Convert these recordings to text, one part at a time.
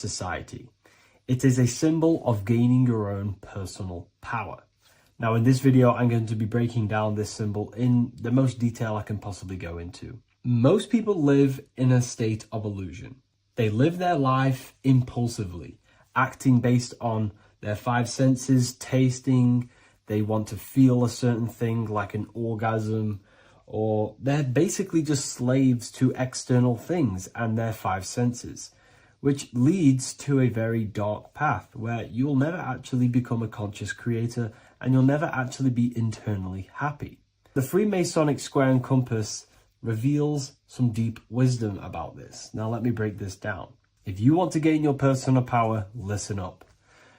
society. It is a symbol of gaining your own personal power. Now, in this video, I'm going to be breaking down this symbol in the most detail I can possibly go into. Most people live in a state of illusion. They live their life impulsively, acting based on their five senses, tasting. They want to feel a certain thing like an orgasm, or they're basically just slaves to external things and their five senses, which leads to a very dark path where you'll never actually become a conscious creator and you'll never actually be internally happy. The Freemasonic square and compass reveals some deep wisdom about this. Now let me break this down. If you want to gain your personal power, listen up.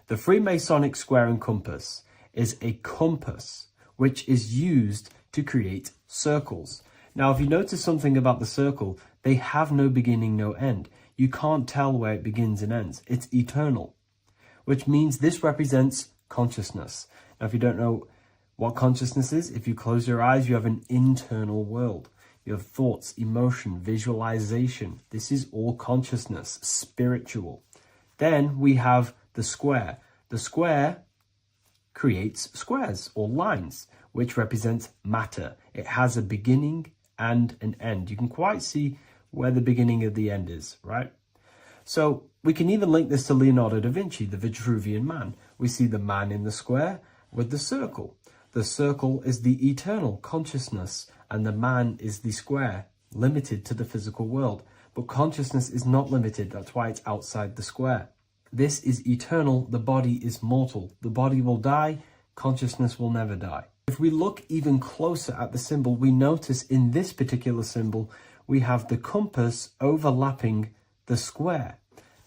The Freemasonic square and compass is a compass which is used to create circles. Now, if you notice something about the circle, they have no beginning, no end. You can't tell where it begins and ends. It's eternal, which means this represents consciousness. Now, if you don't know what consciousness is, if you close your eyes, you have an internal world. You have thoughts, emotion, visualization. This is all consciousness, spiritual. Then we have the square. The square creates squares or lines, which represent matter. It has a beginning and an end. You can quite see where the beginning of the end is, right? So we can even link this to Leonardo da Vinci, the Vitruvian Man. We see the man in the square with the circle. The circle is the eternal consciousness, and the man is the square, limited to the physical world. But consciousness is not limited. That's why it's outside the square. This is eternal. The body is mortal. The body will die. Consciousness will never die. If we look even closer at the symbol, we notice in this particular symbol, we have the compass overlapping the square.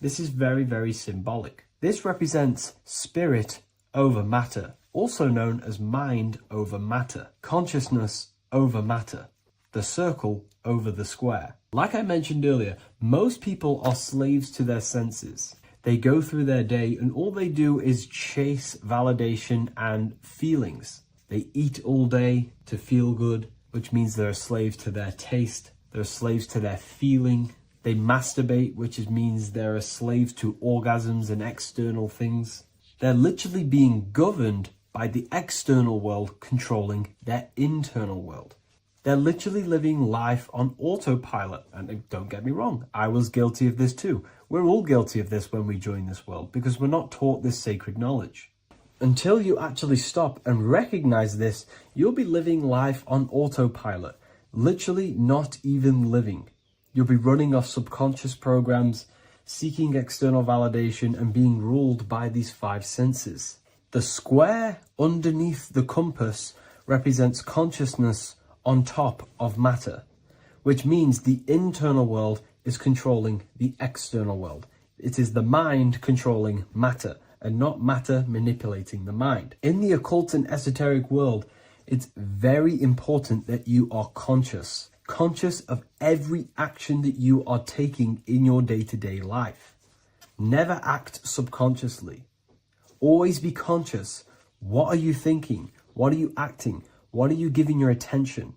This is very, very symbolic. This represents spirit over matter, also known as mind over matter, consciousness over matter, the circle over the square. Like I mentioned earlier, most people are slaves to their senses. They go through their day and all they do is chase validation and feelings. They eat all day to feel good, which means they're a slave to their taste. They're slaves to their feeling. They masturbate, which means they're a slave to orgasms and external things. They're literally being governed by the external world controlling their internal world. They're literally living life on autopilot. And don't get me wrong, I was guilty of this too. We're all guilty of this when we join this world because we're not taught this sacred knowledge. Until you actually stop and recognize this, you'll be living life on autopilot, literally not even living. You'll be running off subconscious programs, seeking external validation and being ruled by these five senses. The square underneath the compass represents consciousness on top of matter, which means the internal world is controlling the external world. It is the mind controlling matter and not matter manipulating the mind. In the occult and esoteric world, it's very important that you are conscious of every action that you are taking in your day-to-day life. Never act subconsciously. Always be conscious. What are you thinking? What are you acting? What are you giving your attention?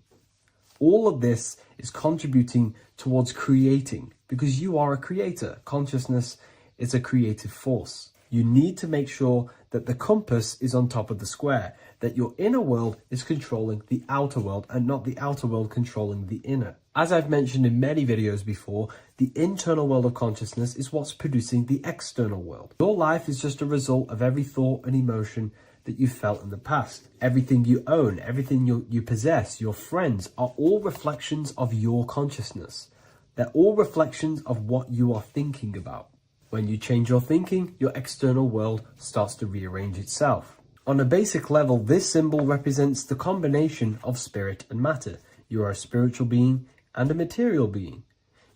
All of this is contributing towards creating because you are a creator. Consciousness is a creative force. You need to make sure that the compass is on top of the square, that your inner world is controlling the outer world and not the outer world controlling the inner. As I've mentioned in many videos before, the internal world of consciousness is what's producing the external world. Your life is just a result of every thought and emotion that you felt in the past. Everything you own, everything you possess, your friends are all reflections of your consciousness. They're all reflections of what you are thinking about. When you change your thinking, your external world starts to rearrange itself. On a basic level, this symbol represents the combination of spirit and matter. You are a spiritual being and a material being.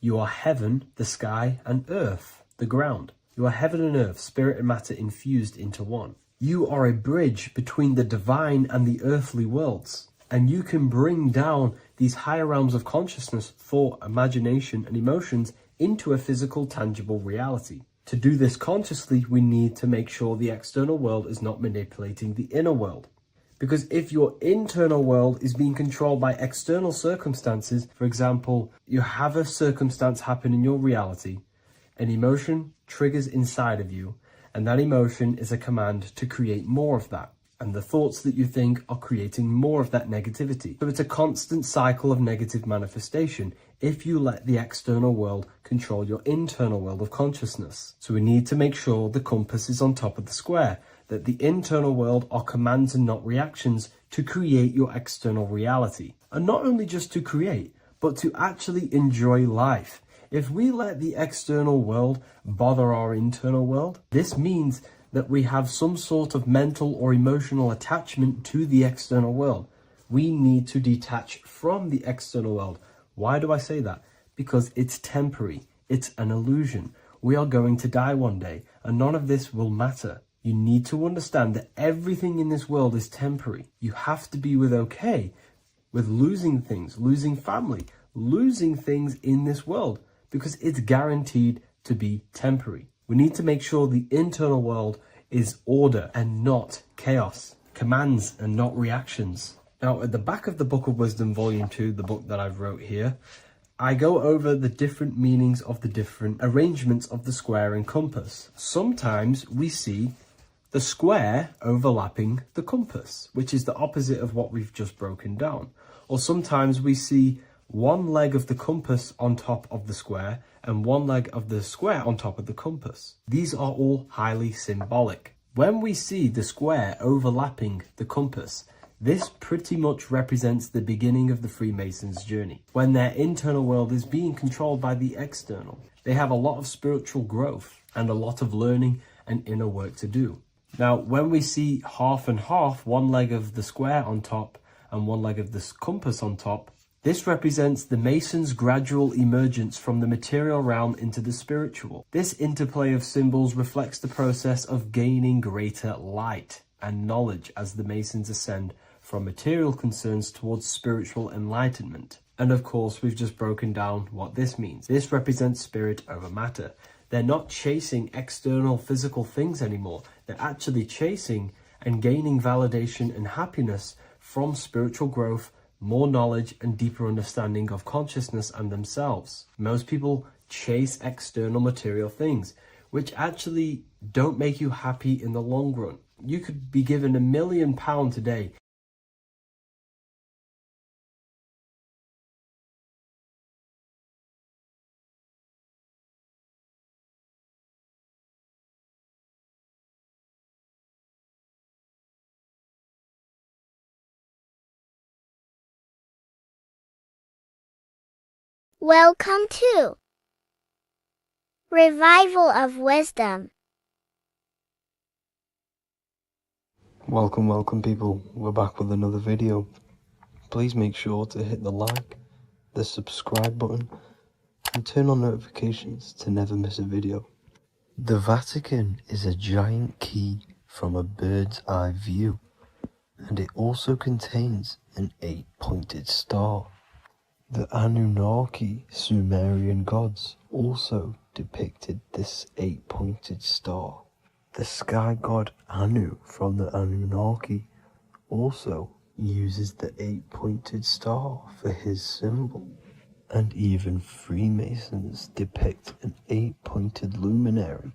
You are heaven, the sky, and earth, the ground. You are heaven and earth, spirit and matter infused into one. You are a bridge between the divine and the earthly worlds. And you can bring down these higher realms of consciousness, thought, imagination, and emotions into a physical, tangible reality. To do this consciously, we need to make sure the external world is not manipulating the inner world. Because if your internal world is being controlled by external circumstances, for example, you have a circumstance happen in your reality, An emotion triggers inside of you, and that emotion is a command to create more of that. And the thoughts that you think are creating more of that negativity. So it's a constant cycle of negative manifestation if you let the external world control your internal world of consciousness. So we need to make sure the compass is on top of the square, that the internal world are commands and not reactions to create your external reality. And not only just to create, but to actually enjoy life. If we let the external world bother our internal world, this means that we have some sort of mental or emotional attachment to the external world. We need to detach from the external world. Why do I say that? Because it's temporary. It's an illusion. We are going to die one day, and none of this will matter. You need to understand that everything in this world is temporary. You have to be okay with losing things, losing family, losing things in this world, because it's guaranteed to be temporary. We need to make sure the internal world is order and not chaos, commands and not reactions. Now, at the back of the Book of Wisdom, Volume 2, the book that I've wrote here, I go over the different meanings of the different arrangements of the square and compass. Sometimes we see the square overlapping the compass, which is the opposite of what we've just broken down. Or sometimes we see one leg of the compass on top of the square and one leg of the square on top of the compass. These are all highly symbolic. When we see the square overlapping the compass, this pretty much represents the beginning of the Freemasons' journey, when their internal world is being controlled by the external. They have a lot of spiritual growth and a lot of learning and inner work to do. Now, when we see half and half, one leg of the square on top and one leg of the compass on top, this represents the Masons' gradual emergence from the material realm into the spiritual. This interplay of symbols reflects the process of gaining greater light and knowledge as the Masons ascend from material concerns towards spiritual enlightenment. And of course, we've just broken down what this means. This represents spirit over matter. They're not chasing external physical things anymore. They're actually chasing and gaining validation and happiness from spiritual growth, more knowledge and deeper understanding of consciousness and themselves. Most people chase external material things, which actually don't make you happy in the long run. You could be given £1 million today. Welcome to Revival of Wisdom. Welcome people, we're back with another video. Please make sure to hit the like, the subscribe button and turn on notifications to never miss a video. The Vatican is a giant key from a bird's eye view, and it also contains an 8-pointed star. The Anunnaki Sumerian gods also depicted this 8-pointed star. The sky god Anu from the Anunnaki also uses the 8-pointed star for his symbol. And even Freemasons depict an 8-pointed luminary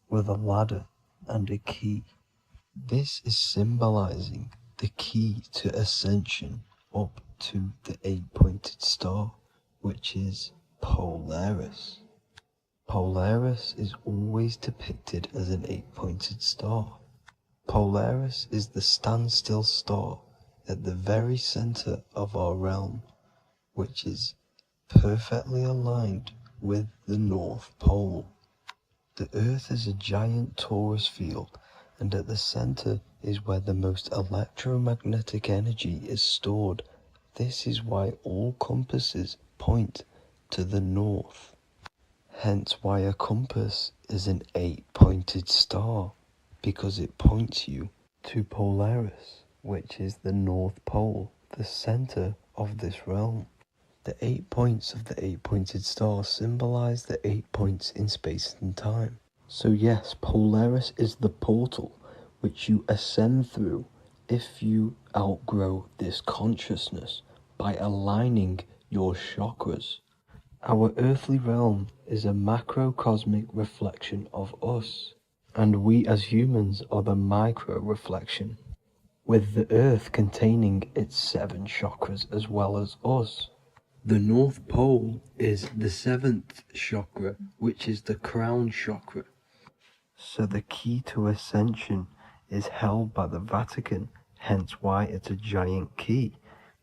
with a ladder and a key. This is symbolizing the key to ascension up to the 8-pointed star, which is Polaris. Polaris is always depicted as an 8-pointed star. Polaris is the standstill star at the very center of our realm, which is perfectly aligned with the North Pole. The Earth is a giant torus field, and at the center is where the most electromagnetic energy is stored. This is why all compasses point to the north. Hence why a compass is an 8-pointed star, because it points you to Polaris, which is the North Pole, the center of this realm. The 8 points of the 8-pointed star symbolize the 8 points in space and time. So yes, Polaris is the portal which you ascend through if you outgrow this consciousness by aligning your chakras. Our earthly realm is a macrocosmic reflection of us, and we as humans are the micro reflection, with the earth containing its 7 chakras as well as us. The North Pole is the 7th chakra, which is the crown chakra. So the key to ascension is held by the Vatican, hence why it's a giant key,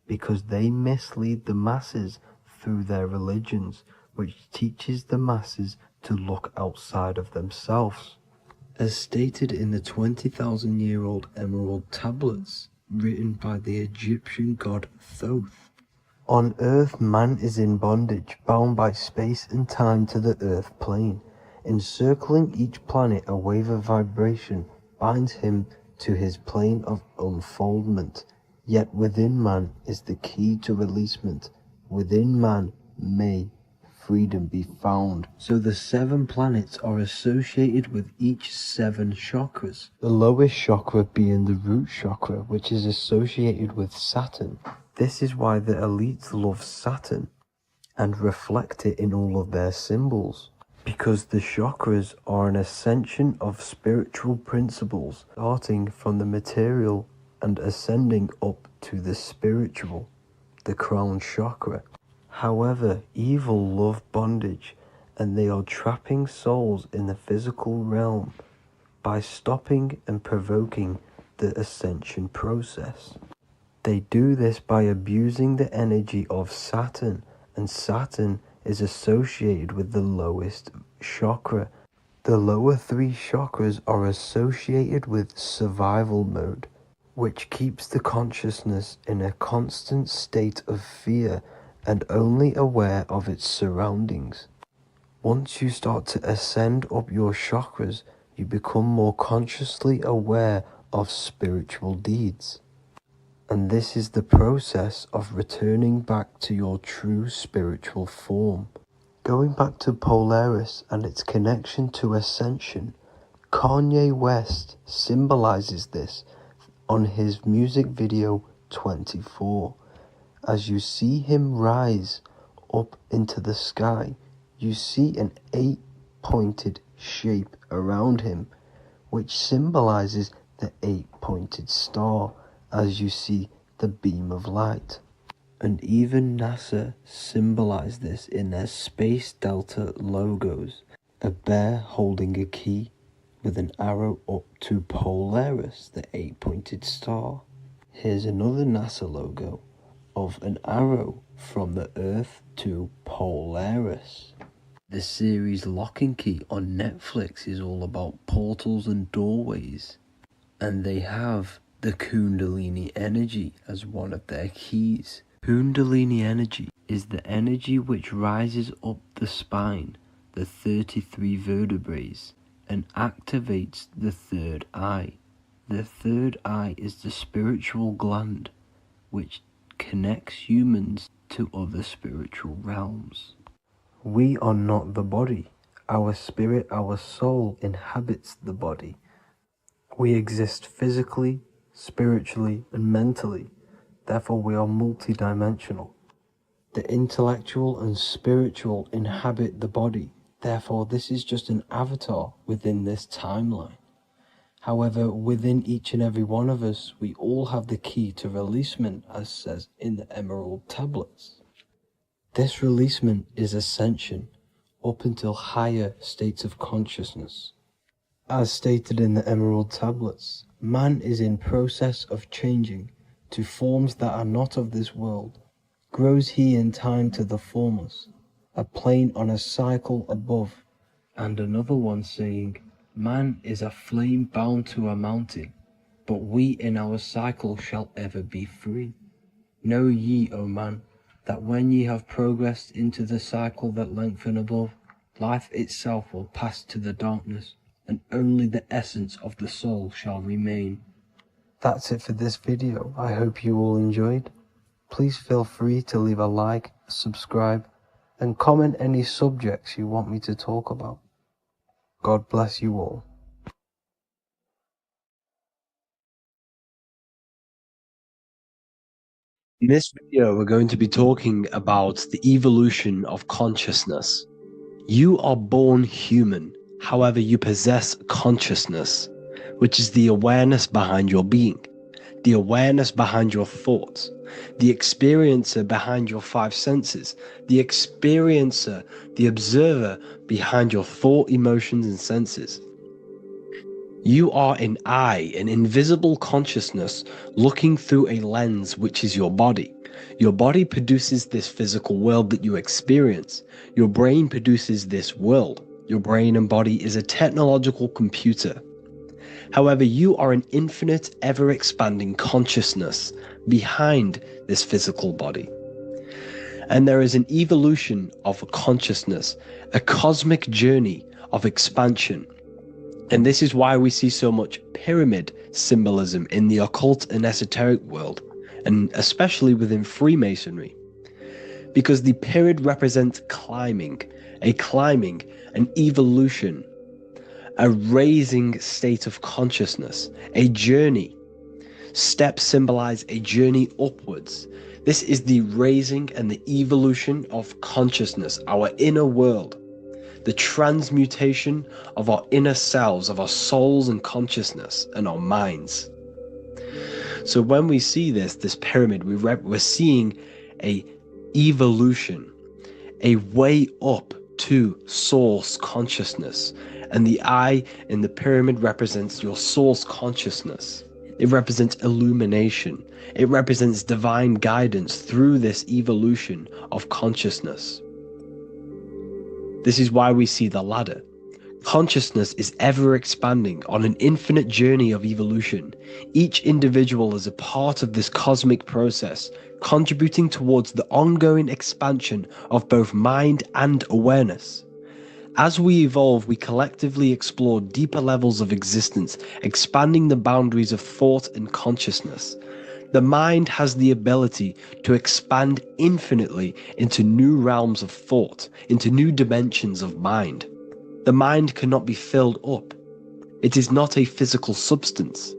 because they mislead the masses through their religions, which teaches the masses to look outside of themselves. As stated in the 20,000-year-old emerald tablets, written by the Egyptian god Thoth. On Earth, man is in bondage, bound by space and time to the Earth plane. Encircling each planet, a wave of vibration binds him to his plane of unfoldment. Yet within man is the key to releasement. Within man may freedom be found. So the 7 planets are associated with each 7 chakras. The lowest chakra being the root chakra, which is associated with Saturn. This is why the elites love Saturn and reflect it in all of their symbols. Because the chakras are an ascension of spiritual principles, starting from the material and ascending up to the spiritual, the crown chakra. However, evil love bondage, and they are trapping souls in the physical realm by stopping and provoking the ascension process. They do this by abusing the energy of Saturn, and Saturn is associated with the lowest chakra. The lower 3 chakras are associated with survival mode, which keeps the consciousness in a constant state of fear and only aware of its surroundings. Once you start to ascend up your chakras, you become more consciously aware of spiritual deeds. And this is the process of returning back to your true spiritual form. Going back to Polaris and its connection to ascension, Kanye West symbolizes this on his music video 24. As you see him rise up into the sky, you see an 8-pointed shape around him, which symbolizes the 8-pointed star, as you see the beam of light. And even NASA symbolize this in their Space Delta logos, a bear holding a key with an arrow up to Polaris, the 8-pointed star. Here's another NASA logo of an arrow from the Earth to Polaris. The series Lock and Key on Netflix is all about portals and doorways, and they have the kundalini energy as one of their keys. Kundalini energy is the energy which rises up the spine, the 33 vertebrae, and activates the third eye. The third eye is the spiritual gland, which connects humans to other spiritual realms. We are not the body. Our spirit, our soul inhabits the body. We exist physically, spiritually, and mentally. Therefore, we are multidimensional. The intellectual and spiritual inhabit the body. Therefore, this is just an avatar within this timeline. However, within each and every one of us, we all have the key to releasement, as says in the Emerald Tablets. This releasement is ascension, up until higher states of consciousness. As stated in the Emerald Tablets, man is in process of changing to forms that are not of this world. Grows he in time to the formless, a plane on a cycle above. And another one saying, man is a flame bound to a mountain, but we in our cycle shall ever be free. Know ye, O man, that when ye have progressed into the cycle that lengthen above, life itself will pass to the darkness, and only the essence of the soul shall remain. That's it for this video. I hope you all enjoyed. Please feel free to leave a like, subscribe, and comment any subjects you want me to talk about. God bless you all. this video, we're going to be talking about the evolution of consciousness. You are born human, however, you possess consciousness, which is the awareness behind your being, the awareness behind your thoughts, the experiencer behind your five senses, the experiencer, the observer behind your thought, emotions, and senses. You are an eye, an invisible consciousness looking through a lens, which is your body. Your body produces this physical world that you experience. Your brain produces this world. Your brain and body is a technological computer. However, you are an infinite, ever-expanding consciousness behind this physical body. And there is an evolution of consciousness, a cosmic journey of expansion. And this is why we see so much pyramid symbolism in the occult and esoteric world, and especially within Freemasonry. Because the pyramid represents climbing, an evolution, a raising state of consciousness, a journey. Steps symbolize a journey upwards. This is the raising and the evolution of consciousness, our inner world. The transmutation of our inner selves, of our souls and consciousness and our minds. So when we see this pyramid, we're seeing a evolution, a way up to source consciousness. And the eye in the pyramid represents your source consciousness. It represents illumination. It represents divine guidance through this evolution of consciousness. This is why we see the ladder. Consciousness is ever expanding on an infinite journey of evolution. Each individual is a part of this cosmic process, contributing towards the ongoing expansion of both mind and awareness. As we evolve, we collectively explore deeper levels of existence, expanding the boundaries of thought and consciousness. The mind has the ability to expand infinitely into new realms of thought, into new dimensions of mind. The mind cannot be filled up. It is not a physical substance.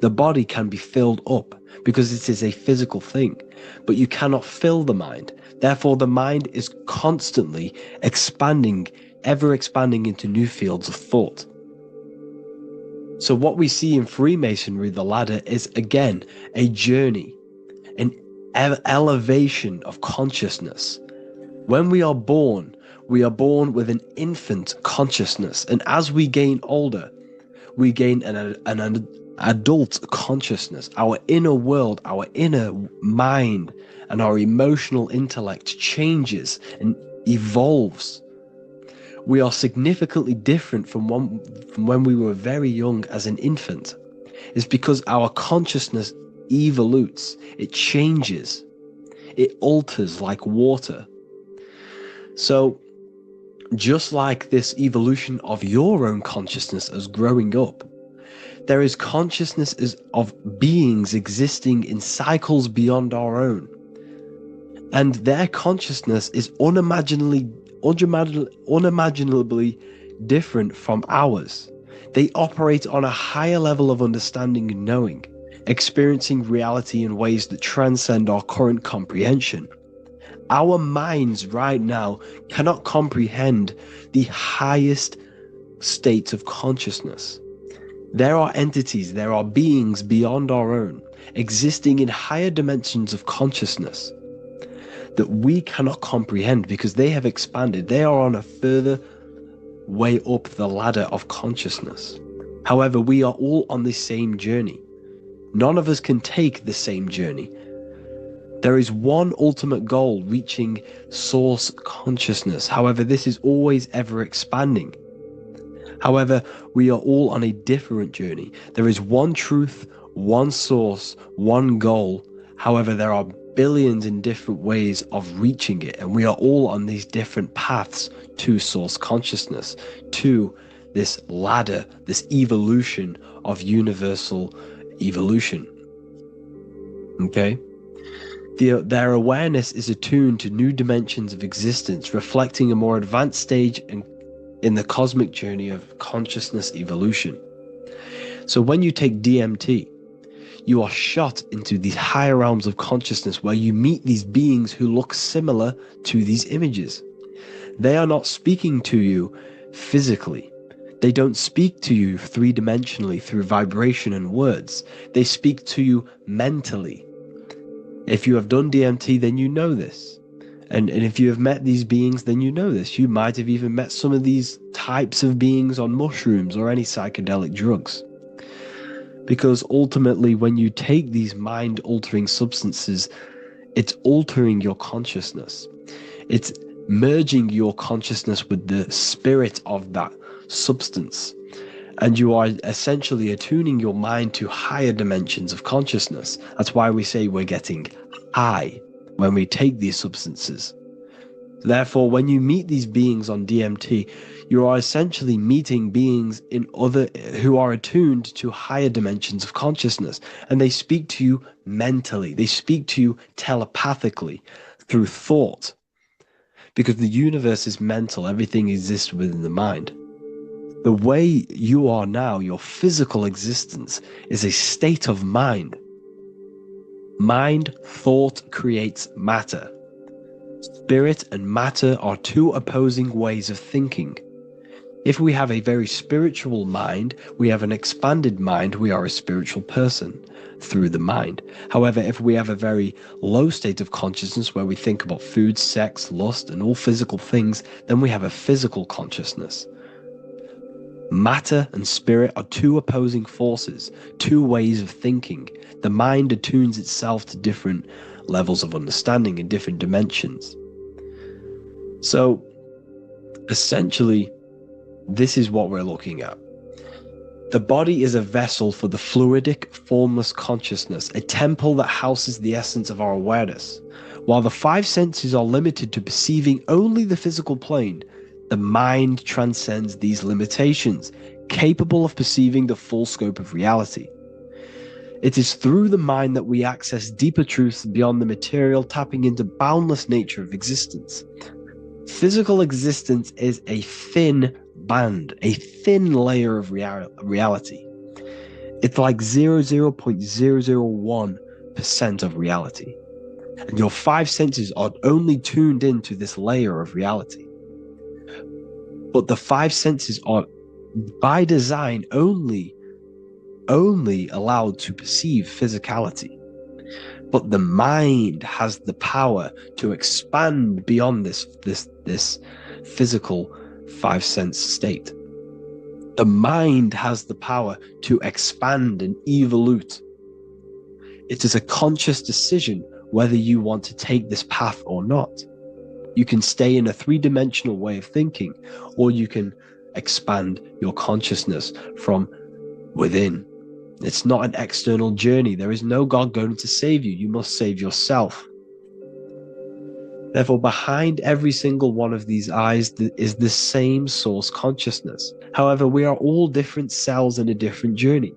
The body can be filled up because it is a physical thing, but you cannot fill the mind. Therefore, the mind is constantly expanding, ever expanding into new fields of thought. So what we see in Freemasonry, the ladder, is again a journey, an elevation of consciousness. When we are born with an infant consciousness, and as we gain older, we gain an adult consciousness. Our inner world, our inner mind, and our emotional intellect changes and evolves. We are significantly different from when we were very young as an infant. It's because our consciousness evolutes, it changes, it alters like water. So just like this evolution of your own consciousness as growing up, there is consciousness of beings existing in cycles beyond our own. And their consciousness is unimaginably different from ours. They operate on a higher level of understanding and knowing, experiencing reality in ways that transcend our current comprehension. Our minds right now cannot comprehend the highest states of consciousness. There are entities, there are beings beyond our own, existing in higher dimensions of consciousness that we cannot comprehend because they have expanded. They are on a further way up the ladder of consciousness. However, we are all on the same journey. None of us can take the same journey. There is one ultimate goal, reaching source consciousness. However, this is always ever expanding. However, we are all on a different journey. There is one truth, one source, one goal. However, there are billions in different ways of reaching it, and we are all on these different paths to source consciousness, to this ladder, this evolution of universal evolution. Okay? Their awareness is attuned to new dimensions of existence, reflecting a more advanced stage in the cosmic journey of consciousness evolution. So when you take DMT, you are shot into these higher realms of consciousness where you meet these beings who look similar to these images. They are not speaking to you physically. They don't speak to you three-dimensionally through vibration and words. They speak to you mentally. If you have done DMT, then you know this. And if you have met these beings, then you know this. You might have even met some of these types of beings on mushrooms or any psychedelic drugs. Because ultimately, when you take these mind-altering substances, it's altering your consciousness. It's merging your consciousness with the spirit of that substance. And you are essentially attuning your mind to higher dimensions of consciousness. That's why we say we're getting high when we take these substances. Therefore, when you meet these beings on DMT, you are essentially meeting beings who are attuned to higher dimensions of consciousness, and they speak to you mentally. They speak to you telepathically through thought, because the universe is mental. Everything exists within the mind. The way you are now, your physical existence, is a state of mind. Mind, thought creates matter. Spirit and matter are two opposing ways of thinking. If we have a very spiritual mind, we have an expanded mind, we are a spiritual person through the mind. However, if we have a very low state of consciousness where we think about food, sex, lust, and all physical things, then we have a physical consciousness. Matter and spirit are two opposing forces, two ways of thinking. The mind attunes itself to different levels of understanding in different dimensions. So, essentially, this is what we're looking at. The body is a vessel for the fluidic, formless consciousness, a temple that houses the essence of our awareness. While the five senses are limited to perceiving only the physical plane, the mind transcends these limitations, capable of perceiving the full scope of reality. It is through the mind that we access deeper truths beyond the material, tapping into boundless nature of existence. Physical existence is a thin band, a thin layer of reality. It's like 0.001% of reality. And your five senses are only tuned into this layer of reality. But the five senses are, by design, only allowed to perceive physicality. But the mind has the power to expand beyond this physical five sense state. The mind has the power to expand and evolute. It is a conscious decision whether you want to take this path or not. You can stay in a three-dimensional way of thinking, or you can expand your consciousness from within. It's not an external journey. There is no God going to save you. You must save yourself. Therefore, behind every single one of these eyes is the same source consciousness. However, we are all different cells in a different journey.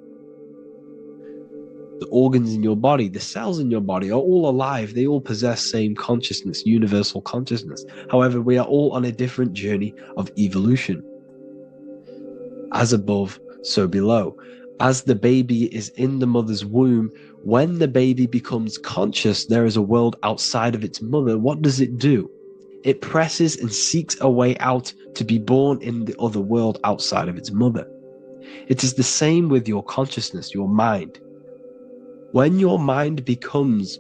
The organs in your body, the cells in your body are all alive. They all possess same consciousness, universal consciousness. However, we are all on a different journey of evolution. As above, so below. As the baby is in the mother's womb, when the baby becomes conscious, there is a world outside of its mother. What does it do? It presses and seeks a way out to be born in the other world outside of its mother. It is the same with your consciousness, your mind. When your mind becomes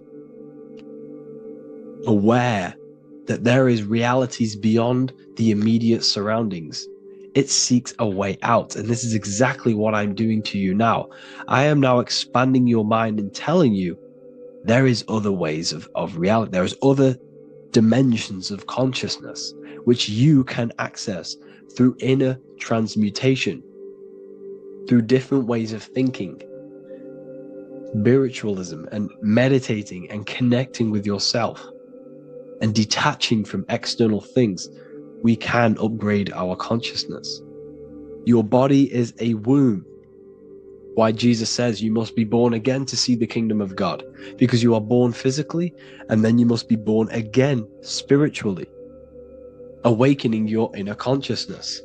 aware that there is realities beyond the immediate surroundings, it seeks a way out. And this is exactly what I'm doing to you now. I am now expanding your mind and telling you there is other ways of reality. There is other dimensions of consciousness which you can access through inner transmutation, through different ways of thinking, spiritualism, and meditating and connecting with yourself and detaching from external things. We can upgrade our consciousness. Your body is a womb. Why Jesus says you must be born again to see the kingdom of God, because you are born physically and then you must be born again spiritually, awakening your inner consciousness.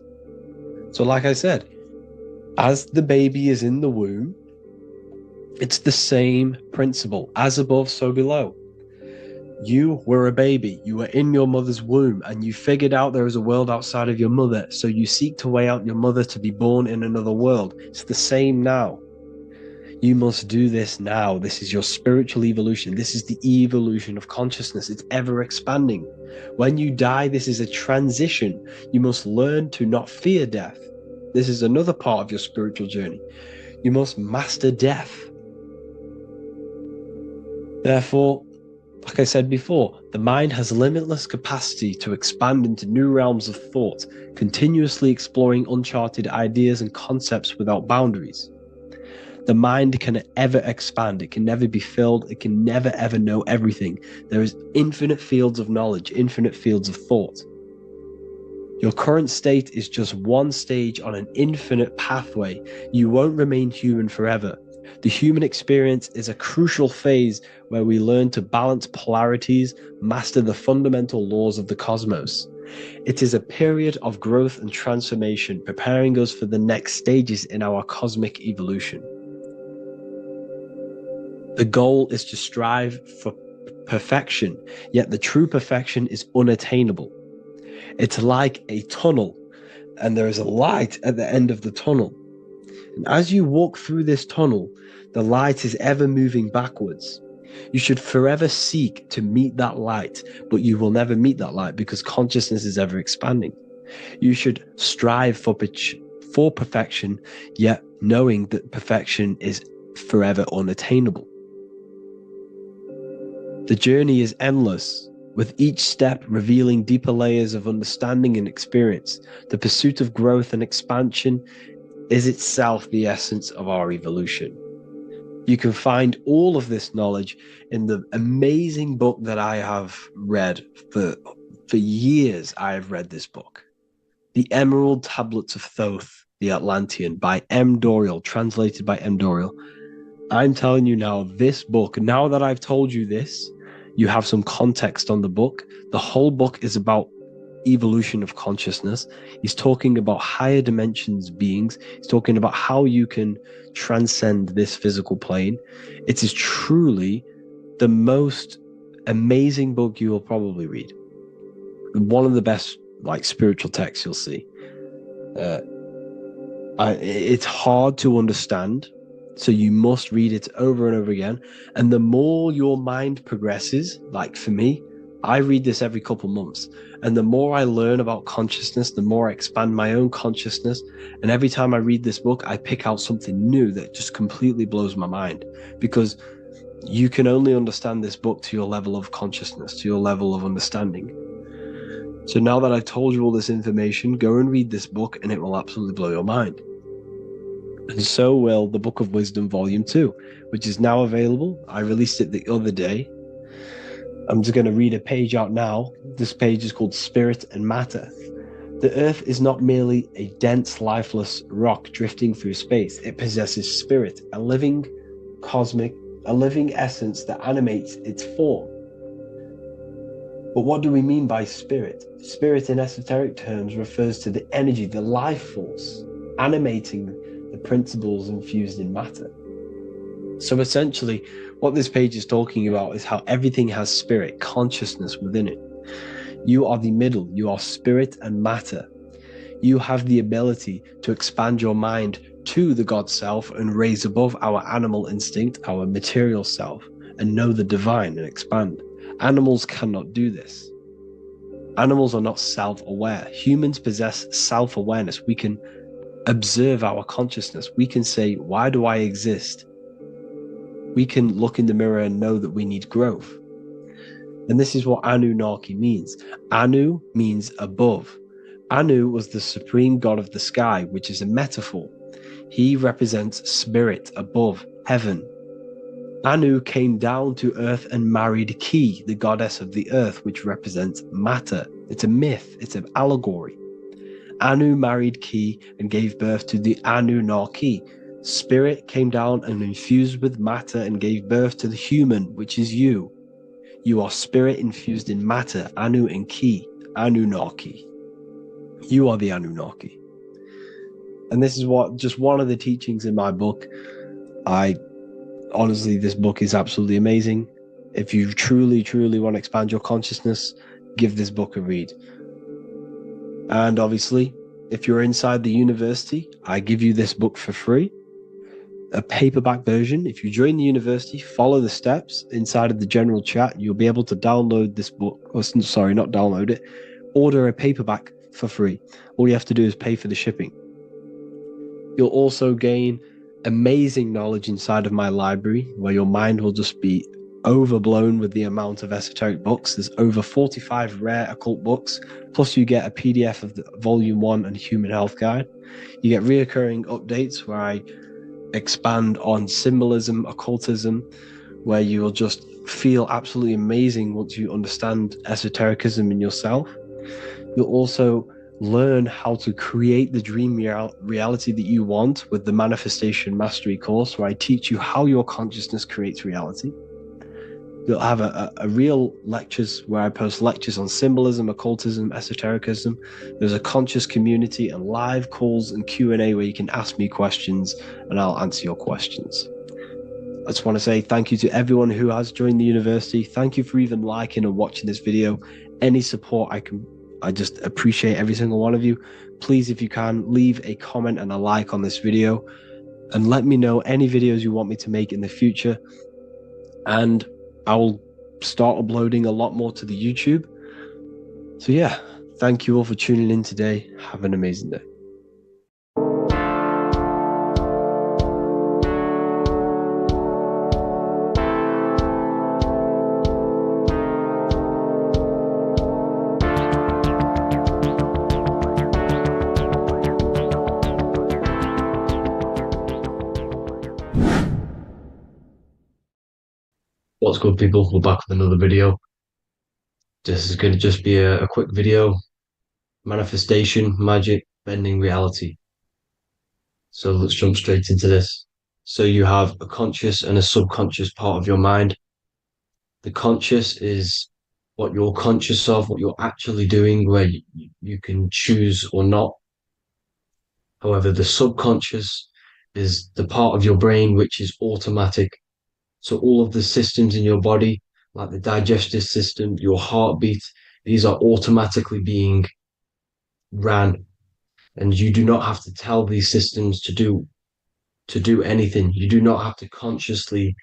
So like I said, as the baby is in the womb, It's the same principle, as above, so below. You were a baby, you were in your mother's womb, and you figured out there is a world outside of your mother, so you seek to weigh out your mother to be born in another world. It's the same now. You must do this now. This is your spiritual evolution. This is the evolution of consciousness. It's ever expanding. When you die, this is a transition. You must learn to not fear death. This is another part of your spiritual journey. You must master death. Therefore, like I said before, the mind has limitless capacity to expand into new realms of thought, continuously exploring uncharted ideas and concepts without boundaries. The mind can ever expand. It can never be filled. It can never ever know everything. There is infinite fields of knowledge, infinite fields of thought. Your current state is just one stage on an infinite pathway. You won't remain human forever. The human experience is a crucial phase where we learn to balance polarities, master the fundamental laws of the cosmos. It is a period of growth and transformation, preparing us for the next stages in our cosmic evolution. The goal is to strive for perfection, yet the true perfection is unattainable. It's like a tunnel, and there is a light at the end of the tunnel. And as you walk through this tunnel, the light is ever moving backwards. You should forever seek to meet that light, but you will never meet that light because consciousness is ever expanding. You should strive for perfection, yet knowing that perfection is forever unattainable. The journey is endless, with each step revealing deeper layers of understanding and experience. The pursuit of growth and expansion is itself the essence of our evolution. You can find all of this knowledge in the amazing book that I have read for years. I have read this book, The Emerald Tablets of Thoth, the Atlantean, by M. Dorial, translated by M. Dorial. I'm telling you now, this book, now that I've told you this, you have some context on the book. The whole book is about evolution of consciousness. He's talking about higher dimensions beings. He's talking about how you can transcend this physical plane. It is truly the most amazing book you will probably read. One of the best spiritual texts you'll see. It's hard to understand, so you must read it over and over again. And the more your mind progresses, like for me, I read this every couple months. And the more I learn about consciousness, the more I expand my own consciousness. And every time I read this book, I pick out something new that just completely blows my mind. Because you can only understand this book to your level of consciousness, to your level of understanding. So now that I've told you all this information, go and read this book and it will absolutely blow your mind. And so will the Book of Wisdom Volume 2, which is now available. I released it the other day. I'm just going to read a page out now. This page is called Spirit and Matter. The Earth is not merely a dense, lifeless rock drifting through space. It possesses spirit, a living essence that animates its form. But what do we mean by spirit? Spirit in esoteric terms refers to the energy, the life force, animating the principles infused in matter. So essentially, what this page is talking about is how everything has spirit, consciousness within it. You are the middle, you are spirit and matter. You have the ability to expand your mind to the God self and raise above our animal instinct, our material self, and know the divine and expand. Animals cannot do this. Animals are not self-aware. Humans possess self-awareness. We can observe our consciousness. We can say, why do I exist? We can look in the mirror and know that we need growth. And this is what Anunnaki means. Anu means above. Anu was the supreme god of the sky, which is a metaphor. He represents spirit above, heaven. Anu came down to earth and married Ki, the goddess of the earth, which represents matter. It's a myth, it's an allegory. Anu married Ki and gave birth to the Anunnaki. Spirit came down and infused with matter and gave birth to the human, which is you. You are spirit infused in matter, Anu and Ki, Anunnaki. You are the Anunnaki. And this is just one of the teachings in my book. I honestly, this book is absolutely amazing. If you truly, truly want to expand your consciousness, give this book a read. And obviously, if you're inside the university, I give you this book for free. A paperback version. If you join the university, follow the steps inside of the general chat, you'll be able to download this book. Or, sorry, not download it. Order a paperback for free. All you have to do is pay for the shipping. You'll also gain amazing knowledge inside of my library, where your mind will just be overblown with the amount of esoteric books. There's over 45 rare occult books, plus you get a PDF of the Volume 1 and Human Health Guide. You get reoccurring updates where I expand on symbolism, occultism, where you will just feel absolutely amazing once you understand esotericism in yourself. You'll also learn how to create the dream reality that you want with the Manifestation Mastery course, where I teach you how your consciousness creates reality. You'll have a real lectures where I post lectures on symbolism, occultism, esotericism. There's a conscious community and live calls and Q&A where you can ask me questions and I'll answer your questions. I just want to say thank you to everyone who has joined the university. Thank you for even liking and watching this video. Any support I just appreciate every single one of you. Please, if you can, leave a comment and a like on this video and let me know any videos you want me to make in the future. And I will start uploading a lot more to the YouTube. So yeah, thank you all for tuning in today. Have an amazing day. What's good, people? We're back with another video. This is going to just be a quick video. Manifestation, magic, bending reality. So let's jump straight into this. So you have a conscious and a subconscious part of your mind. The conscious is what you're conscious of, what you're actually doing, where you can choose or not. However, the subconscious is the part of your brain which is automatic. So all of the systems in your body, like the digestive system, your heartbeat, these are automatically being ran. And you do not have to tell these systems to do anything. You do not have to consciously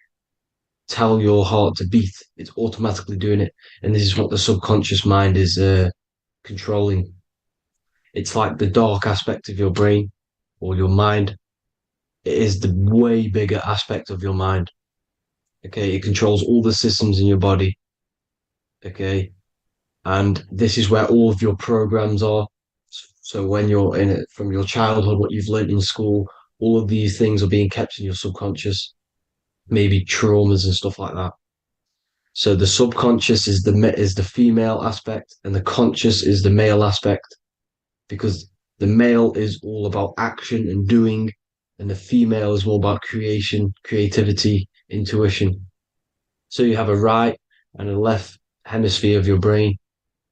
tell your heart to beat. It's automatically doing it. And this is what the subconscious mind is controlling. It's like the dark aspect of your brain or your mind. It is the way bigger aspect of your mind. Okay, it controls all the systems in your body. Okay, and this is where all of your programs are. So when you're in it from your childhood, what you've learned in school, all of these things are being kept in your subconscious, maybe traumas and stuff like that. So the subconscious is the female aspect, and the conscious is the male aspect, because the male is all about action and doing, and the female is more about creation, creativity, intuition. So you have a right and a left hemisphere of your brain,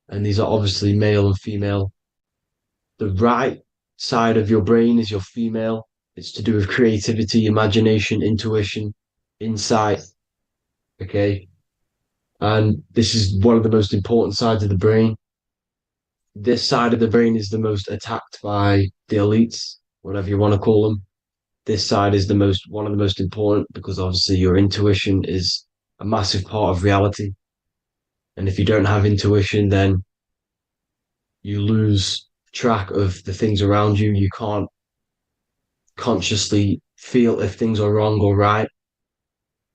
and these are obviously male and female. The right side of your brain is your female. It's to do with creativity, imagination, intuition, insight. Okay. And this is one of the most important sides of the brain. This side of the brain is the most attacked by the elites, whatever you want to call them. This side is one of the most important, because obviously your intuition is a massive part of reality. And if you don't have intuition, then you lose track of the things around you. You can't consciously feel if things are wrong or right.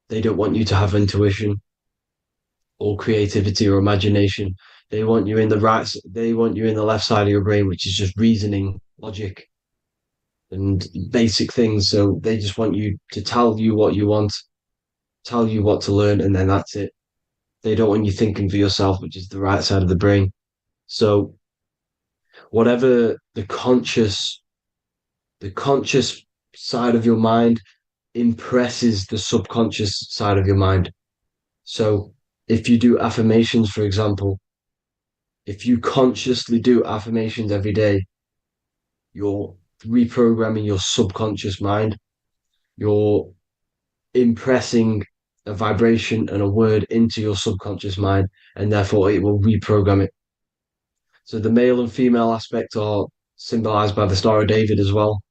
They don't want you to have intuition or creativity or imagination. They want you in the left side of your brain, which is just reasoning, logic, and basic things. So they just want you to tell you what you want, tell you what to learn, and then that's it. They don't want you thinking for yourself, which is the right side of the brain. So whatever the conscious side of your mind impresses the subconscious side of your mind. So if you do affirmations, for example, if you consciously do affirmations every day, you're reprogramming your subconscious mind. You're impressing a vibration and a word into your subconscious mind, and therefore it will reprogram it. So the male and female aspect are symbolized by the Star of David as well.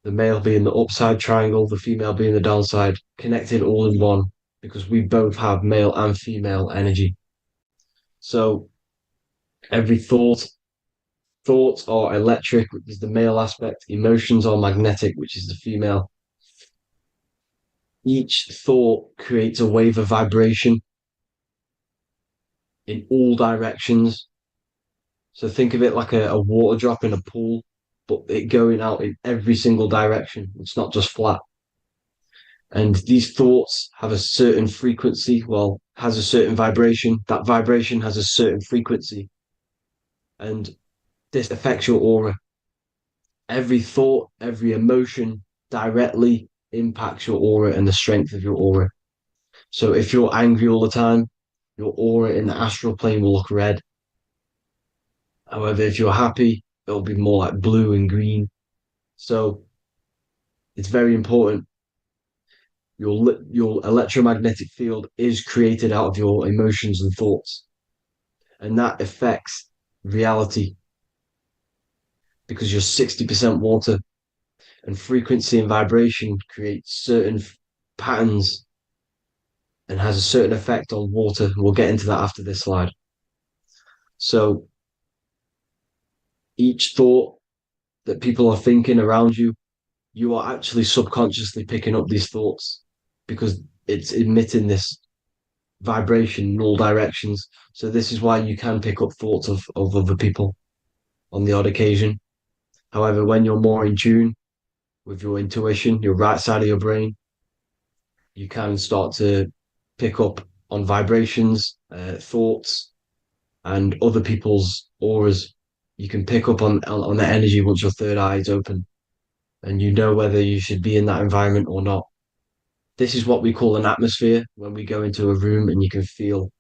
The male being the upside triangle, the female being the downside, connected all in one, because we both have male and female energy. So every thoughts are electric, which is the male aspect. Emotions are magnetic, which is the female. Each thought creates a wave of vibration in all directions. So think of it like a water drop in a pool, but it going out in every single direction. It's not just flat. And these thoughts have a certain frequency, well, has a certain vibration. That vibration has a certain frequency. And this affects your aura. Every thought, every emotion directly impacts your aura and the strength of your aura. So if you're angry all the time, your aura in the astral plane will look red. However, if you're happy, it'll be more like blue and green. So it's very important. Your electromagnetic field is created out of your emotions and thoughts, and that affects reality because you're 60% water, and frequency and vibration create certain patterns and has a certain effect on water. We'll get into that after this slide. So each thought that people are thinking around you, you are actually subconsciously picking up these thoughts because it's emitting this vibration in all directions. So this is why you can pick up thoughts of other people on the odd occasion. However, when you're more in tune with your intuition, your right side of your brain, you can start to pick up on vibrations, thoughts, and other people's auras. You can pick up on the energy once your third eye is open, and you know whether you should be in that environment or not. This is what we call an atmosphere when we go into a room and you can feel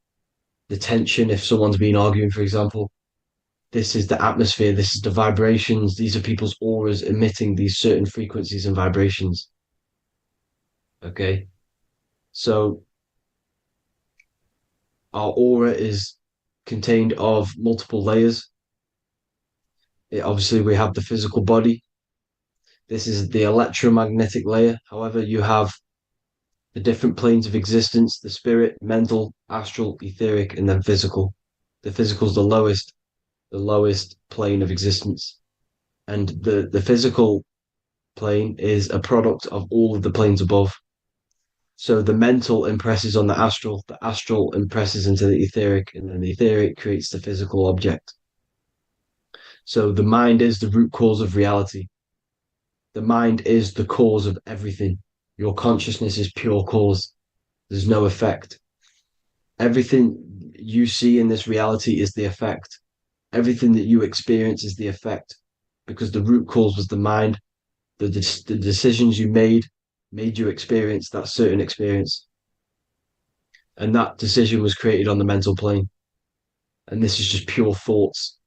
the tension if someone's been arguing, for example. This is the atmosphere, this is the vibrations, these are people's auras emitting these certain frequencies and vibrations. Okay. So our aura is contained of multiple layers. Obviously, we have the physical body. This is the electromagnetic layer. However, you have the different planes of existence, the spirit, mental, astral, etheric, and then physical. The physical is the lowest plane of existence. And the physical plane is a product of all of the planes above. So the mental impresses on the astral impresses into the etheric, and then the etheric creates the physical object. So the mind is the root cause of reality. The mind is the cause of everything. Your consciousness is pure cause. There's no effect. Everything you see in this reality is the effect. Everything that you experience is the effect, because the root cause was the mind. The decisions you made you experience that certain experience. And that decision was created on the mental plane. And this is just pure thoughts.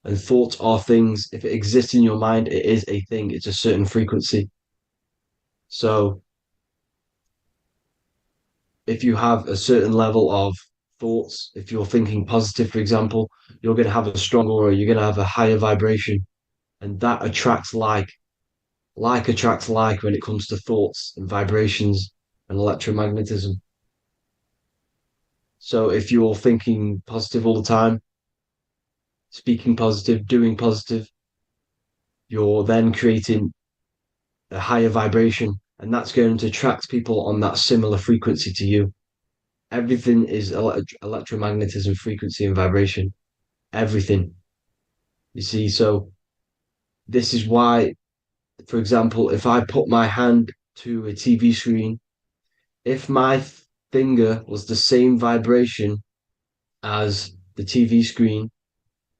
And thoughts are things. If it exists in your mind, it is a thing. It's a certain frequency. So if you have a certain level of thoughts, if you're thinking positive, for example, you're going to have a strong aura, you're going to have a higher vibration. And that attracts like. Like attracts like when it comes to thoughts and vibrations and electromagnetism. So if you're thinking positive all the time, speaking positive, doing positive, you're then creating a higher vibration, and that's going to attract people on that similar frequency to you. Everything is electromagnetism, frequency, and vibration. Everything. You see, so this is why, for example, if I put my hand to a TV screen, if my finger was the same vibration as the TV screen,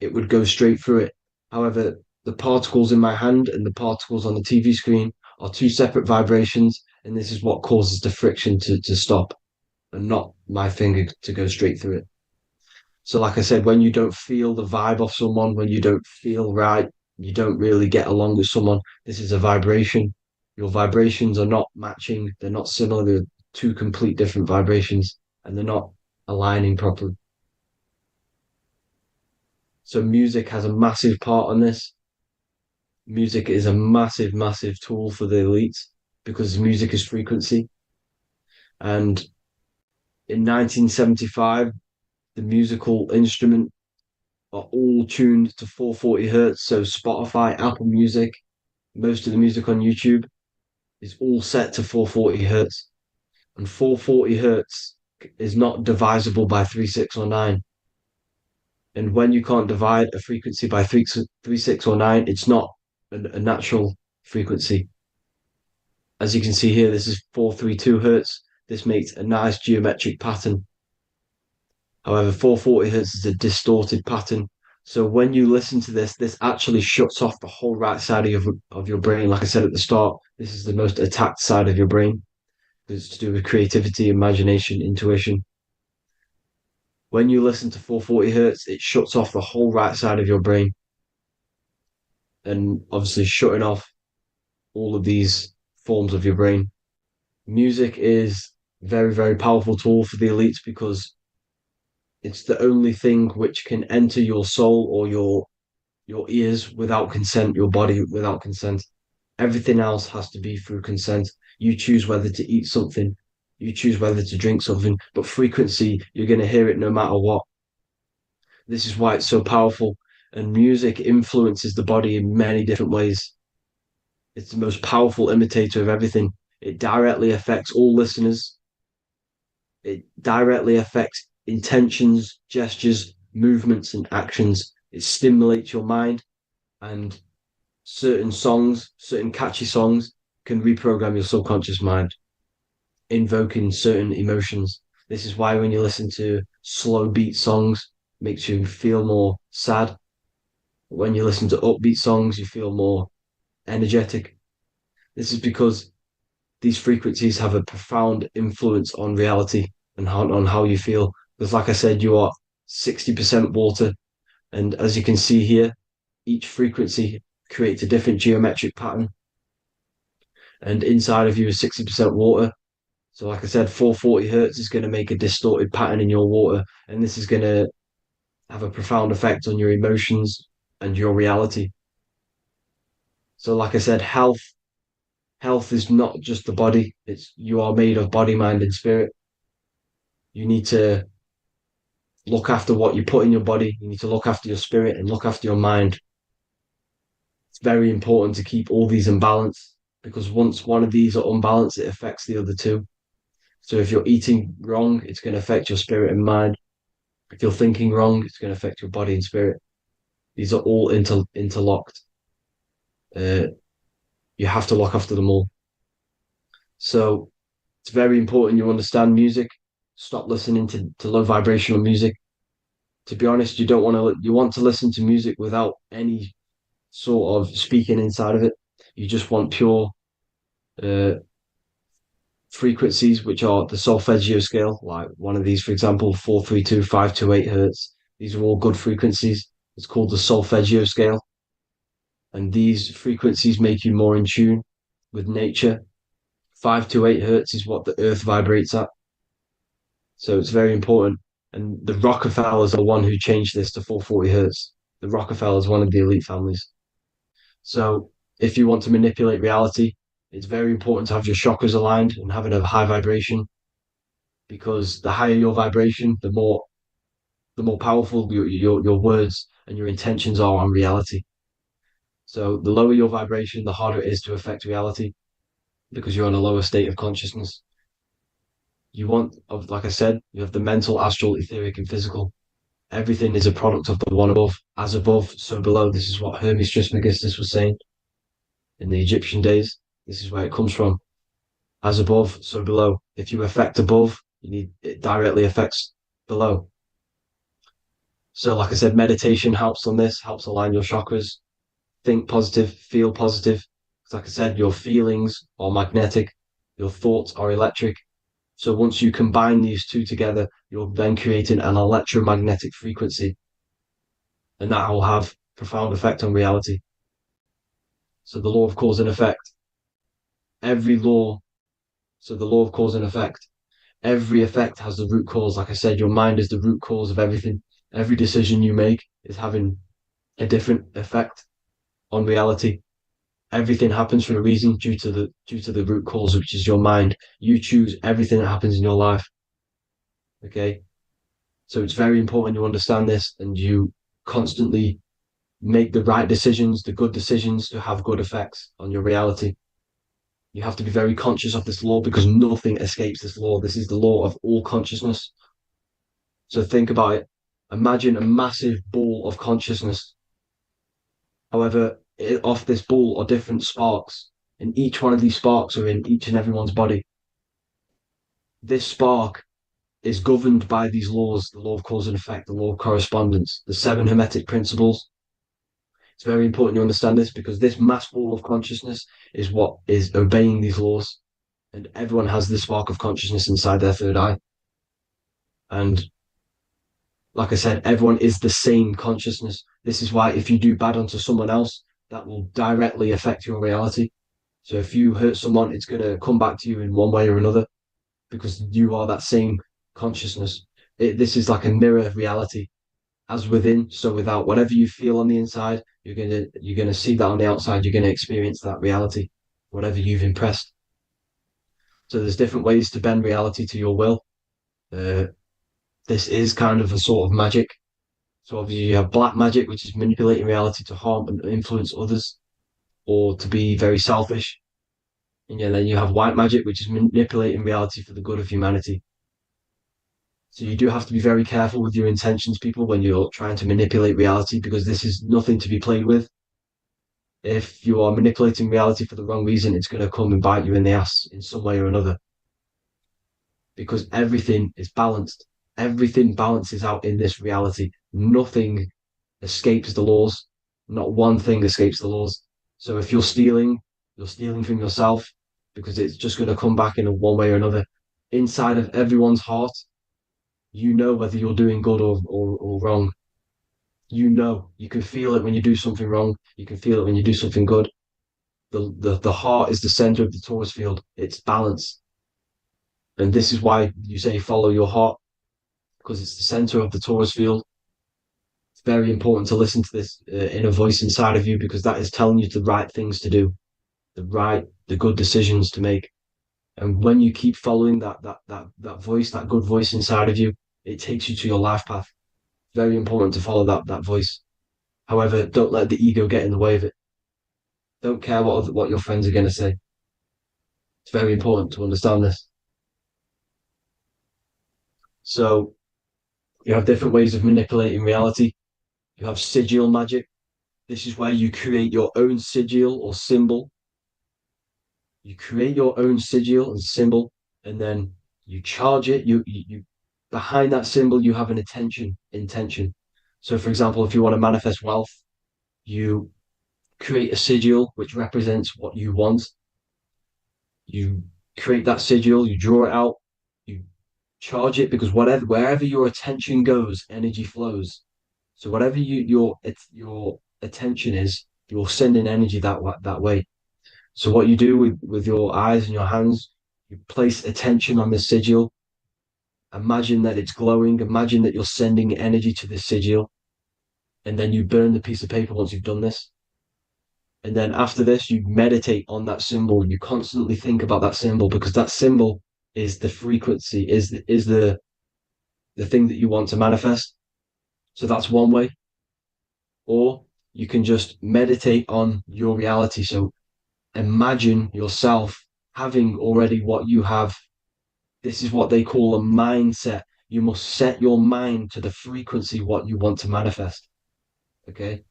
it would go straight through it. However, the particles in my hand and the particles on the TV screen are two separate vibrations, and this is what causes the friction to stop and not my finger to go straight through it. So, like I said, when you don't feel the vibe of someone, when you don't feel right, you don't really get along with someone, this is a vibration. Your vibrations are not matching, they're not similar, they're two complete different vibrations, and they're not aligning properly. So music has a massive part on this. Music is a massive, massive tool for the elites because music is frequency. And in 1975, the musical instrument are all tuned to 440 hertz. So Spotify, Apple Music, most of the music on YouTube is all set to 440 hertz. And 440 hertz is not divisible by 3, 6, or 9. And when you can't divide a frequency by 3, 6, or 9, it's not a natural frequency. As you can see here, this is 432 hertz. This makes a nice geometric pattern. However, 440 hertz is a distorted pattern. So when you listen to this, this actually shuts off the whole right side of your brain. Like I said at the start, this is the most attacked side of your brain. It's to do with creativity, imagination, intuition. When you listen to 440 hertz, it shuts off the whole right side of your brain. And obviously shutting off all of these forms of your brain. Music is very, very powerful tool for the elites because it's the only thing which can enter your soul or your ears without consent, your body without consent. Everything else has to be through consent. You choose whether to eat something, you choose whether to drink something, but frequency, you're going to hear it no matter what. This is why it's so powerful. And music influences the body in many different ways. It's the most powerful imitator of everything. It directly affects all listeners. It directly affects intentions, gestures, movements, and actions. It stimulates your mind, and certain songs, certain catchy songs, can reprogram your subconscious mind, invoking certain emotions. This is why when you listen to slow beat songs, it makes you feel more sad. When you listen to upbeat songs, you feel more energetic. This is because these frequencies have a profound influence on reality and on how you feel. Because, like I said, you are 60% water. And as you can see here, each frequency creates a different geometric pattern. And inside of you is 60% water. So, like I said, 440 hertz is going to make a distorted pattern in your water. And this is going to have a profound effect on your emotions and your reality. So, like I said, health is not just the body. It's you are made of body, mind, and spirit. You need to look after what you put in your body. You need to look after your spirit and look after your mind. It's very important to keep all these in balance because once one of these are unbalanced, it affects the other two. So if you're eating wrong, it's going to affect your spirit and mind. If you're thinking wrong, it's going to affect your body and spirit. These are all interlocked. You have to look after them all. So it's very important you understand music. Stop listening to low vibrational music. To be honest, you want to listen to music without any sort of speaking inside of it. You just want pure uh, frequencies, which are the solfeggio scale, like one of these, for example, 432, 528 hertz. These are all good frequencies. It's called the solfeggio scale. And these frequencies make you more in tune with nature. 528 hertz is what the earth vibrates at. So it's very important. And the Rockefellers are the one who changed this to 440 hertz. The Rockefellers, one of the elite families. So if you want to manipulate reality, it's very important to have your chakras aligned and having a high vibration, because the higher your vibration, the more powerful your words and your intentions are on reality. So the lower your vibration, the harder it is to affect reality because you're on a lower state of consciousness. Like I said, you have the mental, astral, etheric, and physical. Everything is a product of the one above. As above, so below. This is what Hermes Trismegistus was saying in the Egyptian days. This is where it comes from. As above, so below. If you affect above, it directly affects below. So, like I said, meditation helps on this, helps align your chakras. Think positive, feel positive. Like I said, your feelings are magnetic, your thoughts are electric. So once you combine these two together, you're then creating an electromagnetic frequency, and that will have profound effect on reality. So the law of cause and effect. every law, so the law of cause and effect, every effect has the root cause. Like I said, your mind is the root cause of everything. Every decision you make is having a different effect on reality. Everything happens for a reason due to the root cause, which is your mind. You choose everything that happens in your life. Okay. So it's very important you understand this and you constantly make the right decisions, the good decisions to have good effects on your reality. You have to be very conscious of this law because nothing escapes this law. This is the law of all consciousness. So think about it. Imagine a massive ball of consciousness. However, off this ball are different sparks, and each one of these sparks are in each and everyone's body. This spark is governed by these laws, the law of cause and effect, the law of correspondence, the seven hermetic principles. It's very important you understand this because this mass ball of consciousness is what is obeying these laws. And everyone has this spark of consciousness inside their third eye. And like I said, everyone is the same consciousness. This is why if you do bad unto someone else, that will directly affect your reality. So if you hurt someone, it's going to come back to you in one way or another because you are that same consciousness. This is like a mirror reality, as within, so without. Whatever you feel on the inside, you're gonna see that on the outside. You're gonna experience that reality, whatever you've impressed. So there's different ways to bend reality to your will. Uh, this is kind of a sort of magic. So obviously you have black magic, which is manipulating reality to harm and influence others, or to be very selfish. And yeah, then you have white magic, which is manipulating reality for the good of humanity. So you do have to be very careful with your intentions, people, when you're trying to manipulate reality, because this is nothing to be played with. If you are manipulating reality for the wrong reason, it's going to come and bite you in the ass in some way or another. Because everything is balanced. Everything balances out in this reality. Nothing escapes the laws. Not one thing escapes the laws. So if you're stealing from yourself because it's just going to come back in a one way or another. Inside of everyone's heart, you know whether you're doing good or wrong. You know, you can feel it when you do something wrong. You can feel it when you do something good. The heart is the center of the torus field. It's balance. And this is why you say follow your heart, because it's the center of the torus field. It's very important to listen to this inner voice inside of you because that is telling you the right things to do, the good decisions to make. And when you keep following that voice, that good voice inside of you, it takes you to your life path. Very important to follow that voice. However, don't let the ego get in the way of it. Don't care what your friends are going to say. It's very important to understand this. So you have different ways of manipulating reality. You have sigil magic. This is where you create your own sigil or symbol. You create your own sigil and symbol, and then you charge it. You behind that symbol you have an intention. So, for example, if you want to manifest wealth, you create a sigil which represents what you want. You create that sigil, you draw it out, you charge it because wherever your attention goes, energy flows. So whatever your attention is, you're sending energy that way. So what you do with your eyes and your hands, you place attention on the sigil. Imagine that it's glowing. Imagine that you're sending energy to the sigil, and then you burn the piece of paper once you've done this. And then after this, you meditate on that symbol. You constantly think about that symbol because that symbol is the frequency, is the thing that you want to manifest. So that's one way. Or you can just meditate on your reality. So imagine yourself having already what you have. This is what they call a mindset. You must set your mind to the frequency what you want to manifest. Okay.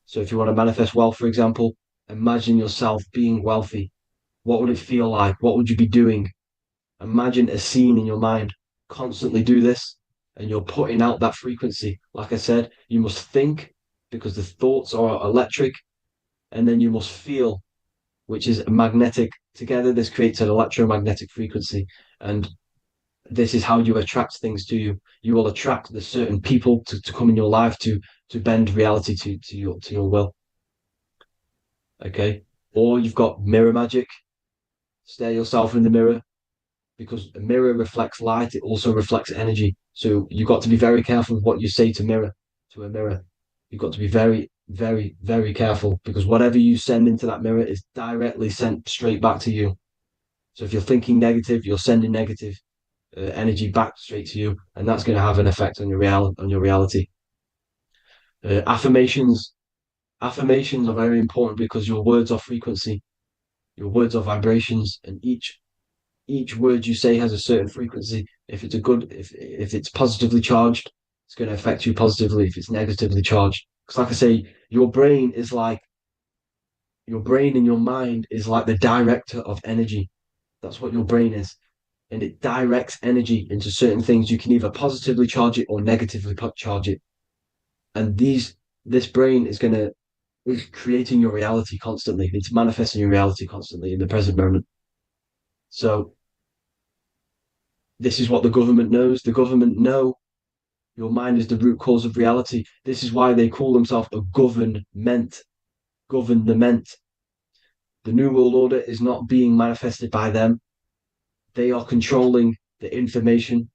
So if you want to manifest wealth, for example, imagine yourself being wealthy. What would it feel like? What would you be doing? Imagine a scene in your mind. Constantly do this, and you're putting out that frequency. Like I said, you must think because the thoughts are electric, and then you must feel, which is magnetic. Together, this creates an electromagnetic frequency, and this is how you attract things to you. You will attract the certain people to come in your life to bend reality to your will. Okay. Or you've got mirror magic. Stare yourself in the mirror, because a mirror reflects light. It also reflects energy. So you've got to be very careful of what you say to a mirror. You've got to be very, very, very careful, because whatever you send into that mirror is directly sent straight back to you. So if you're thinking negative, you're sending negative energy back straight to you, and that's going to have an effect on your reality. Affirmations. Affirmations are very important, because your words are frequency, your words are vibrations, and each word you say has a certain frequency. If it's if it's positively charged, it's going to affect you positively. If it's negatively charged, because like I say, your brain and your mind is like the director of energy. That's what your brain is, and it directs energy into certain things. You can either positively charge it or negatively charge it, and this brain is creating your reality constantly. It's manifesting your reality constantly in the present moment. So this is what the government knows. The government know your mind is the root cause of reality. This is why they call themselves a government. Government. The New World Order is not being manifested by them. They are controlling the information.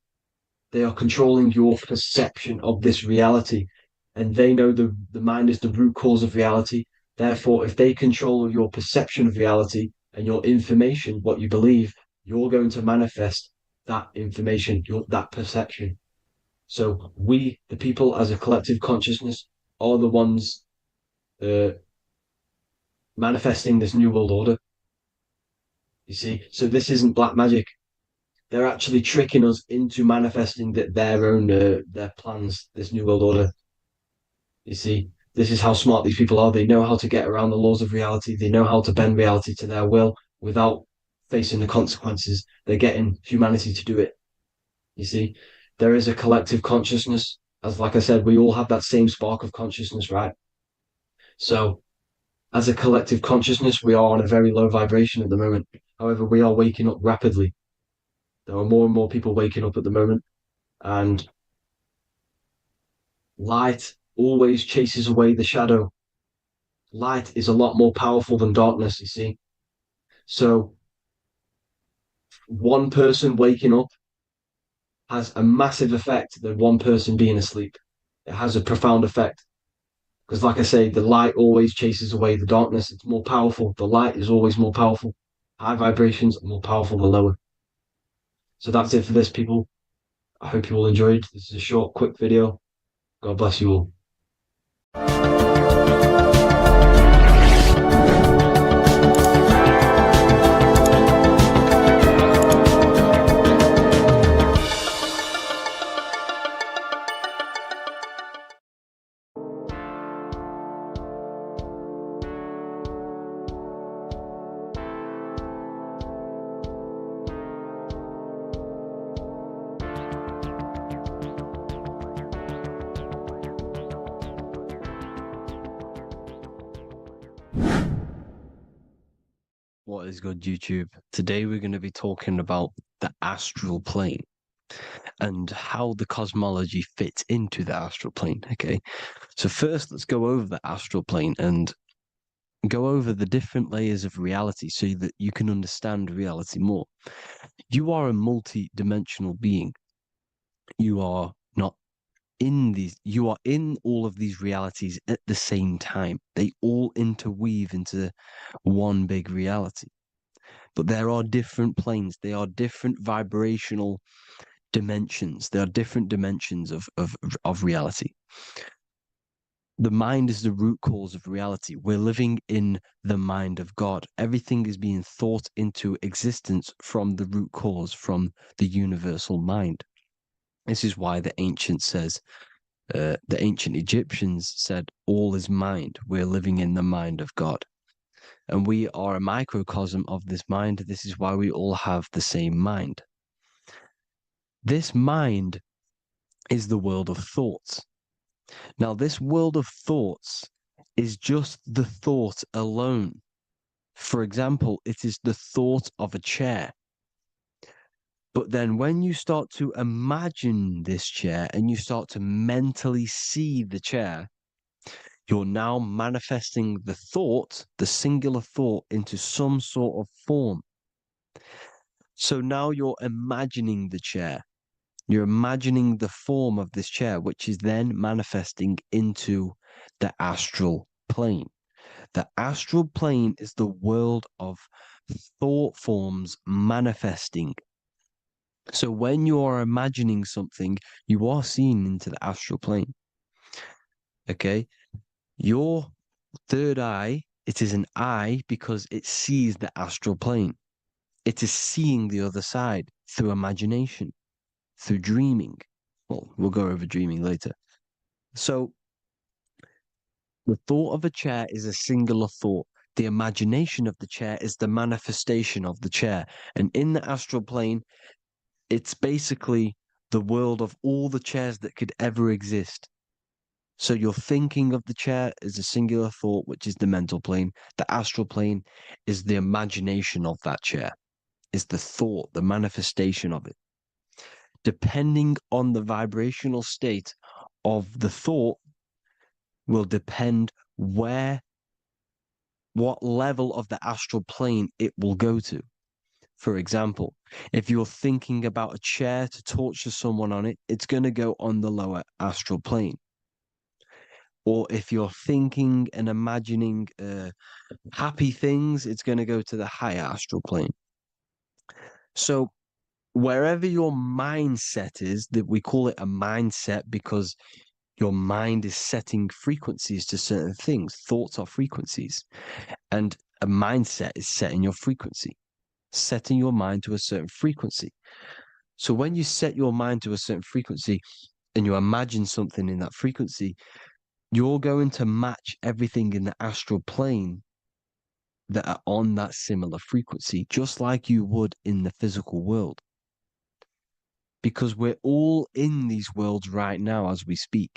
They are controlling your perception of this reality. And they know the mind is the root cause of reality. Therefore, if they control your perception of reality and your information, what you believe, you're going to manifest that information, that perception. So we, the people, as a collective consciousness, are the ones uh, manifesting this new world order. You see, so this isn't black magic. They're actually tricking us into manifesting their own their plans. This new world order. You see, this is how smart these people are. They know how to get around the laws of reality. They know how to bend reality to their will without facing the consequences. They're getting humanity to do it. You see, there is a collective consciousness. As like I said, we all have that same spark of consciousness, right? So as a collective consciousness, we are on a very low vibration at the moment. However, we are waking up rapidly. There are more and more people waking up at the moment, and light always chases away the shadow. Light is a lot more powerful than darkness, you see. So one person waking up has a massive effect than one person being asleep. It has a profound effect. Because, like I say, the light always chases away the darkness. It's more powerful. The light is always more powerful. High vibrations are more powerful than lower. So that's it for this, people. I hope you all enjoyed. This is a short, quick video. God bless you all. What is good, YouTube? Today we're going to be talking about the astral plane and how the cosmology fits into the astral plane. Okay, so first let's go over the astral plane and go over the different layers of reality so that you can understand reality more. You are a multi-dimensional being. You are not you are in all of these realities at the same time. They all interweave into one big reality. But there are different planes. They are different vibrational dimensions. There are different dimensions of reality. The mind is the root cause of reality. We're living in the mind of God. Everything is being thought into existence from the root cause, from the universal mind. This is why the ancient Egyptians said, all is mind. We're living in the mind of God. And we are a microcosm of this mind. This is why we all have the same mind. This mind is the world of thoughts. Now, this world of thoughts is just the thought alone. For example, it is the thought of a chair. But then when you start to imagine this chair and you start to mentally see the chair, you're now manifesting the thought, the singular thought, into some sort of form. So now you're imagining the chair. You're imagining the form of this chair, which is then manifesting into the astral plane. The astral plane is the world of thought forms manifesting. So when you are imagining something, you are seeing into the astral plane. Okay? Your third eye, it is an eye because it sees the astral plane. It is seeing the other side through imagination, through dreaming. Well, we'll go over dreaming later. So the thought of a chair is a singular thought. The imagination of the chair is the manifestation of the chair. And in the astral plane, it's basically the world of all the chairs that could ever exist. So you're thinking of the chair as a singular thought, which is the mental plane. The astral plane is the imagination of that chair, is the thought, the manifestation of it. Depending on the vibrational state of the thought will depend what level of the astral plane it will go to. For example, if you're thinking about a chair to torture someone on it, it's going to go on the lower astral plane. Or if you're thinking and imagining happy things, it's going to go to the higher astral plane. So wherever your mindset is, that we call it a mindset because your mind is setting frequencies to certain things. Thoughts are frequencies. And a mindset is setting your frequency, setting your mind to a certain frequency. So when you set your mind to a certain frequency and you imagine something in that frequency, you're going to match everything in the astral plane that are on that similar frequency, just like you would in the physical world. Because we're all in these worlds right now as we speak,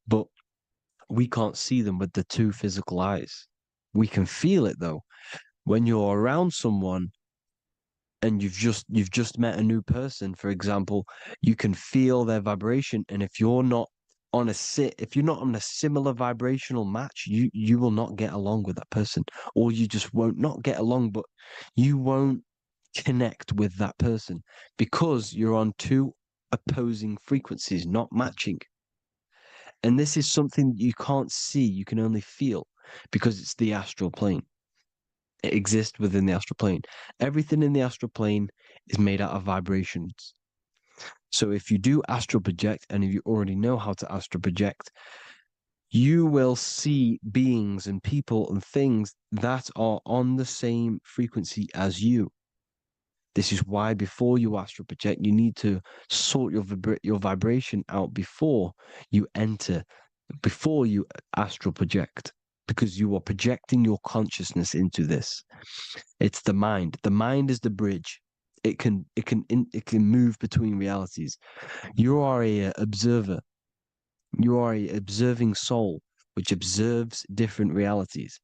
but we can't see them with the two physical eyes. We can feel it though. When you're around someone and you've just met a new person, for example, you can feel their vibration. And if you're not on a similar vibrational match, you will not get along with that person, or you just won't not get along, but you won't connect with that person because you're on two opposing frequencies, not matching. And this is something you can't see, you can only feel because it's the astral plane. It exists within the astral plane. Everything in the astral plane is made out of vibrations. So if you do astral project, and if you already know how to astral project, you will see beings and people and things that are on the same frequency as you. This is why before you astral project, you need to sort your vibration out before you astral project, because you are projecting your consciousness into this. It's the mind. The mind is the bridge. It can move between realities. You are a observer. You are a observing soul which observes different realities.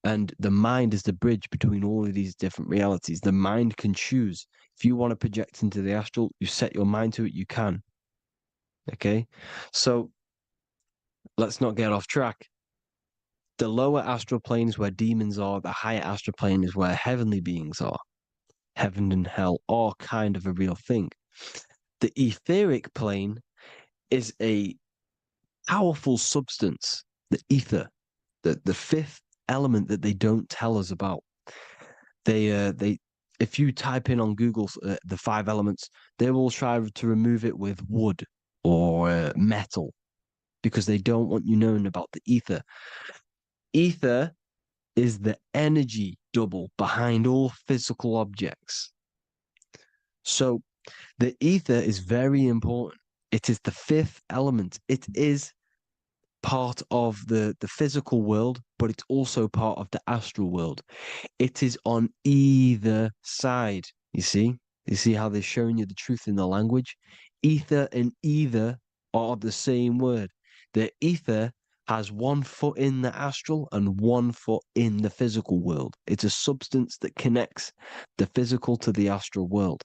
And the mind is the bridge between all of these different realities. The mind can choose. If you want to project into the astral, you set your mind to it, you can. Okay? So let's not get off track. The lower astral plane is where demons are. The higher astral plane is where heavenly beings are. Heaven and hell are kind of a real thing. The etheric plane is a powerful substance, the ether, the fifth element that they don't tell us about. If you type in on Google the 5 elements, they will try to remove it with wood or metal because they don't want you knowing about the ether. Ether is the energy double behind all physical objects. So the ether is very important. It is the 5th element. It is part of the physical world, but it's also part of the astral world. It is on either side. You see how they're showing you the truth in the language? Ether and either are the same word. The ether has 1 foot in the astral and 1 foot in the physical world. It's a substance that connects the physical to the astral world.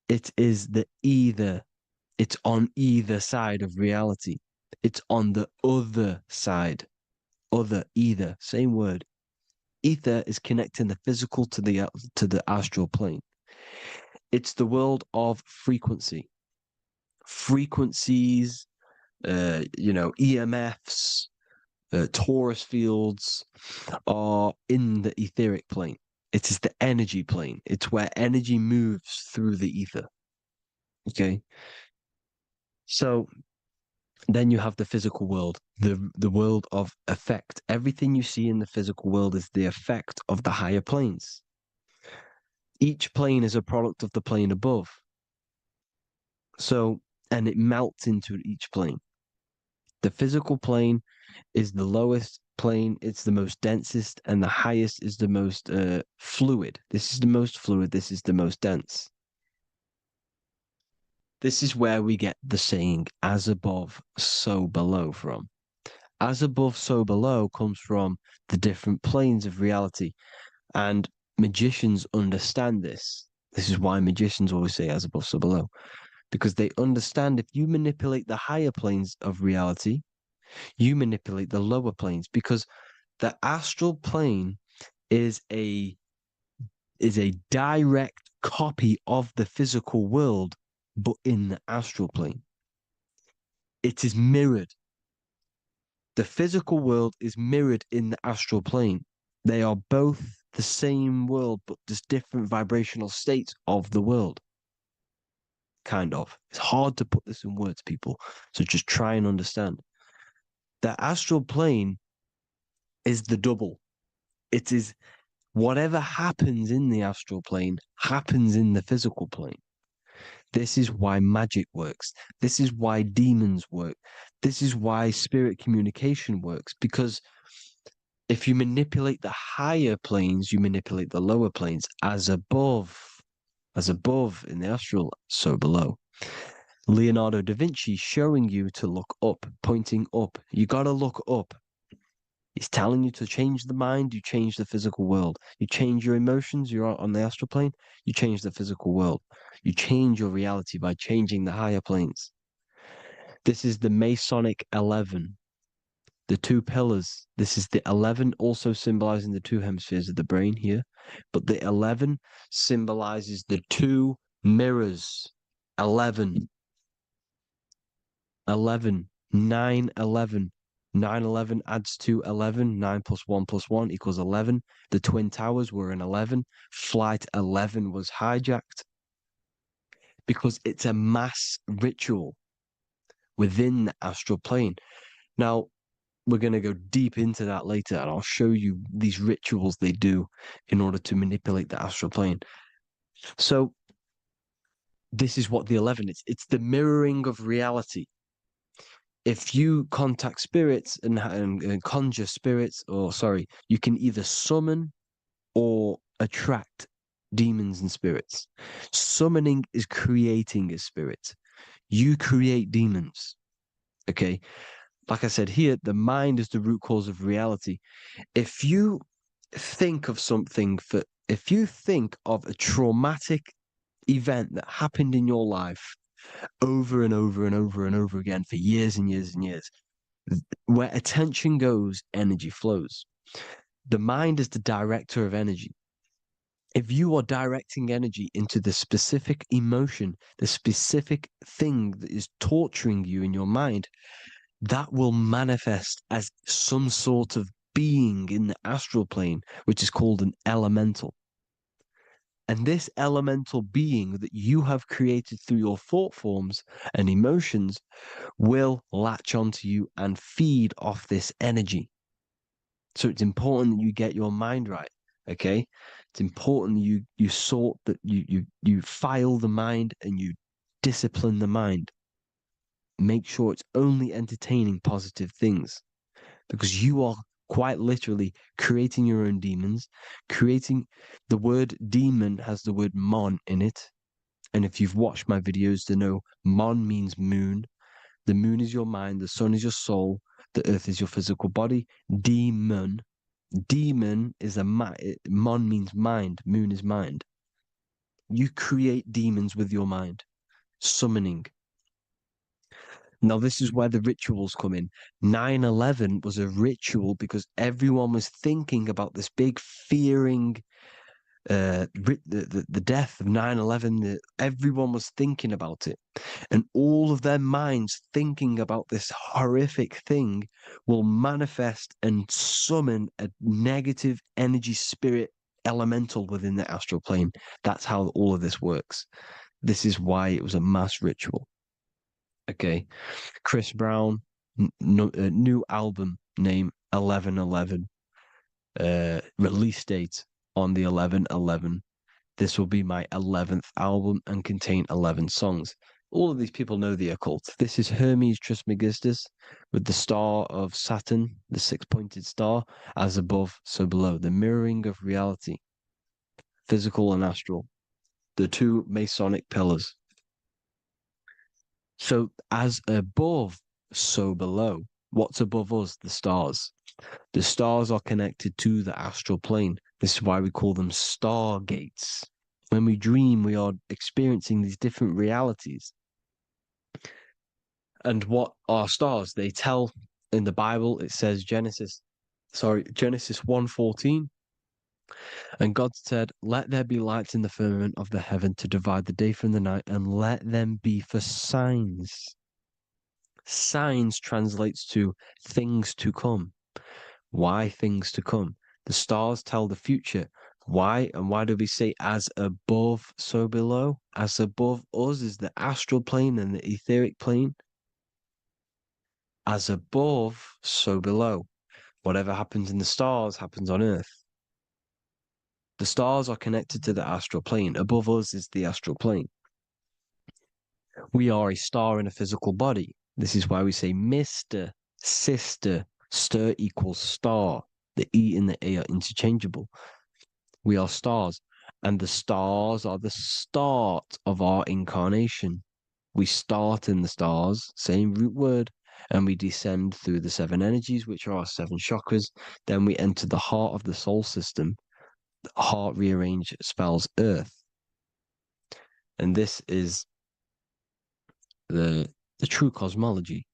It is the either. It's on either side of reality. It's on the other side. Other, either, same word. Ether is connecting the physical to the astral plane. It's the world of frequency. Frequencies, EMFs, torus fields are in the etheric plane. It is the energy plane. It's where energy moves through the ether. Okay. So then you have the physical world, the world of effect. Everything you see in the physical world is the effect of the higher planes. Each plane is a product of the plane above. So, and it melts into each plane. The physical plane is the lowest plane, it's the most densest, and the highest is the most fluid. This is the most fluid, this is the most dense. This is where we get the saying, as above, so below from. As above, so below comes from the different planes of reality. And magicians understand this. This is why magicians always say as above, so below. Because they understand if you manipulate the higher planes of reality, you manipulate the lower planes. Because the astral plane is a direct copy of the physical world, but in the astral plane. It is mirrored. The physical world is mirrored in the astral plane. They are both the same world, but there's different vibrational states of the world. Kind of. It's hard to put this in words, people. So just try and understand. The astral plane is the double. It is whatever happens in the astral plane happens in the physical plane. This is why magic works. This is why demons work. This is why spirit communication works. Because if you manipulate the higher planes, you manipulate the lower planes. As above in the astral, so below. Leonardo da Vinci showing you to look up, pointing up. You got to look up. He's telling you to change the mind, you change the physical world. You change your emotions, you're on the astral plane, you change the physical world. You change your reality by changing the higher planes. This is the Masonic 11, the two pillars. This is the 11 also symbolizing the two hemispheres of the brain here. But the 11 symbolizes the two mirrors. 11. 11. 9, 11. 9, 11 adds to 11. 9 plus 1 equals 11. The Twin Towers were an 11. Flight 11 was hijacked because it's a mass ritual within the astral plane. Now, we're going to go deep into that later, and I'll show you these rituals they do in order to manipulate the astral plane. So, this is what the 11 is. It's the mirroring of reality. If you contact spirits and conjure spirits, you can either summon or attract demons and spirits. Summoning is creating a spirit. You create demons. Okay. Like I said here, the mind is the root cause of reality. If you think of if you think of a traumatic event that happened in your life over and over and over and over again for years and years and years, where attention goes, energy flows. The mind is the director of energy. If you are directing energy into the specific emotion, the specific thing that is torturing you in your mind, that will manifest as some sort of being in the astral plane, which is called an elemental. And this elemental being that you have created through your thought forms and emotions will latch onto you and feed off this energy. So it's important that you get your mind right, okay? It's important you sort that you file the mind and you discipline the mind. Make sure it's only entertaining positive things, because you are quite literally creating your own demons. The word demon has the word mon in it. And if you've watched my videos to know, mon means moon. The moon is your mind, the sun is your soul, the earth is your physical body. Demon is mon means mind, moon is mind. You create demons with your mind. Summoning. Now, this is where the rituals come in. 9/11 was a ritual because everyone was thinking about this big fearing, the death of 9/11. Everyone was thinking about it. And all of their minds thinking about this horrific thing will manifest and summon a negative energy spirit elemental within the astral plane. That's how all of this works. This is why it was a mass ritual. Okay. Chris Brown, new album name 11/11. Release date on the 11/11. This will be my 11th album and contain 11 songs. All of these people know the occult. This is Hermes Trismegistus with the star of Saturn, the six-pointed star, as above, so below. The mirroring of reality, physical and astral. The two Masonic pillars. So as above, so below. What's above us? The stars. The stars are connected to the astral plane. This is why we call them stargates. When we dream, we are experiencing these different realities. And what are stars? They tell in the Bible, it says Genesis 1:14. And God said, "Let there be lights in the firmament of the heaven to divide the day from the night, and let them be for signs." Signs translates to things to come. Why things to come? The stars tell the future. Why? And why do we say as above, so below? As above us is the astral plane and the etheric plane. As above, so below. Whatever happens in the stars happens on Earth. The stars are connected to the astral plane. Above us is the astral plane. We are a star in a physical body. This is why we say Mr., sister, stir equals star. The E and the A are interchangeable. We are stars, and the stars are the start of our incarnation. We start in the stars, same root word, and we descend through the seven energies, which are our seven chakras. Then we enter the heart of the soul system. The heart rearranged spells earth. And this is the true cosmology.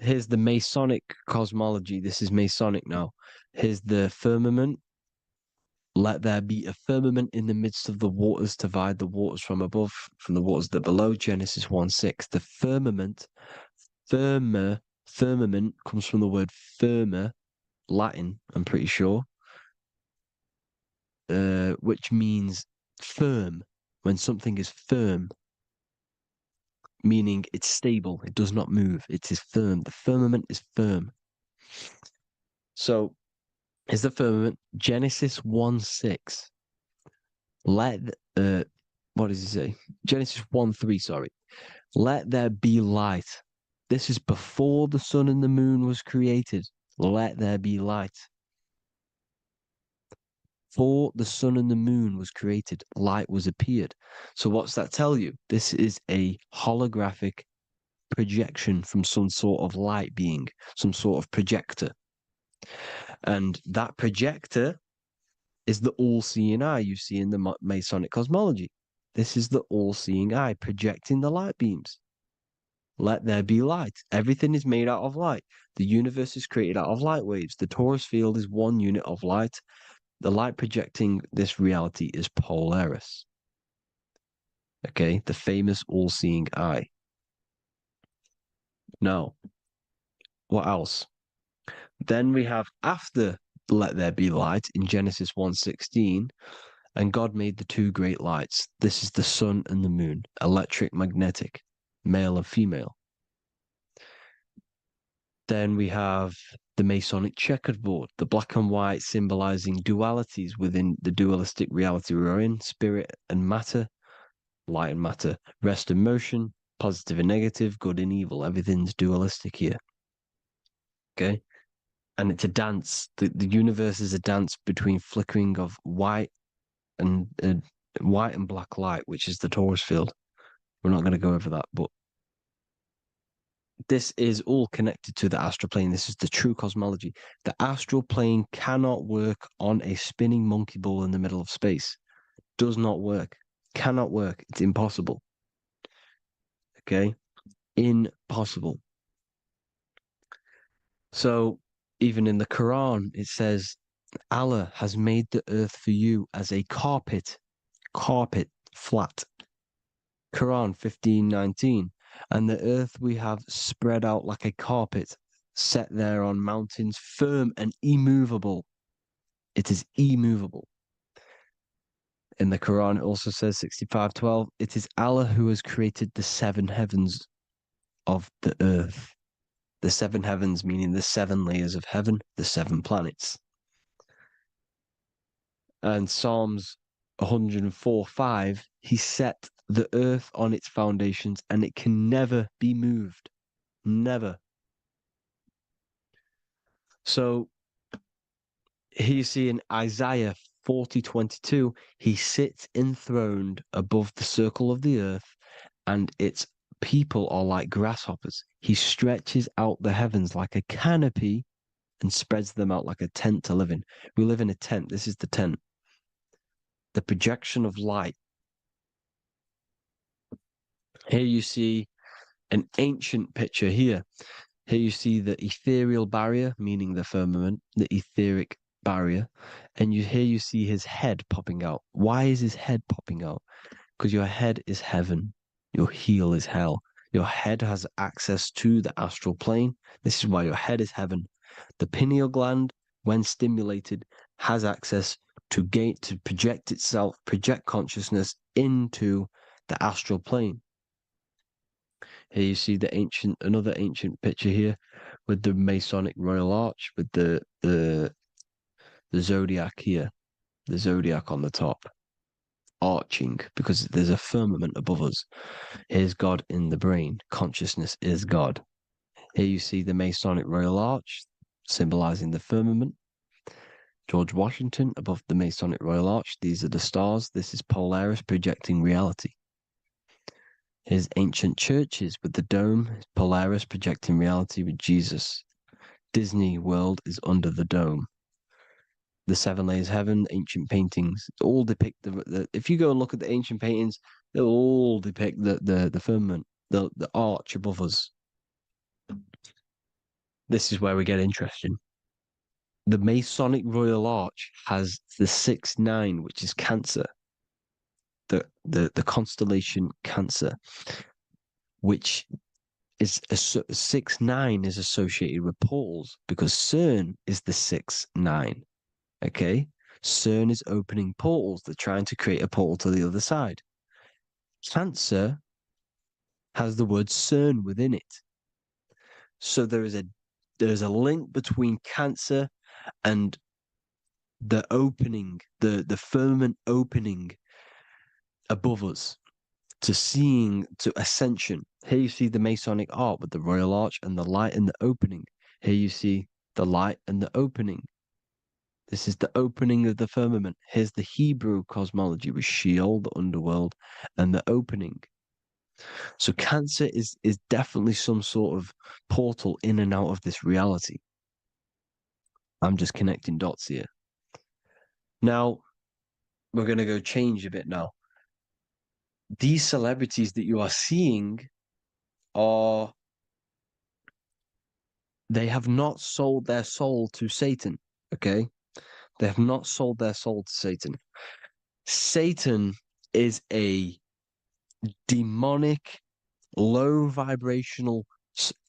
Here's the Masonic cosmology. This is Masonic now. Here's the firmament. Let there be a firmament in the midst of the waters to divide the waters from above, from the waters that below. Genesis 1:6. The firmament, firmament comes from the word firma, Latin, I'm pretty sure, which means firm. When something is firm, meaning it's stable, it does not move, it is firm. The firmament is firm. So, is the firmament Genesis 1:6. What does he say? Genesis 1:3, sorry. Let there be light. This is before the sun and the moon was created. Let there be light. Before the sun and the moon was created, light was appeared. So what's that tell you? This is a holographic projection from some sort of light being, some sort of projector. And that projector is the all-seeing eye you see in the Masonic cosmology. This is the all-seeing eye projecting the light beams. Let there be light. Everything is made out of light. The universe is created out of light waves. The torus field is one unit of light. The light projecting this reality is Polaris. Okay, the famous all-seeing eye. Now, what else? Then we have after let there be light in Genesis 1:16, and God made the two great lights. This is the sun and the moon, electric, magnetic, male and female. Then we have the Masonic checkerboard, the black and white symbolizing dualities within the dualistic reality we're in, spirit and matter, light and matter, rest and motion, positive and negative, good and evil. Everything's dualistic here. Okay? And it's a dance. The universe is a dance between flickering of white and black light, which is the torus field. We're not going to go over that, but this is all connected to the astral plane. This is the true cosmology. The astral plane cannot work on a spinning monkey ball in the middle of space. Does not work. Cannot work. It's impossible. Okay? Impossible. So even in the Quran, it says, Allah has made the earth for you as a carpet, flat. Quran 15:19. And the earth we have spread out like a carpet, set there on mountains, firm and immovable. It is immovable. In the Quran, it also says 65:12, it is Allah who has created the 7 heavens of the earth. The 7 heavens meaning the 7 layers of heaven, the 7 planets. And Psalms 104:5, he set the earth on its foundations and it can never be moved. Never. So here you see in Isaiah 40:22, he sits enthroned above the circle of the earth, and its people are like grasshoppers. He stretches out the heavens like a canopy and spreads them out like a tent to live in. We live in a tent. This is the tent. The projection of light. Here you see an ancient picture here. Here you see the ethereal barrier, meaning the firmament, the etheric barrier, and here you see his head popping out. Why is his head popping out? Because your head is heaven, your heel is hell. Your head has access to the astral plane. This is why your head is heaven. The pineal gland, when stimulated, has access to project itself, project consciousness into the astral plane. Here you see another ancient picture here with the Masonic Royal Arch, with the zodiac here, the zodiac on the top, arching, because there's a firmament above us. Here's God in the brain. Consciousness is God. Here you see the Masonic Royal Arch, symbolizing the firmament. George Washington above the Masonic Royal Arch. These are the stars. This is Polaris projecting reality. Here's ancient churches with the dome, Polaris projecting reality with Jesus. Disney World is under the dome. The 7 layers heaven, ancient paintings, all depict if you go and look at the ancient paintings, they'll all depict the firmament, the arch above us. This is where we get interesting. The Masonic Royal Arch has the 6-9, which is Cancer. The constellation Cancer, which is 6-9 is associated with portals because CERN is the 6-9. Okay, CERN is opening portals. They're trying to create a portal to the other side. Cancer has the word CERN within it, so there is a link between Cancer and the opening, the firmament opening above us to ascension. Here you see the Masonic art with the Royal Arch and the light and the opening. Here you see the light and the opening. This is the opening of the firmament. Here's the Hebrew cosmology with Sheol, the underworld, and the opening. So Cancer is definitely some sort of portal in and out of this reality. I'm just connecting dots here. Now, we're going to go change a bit now. These celebrities that you are seeing they have not sold their soul to Satan, okay? They have not sold their soul to Satan. Satan is a demonic, low vibrational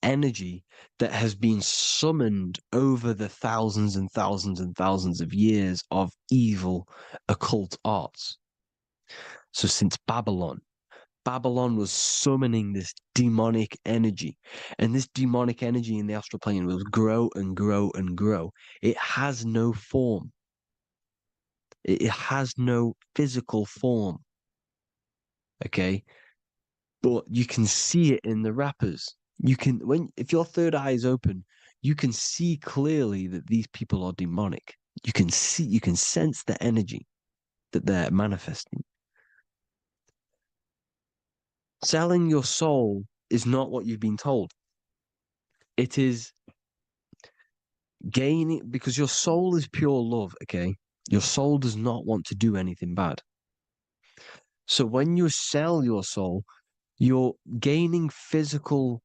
energy that has been summoned over the thousands and thousands and thousands of years of evil occult arts. So since Babylon was summoning this demonic energy, and this demonic energy in the astral plane will grow and grow and grow. It has no form. It has no physical form. Okay, but you can see it in the rappers. If your third eye is open, you can see clearly that these people are demonic. You can sense the energy that they're manifesting. Selling your soul is not what you've been told. It is gaining, because your soul is pure love, okay? Your soul does not want to do anything bad. So when you sell your soul, you're gaining physical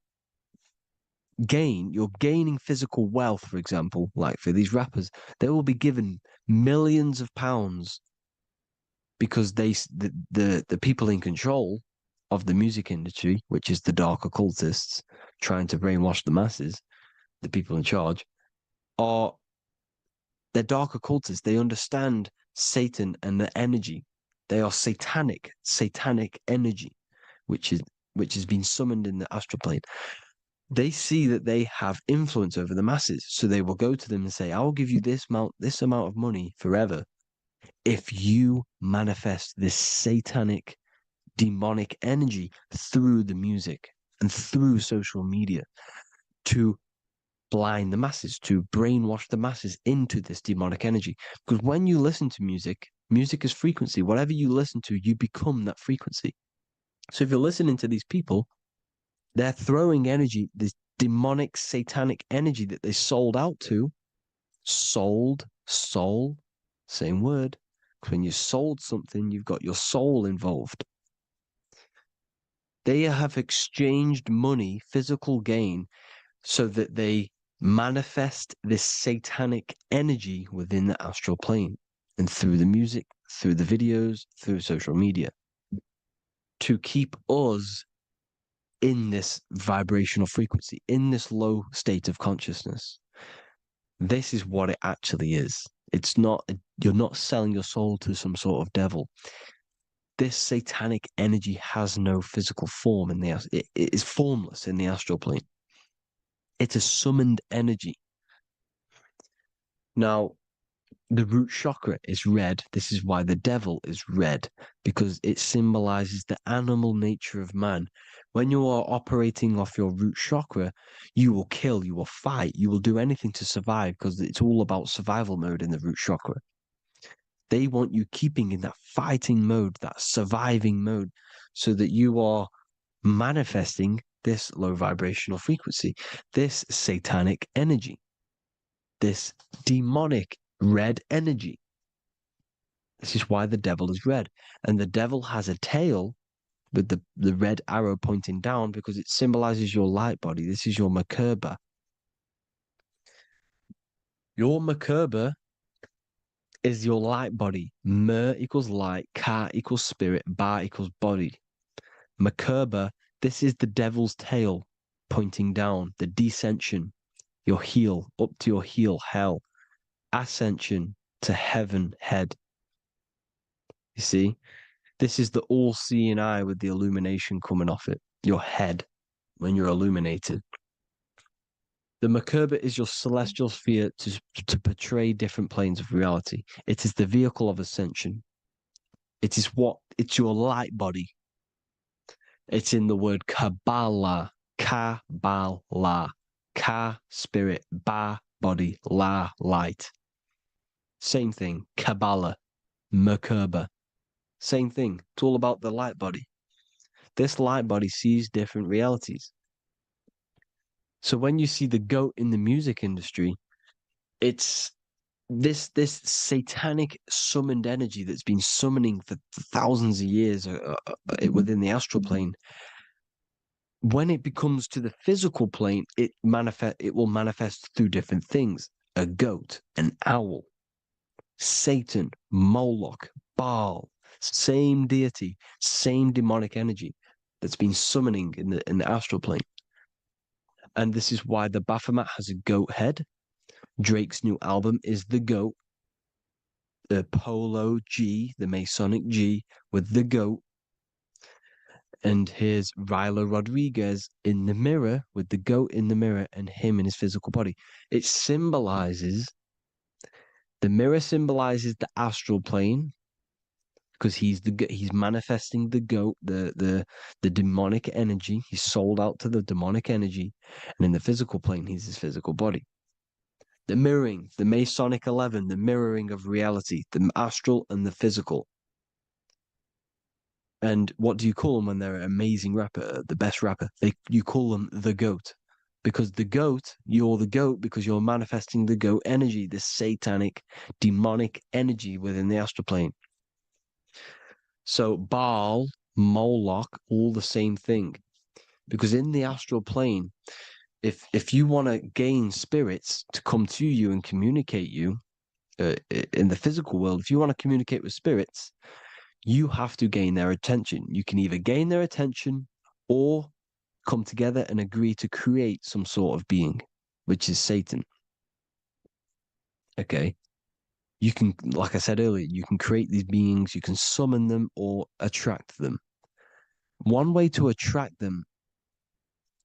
gain, you're gaining physical wealth, for example, like for these rappers, they will be given millions of pounds because the people in control of the music industry, which is the dark occultists trying to brainwash the masses, the people in charge, are they're dark occultists. They understand Satan and the energy. They are satanic energy, which has been summoned in the astral plane. They see that they have influence over the masses, so they will go to them and say, "I will give you this amount of money forever if you manifest this satanic, demonic energy through the music and through social media to blind the masses, to brainwash the masses into this demonic energy." Because when you listen to music, music is frequency. Whatever you listen to, you become that frequency. So if you're listening to these people, they're throwing energy, this demonic, satanic energy that they sold out to. Sold, soul, same word. When you sold something, you've got your soul involved. They have exchanged money, physical gain, so that they manifest this satanic energy within the astral plane and through the music, through the videos, through social media to keep us in this vibrational frequency, in this low state of consciousness. This is what it actually is. It's not, you're not selling your soul to some sort of devil. This satanic energy has no physical form it is formless in the astral plane. It's a summoned energy. Now, the root chakra is red. This is why the devil is red, because it symbolizes the animal nature of man. When you are operating off your root chakra, you will kill, you will fight, you will do anything to survive because it's all about survival mode in the root chakra. They want you keeping in that fighting mode, that surviving mode, so that you are manifesting this low vibrational frequency, this satanic energy, this demonic red energy. This is why the devil is red. And the devil has a tail with the red arrow pointing down because it symbolizes your light body. This is your Merkaba. Your Merkaba is your light body. Mer equals light, Ka equals spirit, Ba equals body. Merkaba, this is the devil's tail pointing down, the descension, your heel, up to your heel, hell. Ascension to heaven, head. You see? This is the all-seeing eye with the illumination coming off it, your head, when you're illuminated. The Merkaba is your celestial sphere to portray different planes of reality. It is the vehicle of ascension. It's your light body. It's in the word Kabbalah, Kabbalah, Ka, spirit, Ba, body, La, light. Same thing, Kabbalah, Merkaba. Same thing. It's all about the light body. This light body sees different realities. So when you see the goat in the music industry, it's this satanic summoned energy that's been summoning for thousands of years within the astral plane. When it becomes to the physical plane, it will manifest through different things. A goat, an owl, Satan, Moloch, Baal, same deity, same demonic energy that's been summoning in the astral plane. And this is why the Baphomet has a goat head. Drake's new album is the goat. The Polo G, the Masonic G, with the goat. And here's Rilo Rodriguez in the mirror with the goat in the mirror and him in his physical body. It symbolizes, the mirror symbolizes the astral plane because he's manifesting the goat, the demonic energy. He's sold out to the demonic energy. And in the physical plane, he's his physical body. The mirroring, the Masonic 11, the mirroring of reality, the astral and the physical. And what do you call them when they're an amazing rapper, the best rapper? You call them the goat. Because you're the goat because you're manifesting the goat energy, this satanic, demonic energy within the astral plane. So Baal Moloch, all the same thing. Because in the astral plane, if you want to gain spirits to come to you and communicate you in the physical world, if you want to communicate with spirits, you have to gain their attention. You can either gain their attention or come together and agree to create some sort of being, which is Satan. Okay. You can, like I said earlier, you can create these beings, you can summon them or attract them. One way to attract them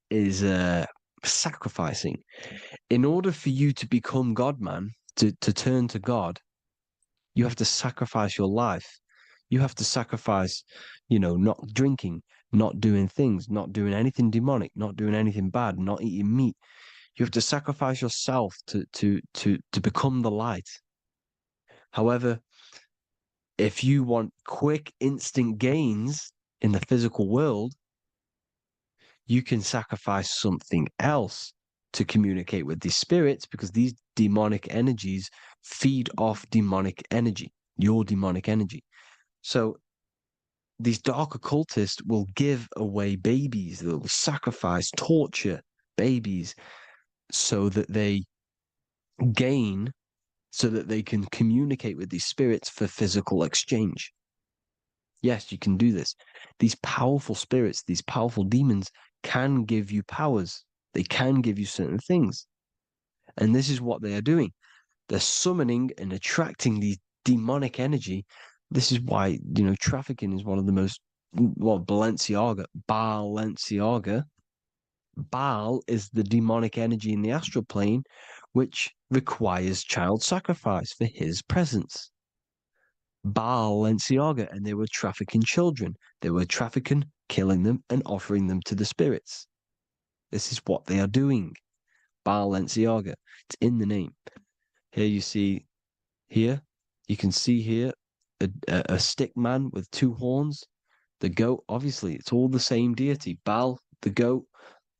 is sacrificing. In order for you to become God, man, to turn to God, you have to sacrifice your life. You have to sacrifice, not drinking, not doing things, not doing anything demonic, not doing anything bad, not eating meat. You have to sacrifice yourself to become the light. However, if you want quick, instant gains in the physical world, you can sacrifice something else to communicate with these spirits, because these demonic energies feed off demonic energy, your demonic energy. So these dark occultists will give away babies, they'll sacrifice, torture babies so that they gain, so that they can communicate with these spirits for physical exchange. Yes, you can do this. These powerful spirits, these powerful demons can give you powers. They can give you certain things. And this is what they are doing. They're summoning and attracting these demonic energy. This is why, trafficking is one of the most, Balenciaga. Baal is the demonic energy in the astral plane, which requires child sacrifice for his presence. Balenciaga, and they were trafficking children. They were trafficking, killing them, and offering them to the spirits. This is what they are doing. Balenciaga. It's in the name. Here you can see here a stick man with two horns. The goat, obviously, it's all the same deity. Baal, the goat,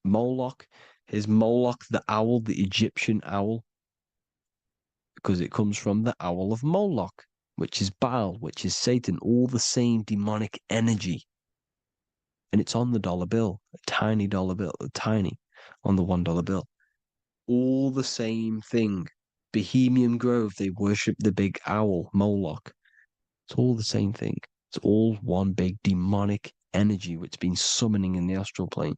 Moloch. Here's Moloch, the owl, the Egyptian owl, because it comes from the owl of Moloch, which is Baal, which is Satan, all the same demonic energy. And it's on the dollar bill, a tiny dollar bill, on the $1 bill. All the same thing. Bohemian Grove, they worship the big owl, Moloch. It's all the same thing. It's all one big demonic energy which has been summoning in the astral plane.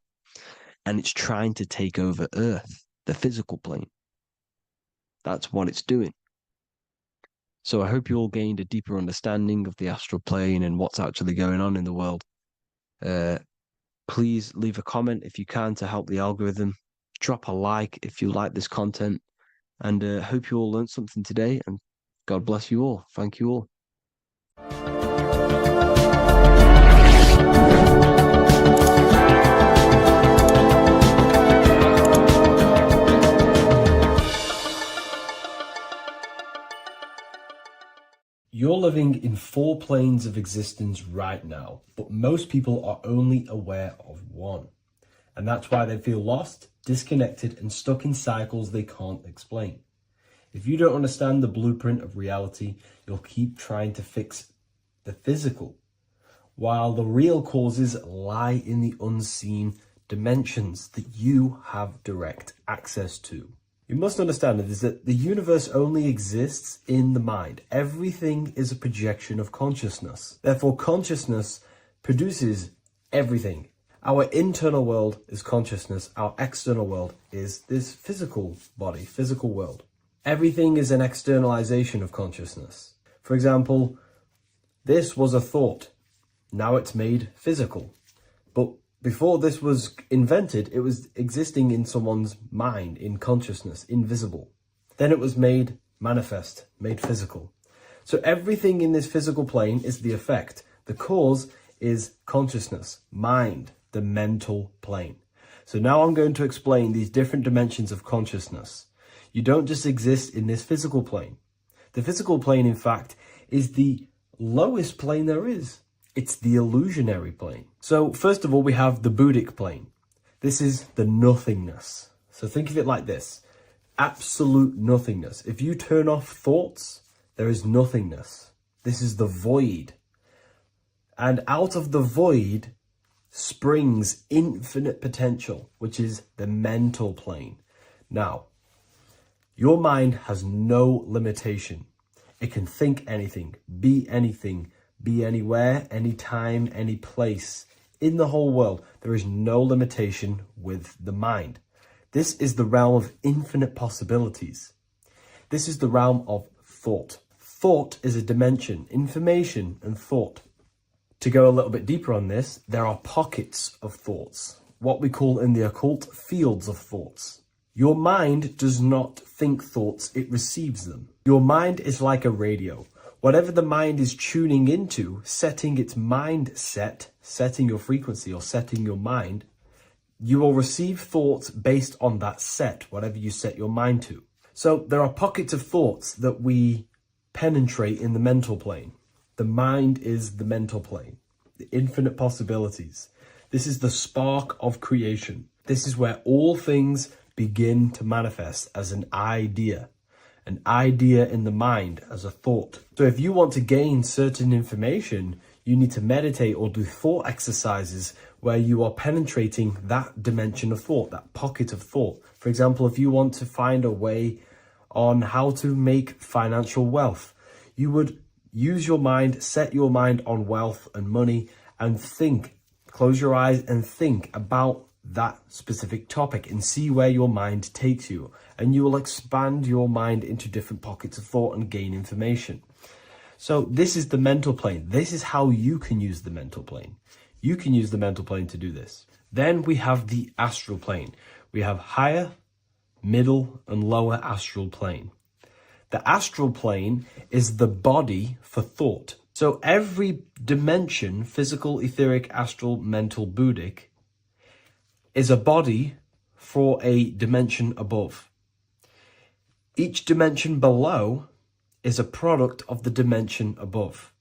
And it's trying to take over Earth, the physical plane. That's what it's doing. So I hope you all gained a deeper understanding of the astral plane and what's actually going on in the world. Please leave a comment if you can to help the algorithm. Drop a like if you like this content. And hope you all learned something today. And God bless you all. Thank you all. You're living in 4 planes of existence right now, but most people are only aware of one. And that's why they feel lost, disconnected, and stuck in cycles they can't explain. If you don't understand the blueprint of reality, you'll keep trying to fix the physical, while the real causes lie in the unseen dimensions that you have direct access to. You must understand that the universe only exists in the mind. Everything is a projection of consciousness. Therefore, consciousness produces everything. Our internal world is consciousness. Our external world is this physical body, physical world. Everything is an externalization of consciousness. For example, this was a thought. Now it's made physical. But before this was invented, it was existing in someone's mind, in consciousness, invisible. Then it was made manifest, made physical. So everything in this physical plane is the effect. The cause is consciousness, mind, the mental plane. So now I'm going to explain these different dimensions of consciousness. You don't just exist in this physical plane. The physical plane, in fact, is the lowest plane there is. It's the illusionary plane. So first of all, we have the Buddhic plane. This is the nothingness. So think of it like this. Absolute nothingness. If you turn off thoughts, there is nothingness. This is the void. And out of the void springs infinite potential, which is the mental plane. Now, your mind has no limitation. It can think anything, be anywhere, anytime, any place. In the whole world, there is no limitation with the mind. This is the realm of infinite possibilities. This is the realm of thought. Thought is a dimension, information and thought. To go a little bit deeper on this, there are pockets of thoughts, what we call in the occult fields of thoughts. Your mind does not think thoughts, it receives them. Your mind is like a radio. Whatever the mind is tuning into, setting its mindset, setting your frequency or setting your mind, you will receive thoughts based on that set, whatever you set your mind to. So there are pockets of thoughts that we penetrate in the mental plane. The mind is the mental plane, the infinite possibilities. This is the spark of creation. This is where all things begin to manifest as an idea in the mind as a thought. So if you want to gain certain information, you need to meditate or do thought exercises where you are penetrating that dimension of thought, that pocket of thought. For example, if you want to find a way on how to make financial wealth, you would use your mind, set your mind on wealth and money, and think, close your eyes and think about that specific topic and see where your mind takes you. And you will expand your mind into different pockets of thought and gain information. So this is the mental plane. This is how you can use the mental plane. You can use the mental plane to do this. Then we have the astral plane. We have higher, middle, and lower astral plane. The astral plane is the body for thought. So every dimension, physical, etheric, astral, mental, Buddhic, is a body for a dimension above. Each dimension below is a product of the dimension above.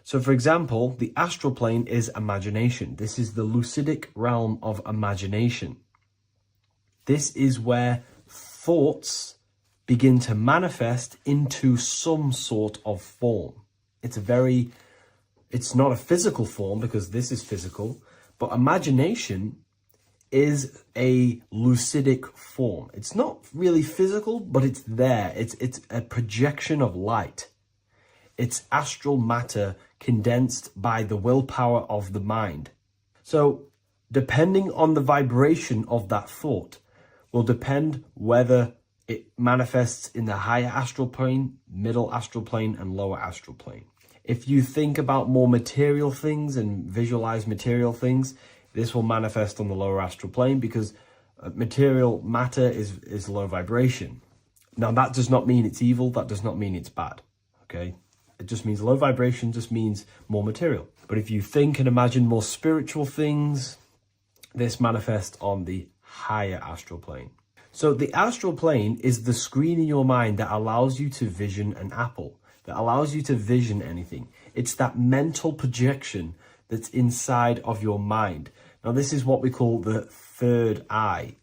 So for example, the astral plane is imagination. This is the lucidic realm of imagination. This is where thoughts begin to manifest into some sort of form. It's not a physical form because this is physical, but imagination is a lucidic form. It's not really physical, but it's there. It's a projection of light. It's astral matter condensed by the willpower of the mind. So depending on the vibration of that thought will depend whether it manifests in the higher astral plane, middle astral plane, and lower astral plane. If you think about more material things and visualize material things, this will manifest on the lower astral plane because material matter is low vibration. Now, that does not mean it's evil. That does not mean it's bad. Okay? It just means low vibration just means more material. But if you think and imagine more spiritual things, this manifests on the higher astral plane. So the astral plane is the screen in your mind that allows you to vision an apple, that allows you to vision anything. It's that mental projection that's inside of your mind. Now, this is what we call the third eye.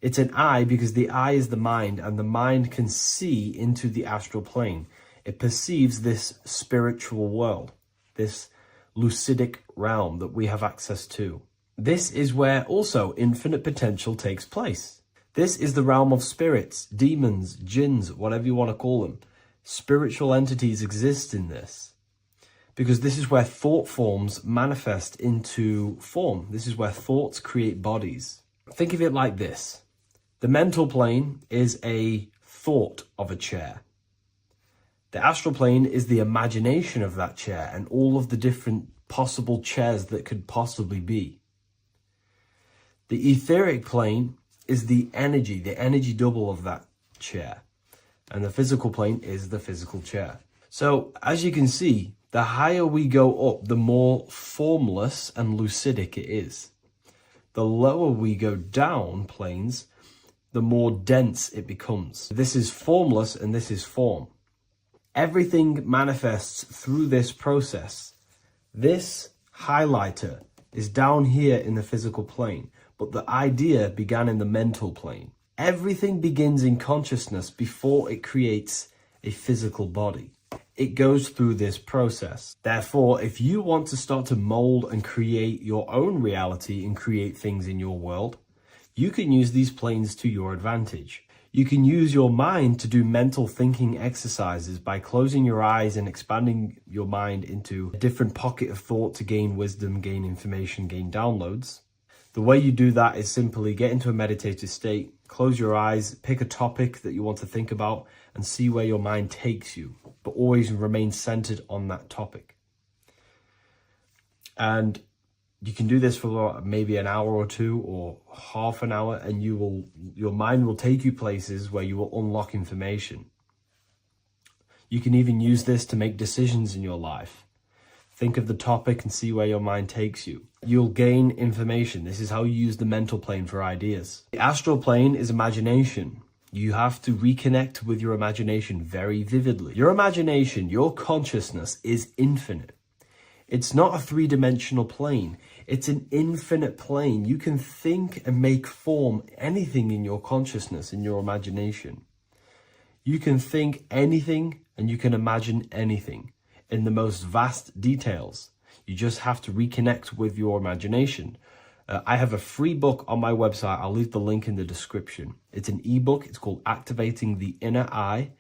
It's an eye because the eye is the mind, and the mind can see into the astral plane. It perceives this spiritual world, this lucidic realm that we have access to. This is where also infinite potential takes place. This is the realm of spirits, demons, jinns, whatever you want to call them. Spiritual entities exist in this. Because this is where thought forms manifest into form. This is where thoughts create bodies. Think of it like this. The mental plane is a thought of a chair. The astral plane is the imagination of that chair and all of the different possible chairs that could possibly be. The etheric plane is the energy double of that chair. And the physical plane is the physical chair. So, as you can see, the higher we go up, the more formless and lucidic it is. The lower we go down planes, the more dense it becomes. This is formless and this is form. Everything manifests through this process. This highlighter is down here in the physical plane, but the idea began in the mental plane. Everything begins in consciousness before it creates a physical body. it goes through this process. Therefore, if you want to start to mold and create your own reality and create things in your world, you can use these planes to your advantage. You can use your mind to do mental thinking exercises by closing your eyes and expanding your mind into a different pocket of thought to gain wisdom, gain information, gain downloads. The way you do that is simply get into a meditative state, close your eyes, pick a topic that you want to think about, and see where your mind takes you, but always remain centered on that topic. And you can do this for maybe an hour or two or half an hour, and your mind will take you places where you will unlock information. You can even use this to make decisions in your life. Think of the topic and see where your mind takes you. You'll gain information. This is how you use the mental plane for ideas. The astral plane is imagination. You have to reconnect with your imagination very vividly. Your imagination, your consciousness is infinite. It's not a three-dimensional plane. It's an infinite plane. You can think and make form anything in your consciousness, in your imagination. You can think anything and you can imagine anything in the most vast details. You just have to reconnect with your imagination. I have a free book on my website. I'll leave the link in the description. It's an ebook. It's called Activating the Inner Eye.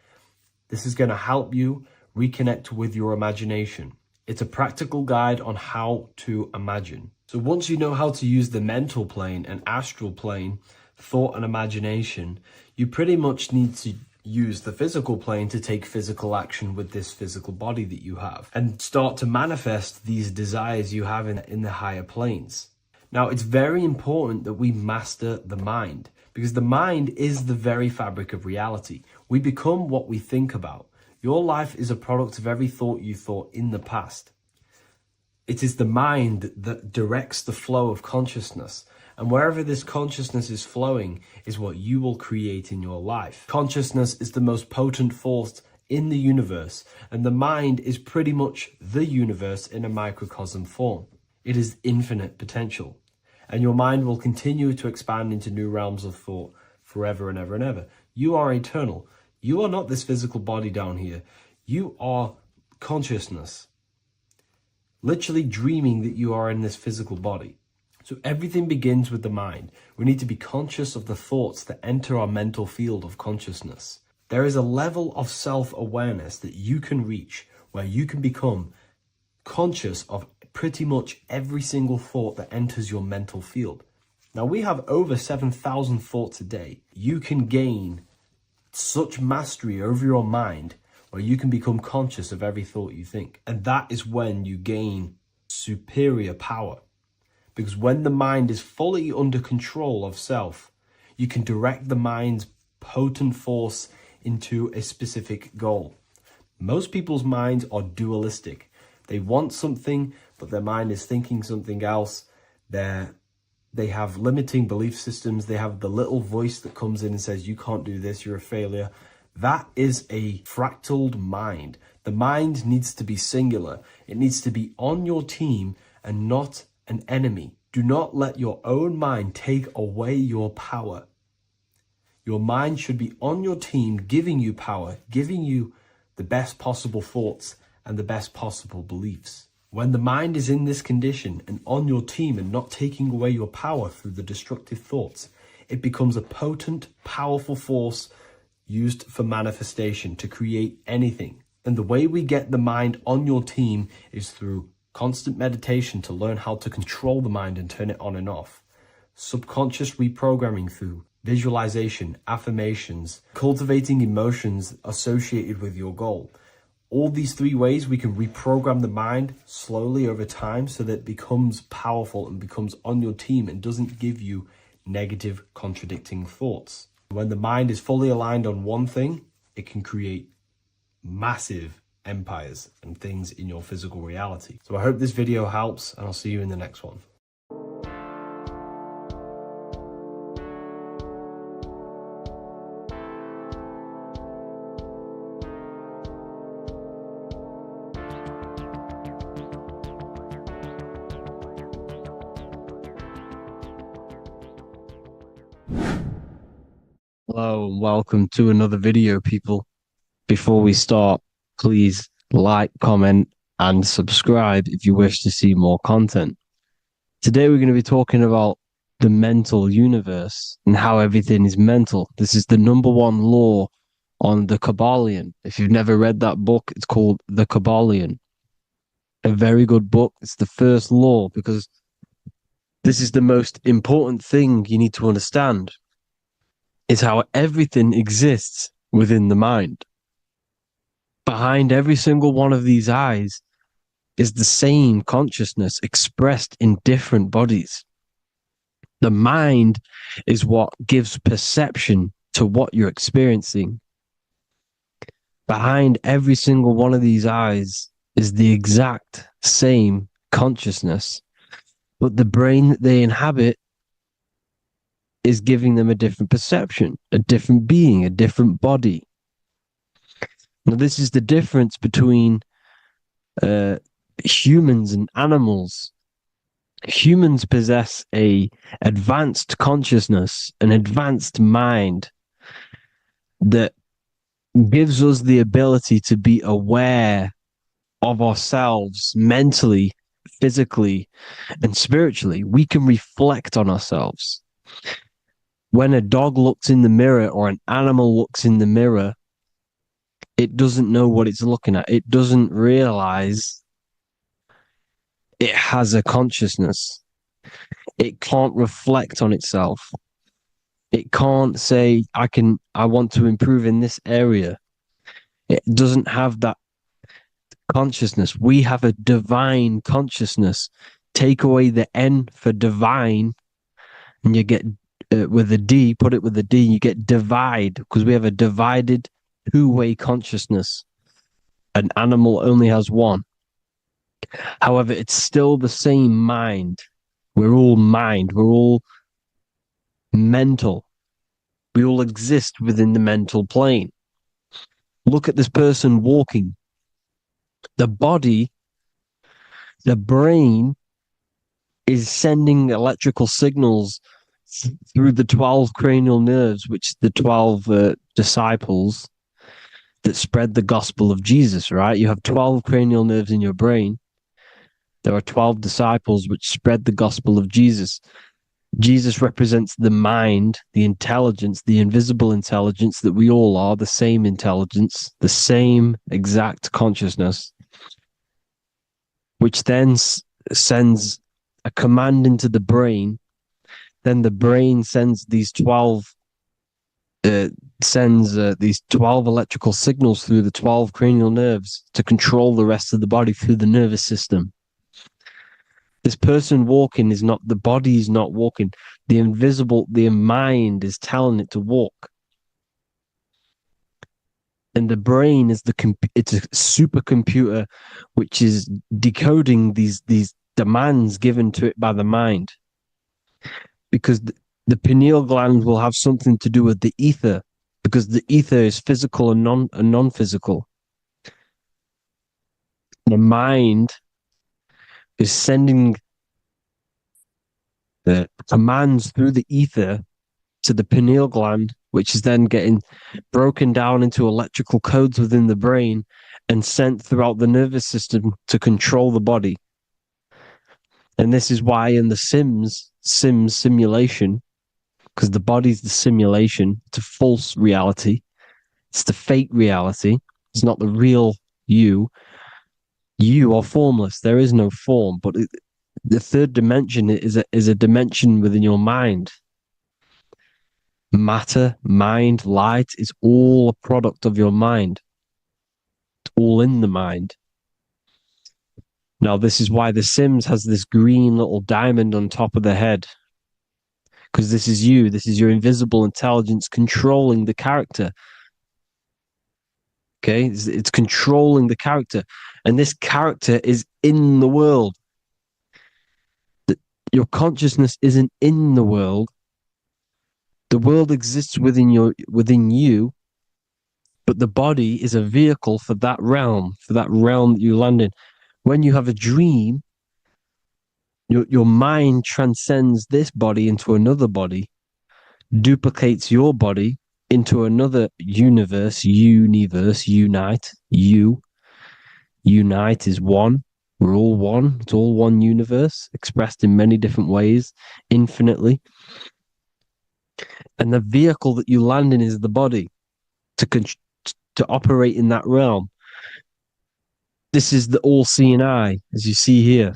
This is going to help you reconnect with your imagination. It's a practical guide on how to imagine. So once you know how to use the mental plane and astral plane, thought and imagination, you pretty much need to use the physical plane to take physical action with this physical body that you have and start to manifest these desires you have in the higher planes. Now, it's very important that we master the mind, because the mind is the very fabric of reality. We become what we think about. Your life is a product of every thought you thought in the past. It is the mind that directs the flow of consciousness. And wherever this consciousness is flowing is what you will create in your life. Consciousness is the most potent force in the universe, and the mind is pretty much the universe in a microcosm form. It is infinite potential. And your mind will continue to expand into new realms of thought forever and ever and ever. You are eternal. You are not this physical body down here. You are consciousness. Literally dreaming that you are in this physical body. So everything begins with the mind. We need to be conscious of the thoughts that enter our mental field of consciousness. There is a level of self-awareness that you can reach where you can become conscious of pretty much every single thought that enters your mental field. Now, we have over 7,000 thoughts a day. You can gain such mastery over your mind where you can become conscious of every thought you think. And that is when you gain superior power. Because when the mind is fully under control of self, you can direct the mind's potent force into a specific goal. Most people's minds are dualistic. They want something, but their mind is thinking something else. They have limiting belief systems. They have the little voice that comes in and says, you can't do this, you're a failure. That is a fractaled mind. The mind needs to be singular. It needs to be on your team and not an enemy. Do not let your own mind take away your power. Your mind should be on your team, giving you power, giving you the best possible thoughts and the best possible beliefs. When the mind is in this condition and on your team and not taking away your power through the destructive thoughts, it becomes a potent, powerful force used for manifestation to create anything. And the way we get the mind on your team is through constant meditation to learn how to control the mind and turn it on and off. Subconscious reprogramming through visualization, affirmations, cultivating emotions associated with your goal. All these three ways we can reprogram the mind slowly over time so that it becomes powerful and becomes on your team and doesn't give you negative contradicting thoughts. When the mind is fully aligned on one thing, it can create massive empires and things in your physical reality. So I hope this video helps, and I'll see you in the next one. Hello and welcome to another video, people. Before we start, please like, comment, and subscribe if you wish to see more content. Today we're going to be talking about the mental universe and how everything is mental. This is the number one law on the Kabbalion. If you've never read that book, it's called The Kabbalion. A very good book. It's the first law because this is the most important thing you need to understand, is how everything exists within the mind. Behind every single one of these eyes is the same consciousness expressed in different bodies. The mind is what gives perception to what you're experiencing. Behind every single one of these eyes is the exact same consciousness, but the brain that they inhabit is giving them a different perception, a different being, a different body. Now, this is the difference between humans and animals. Humans possess a advanced consciousness, an advanced mind that gives us the ability to be aware of ourselves mentally, physically, and spiritually. We can reflect on ourselves. When a dog looks in the mirror or an animal looks in the mirror, it doesn't know what it's looking at. It doesn't realize it has a consciousness. It can't reflect on itself. It can't say, I want to improve in this area. It doesn't have that consciousness. We have a divine consciousness. Take away the N for divine, and you get with a D, put it with a D, you get divide, because we have a divided two-way consciousness. An animal only has one. However, it's still the same mind. We're all mind. We're all mental. We all exist within the mental plane. Look at this person walking. The body, the brain is sending electrical signals through the 12 cranial nerves, which the 12 disciples that spread the gospel of Jesus, right? You have 12 cranial nerves in your brain. There are 12 disciples which spread the gospel of Jesus. Jesus represents the mind, the intelligence, the invisible intelligence that we all are, the same intelligence, the same exact consciousness, which then sends a command into the brain. Then the brain sends these 12 electrical signals through the 12 cranial nerves to control the rest of the body through the nervous system. This person walking is not, the body is not walking. The mind is telling it to walk. And the brain is it's a supercomputer which is decoding these demands given to it by the mind. Because the pineal gland will have something to do with the ether, because the ether is physical and non-physical. The mind is sending the commands through the ether to the pineal gland, which is then getting broken down into electrical codes within the brain and sent throughout the nervous system to control the body. And this is why in the Sims simulation, because the body's the simulation, it's a false reality. It's the fake reality. It's not the real you. You are formless. There is no form, but the third dimension is a dimension within your mind. Matter, mind, light is all a product of your mind. It's all in the mind. Now, this is why The Sims has this green little diamond on top of the head. Because this is you. This is your invisible intelligence controlling the character. Okay? It's controlling the character. And this character is in the world. Your consciousness isn't in the world. The world exists within you, but the body is a vehicle for that realm that you land in. When you have a dream, your mind transcends this body into another body, duplicates your body into another unite, you. unite is one. We're all one. It's all one universe, expressed in many different ways, infinitely. And the vehicle that you land in is the body to operate in that realm. This is the all-seeing eye, as you see here.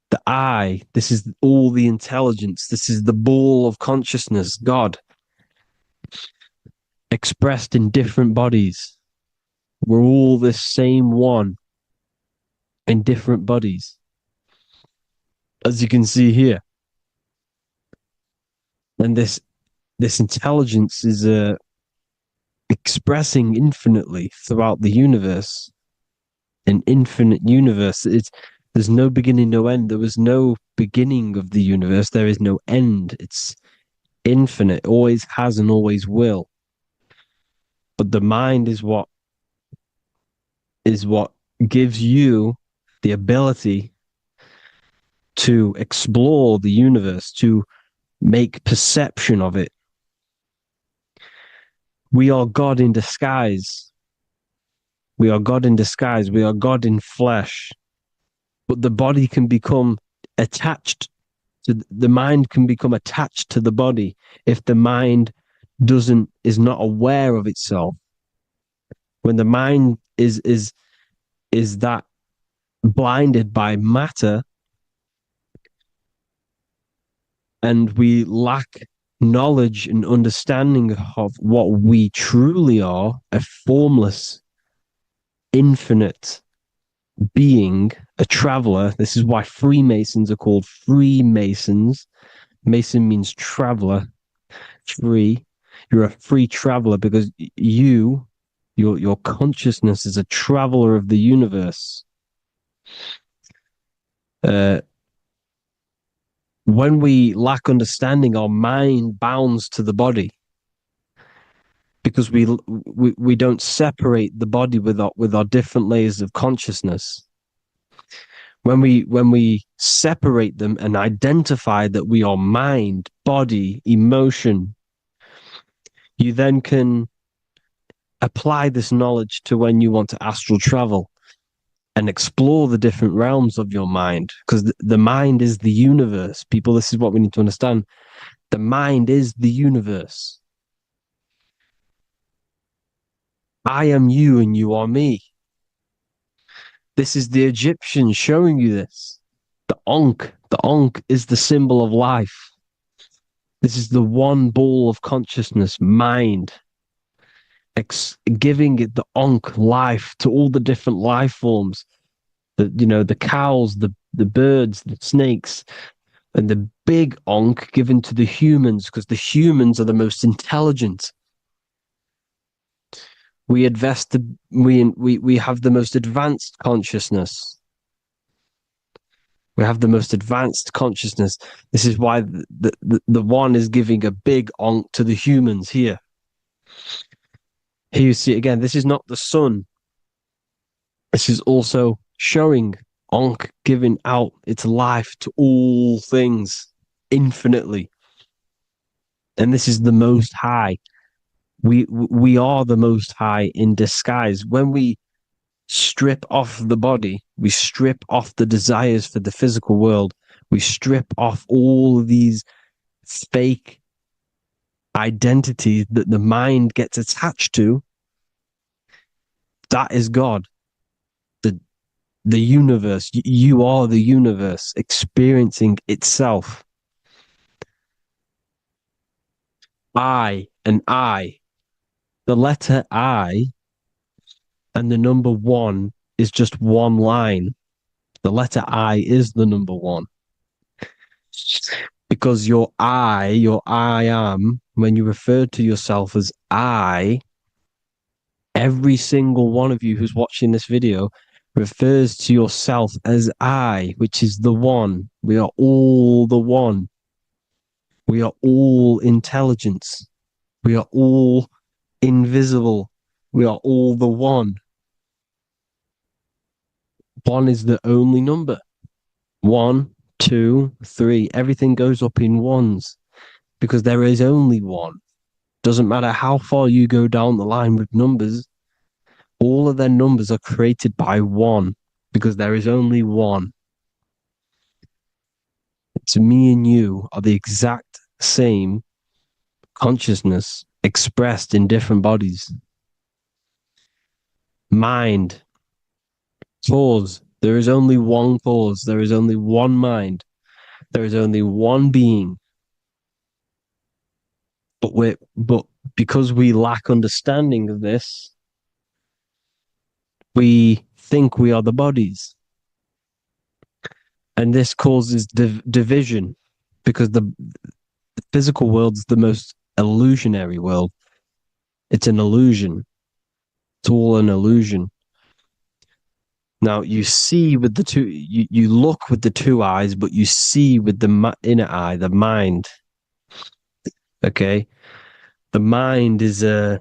The eye, this is all the intelligence. This is the ball of consciousness, God, expressed in different bodies. We're all this same one in different bodies, as you can see here. And this intelligence is expressing infinitely throughout the universe. An infinite universe. There's no beginning, no end. There was no beginning of the universe. There is no end. It's infinite. Always has and always will. But the mind is what gives you the ability to explore the universe, to make perception of it. We are God in disguise. We are God in disguise. We are God in flesh. But the body can become attached to the mind can become attached to the body if the mind is not aware of itself. When the mind is that blinded by matter, and we lack knowledge and understanding of what we truly are, a formless, infinite being, a traveler. This is why Freemasons are called Freemasons. Mason means traveler, free. You're a free traveler because your consciousness is a traveler of the universe. When we lack understanding, our mind bounds to the body because we don't separate the body with our different layers of consciousness. When we separate them and identify that we are mind, body, emotion, you then can apply this knowledge to when you want to astral travel and explore the different realms of your mind, because the mind is the universe. People, this is what we need to understand. The mind is the universe. I am you and you are me. This is the Egyptians showing you this. The Ankh is the symbol of life. This is the one ball of consciousness, mind, giving it the Ankh life to all the different life forms. The cows, the birds, the snakes, and the big Ankh given to the humans, because the humans are the most intelligent. We have the most advanced consciousness. We have the most advanced consciousness. This is why the one is giving a big Ankh to the humans here. Here you see again, this is not the sun. This is also showing Ankh giving out its life to all things infinitely. And this is the most high. We are the most high in disguise. When we strip off the body, we strip off the desires for the physical world, we strip off all of these fake identities that the mind gets attached to. That is God. The universe. You are the universe experiencing itself. I and I. The letter I and the number one is just one line. The letter I is the number one. Because your I am, when you refer to yourself as I, every single one of you who's watching this video refers to yourself as I, which is the one. We are all the one. We are all intelligence. We are all invisible. We are all the one. One is the only number. 1, 2, 3. Everything goes up in ones because there is only one. Doesn't matter how far you go down the line with numbers, all of their numbers are created by one. because there is only one. It's me and you are the exact same consciousness expressed in different bodies. Mind. Cause. There is only one cause. There is only one mind. There is only one being. But because we lack understanding of this, we think we are the bodies. And this causes division, because the physical world's the most illusionary world. It's an illusion. It's all an illusion. Now you see with the two, you look with the two eyes, but you see with the inner eye, the mind. Okay, the mind is the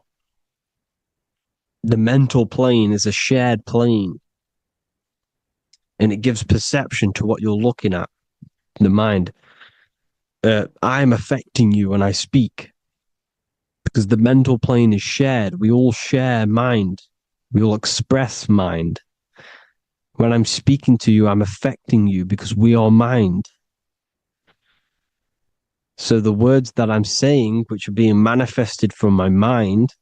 mental plane is a shared plane, and it gives perception to what you're looking at. The mind. I'm affecting you when I speak, because the mental plane is shared. We all share mind. We all express mind. When I'm speaking to you, I'm affecting you because we are mind. So the words that I'm saying, which are being manifested from my mind,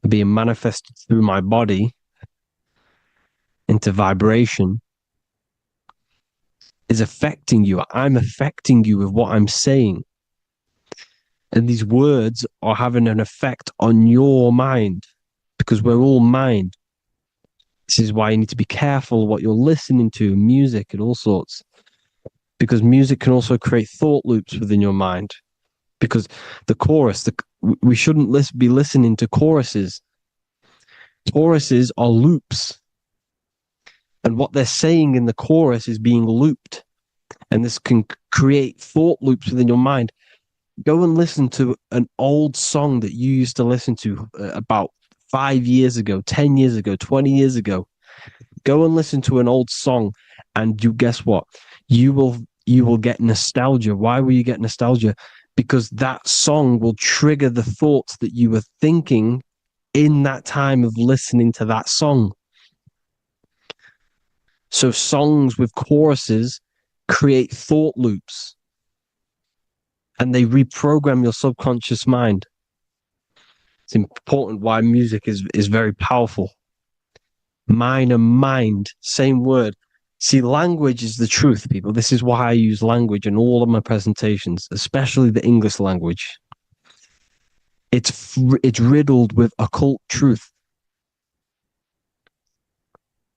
are being manifested through my body into vibration, is affecting you. I'm affecting you with what I'm saying. And these words are having an effect on your mind, because we're all mind. This is why you need to be careful what you're listening to, music and all sorts. Because music can also create thought loops within your mind. Because the chorus, we shouldn't be listening to choruses. Choruses are loops. And what they're saying in the chorus is being looped. And this can create thought loops within your mind. Go and listen to an old song that you used to listen to about 5 years ago, 10 years ago, 20 years ago. Go and listen to an old song, and you guess what? You will get nostalgia. Why will you get nostalgia? Because that song will trigger the thoughts that you were thinking in that time of listening to that song. So songs with choruses create thought loops, and they reprogram your subconscious mind. It's important why music is very powerful. Mind and mind, same word. See, language is the truth, people. This is why I use language in all of my presentations, especially the English language. It's riddled with occult truth.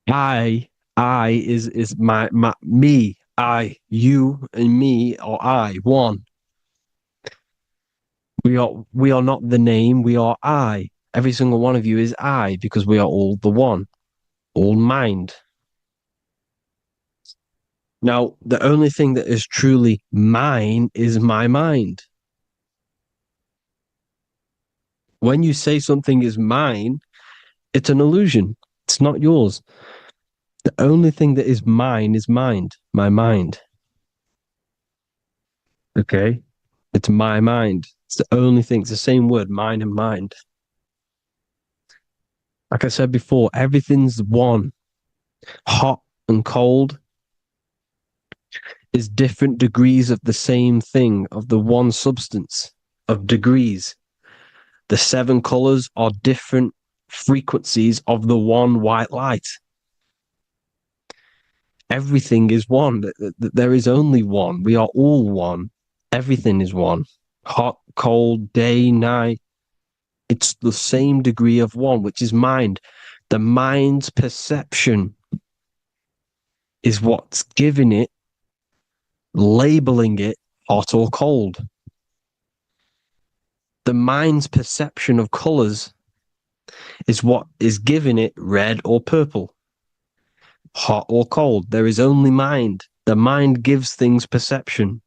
I is my me. I, you, and me are I, one. We are not the name, we are I. Every single one of you is I, because we are all the one, all mind. Now, the only thing that is truly mine is my mind. When you say something is mine, it's an illusion. It's not yours. The only thing that is mine is mind, my mind. Okay? It's my mind. It's the only thing. It's the same word, mind and mind. Like I said before, everything's one. Hot and cold is different degrees of the same thing, of the one substance, of degrees. The 7 colors are different frequencies of the one white light. Everything is one. There is only one. We are all one. Everything is one. Hot, cold, day, night. It's the same degree of one, which is mind. The mind's perception is what's giving it, labeling it hot or cold. The mind's perception of colors is what is giving it red or purple, hot or cold. There is only mind. The mind gives things perception.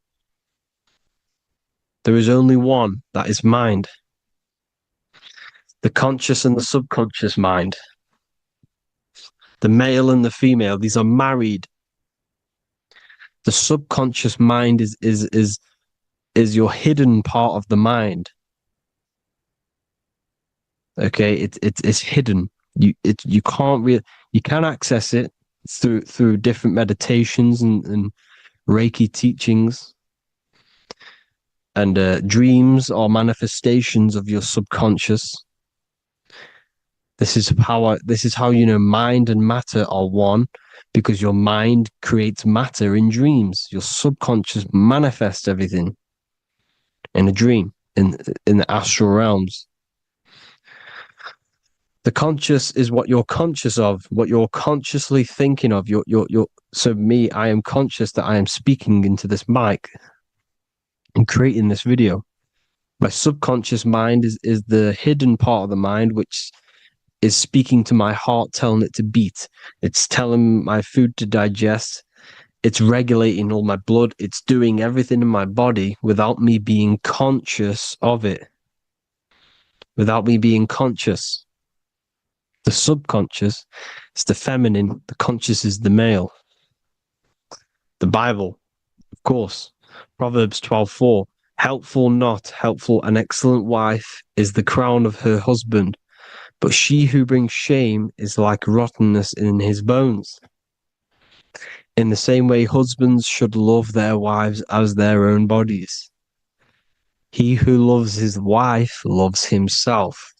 There is only one, that is mind. The conscious and the subconscious mind. The male and the female, these are married. The subconscious mind is your hidden part of the mind. Okay, it's hidden. You can't really. You can access it through different meditations and Reiki teachings, and dreams are manifestations of your subconscious. This is how you know mind and matter are one, because your mind creates matter in dreams. Your subconscious manifests everything in a dream, in the astral realms. The conscious is what you're conscious of, what you're consciously thinking of. So me, I am conscious that I am speaking into this mic and creating this video. My subconscious mind is the hidden part of the mind, which is speaking to my heart, telling it to beat. It's telling my food to digest. It's regulating all my blood. It's doing everything in my body without me being conscious of it. Without me being conscious. The subconscious is the feminine. The conscious is the male. The Bible, of course. Proverbs 12:4. Helpful, not helpful, an excellent wife is the crown of her husband, but she who brings shame is like rottenness in his bones. In the same way, husbands should love their wives as their own bodies. He who loves his wife loves himself.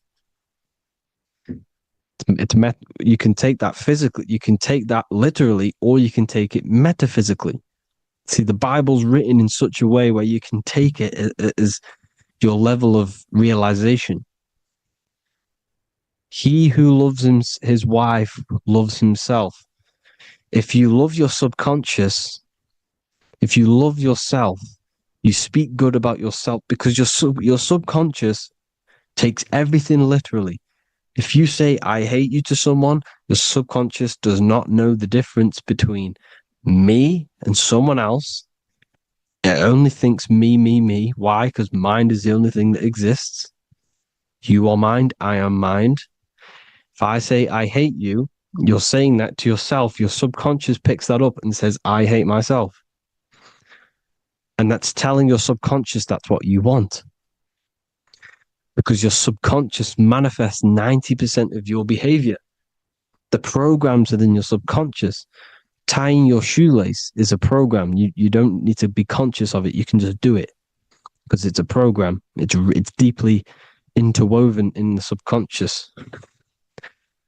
You can take that physically, you can take that literally, or you can take it metaphysically. See, the Bible's written in such a way where you can take it as your level of realization. He who loves his wife loves himself. If you love your subconscious, if you love yourself, you speak good about yourself, because your subconscious takes everything literally. If you say, I hate you to someone, your subconscious does not know the difference between me and someone else. It only thinks me, me, me. Why? Because mind is the only thing that exists. You are mind, I am mind. If I say, I hate you, you're saying that to yourself. Your subconscious picks that up and says, I hate myself. And that's telling your subconscious that's what you want. Because your subconscious manifests 90% of your behavior. The programs within your subconscious. Tying your shoelace is a program. You don't need to be conscious of it. You can just do it because it's a program. It's deeply interwoven in the subconscious.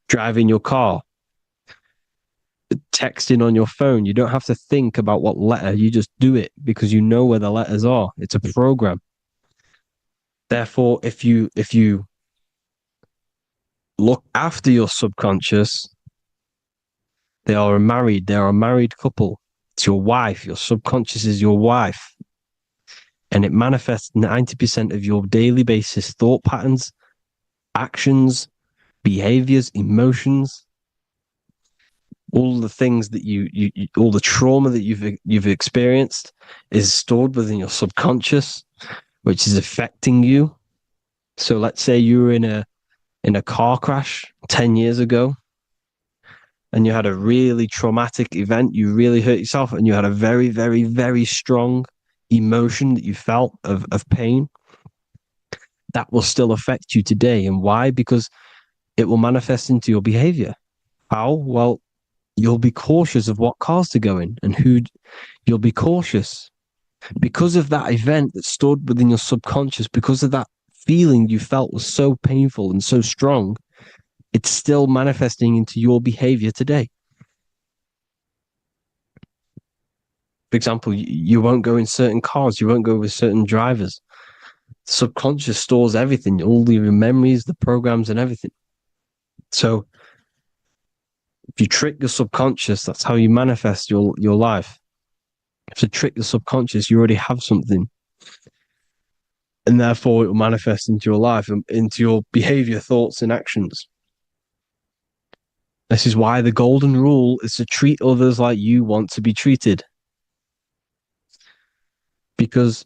Driving your car, texting on your phone. You don't have to think about what letter. You just do it because you know where the letters are. It's a program. Therefore, if you look after your subconscious, they are a married couple. It's your wife. Your subconscious is your wife. And it manifests 90% of your daily basis thought patterns, actions, behaviors, emotions, all the things that all the trauma that you've experienced is stored within your subconscious, which is affecting you. So let's say you were in a car crash 10 years ago, and you had a really traumatic event, you really hurt yourself, and you had a very, very, very strong emotion that you felt of pain. That will still affect you today. And why? Because it will manifest into your behavior. How? Well, you'll be cautious of what cars to go in and who. You'll be cautious because of that event that stored within your subconscious, because of that feeling you felt was so painful and so strong. It's still manifesting into your behavior today. For example, you won't go in certain cars, you won't go with certain drivers. The subconscious stores everything, all your memories, the programs, and everything. So if you trick your subconscious, that's how you manifest your life. If you trick the subconscious, you already have something. And therefore it will manifest into your life, into your behavior, thoughts, and actions. This is why the golden rule is to treat others like you want to be treated. Because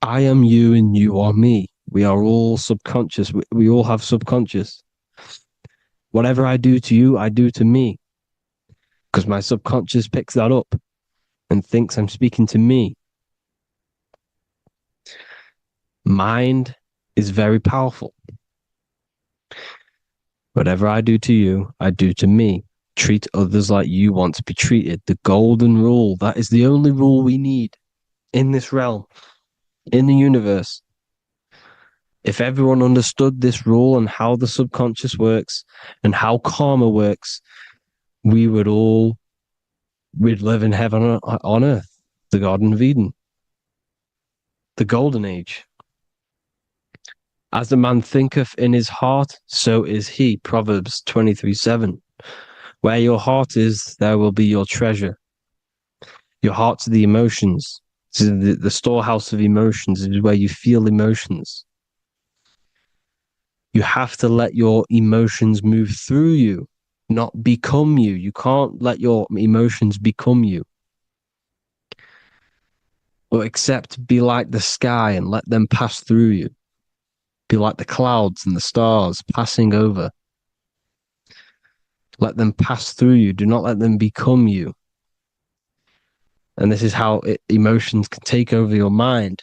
I am you and you are me. We are all subconscious. We all have subconscious. Whatever I do to you, I do to me. Because my subconscious picks that up and thinks I'm speaking to me. Mind is very powerful. Whatever I do to you, I do to me. treat others like you want to be treated. The golden rule. That is the only rule we need in this realm, in the universe. If everyone understood this rule and how the subconscious works and how karma works, we'd live in heaven on earth, the Garden of Eden, the golden age. As a man thinketh in his heart, so is he. Proverbs 23:7. Where your heart is, there will be your treasure. Your heart's the emotions. The storehouse of emotions is where you feel emotions. You have to let your emotions move through you, not become you. You can't let your emotions become you. But except be like the sky and let them pass through you. Be like the clouds and the stars passing over. Let them pass through you. Do not let them become you. And this is how emotions can take over your mind.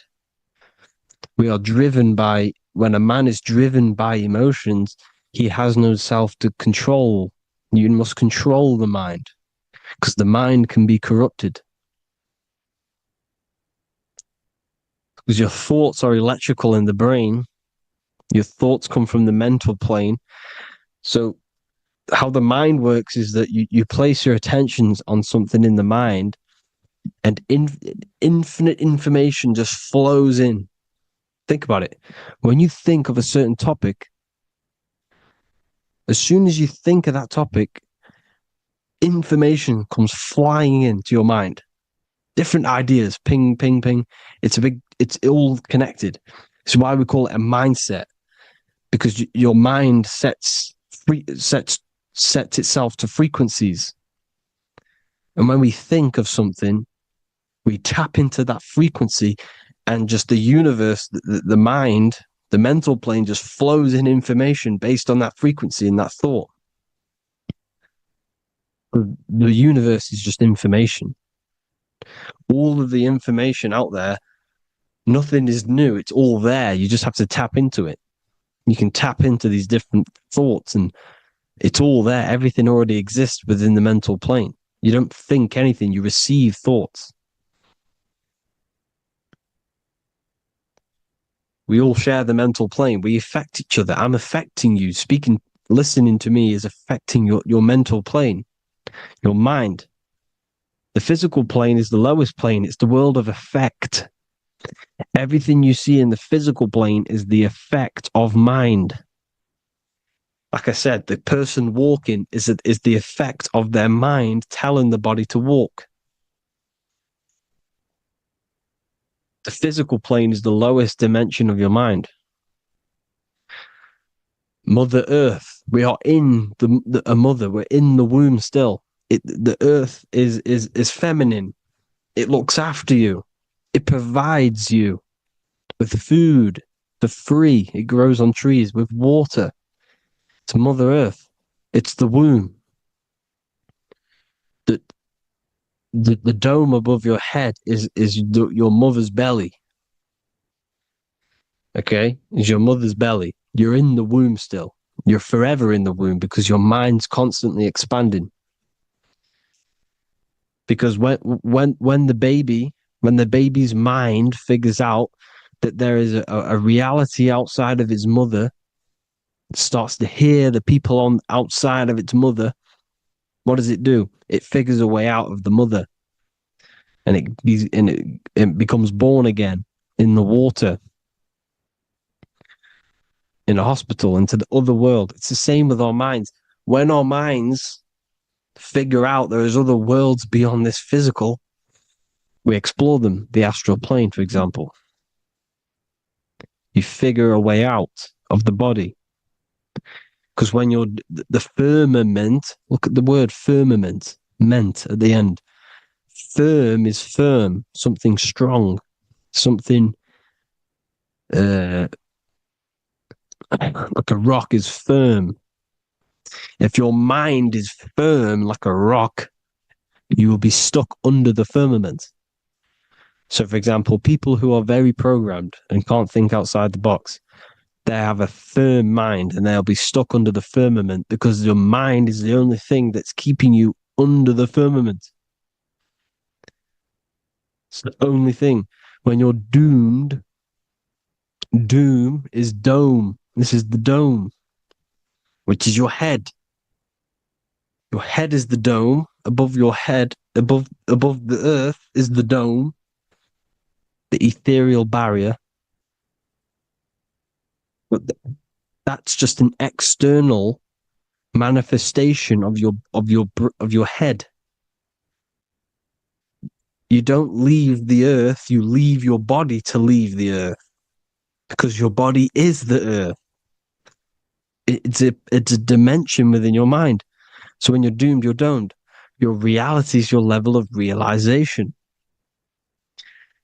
We are driven by, when a man is driven by emotions, he has no self to control. You must control the mind, because the mind can be corrupted. Because your thoughts are electrical in the brain. Your thoughts come from the mental plane. So how the mind works is that you place your attentions on something in the mind, and infinite information just flows in. Think about it. When you think of a certain topic, as soon as you think of that topic, information comes flying into your mind. Different ideas, ping, ping, ping. It's all connected. It's why we call it a mindset, because your mind sets itself to frequencies. And when we think of something, we tap into that frequency, and just the universe, the mind, the mental plane just flows in information based on that frequency and that thought. The universe is just information. All of the information out there, nothing is new. It's all there. You just have to tap into it. You can tap into these different thoughts, and it's all there. Everything already exists within the mental plane. You don't think anything. You receive thoughts. We all share the mental plane. We affect each other. I'm affecting you. Listening to me is affecting your mental plane, your mind. The physical plane is the lowest plane. It's the world of effect. Everything you see in the physical plane is the effect of mind. Like I said, the person walking is the effect of their mind telling the body to walk. The physical plane is the lowest dimension of your mind. Mother Earth, we are in a mother. We're in the womb still. The Earth is feminine. It looks after you. It provides you with food for free. It grows on trees with water. It's Mother Earth. It's the womb. The dome above your head is your mother's belly. Okay? Is your mother's belly. You're in the womb still. You're forever in the womb because your mind's constantly expanding. Because when the baby's mind figures out that there is a reality outside of its mother, starts to hear the people on outside of its mother, what does it do? It figures a way out of the mother, and it becomes born again in the water, in a hospital, into the other world. It's the same with our minds. When our minds figure out there is other worlds beyond this physical, we explore them. The astral plane, for example. You figure a way out of the body. Because when you're the firmament, look at the word firmament, meant at the end. Firm is firm, something strong, something like a rock is firm. If your mind is firm like a rock, you will be stuck under the firmament. So, for example, people who are very programmed and can't think outside the box, They have a firm mind and they'll be stuck under the firmament because your mind is the only thing that's keeping you under the firmament. It's the only thing. When you're doomed, doom is dome. This is the dome, which is your head. Your head is the dome. Above your head, above the earth is the dome, the ethereal barrier. But that's just an external manifestation of your head. You don't leave the earth, you leave your body to leave the earth. Because your body is the earth. It's a dimension within your mind. So when you're doomed, you're domed. Your reality is your level of realization.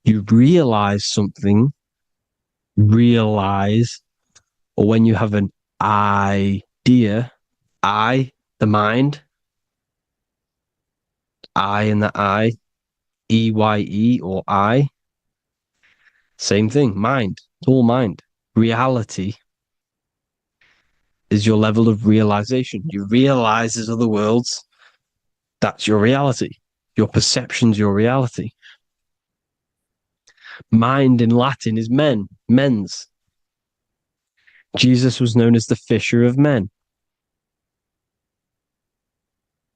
You realize something, or when you have an idea, the mind, in the EYE or I, same thing, mind, it's all mind. Reality is your level of realization. You realize there's other worlds. That's your reality. Your perception's your reality. Mind in Latin is mens. Jesus was known as the fisher of men,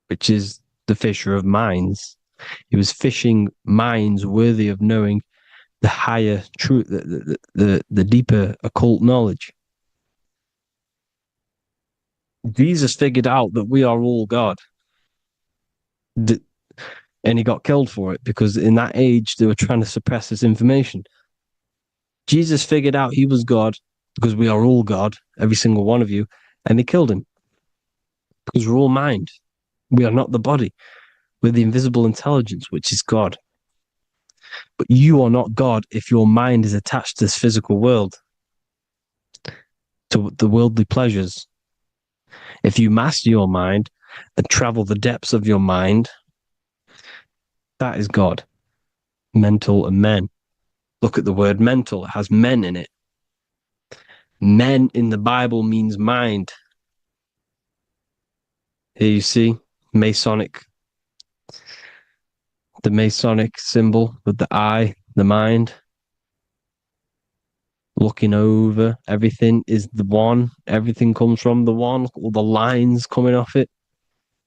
which is the fisher of minds. He was fishing minds worthy of knowing the higher truth, the deeper occult knowledge. Jesus figured out that we are all God. And he got killed for it because in that age they were trying to suppress this information. Jesus figured out he was God because we are all God, every single one of you, and they killed him because we're all mind. We are not the body. We're the invisible intelligence, which is God. But you are not God if your mind is attached to this physical world, to the worldly pleasures. If you master your mind and travel the depths of your mind, that is God. Mental and men. Look at the word mental. It has men in it. Men in the Bible means mind. Here you see the Masonic symbol with the eye, the mind. Looking over, everything is the one. Everything comes from the one. All the lines coming off it,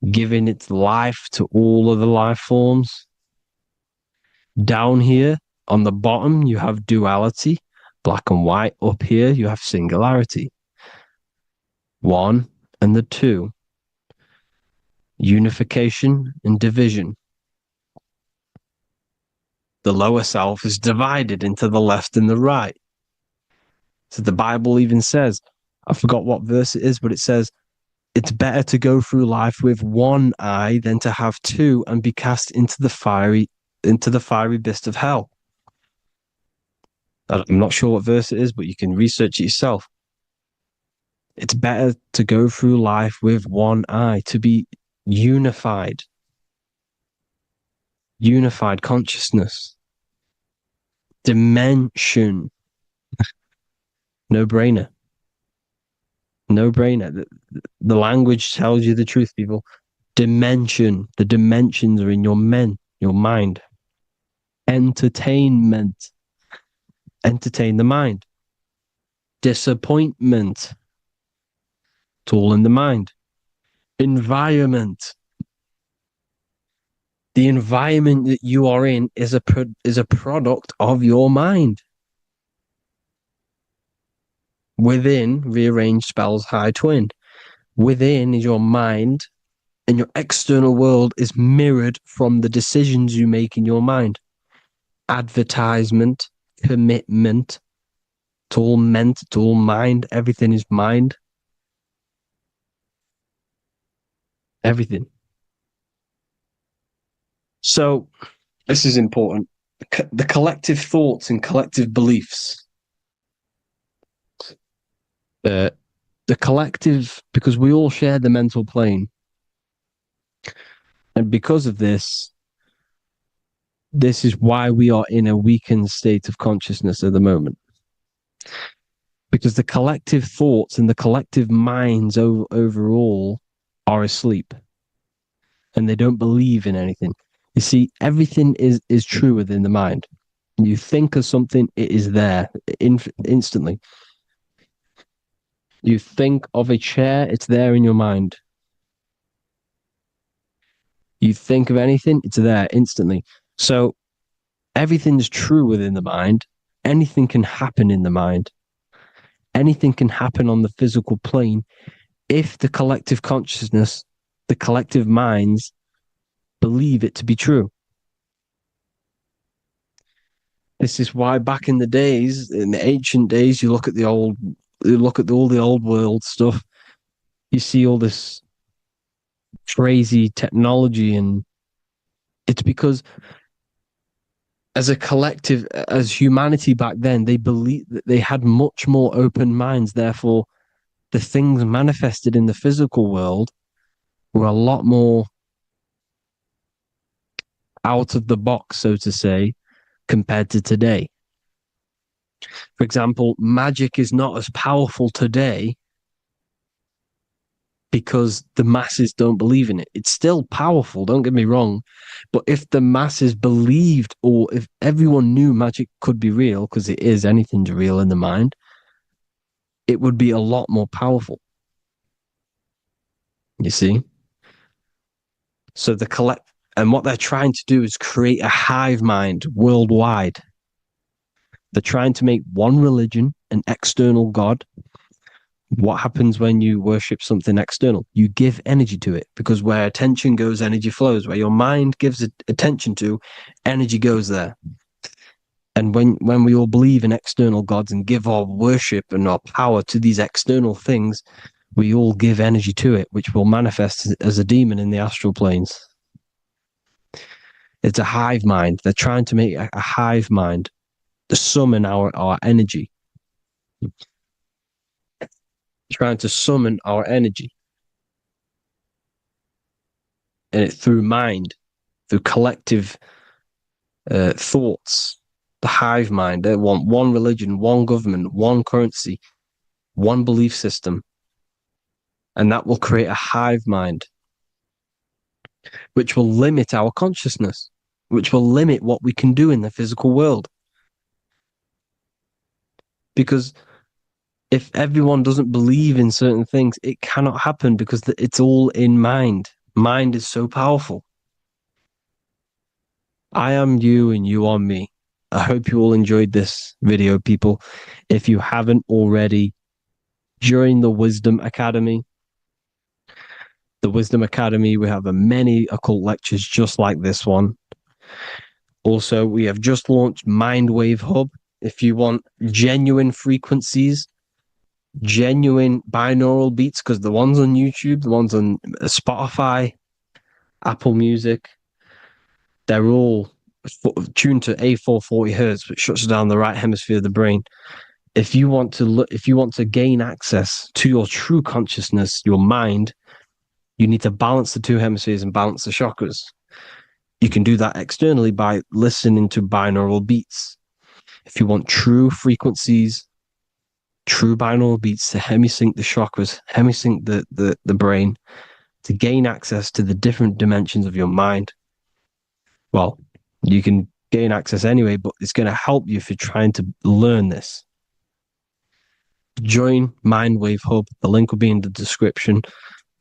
giving its life to all of the life forms. Down here on the bottom, you have duality, black and white. Up here, you have singularity. One and the two. Unification and division. The lower self is divided into the left and the right. So the Bible even says, I forgot what verse it is, but it says, it's better to go through life with one eye than to have two and be cast into the fiery abyss of hell. I'm not sure what verse it is, but you can research it yourself. It's better to go through life with one eye, to be unified consciousness, dimension. No brainer. The language tells you the truth, people. Dimension. The dimensions are in your mind. Entertainment. Entertain the mind. Disappointment. It's all in the mind. Environment. The environment that you are in is a product of your mind. Within, rearranged spells high twin. Within is your mind, and your external world is mirrored from the decisions you make in your mind. Advertisement, commitment, it's all mind. Everything is mind. Everything. So, this is important. The collective thoughts and collective beliefs. The collective, because we all share the mental plane. And because of this is why we are in a weakened state of consciousness at the moment. because the collective thoughts and the collective minds overall are asleep, and they don't believe in anything. You see, everything is true within the mind. You think of something, it is there instantly. You think of a chair, it's there in your mind. You think of anything, it's there instantly. So everything's true within the mind. Anything can happen in the mind. Anything can happen on the physical plane if the collective consciousness, the collective minds, believe it to be true. This is why back in the days, in the ancient days, you look at all the old world stuff, you see all this crazy technology, and it's because as a collective, as humanity back then, they believed that they had much more open minds. Therefore, the things manifested in the physical world were a lot more out of the box, so to say, compared to today. For example, magic is not as powerful today because the masses don't believe in it. It's still powerful, don't get me wrong. But if the masses believed, or if everyone knew magic could be real, because it is, anything's real in the mind, it would be a lot more powerful. You see? So and what they're trying to do is create a hive mind worldwide. They're trying to make one religion, an external God. What happens when you worship something external? You give energy to it, because where attention goes, energy flows. Where your mind gives attention to, energy goes there. And when we all believe in external gods and give our worship and our power to these external things, we all give energy to it, which will manifest as a demon in the astral planes. It's a hive mind. They're trying to make a hive mind to summon our energy. Trying to summon our energy. And it through mind, through collective thoughts. The hive mind, they want one religion, one government, one currency, one belief system. And that will create a hive mind, which will limit our consciousness, which will limit what we can do in the physical world. Because if everyone doesn't believe in certain things, it cannot happen, because it's all in mind. Mind is so powerful. I am you and you are me. I hope you all enjoyed this video, people. If you haven't already, join the Wisdom Academy. The Wisdom Academy, we have many occult lectures just like this one. Also, we have just launched Mindwave Hub. If you want genuine frequencies, genuine binaural beats, because the ones on YouTube, the ones on Spotify, Apple Music, they're all tuned to A440 hertz, which shuts down the right hemisphere of the brain. If you want to gain access to your true consciousness, your mind, you need to balance the two hemispheres and balance the chakras. You can do that externally by listening to binaural beats. If you want true frequencies, true binaural beats to hemisync the chakras, hemisync the brain, to gain access to the different dimensions of your mind, well, you can gain access anyway, but it's going to help you if you're trying to learn this. Join Mindwave Hub. The link will be in the description.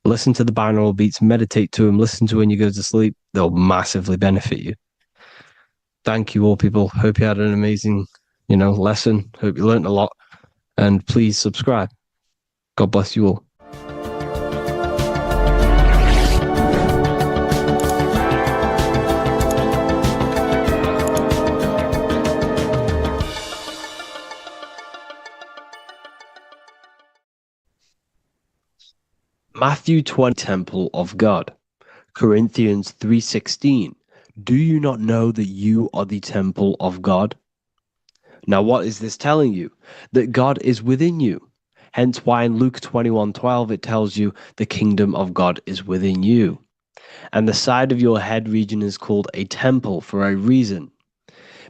Listen to the binaural beats, meditate to them, listen to when you go to sleep. They'll massively benefit you. Thank you all, people. Hope you had an amazing, lesson. Hope you learned a lot. And please subscribe. God bless you all. Matthew 20, Temple of God. Corinthians 3:16. Do you not know that you are the temple of God? Now, what is this telling you? That God is within you. Hence why in Luke 21:12 it tells you the kingdom of God is within you. And the side of your head region is called a temple for a reason.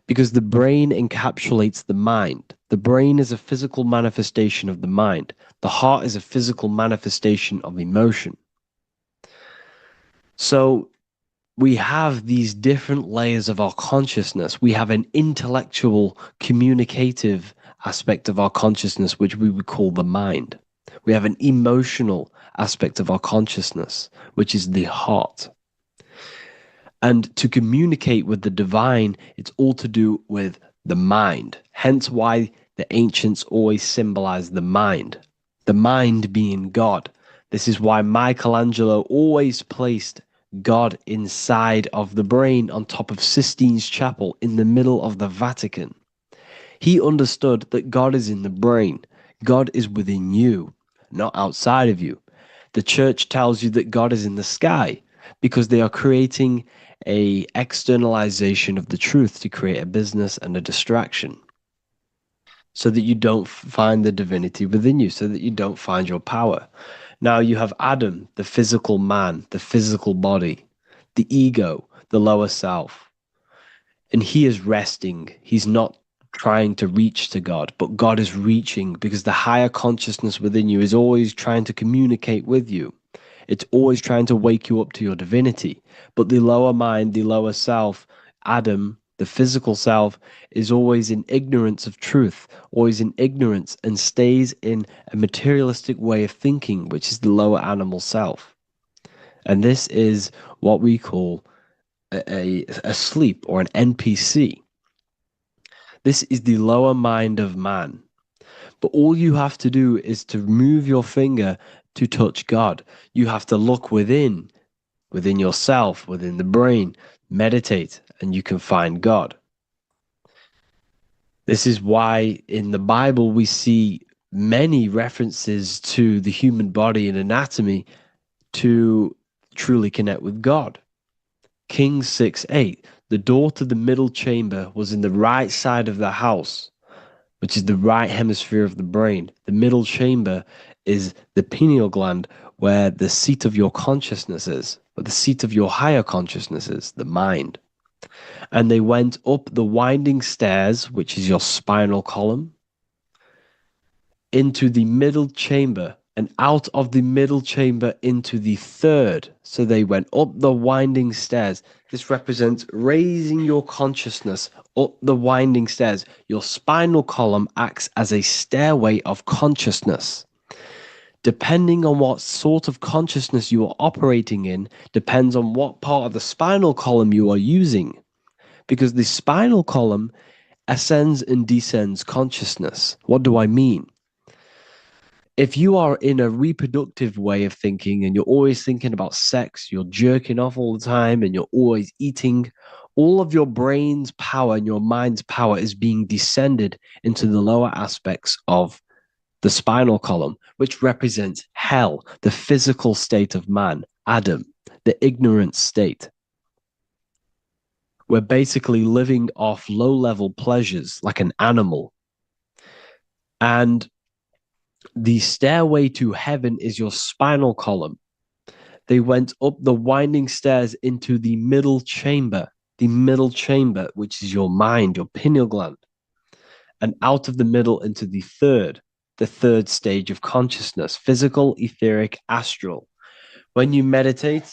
Because the brain encapsulates the mind. The brain is a physical manifestation of the mind. The heart is a physical manifestation of emotion. So we have these different layers of our consciousness. We have an intellectual, communicative aspect of our consciousness, which we would call the mind. We have an emotional aspect of our consciousness, which is the heart. And to communicate with the divine, it's all to do with the mind. Hence why the ancients always symbolize the mind being God. This is why Michelangelo always placed God inside of the brain on top of Sistine Chapel in the middle of the Vatican. He understood that God is in the brain. God is within you, not outside of you. The church tells you that God is in the sky because they are creating a externalization of the truth to create a business and a distraction so that you don't find the divinity within you, so that you don't find your power. Now you have Adam, the physical man, the physical body, the ego, the lower self. And he is resting. He's not trying to reach to God, but God is reaching because the higher consciousness within you is always trying to communicate with you. It's always trying to wake you up to your divinity. But the lower mind, the lower self, Adam, the physical self, is always in ignorance of truth, always in ignorance, and stays in a materialistic way of thinking, which is the lower animal self. And this is what we call a sleep or an NPC. This is the lower mind of man. But all you have to do is to move your finger to touch God. You have to look within yourself, within the brain, meditate, and you can find God. This is why in the Bible we see many references to the human body and anatomy to truly connect with God. Kings 6:8, the door to the middle chamber was in the right side of the house, which is the right hemisphere of the brain. The middle chamber is the pineal gland, where the seat of your consciousness is, where the seat of your higher consciousness is, the mind. And they went up the winding stairs, which is your spinal column, into the middle chamber, and out of the middle chamber into the third. So they went up the winding stairs. This represents raising your consciousness up the winding stairs. Your spinal column acts as a stairway of consciousness. Depending on what sort of consciousness you are operating in, depends on what part of the spinal column you are using. Because the spinal column ascends and descends consciousness. What do I mean? If you are in a reproductive way of thinking and you're always thinking about sex, you're jerking off all the time and you're always eating, all of your brain's power and your mind's power is being descended into the lower aspects of the spinal column, which represents hell, the physical state of man, Adam, the ignorant state. We're basically living off low-level pleasures like an animal. And the stairway to heaven is your spinal column. They went up the winding stairs into the middle chamber, which is your mind, your pineal gland, and out of the middle into the third stage of consciousness, physical, etheric, astral. When you meditate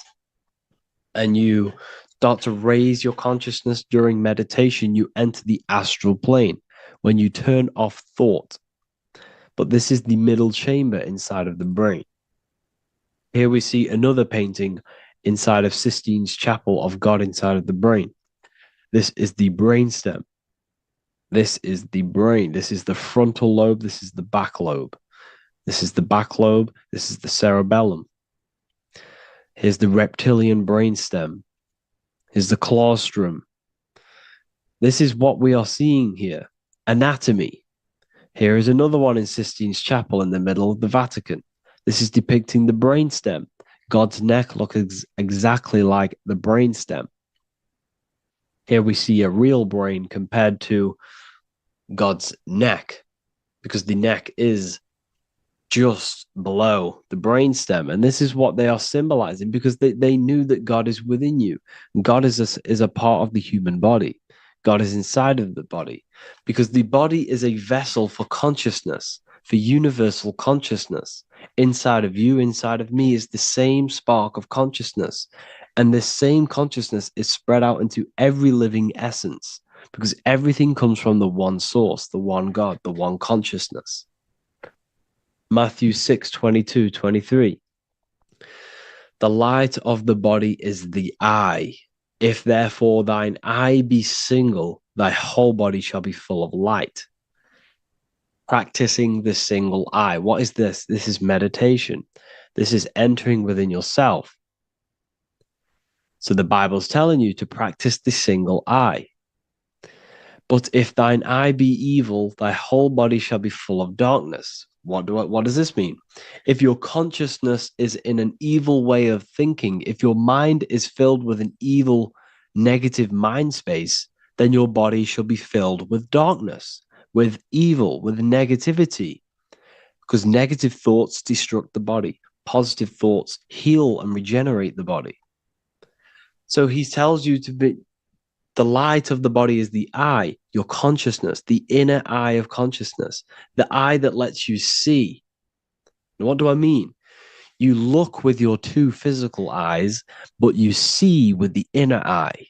and you start to raise your consciousness during meditation, you enter the astral plane when you turn off thought. But this is the middle chamber inside of the brain. Here we see another painting inside of Sistine's Chapel of God inside of the brain. This is the brainstem. This is the brain. This is the frontal lobe. This is the back lobe. This is the back lobe. This is the cerebellum. Here's the reptilian brainstem. Here's the claustrum. This is what we are seeing here. Anatomy. Here is another one in Sistine's Chapel in the middle of the Vatican. This is depicting the brainstem. God's neck looks exactly like the brainstem. Here we see a real brain compared to God's neck, because the neck is just below the brainstem. And this is what they are symbolizing, because they knew that God is within you. God is a part of the human body. God is inside of the body, because the body is a vessel for consciousness, for universal consciousness. Inside of you, inside of me, is the same spark of consciousness. And this same consciousness is spread out into every living essence, because everything comes from the one source, the one God, the one consciousness. Matthew 6:22-23. The light of the body is the eye. If therefore thine eye be single, thy whole body shall be full of light. Practicing the single eye. What is this? This is meditation. This is entering within yourself. So the Bible's telling you to practice the single eye. But if thine eye be evil, thy whole body shall be full of darkness. What does this mean? If your consciousness is in an evil way of thinking, if your mind is filled with an evil, negative mind space, then your body shall be filled with darkness, with evil, with negativity. Because negative thoughts destruct the body. Positive thoughts heal and regenerate the body. So he tells you to be, the light of the body is the eye, your consciousness, the inner eye of consciousness, the eye that lets you see. And what do I mean? You look with your two physical eyes, but you see with the inner eye.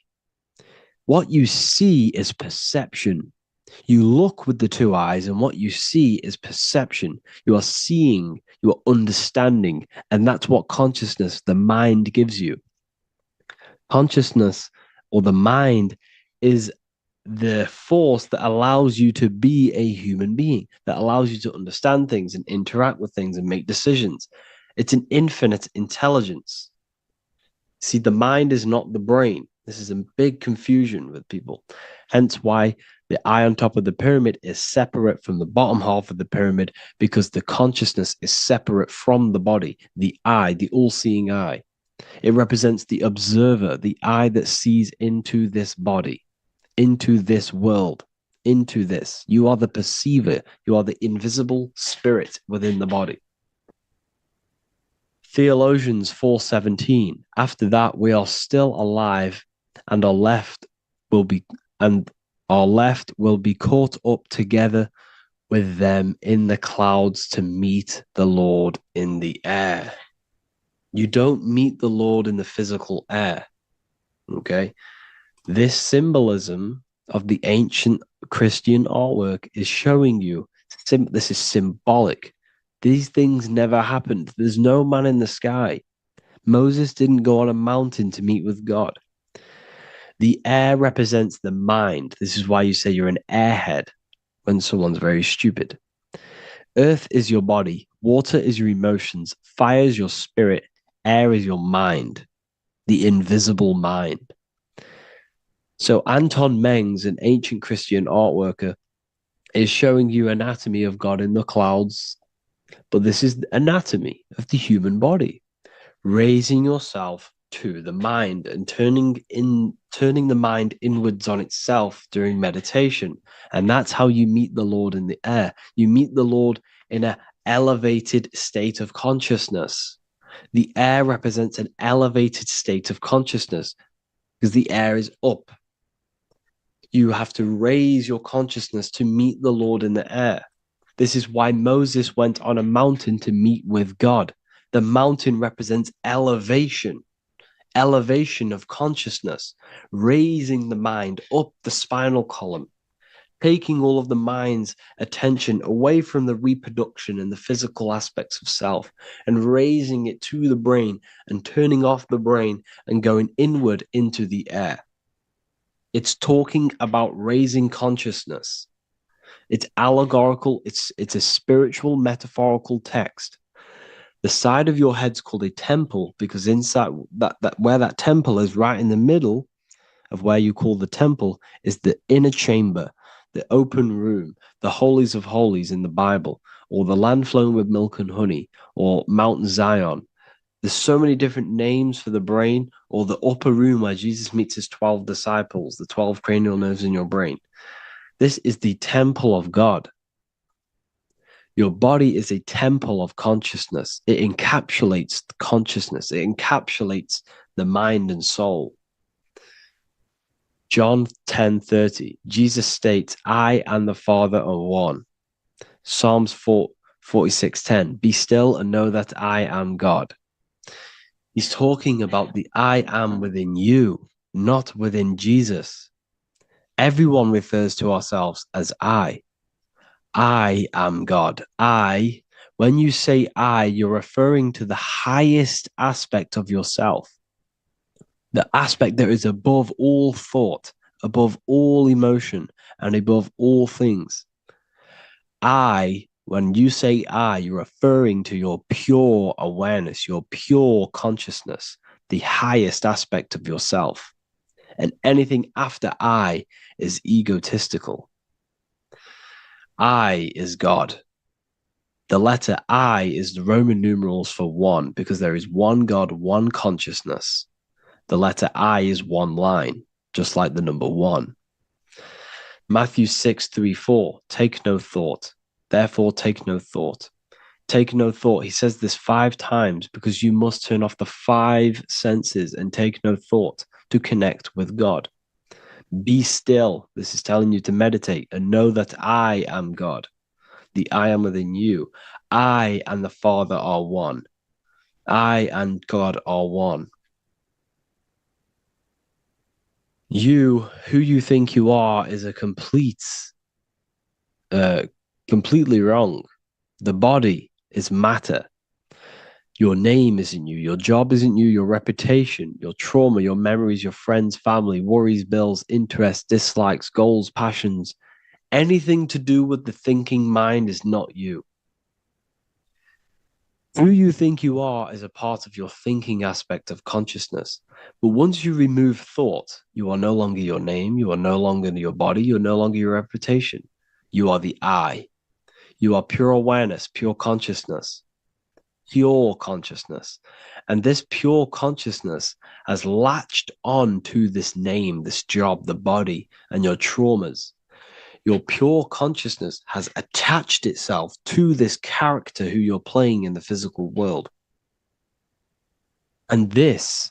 What you see is perception. You look with the two eyes, and what you see is perception. You are seeing, you are understanding, and that's what consciousness, the mind, gives you. Consciousness, or the mind, is the force that allows you to be a human being, that allows you to understand things and interact with things and make decisions. It's an infinite intelligence. See, the mind is not the brain. This is a big confusion with people. Hence why the eye on top of the pyramid is separate from the bottom half of the pyramid, because the consciousness is separate from the body, the eye, the all-seeing eye. It represents the observer, the eye that sees into this body, into this world, into this. You are the perceiver. You are the invisible spirit within the body. Theologians 4:17. After that, we are still alive, and our left will be caught up together with them in the clouds to meet the Lord in the air. You don't meet the Lord in the physical air. Okay? This symbolism of the ancient Christian artwork is showing you this is symbolic. These things never happened. There's no man in the sky. Moses didn't go on a mountain to meet with God. The air represents the mind. This is why you say you're an airhead when someone's very stupid. Earth is your body. Water is your emotions. Fire is your spirit. Air is your mind, the invisible mind. So Anton Mengs, an ancient Christian art worker, is showing you anatomy of God in the clouds. But this is the anatomy of the human body, raising yourself to the mind and turning the mind inwards on itself during meditation. And that's how you meet the Lord in the air. You meet the Lord in an elevated state of consciousness. The air represents an elevated state of consciousness because the air is up. You have to raise your consciousness to meet the Lord in the air. This is why Moses went on a mountain to meet with God. The mountain represents elevation of consciousness, raising the mind up the spinal column, taking all of the mind's attention away from the reproduction and the physical aspects of self and raising it to the brain and turning off the brain and going inward into the air. It's talking about raising consciousness. It's allegorical. It's a spiritual, metaphorical text. The side of your head's called a temple because inside that where that temple is, right in the middle of where you call the temple, is the inner chamber, the open room, the holies of holies in the Bible, or the land flowing with milk and honey, or Mount Zion. There's so many different names for the brain, or the upper room where Jesus meets his 12 disciples, the 12 cranial nerves in your brain. This is the temple of God. Your body is a temple of consciousness. It encapsulates the consciousness. It encapsulates the mind and soul. John 10:30, Jesus states, I and the Father are one. Psalms 46:10, be still and know that I am God. He's talking about the I am within you, not within Jesus. Everyone refers to ourselves as I. I am God. When you say I, you're referring to the highest aspect of yourself, the aspect that is above all thought, above all emotion, and above all things. When you say I, you're referring to your pure awareness, your pure consciousness, the highest aspect of yourself. And anything after I is egotistical. I is God. The letter I is the Roman numerals for one, because there is one God, one consciousness. The letter I is one line, just like the number one. Matthew 6:3-4, take no thought. Therefore, take no thought. Take no thought. He says this 5 times because you must turn off the 5 senses and take no thought to connect with God. Be still. This is telling you to meditate and know that I am God. The I am within you. I and the Father are one. I and God are one. You, who you think you are, is a completely wrong. The body is matter. Your name isn't you. Your job isn't you. Your reputation, your trauma, your memories, your friends, family, worries, bills, interests, dislikes, goals, passions, anything to do with the thinking mind is not you. Who you think you are is a part of your thinking aspect of consciousness. But once you remove thought, you are no longer your name. You are no longer your body. You're no longer your reputation. You are the I. You are pure awareness, pure consciousness. Pure consciousness. And this pure consciousness has latched on to this name, this job, the body, and your traumas. Your pure consciousness has attached itself to this character who you're playing in the physical world. And this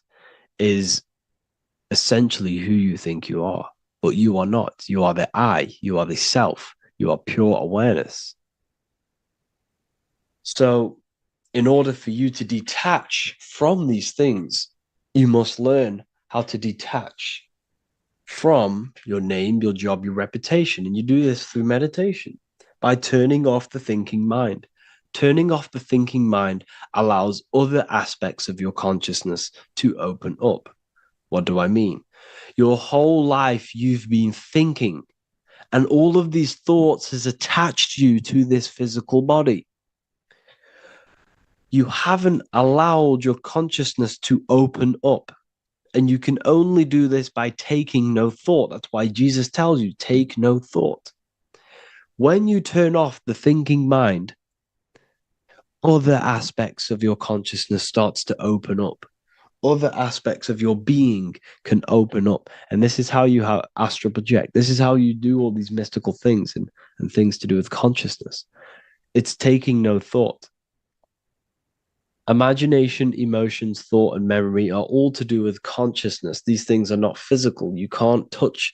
is essentially who you think you are, but you are not. You are the I, you are the self, you are pure awareness. So, in order for you to detach from these things, you must learn how to detach from your name, your job, your reputation. And you do this through meditation by turning off the thinking mind. Turning off the thinking mind allows other aspects of your consciousness to open up. What do I mean? Your whole life you've been thinking, and all of these thoughts has attached you to this physical body. You haven't allowed your consciousness to open up. And you can only do this by taking no thought. That's why Jesus tells you, take no thought. When you turn off the thinking mind, other aspects of your consciousness starts to open up. Other aspects of your being can open up. And this is how you astral project. This is how you do all these mystical things and things to do with consciousness. It's taking no thought. Imagination, emotions, thought, and memory are all to do with consciousness. These things are not physical. You can't touch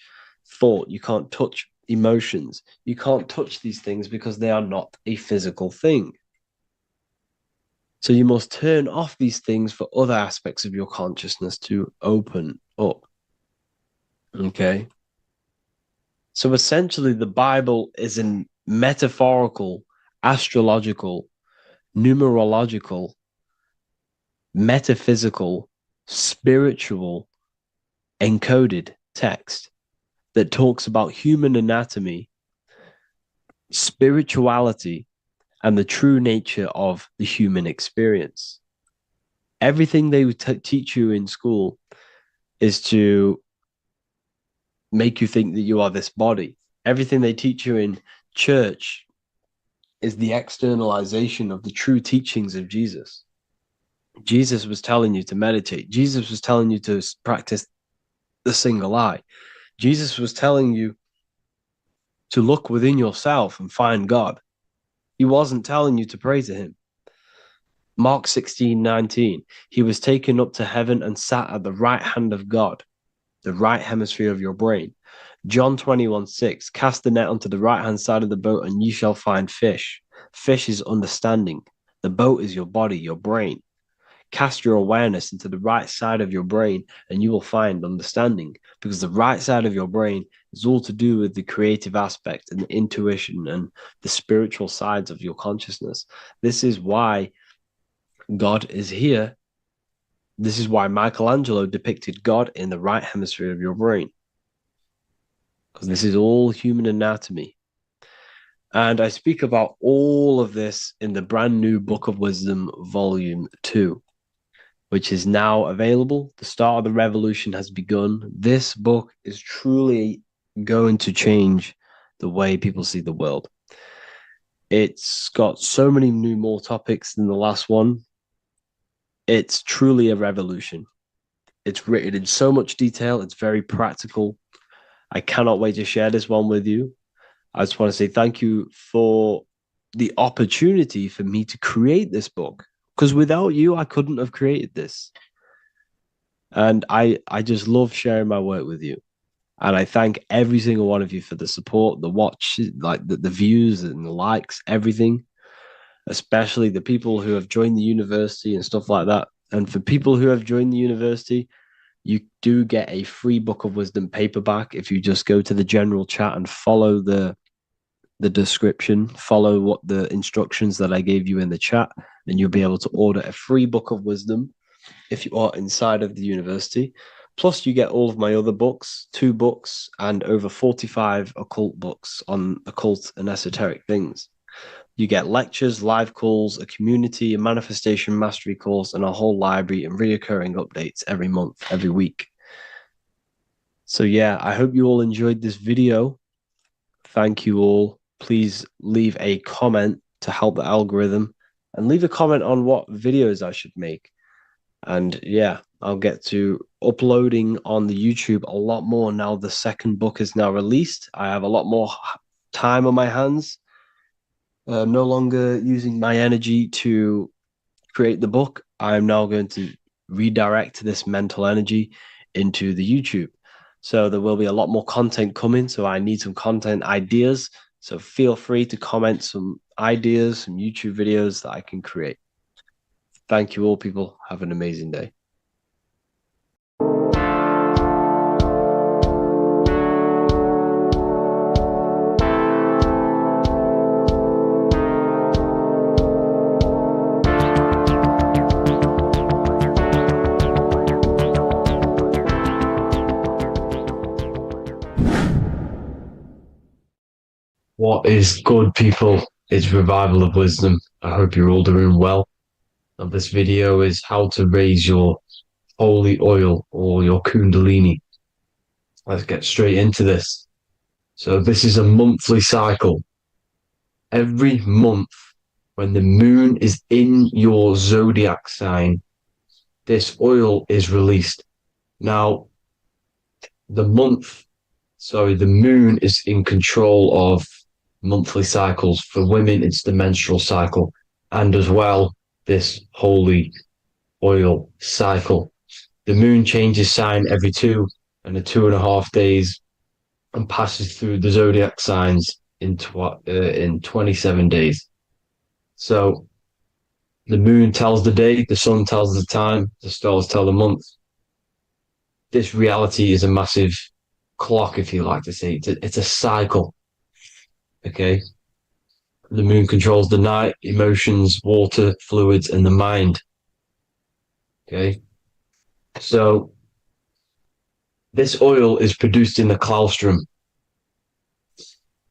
thought. You can't touch emotions. You can't touch these things because they are not a physical thing. So you must turn off these things for other aspects of your consciousness to open up. Okay? So essentially, the Bible is a metaphorical, astrological, numerological, metaphysical, spiritual, encoded text that talks about human anatomy, spirituality, and the true nature of the human experience. Everything they would teach you in school is to make you think that you are this body. Everything they teach you in church is the externalization of the true teachings of Jesus. Jesus was telling you to meditate. Jesus was telling you to practice the single eye. Jesus was telling you to look within yourself and find God. He wasn't telling you to pray to him. Mark 16:19, he was taken up to heaven and sat at the right hand of God. the right hemisphere of your brain. John 21:6, cast the net onto the right-hand side of the boat and ye shall find fish. Fish is understanding. The boat is your body, your brain. Cast your awareness into the right side of your brain and you will find understanding, because the right side of your brain is all to do with the creative aspect and the intuition and the spiritual sides of your consciousness. This is why God is here. This is why Michelangelo depicted God in the right hemisphere of your brain, because this is all human anatomy. And I speak about all of this in the brand new Book of Wisdom, Volume 2, which is now available. The start of the revolution has begun. This book is truly going to change the way people see the world. It's got so many more topics than the last one. It's truly a revolution. It's written in so much detail. It's very practical. I cannot wait to share this one with you. I just want to say thank you for the opportunity for me to create this book, because without you, I couldn't have created this. And I just love sharing my work with you. And I thank every single one of you for the support, the watch, like the views and the likes, everything, especially the people who have joined the university and stuff like that. And for people who have joined the university, you do get a free Book of Wisdom paperback if you just go to the general chat and follow the description, follow what the instructions that I gave you in the chat, and you'll be able to order a free Book of Wisdom if you are inside of the university. Plus, you get all of my other books, 2 books, and over 45 occult books on occult and esoteric things. You get lectures, live calls, a community, a manifestation mastery course, and a whole library and reoccurring updates every month, every week. So yeah, I hope you all enjoyed this video. Thank you all. Please leave a comment to help the algorithm, and leave a comment on what videos I should make. And yeah, I'll get to uploading on the YouTube a lot more now. The second book is now released. I have a lot more time on my hands. No longer using my energy to create the book. I'm now going to redirect this mental energy into the YouTube. So there will be a lot more content coming. So I need some content ideas. So feel free to comment some ideas, some YouTube videos that I can create. Thank you all, people. Have an amazing day. What is good, people? It's Revival of Wisdom. I hope you're all doing well. And this video is how to raise your holy oil or your kundalini. Let's get straight into this. So this is a monthly cycle. Every month, when the moon is in your zodiac sign, this oil is released. Now, the moon is in control of monthly cycles. For women, it's the menstrual cycle, and as well, this holy oil cycle. The moon changes sign every 2.5 days and passes through the zodiac signs in 27 days. So the moon tells the day, the sun tells the time, the stars tell the month. This reality is a massive clock, if you like to say. It's a cycle. Okay. The moon controls the night, emotions, water, fluids, and the mind. Okay. So this oil is produced in the claustrum.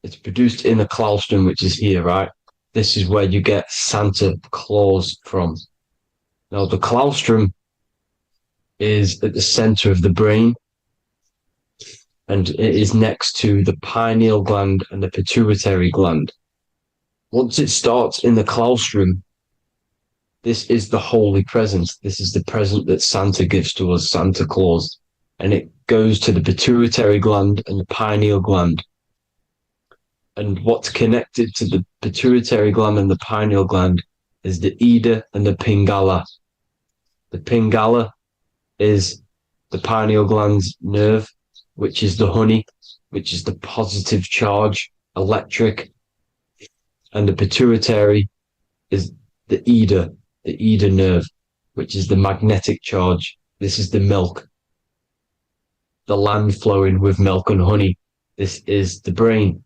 It's produced in the claustrum, which is here, right? This is where you get Santa Claus from. Now, the claustrum is at the center of the brain, and it is next to the pineal gland and the pituitary gland. Once it starts in the claustrum, this is the holy present. This is the present that Santa gives to us, Santa Claus. And it goes to the pituitary gland and the pineal gland. And what's connected to the pituitary gland and the pineal gland is the Ida and the Pingala. The Pingala is the pineal gland's nerve, which is the honey, which is the positive charge, electric, and the pituitary is the Ida nerve, which is the magnetic charge. This is the milk, the land flowing with milk and honey. This is the brain,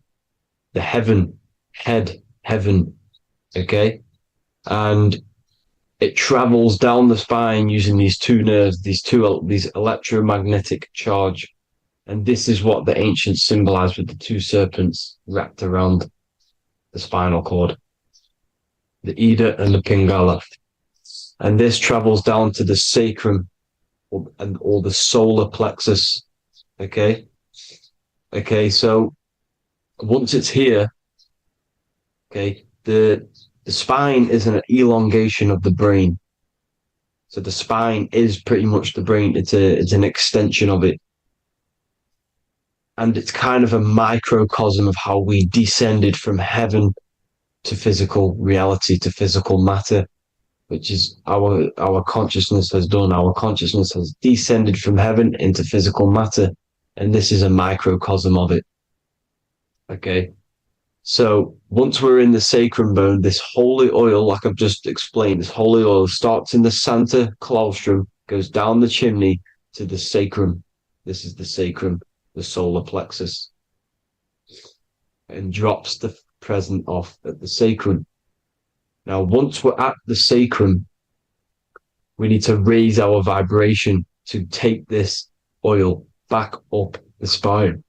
the heaven, heaven, okay? And it travels down the spine using these two nerves, these electromagnetic charge. And this is what the ancients symbolized with the two serpents wrapped around the spinal cord, the Ida and the Pingala. And this travels down to the sacrum or the solar plexus. Okay. So once it's here, okay, the spine is an elongation of the brain. So the spine is pretty much the brain. It's an extension of it. And it's kind of a microcosm of how we descended from heaven to physical reality, to physical matter, which is our consciousness has done. Our consciousness has descended from heaven into physical matter. And this is a microcosm of it. Okay. So once we're in the sacrum bone, this holy oil, like I've just explained, this holy oil starts in the Santa claustrum, goes down the chimney to the sacrum. This is the sacrum, the solar plexus, and drops the present off at the sacrum. Now, once we're at the sacrum, we need to raise our vibration to take this oil back up the spine.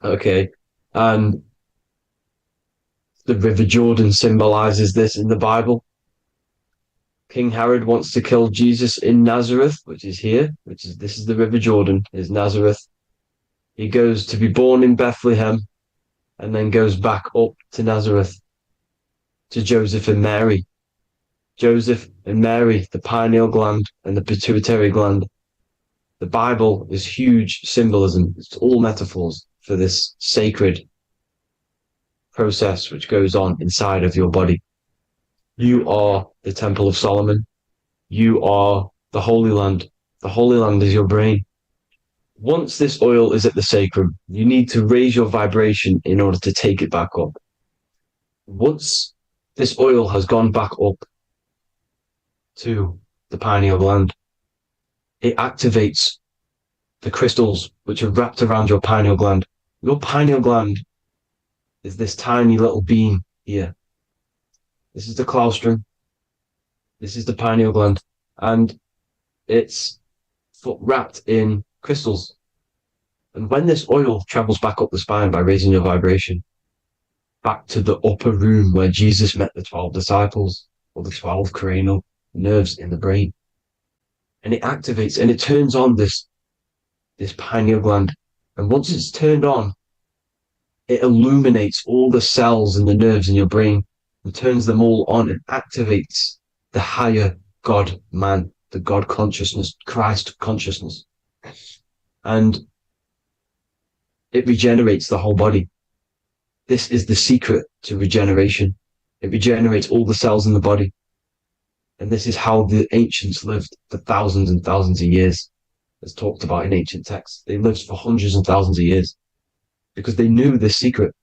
Okay. And the River Jordan symbolizes this in the Bible. King Herod wants to kill Jesus in Nazareth, which is here, this is the River Jordan, is Nazareth. He goes to be born in Bethlehem and then goes back up to Nazareth to Joseph and Mary. Joseph and Mary, the pineal gland and the pituitary gland. The Bible is huge symbolism. It's all metaphors for this sacred process which goes on inside of your body. You are the Temple of Solomon. You are the Holy Land. The Holy Land is your brain. Once this oil is at the sacrum, you need to raise your vibration in order to take it back up. Once this oil has gone back up to the pineal gland, it activates the crystals which are wrapped around your pineal gland. Your pineal gland is this tiny little beam here. This is the claustrum. This is the pineal gland. And it's wrapped in crystals. And when this oil travels back up the spine by raising your vibration, back to the upper room where Jesus met the 12 disciples, or the 12 cranial nerves in the brain, and it activates and it turns on this pineal gland. And once it's turned on, it illuminates all the cells and the nerves in your brain and turns them all on and activates the higher God man, the God consciousness, Christ consciousness. And it regenerates the whole body. This is the secret to regeneration. It regenerates all the cells in the body. And this is how the ancients lived for thousands and thousands of years, as talked about in ancient texts. They lived for hundreds and thousands of years because they knew this secret.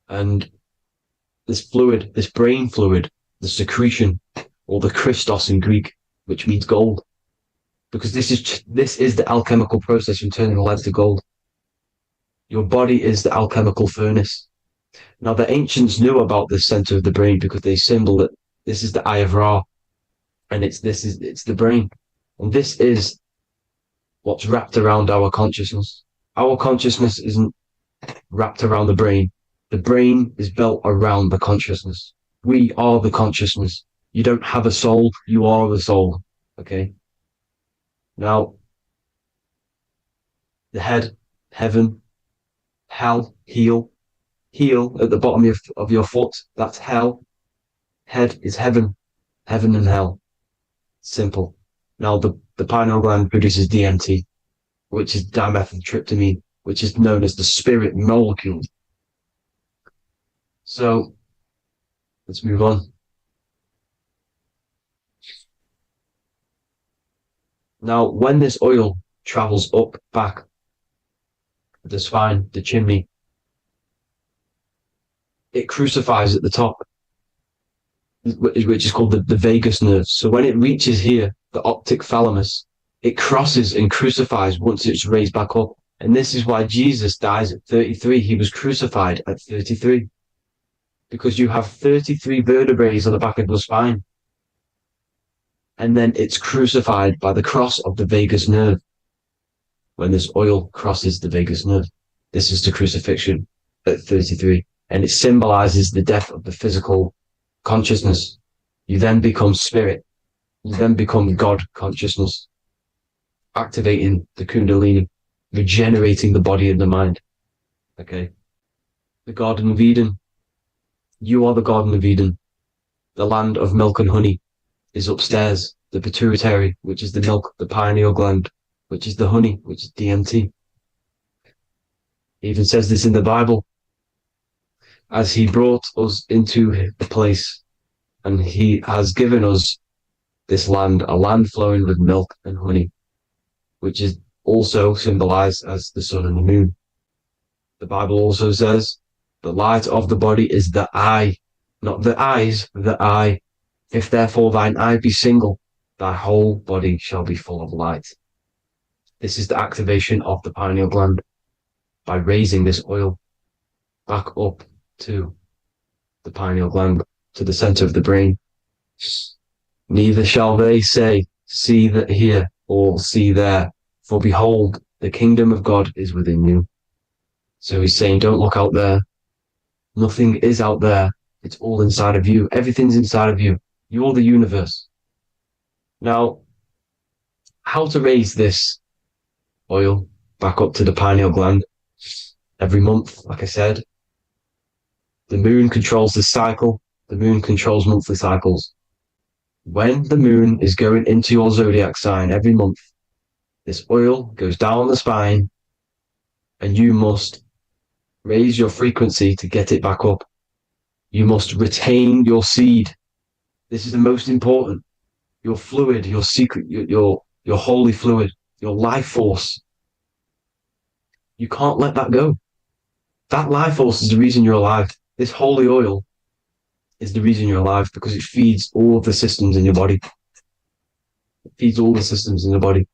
And this fluid, this brain fluid, the secretion, or the Christos in Greek, which means gold, because this is the alchemical process from turning lead to gold. Your body is the alchemical furnace. Now, the ancients knew about this center of the brain because they symbol it. This is the Eye of Ra, and it's the brain. And this is what's wrapped around our consciousness. Our consciousness isn't wrapped around the brain. The brain is built around the consciousness. We are the consciousness. You don't have a soul, you are the soul. Okay? Now, the head, heaven, hell, heel at the bottom of your foot, that's hell. Head is heaven and hell. Simple. Now, the pineal gland produces DMT, which is dimethyltryptamine, which is known as the spirit molecule. So, let's move on. Now, when this oil travels up, back, the spine, the chimney, it crucifies at the top, which is called the vagus nerve. So when it reaches here, the optic thalamus, it crosses and crucifies once it's raised back up. And this is why Jesus dies at 33. He was crucified at 33. Because you have 33 vertebrae on the back of the spine. And then it's crucified by the cross of the vagus nerve. When this oil crosses the vagus nerve, this is the crucifixion at 33. And it symbolizes the death of the physical consciousness. You then become spirit. You then become God consciousness, activating the kundalini, regenerating the body and the mind. Okay. The Garden of Eden. You are the Garden of Eden. The land of milk and honey is upstairs. The pituitary, which is the milk, the pineal gland, which is the honey, which is DMT. It even says this in the Bible. As he brought us into the place, and he has given us this land, a land flowing with milk and honey, which is also symbolized as the sun and the moon. The Bible also says, the light of the body is the eye, not the eyes, the eye. If therefore thine eye be single, thy whole body shall be full of light. This is the activation of the pineal gland by raising this oil back up to the pineal gland, to the center of the brain. Neither shall they say, see that here, or see there, for behold, the kingdom of God is within you. So he's saying, don't look out there. Nothing is out there. It's all inside of you. Everything's inside of you. You're the universe. Now, how to raise this oil back up to the pineal gland? Every month, like I said. The moon controls the cycle. The moon controls monthly cycles. When the moon is going into your zodiac sign every month, this oil goes down the spine, and you must raise your frequency to get it back up. You must retain your seed. This is the most important. Your fluid, your secret, your holy fluid, your life force. You can't let that go. That life force is the reason you're alive. This holy oil is the reason you're alive, because it feeds all of the systems in your body. It feeds all the systems in your body.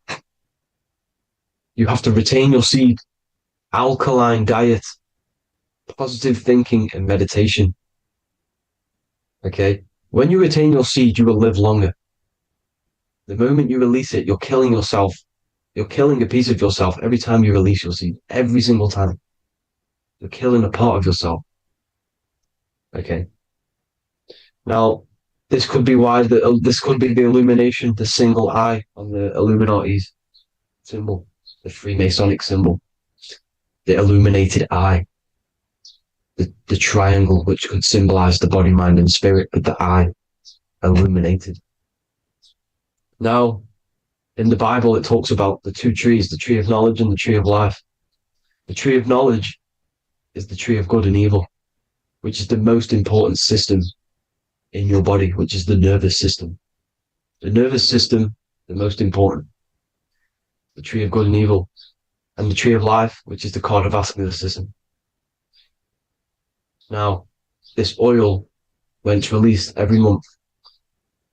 You have to retain your seed. Alkaline diet, positive thinking, and meditation. Okay? When you retain your seed, you will live longer. The moment you release it, you're killing yourself. You're killing a piece of yourself every time you release your seed. Every single time. You're killing a part of yourself. Okay? Now, this could be why this could be the illumination, the single eye on the Illuminati's symbol, the Freemasonic symbol, the illuminated eye, the triangle, which could symbolize the body, mind, and spirit, but the eye illuminated. Now, in the Bible, it talks about the two trees, the tree of knowledge and the tree of life. The tree of knowledge is the tree of good and evil, which is the most important system in your body, which is the nervous system. The nervous system, the most important. The tree of good and evil. And the tree of life, which is the cardiovascular system. Now, this oil, when it's released every month,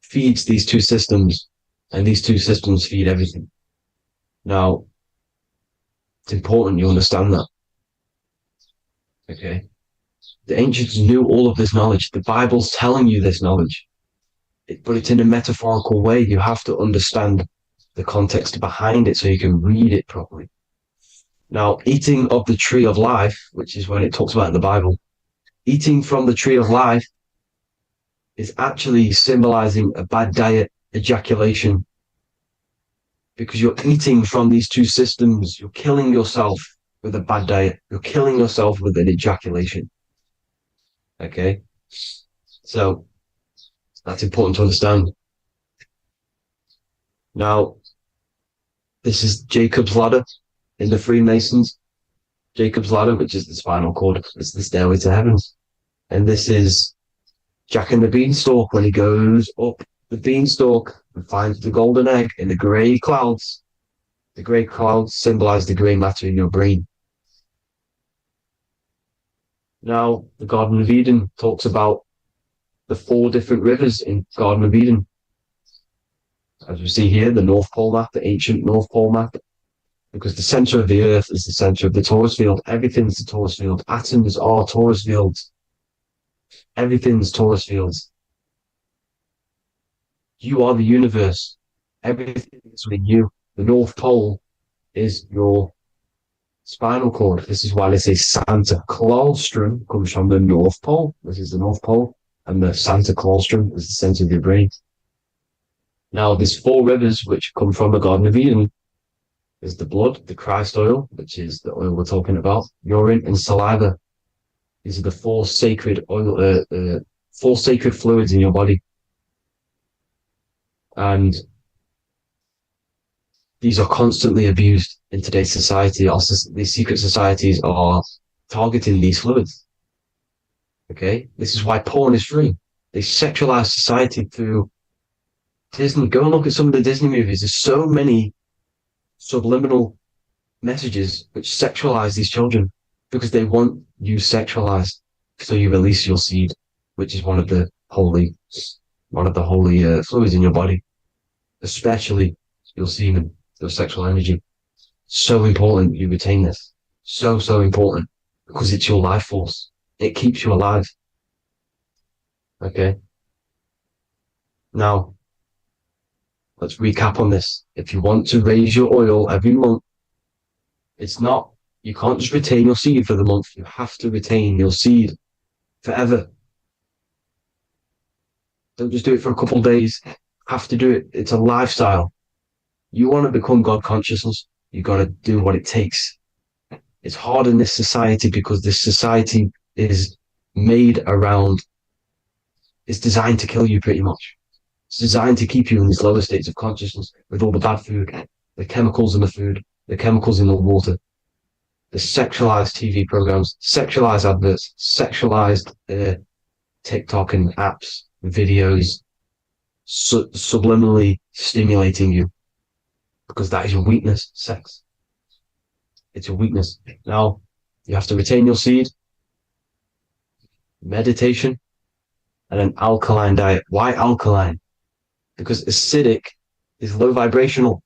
feeds these two systems, and these two systems feed everything. Now, it's important you understand that. Okay? The ancients knew all of this knowledge. The Bible's telling you this knowledge. But it's in a metaphorical way. You have to understand the context behind it so you can read it properly. Now, eating of the tree of life, which is when it talks about in the Bible, eating from the tree of life is actually symbolizing a bad diet, ejaculation. Because you're eating from these two systems, you're killing yourself with a bad diet. You're killing yourself with an ejaculation. Okay? So, that's important to understand. Now, this is Jacob's ladder in the Freemasons. Jacob's ladder, which is the spinal cord, it's the stairway to heaven. And this is Jack and the Beanstalk when he goes up the beanstalk. and finds the golden egg in the grey clouds. The grey clouds symbolize the grey matter in your brain. Now, the Garden of Eden talks about the 4 different rivers in Garden of Eden. As we see here, the North Pole map, the ancient North Pole map, because the center of the earth is the center of the torus field. Everything's the torus field. Atoms are torus fields. Everything's torus fields. You are the universe. Everything is within you. The North Pole is your spinal cord. This is why they say Santa Claustrum comes from the North Pole. This is the North Pole. And the Santa Claustrum is the center of your brain. Now, there's 4 rivers which come from the Garden of Eden. There's the blood, the Christ oil, which is the oil we're talking about, urine, and saliva. These are the 4 sacred oil, 4 sacred fluids in your body. And these are constantly abused in today's society. These secret societies are targeting these fluids. Okay? This is why porn is free. They sexualize society through Disney. Go and look at some of the Disney movies. There's so many subliminal messages which sexualize these children because they want you sexualized. So you release your seed, which is one of the holy fluids in your body, especially your semen, your sexual energy. So important you retain this. So important because it's your life force. It keeps you alive. Okay. Now, let's recap on this. If you want to raise your oil every month, you can't just retain your seed for the month. You have to retain your seed forever. Don't just do it for a couple of days. Have to do it. It's a lifestyle. You want to become God consciousness, you got to do what it takes. It's hard in this society because this society is it's designed to kill you pretty much. It's designed to keep you in these lower states of consciousness with all the bad food, the chemicals in the food, the chemicals in the water, the sexualized TV programs, sexualized adverts, sexualized TikTok and apps, videos, subliminally stimulating you because that is your weakness, sex. It's your weakness. Now, you have to retain your seed, meditation, and an alkaline diet. Why alkaline? Because acidic is low vibrational.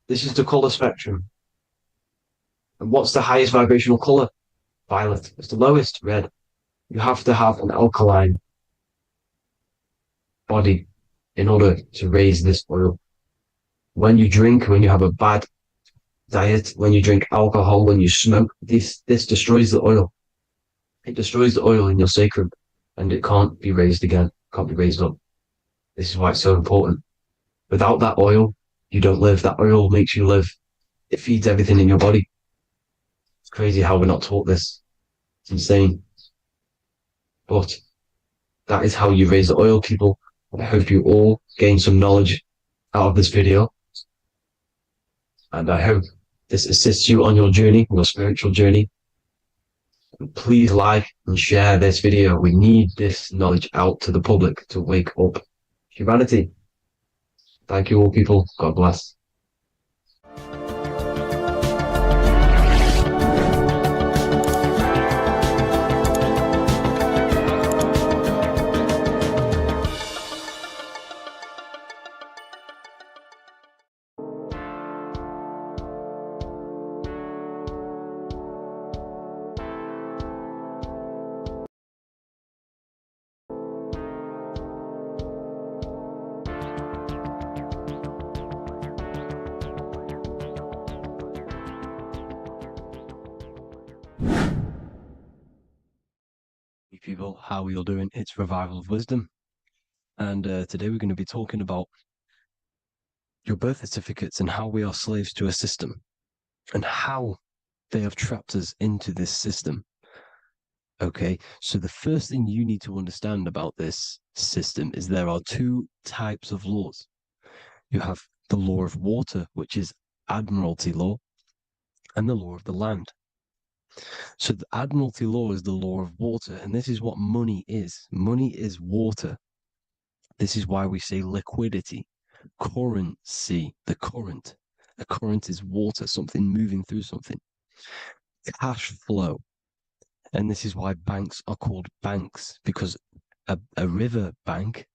This is the color spectrum. And what's the highest vibrational color? Violet. It's the lowest, red. You have to have an alkaline body in order to raise this oil. When you drink, when you have a bad diet, when you drink alcohol, when you smoke, this destroys the oil. It destroys the oil in your sacrum and it can't be raised again, can't be raised up. This is why it's so important. Without that oil, you don't live. That oil makes you live. It feeds everything in your body. It's crazy how we're not taught this. It's insane. But that is how you raise the oil, people. I hope you all gain some knowledge out of this video. And I hope this assists you on your journey, your spiritual journey. And please like and share this video. We need this knowledge out to the public to wake up humanity. Thank you all, people. God bless. People, how are you all doing? It's Revival of Wisdom, and today we're going to be talking about your birth certificates and how we are slaves to a system and how they have trapped us into this system. Okay, so the first thing you need to understand about this system is there are 2 types of laws. You have the law of water, which is Admiralty law, and the law of the land. So the Admiralty law is the law of water, and this is what money is. Money is water. This is why we say liquidity. currency, the current. A current is water, something moving through something. Cash flow. And this is why banks are called banks, because a river bank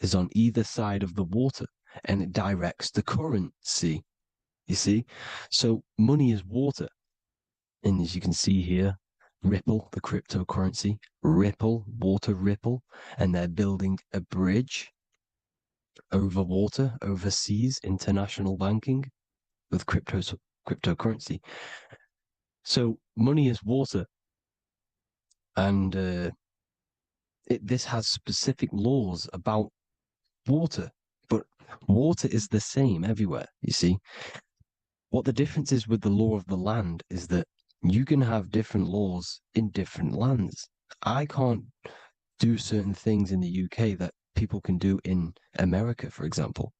is on either side of the water and it directs the currency. You see? So money is water. And as you can see here, Ripple, the cryptocurrency, Ripple, water Ripple, and they're building a bridge over water, overseas, international banking with cryptocurrency. So money is water, and this has specific laws about water, but water is the same everywhere. You see, what the difference is with the law of the land is that you can have different laws in different lands. I can't do certain things in the UK that people can do in America, for example.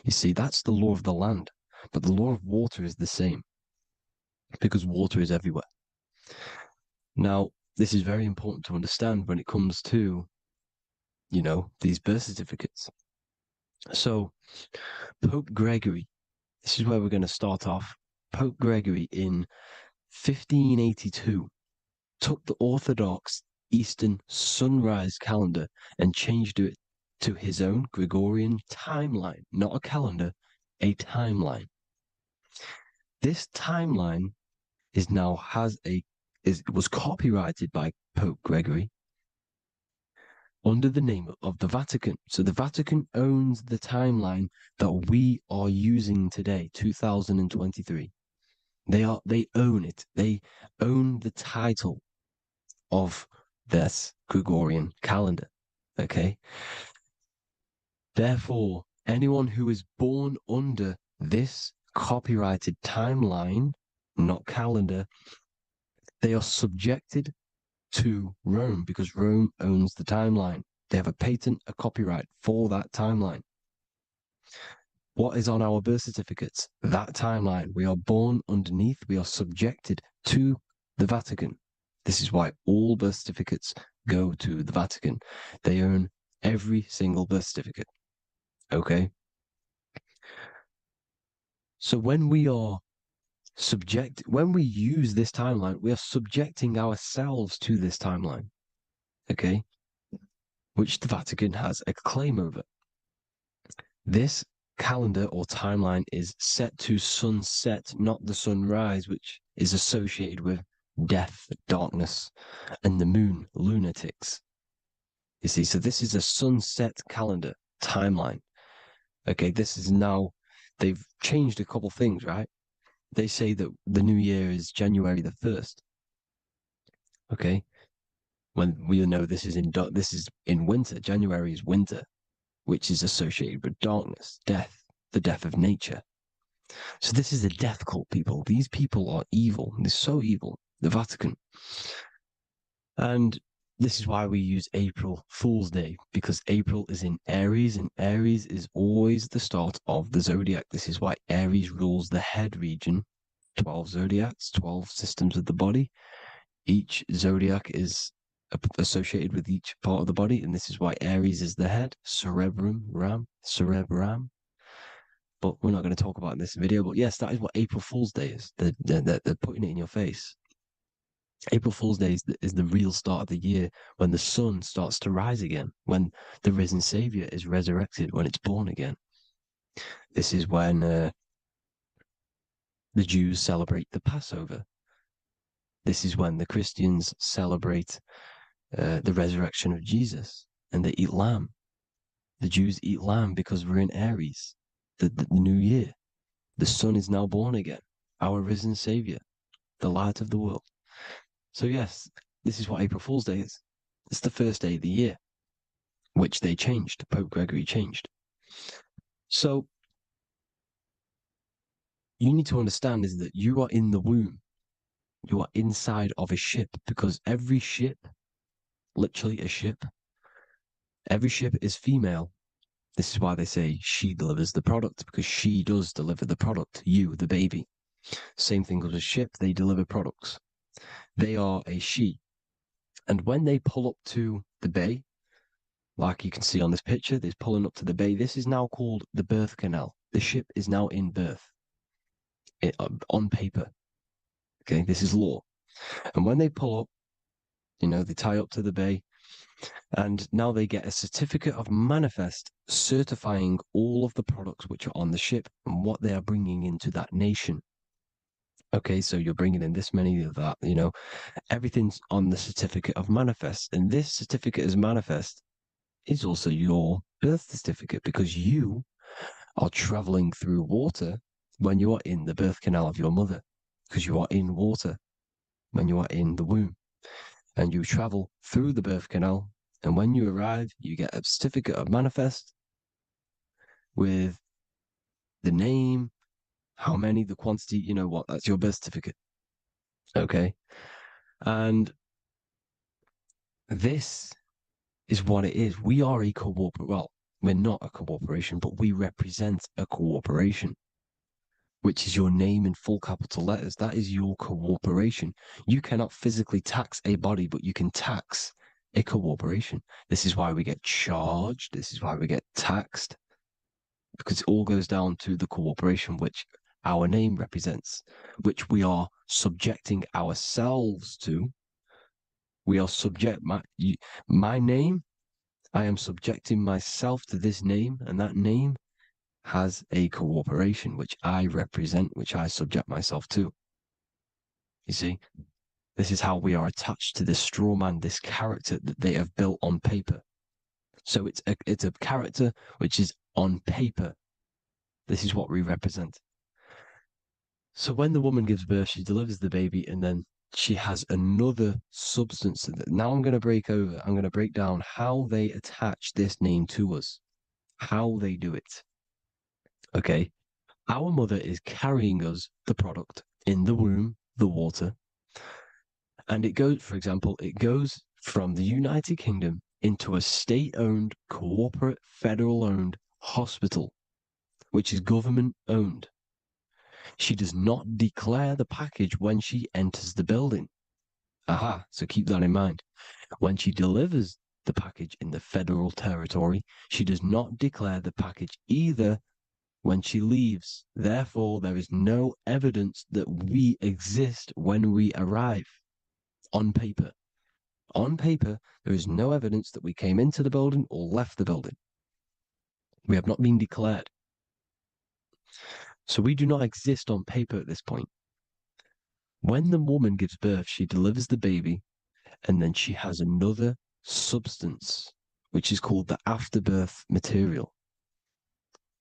You see, that's the law of the land, but the law of water is the same because water is everywhere. Now, this is very important to understand when it comes to, you know, these birth certificates. So, Pope Gregory, this is where we're going to start off. Pope Gregory in 1582 took the Orthodox Eastern sunrise calendar and changed it to his own Gregorian timeline, not a calendar, a timeline. This timeline was copyrighted by Pope Gregory under the name of the Vatican. So the Vatican owns the timeline that we are using today, 2023. They own it. They own the title of this Gregorian calendar. Okay. Therefore, anyone who is born under this copyrighted timeline, not calendar, they are subjected to Rome because Rome owns the timeline. They have a patent, a copyright for that timeline. What is on our birth certificates? That timeline. We are born underneath, we are subjected to the Vatican. This is why all birth certificates go to the Vatican. They own every single birth certificate. Okay? So when we use this timeline, we are subjecting ourselves to this timeline. Okay? Which the Vatican has a claim over. This calendar or timeline is set to sunset, not the sunrise, which is associated with death, darkness, and the moon, lunatics. You see, so this is a sunset calendar timeline. Okay, this is now, they've changed a couple things, right? They say that the new year is January the 1st. Okay, when we know this is in winter. January is winter, which is associated with darkness, death, the death of nature. So this is a death cult, people. These people are evil. They're so evil. The Vatican. And this is why we use April Fool's Day, because April is in Aries, and Aries is always the start of the zodiac. This is why Aries rules the head region. 12 zodiacs, 12 systems of the body. Each zodiac is associated with each part of the body, and this is why Aries is the head, cerebrum. But we're not going to talk about it in this video. But yes, that is what April Fool's Day is. They're putting it in your face. April Fool's Day is the real start of the year, when the sun starts to rise again, when the risen Savior is resurrected, when it's born again. This is when the Jews celebrate the Passover. This is when the Christians celebrate the resurrection of Jesus, and they eat lamb. The Jews eat lamb because we're in Aries, the new year. The sun is now born again, our risen Savior, the light of the world. So yes, this is what April Fool's Day is. It's the first day of the year, which they changed. Pope Gregory changed. So you need to understand is that you are in the womb. You are inside of a ship, because every ship, literally a ship, every ship is female. This is why they say she delivers the product, because she does deliver the product, you, the baby. Same thing with a ship, they deliver products. They are a she. And when they pull up to the bay, like you can see on this picture, there's pulling up to the bay. This is now called the birth canal. The ship is now in birth on paper. Okay, this is law. And when they pull up, they tie up to the bay, and now they get a certificate of manifest certifying all of the products which are on the ship and what they are bringing into that nation. Okay, so you're bringing in this many of that, everything's on the certificate of manifest. And this certificate as manifest is also your birth certificate, because you are traveling through water when you are in the birth canal of your mother, because you are in water when you are in the womb, and you travel through the birth canal. And when you arrive, you get a certificate of manifest with the name, how many, the quantity, that's your birth certificate. Okay. And this is what it is. We are a we're not a corporation, but we represent a corporation, which is your name in full capital letters. That is your corporation. You cannot physically tax a body, but you can tax a corporation. This is why we get charged. This is why we get taxed, because it all goes down to the corporation which our name represents, which we are subjecting ourselves to. We are my name. I am subjecting myself to this name, and that name has a corporation which I represent, which I subject myself to. You see, this is how we are attached to this straw man, this character that they have built on paper. So it's a character which is on paper. This is what we represent. So when the woman gives birth, she delivers the baby, and then she has another substance. Now I'm going to break down how they attach this name to us, how they do it. Okay. Our mother is carrying us the product in the womb, the water. And it goes from the United Kingdom into a state-owned, corporate, federal-owned hospital, which is government-owned. She does not declare the package when she enters the building. Aha, so keep that in mind. When she delivers the package in the federal territory, she does not declare the package either when she leaves. Therefore, there is no evidence that we exist when we arrive. On paper. On paper, there is no evidence that we came into the building or left the building. We have not been declared. So we do not exist on paper at this point. When the woman gives birth, she delivers the baby, and then she has another substance, which is called the afterbirth material.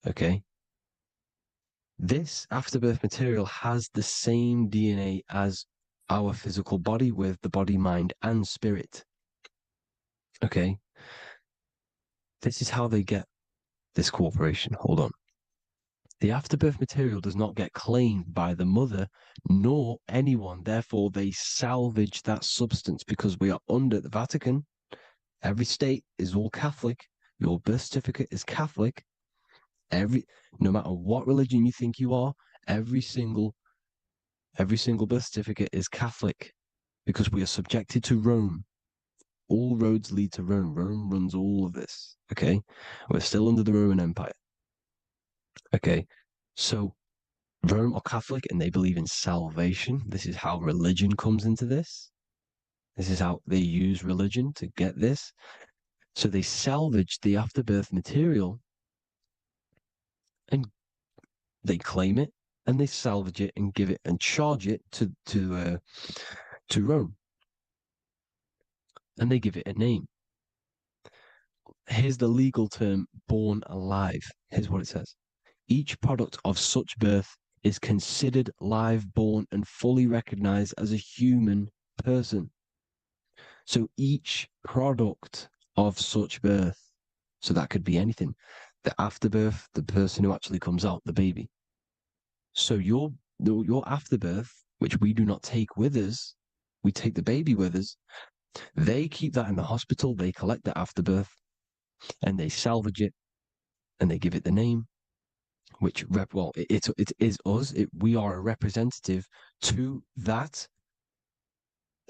Okay? This afterbirth material has the same DNA as our physical body, with the body, mind, and spirit. Okay? This is how they get this corporation. Hold on. The afterbirth material does not get claimed by the mother nor anyone. Therefore, they salvage that substance, because we are under the Vatican. Every state is all Catholic. Your birth certificate is Catholic. No matter what religion you think you are, every single birth certificate is Catholic, because we are subjected to Rome. All roads lead to Rome. Rome runs all of this. Okay? We're still under the Roman Empire. Okay? So Rome are Catholic, and they believe in salvation. This is how religion comes into this. This is how they use religion to get this. So they salvage the afterbirth material, and they claim it, and they salvage it and give it and charge it to Rome, and they give it a name. Here's the legal term: born alive. Here's what it says: each product of such birth is considered live, born, and fully recognized as a human person. So each product of such birth, so that could be anything, the afterbirth, the person who actually comes out, the baby. So your afterbirth, which we do not take with us, we take the baby with us. They keep that in the hospital. They collect the afterbirth, and they salvage it, and they give it the name, which it is us. We are a representative to that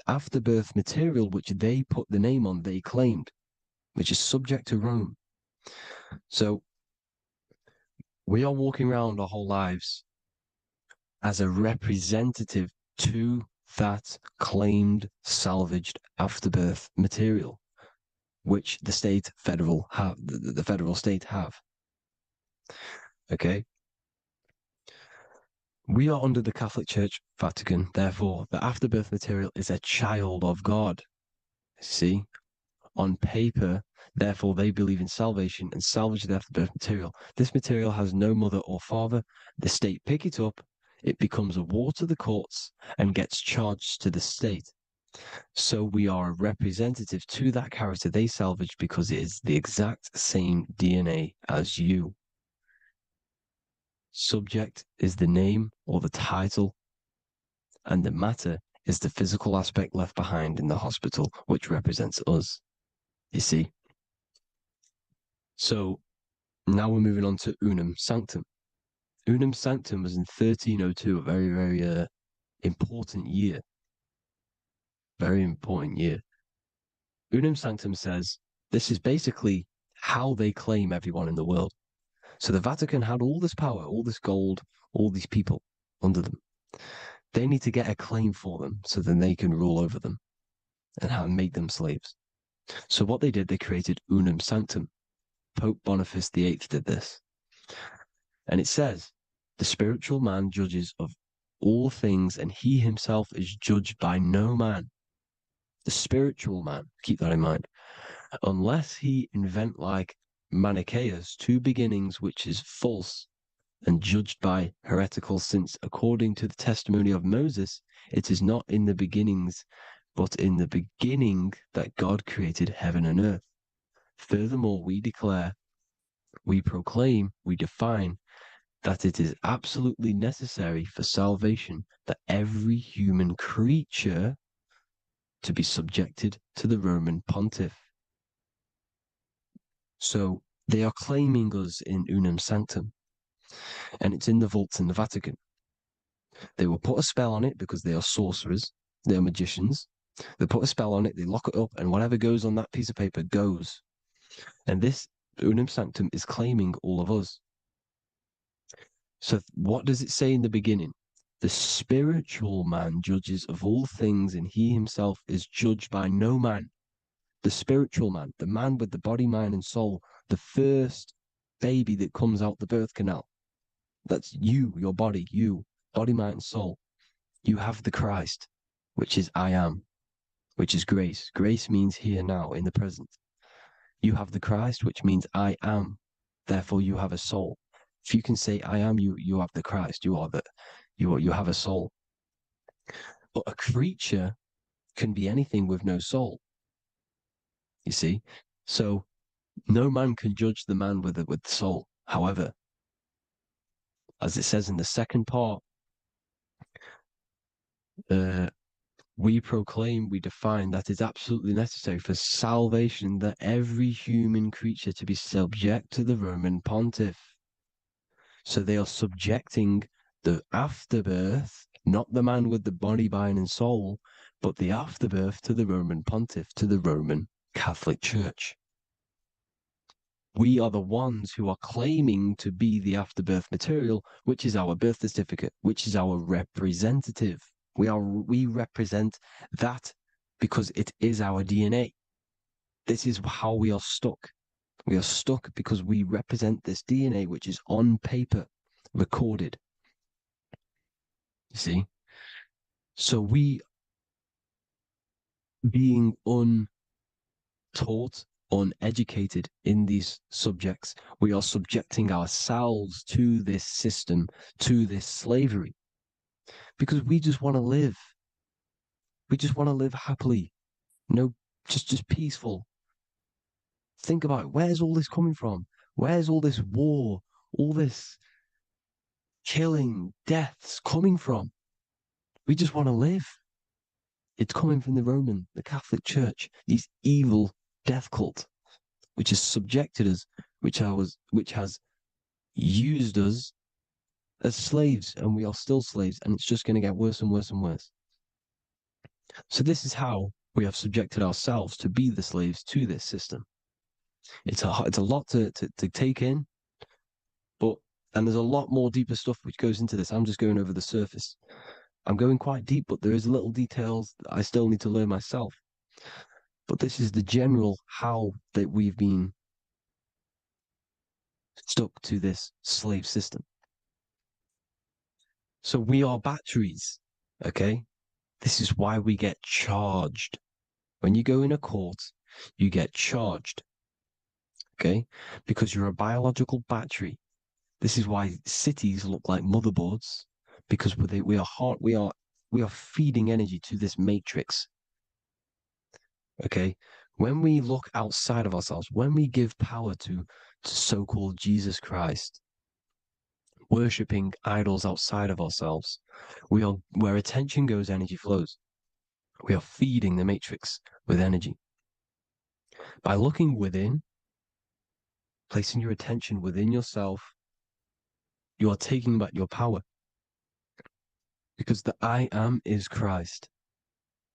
afterbirth material, which they put the name on. They claimed. which is subject to Rome. So we are walking around our whole lives as a representative to that claimed salvaged afterbirth material, which the federal state have. Okay? We are under the Catholic Church, Vatican, therefore the afterbirth material is a child of God. See? On paper, therefore they believe in salvation and salvage the afterbirth material. This material has no mother or father. The state pick it up, it becomes a war to the courts and gets charged to the state. So we are a representative to that character they salvaged because it is the exact same DNA as you. Subject is the name or the title, and the matter is the physical aspect left behind in the hospital, which represents us. You see? So now we're moving on to Unum Sanctum. Unum Sanctum was in 1302, a very, very important year. Very important year. Unum Sanctum says this is basically how they claim everyone in the world. So the Vatican had all this power, all this gold, all these people under them. They need to get a claim for them so then they can rule over them and make them slaves. So what they did, they created Unum Sanctum. Pope Boniface VIII did this. And it says, the spiritual man judges of all things, and he himself is judged by no man. The spiritual man, keep that in mind, unless he invent like Manichaeus, two beginnings, which is false and judged by heretical, since according to the testimony of Moses, it is not in the beginnings, but in the beginning that God created heaven and earth. Furthermore, we declare, we proclaim, we define that it is absolutely necessary for salvation that every human creature to be subjected to the Roman pontiff. So they are claiming us in Unum Sanctum, and it's in the vaults in the Vatican. They will put a spell on it because they are sorcerers, they are magicians. They put a spell on it, they lock it up, and whatever goes on that piece of paper goes. And this Unum Sanctum is claiming all of us. So what does it say in the beginning? The spiritual man judges of all things, and he himself is judged by no man. The spiritual man, the man with the body, mind, and soul, the first baby that comes out the birth canal. That's you, your body, you, body, mind, and soul. You have the Christ, which is I am, which is grace. Grace means here now, in the present. You have the Christ, which means I am. Therefore, you have a soul. If you can say I am, you have the Christ. You have a soul. But a creature can be anything with no soul. You see? So no man can judge the man with the soul. However, as it says in the second part, we proclaim, we define that it's absolutely necessary for salvation that every human creature to be subject to the Roman pontiff. So they are subjecting the afterbirth, not the man with the body, mind, and soul, but the afterbirth to the Roman pontiff, to the Roman Catholic Church. We are the ones who are claiming to be the afterbirth material, which is our birth certificate, which is our representative. We represent that because it is our DNA. This is how we are stuck. We are stuck because we represent this DNA, which is on paper, recorded. You see? So we, being untaught, uneducated in these subjects, we are subjecting ourselves to this system, to this slavery, because we just want to live. We just want to live happily, just peaceful. Think about it. Where's all this coming from? Where's all this war, all this killing, deaths coming from? We just want to live. It's coming from the Catholic Church, these evil death cult, which has subjected us, which has used us as slaves, and we are still slaves, and it's just going to get worse and worse and worse. So this is how we have subjected ourselves to be the slaves to this system. It's a lot to take in, and there's a lot more deeper stuff which goes into this. I'm just going over the surface. I'm going quite deep, but there is little details that I still need to learn myself. But this is the general how that we've been stuck to this slave system. So we are batteries, okay? This is why we get charged. When you go in a court, you get charged, okay? Because you're a biological battery. This is why cities look like motherboards, because we are feeding energy to this matrix. Okay, when we look outside of ourselves, when we give power to so-called Jesus Christ, worshipping idols outside of ourselves, where attention goes, energy flows. We are feeding the matrix with energy. By looking within, placing your attention within yourself, you are taking back your power. Because the I am is Christ.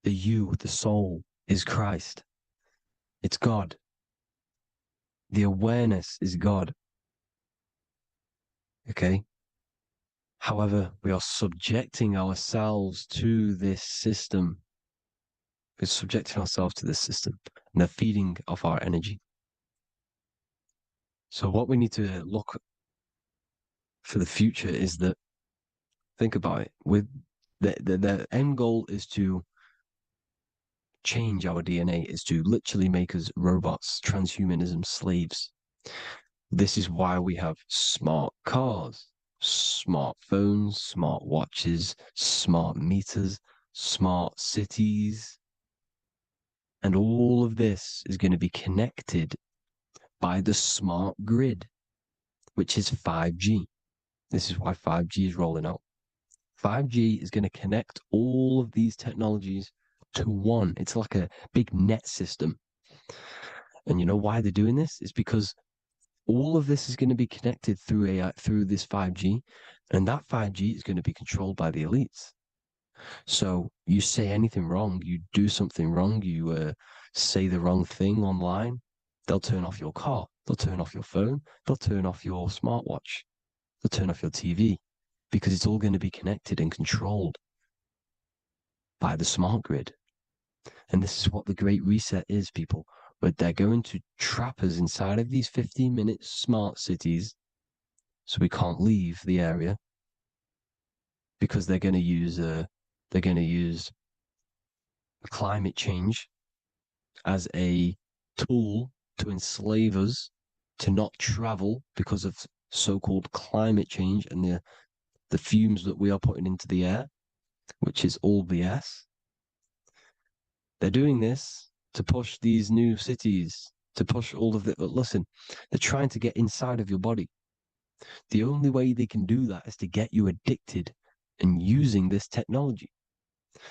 The you, the soul, is Christ. It's God. The awareness is God. Okay? However, we are subjecting ourselves to this system. We're subjecting ourselves to this system and the feeding of our energy. So what we need to look for the future is that, think about it, with the end goal is to change our DNA, is to literally make us robots, transhumanism, slaves. This is why we have smart cars, smartphones, smart watches, smart meters, smart cities. And all of this is going to be connected by the smart grid, which is 5G. This is why 5G is rolling out. 5G is going to connect all of these technologies to one. It's like a big net system. And you know why they're doing this? It's because all of this is going to be connected through this 5G, and that 5G is going to be controlled by the elites. So you say anything wrong, you do something wrong, you say the wrong thing online, they'll turn off your car, they'll turn off your phone, they'll turn off your smartwatch, they'll turn off your TV, because it's all going to be connected and controlled by the smart grid. And this is what the Great Reset is, people. But they're going to trap us inside of these 15-minute smart cities so we can't leave the area, because they're going to use climate change as a tool to enslave us to not travel because of so-called climate change and the fumes that we are putting into the air, which is all BS. They're doing this to push these new cities, to push all of it. But listen, they're trying to get inside of your body. The only way they can do that is to get you addicted and using this technology.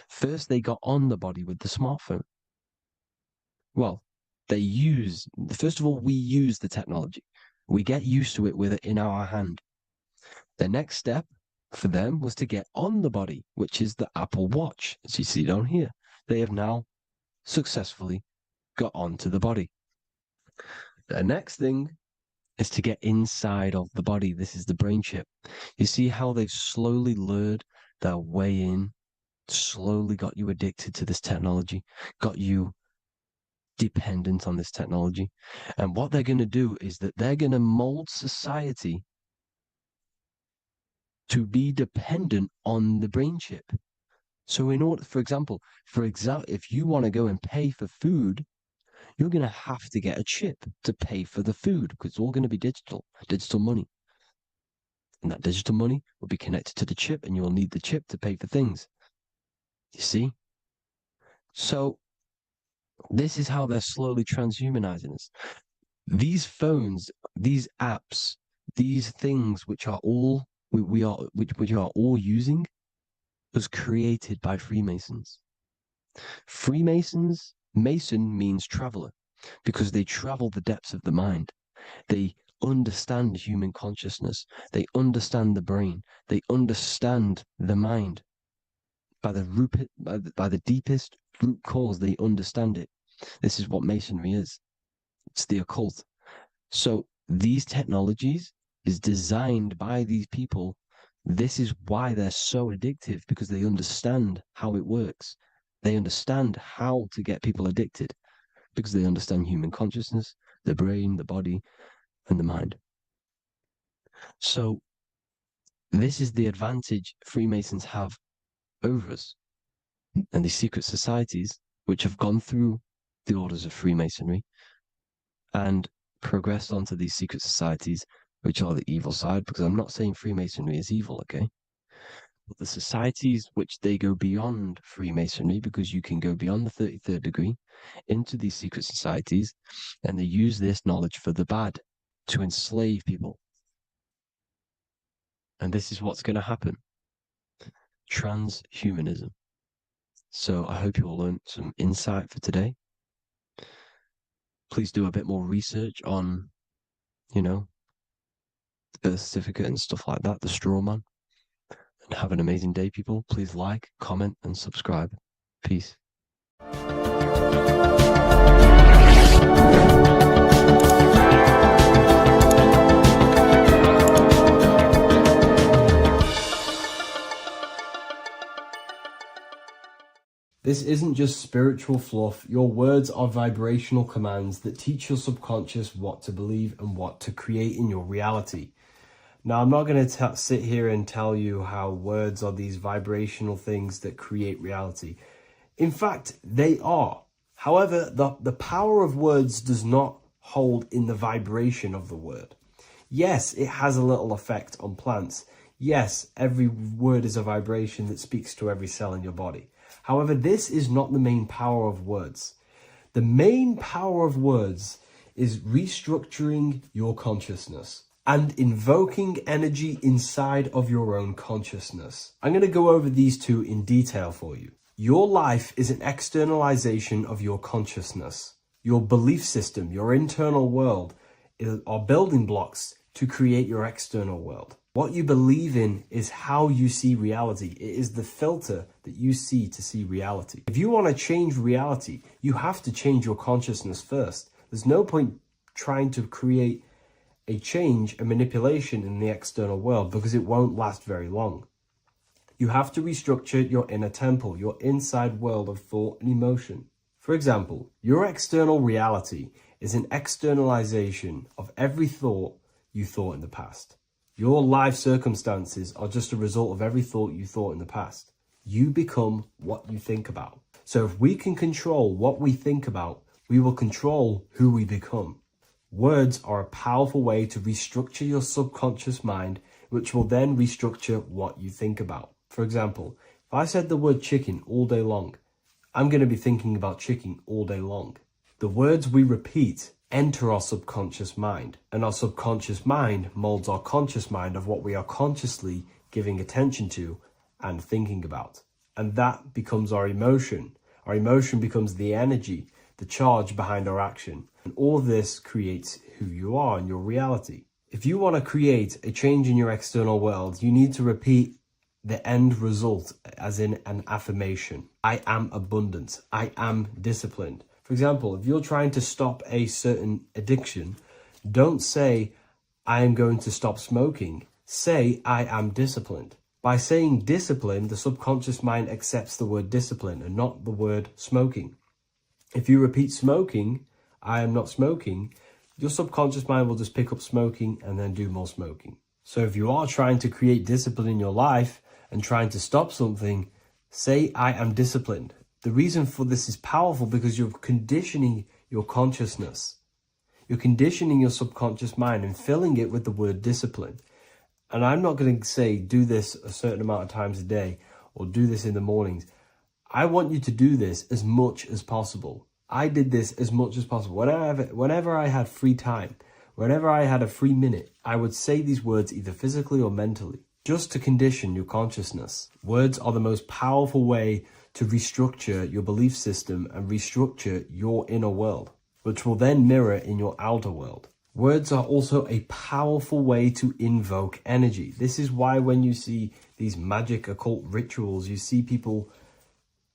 First, they got on the body with the smartphone. Well, first of all, we use the technology. We get used to it with it in our hand. The next step for them was to get on the body, which is the Apple Watch, as you see down here. They have now successfully got onto the body. The next thing is to get inside of the body. This is the brain chip. You see how they've slowly lured their way in, slowly got you addicted to this technology, got you dependent on this technology. And what they're going to do is that they're going to mold society to be dependent on the brain chip. So in order, for example, if you want to go and pay for food, you're going to have to get a chip to pay for the food, because it's all going to be digital money. And that digital money will be connected to the chip, and you'll need the chip to pay for things. You see? So this is how they're slowly transhumanizing us. These phones, these apps, these things which are all which are all using was created by Freemasons. Mason means traveler, because they travel the depths of the mind. They understand human consciousness. They understand the brain. They understand the mind. By the deepest root cause, they understand it. This is what Masonry is. It's the occult. So these technologies is designed by these people. This is why they're so addictive, because they understand how it works. They understand how to get people addicted because they understand human consciousness, the brain, the body, and the mind. So this is the advantage Freemasons have over us. And these secret societies, which have gone through the orders of Freemasonry and progressed onto these secret societies, which are the evil side, because I'm not saying Freemasonry is evil, okay? But the societies which they go beyond Freemasonry, because you can go beyond the 33rd degree into these secret societies, and they use this knowledge for the bad, to enslave people. And this is what's going to happen. Transhumanism. So I hope you all learned some insight for today. Please do a bit more research on, the birth certificate and stuff like that, the straw man. And have an amazing day, people. Please like, comment, and subscribe. Peace. This isn't just spiritual fluff. Your words are vibrational commands that teach your subconscious what to believe and what to create in your reality. Now, I'm not going to sit here and tell you how words are these vibrational things that create reality. In fact, they are. However, the power of words does not hold in the vibration of the word. Yes, it has a little effect on plants. Yes, every word is a vibration that speaks to every cell in your body. However, this is not the main power of words. The main power of words is restructuring your consciousness and invoking energy inside of your own consciousness. I'm going to go over these two in detail for you. Your life is an externalization of your consciousness. Your belief system, your internal world, are building blocks to create your external world. What you believe in is how you see reality. It is the filter that you see to see reality. If you want to change reality, you have to change your consciousness first. There's no point trying to create a change, a manipulation in the external world, because it won't last very long. You have to restructure your inner temple, your inside world of thought and emotion. For example, your external reality is an externalization of every thought you thought in the past. Your life circumstances are just a result of every thought you thought in the past. You become what you think about. So if we can control what we think about, we will control who we become. Words are a powerful way to restructure your subconscious mind, which will then restructure what you think about. For example, if I said the word chicken all day long, I'm going to be thinking about chicken all day long. The words we repeat enter our subconscious mind, and our subconscious mind molds our conscious mind of what we are consciously giving attention to and thinking about. And that becomes our emotion. Our emotion becomes the energy, the charge behind our action. And all of this creates who you are and your reality. If you want to create a change in your external world, you need to repeat the end result as in an affirmation. I am abundant. I am disciplined. For example, if you're trying to stop a certain addiction, don't say, I am going to stop smoking. Say, I am disciplined. By saying discipline, the subconscious mind accepts the word discipline and not the word smoking. If you repeat smoking, I am not smoking, your subconscious mind will just pick up smoking and then do more smoking. So if you are trying to create discipline in your life and trying to stop something, say, I am disciplined. The reason for this is powerful because you're conditioning your consciousness. You're conditioning your subconscious mind and filling it with the word discipline. And I'm not going to say do this a certain amount of times a day or do this in the mornings. I want you to do this as much as possible. I did this as much as possible. Whenever I had free time, whenever I had a free minute, I would say these words either physically or mentally, just to condition your consciousness. Words are the most powerful way to restructure your belief system and restructure your inner world, which will then mirror in your outer world. Words are also a powerful way to invoke energy. This is why when you see these magic occult rituals, you see people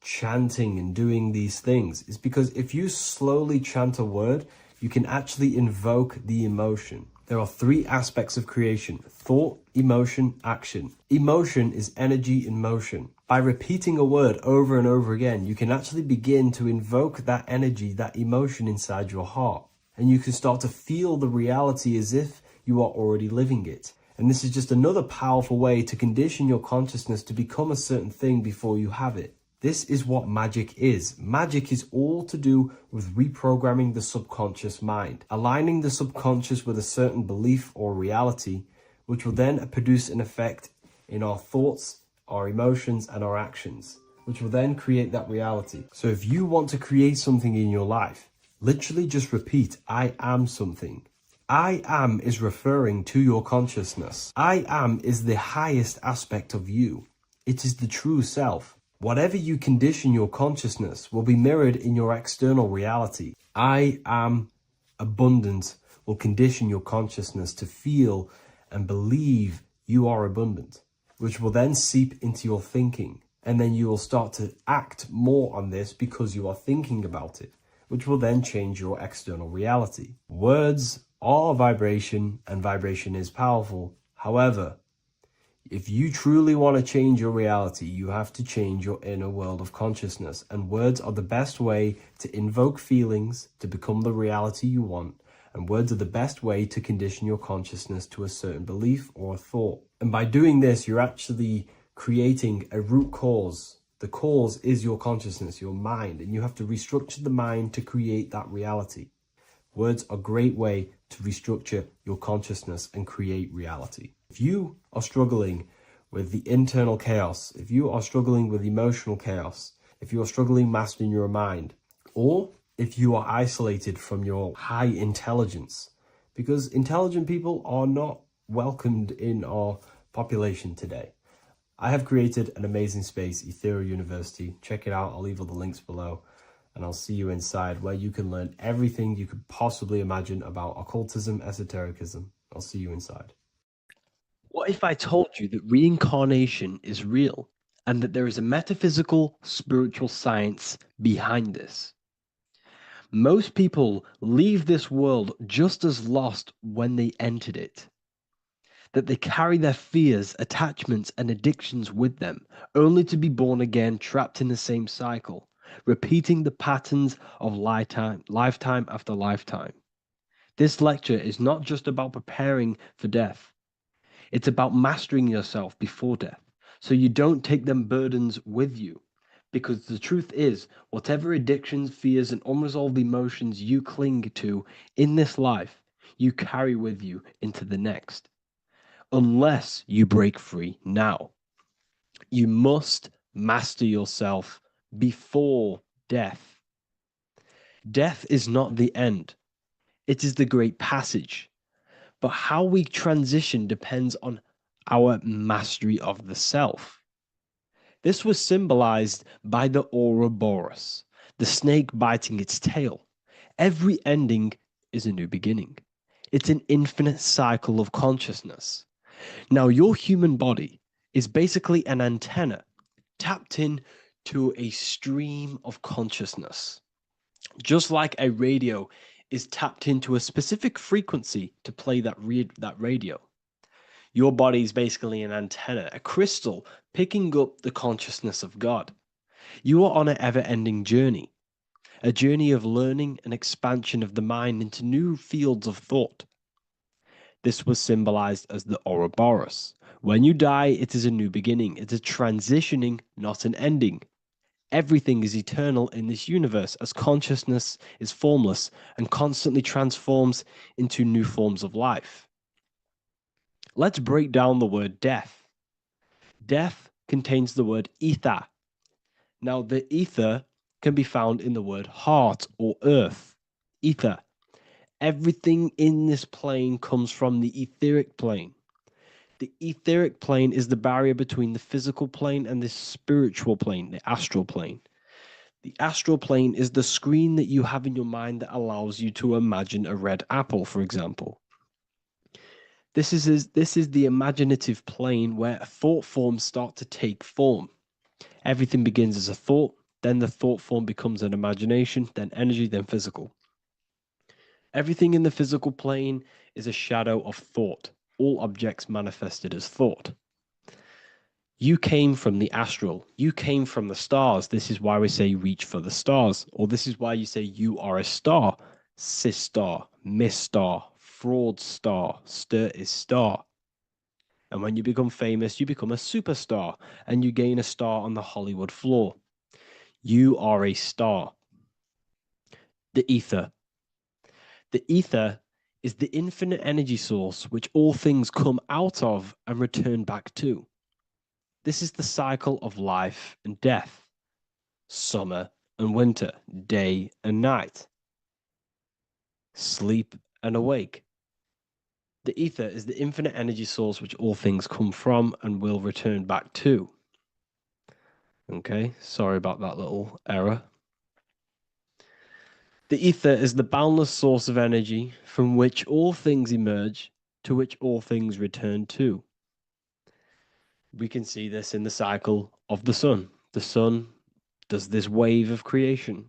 chanting and doing these things. It's because if you slowly chant a word, you can actually invoke the emotion. There are three aspects of creation: thought, emotion, action. Emotion is energy in motion. By repeating a word over and over again, you can actually begin to invoke that energy, that emotion inside your heart. And you can start to feel the reality as if you are already living it. And this is just another powerful way to condition your consciousness to become a certain thing before you have it. This is what magic is. Magic is all to do with reprogramming the subconscious mind, aligning the subconscious with a certain belief or reality, which will then produce an effect in our thoughts, our emotions, and our actions, which will then create that reality. So if you want to create something in your life, literally just repeat, I am something. I am is referring to your consciousness. I am is the highest aspect of you. It is the true self. Whatever you condition your consciousness will be mirrored in your external reality. I am abundant will condition your consciousness to feel and believe you are abundant, which will then seep into your thinking. And then you will start to act more on this because you are thinking about it, which will then change your external reality. Words are vibration, and vibration is powerful. However, if you truly want to change your reality, you have to change your inner world of consciousness. And words are the best way to invoke feelings to become the reality you want. And words are the best way to condition your consciousness to a certain belief or a thought. And by doing this, you're actually creating a root cause. The cause is your consciousness, your mind, and you have to restructure the mind to create that reality. Words are a great way to restructure your consciousness and create reality. If you are struggling with the internal chaos, if you are struggling with emotional chaos, if you are struggling mastering your mind, or if you are isolated from your high intelligence, because intelligent people are not welcomed in our population today, I have created an amazing space, Ethereal University. Check it out. I'll leave all the links below. And I'll see you inside, where you can learn everything you could possibly imagine about occultism, esotericism. I'll see you inside. What if I told you that reincarnation is real and that there is a metaphysical, spiritual science behind this? Most people leave this world just as lost when they entered it. That they carry their fears, attachments, and addictions with them, only to be born again, trapped in the same cycle, repeating the patterns of lifetime after lifetime. This lecture is not just about preparing for death. It's about mastering yourself before death, so you don't take them burdens with you. Because the truth is, whatever addictions, fears, and unresolved emotions you cling to in this life, you carry with you into the next. Unless you break free now. You must master yourself before death. Death is not the end. It is the great passage. But how we transition depends on our mastery of the self. This was symbolized by the Ouroboros, the snake biting its tail. Every ending is a new beginning. It's an infinite cycle of consciousness. Now, your human body is basically an antenna tapped in to a stream of consciousness. Just like a radio is tapped into a specific frequency to play that radio. Your body is basically an antenna, a crystal picking up the consciousness of God. You are on an ever-ending journey, a journey of learning and expansion of the mind into new fields of thought. This was symbolized as the Ouroboros. When you die, it is a new beginning. It's a transitioning, not an ending. Everything is eternal in this universe, as consciousness is formless and constantly transforms into new forms of life. Let's break down the word death. Death contains the word ether. Now, the ether can be found in the word heart or earth. Ether. Everything in this plane comes from the etheric plane. The etheric plane is the barrier between the physical plane and the spiritual plane, the astral plane. The astral plane is the screen that you have in your mind that allows you to imagine a red apple, for example. This is the imaginative plane where thought forms start to take form. Everything begins as a thought, then the thought form becomes an imagination, then energy, then physical. Everything in the physical plane is a shadow of thought, all objects manifested as thought. You came from the astral. You came from the stars. This is why we say reach for the stars. Or this is why you say you are a star. Cis star, miss star, fraud star, stir is star. And when you become famous, you become a superstar and you gain a star on the Hollywood floor. You are a star. The ether. The ether is the infinite energy source which all things come out of and return back to. This is the cycle of life and death, summer and winter, day and night, sleep and awake. The ether is the infinite energy source which all things come from and will return back to. Okay, sorry about that little error. The ether is the boundless source of energy from which all things emerge, to which all things return to. We can see this in the cycle of the sun. The sun does this wave of creation.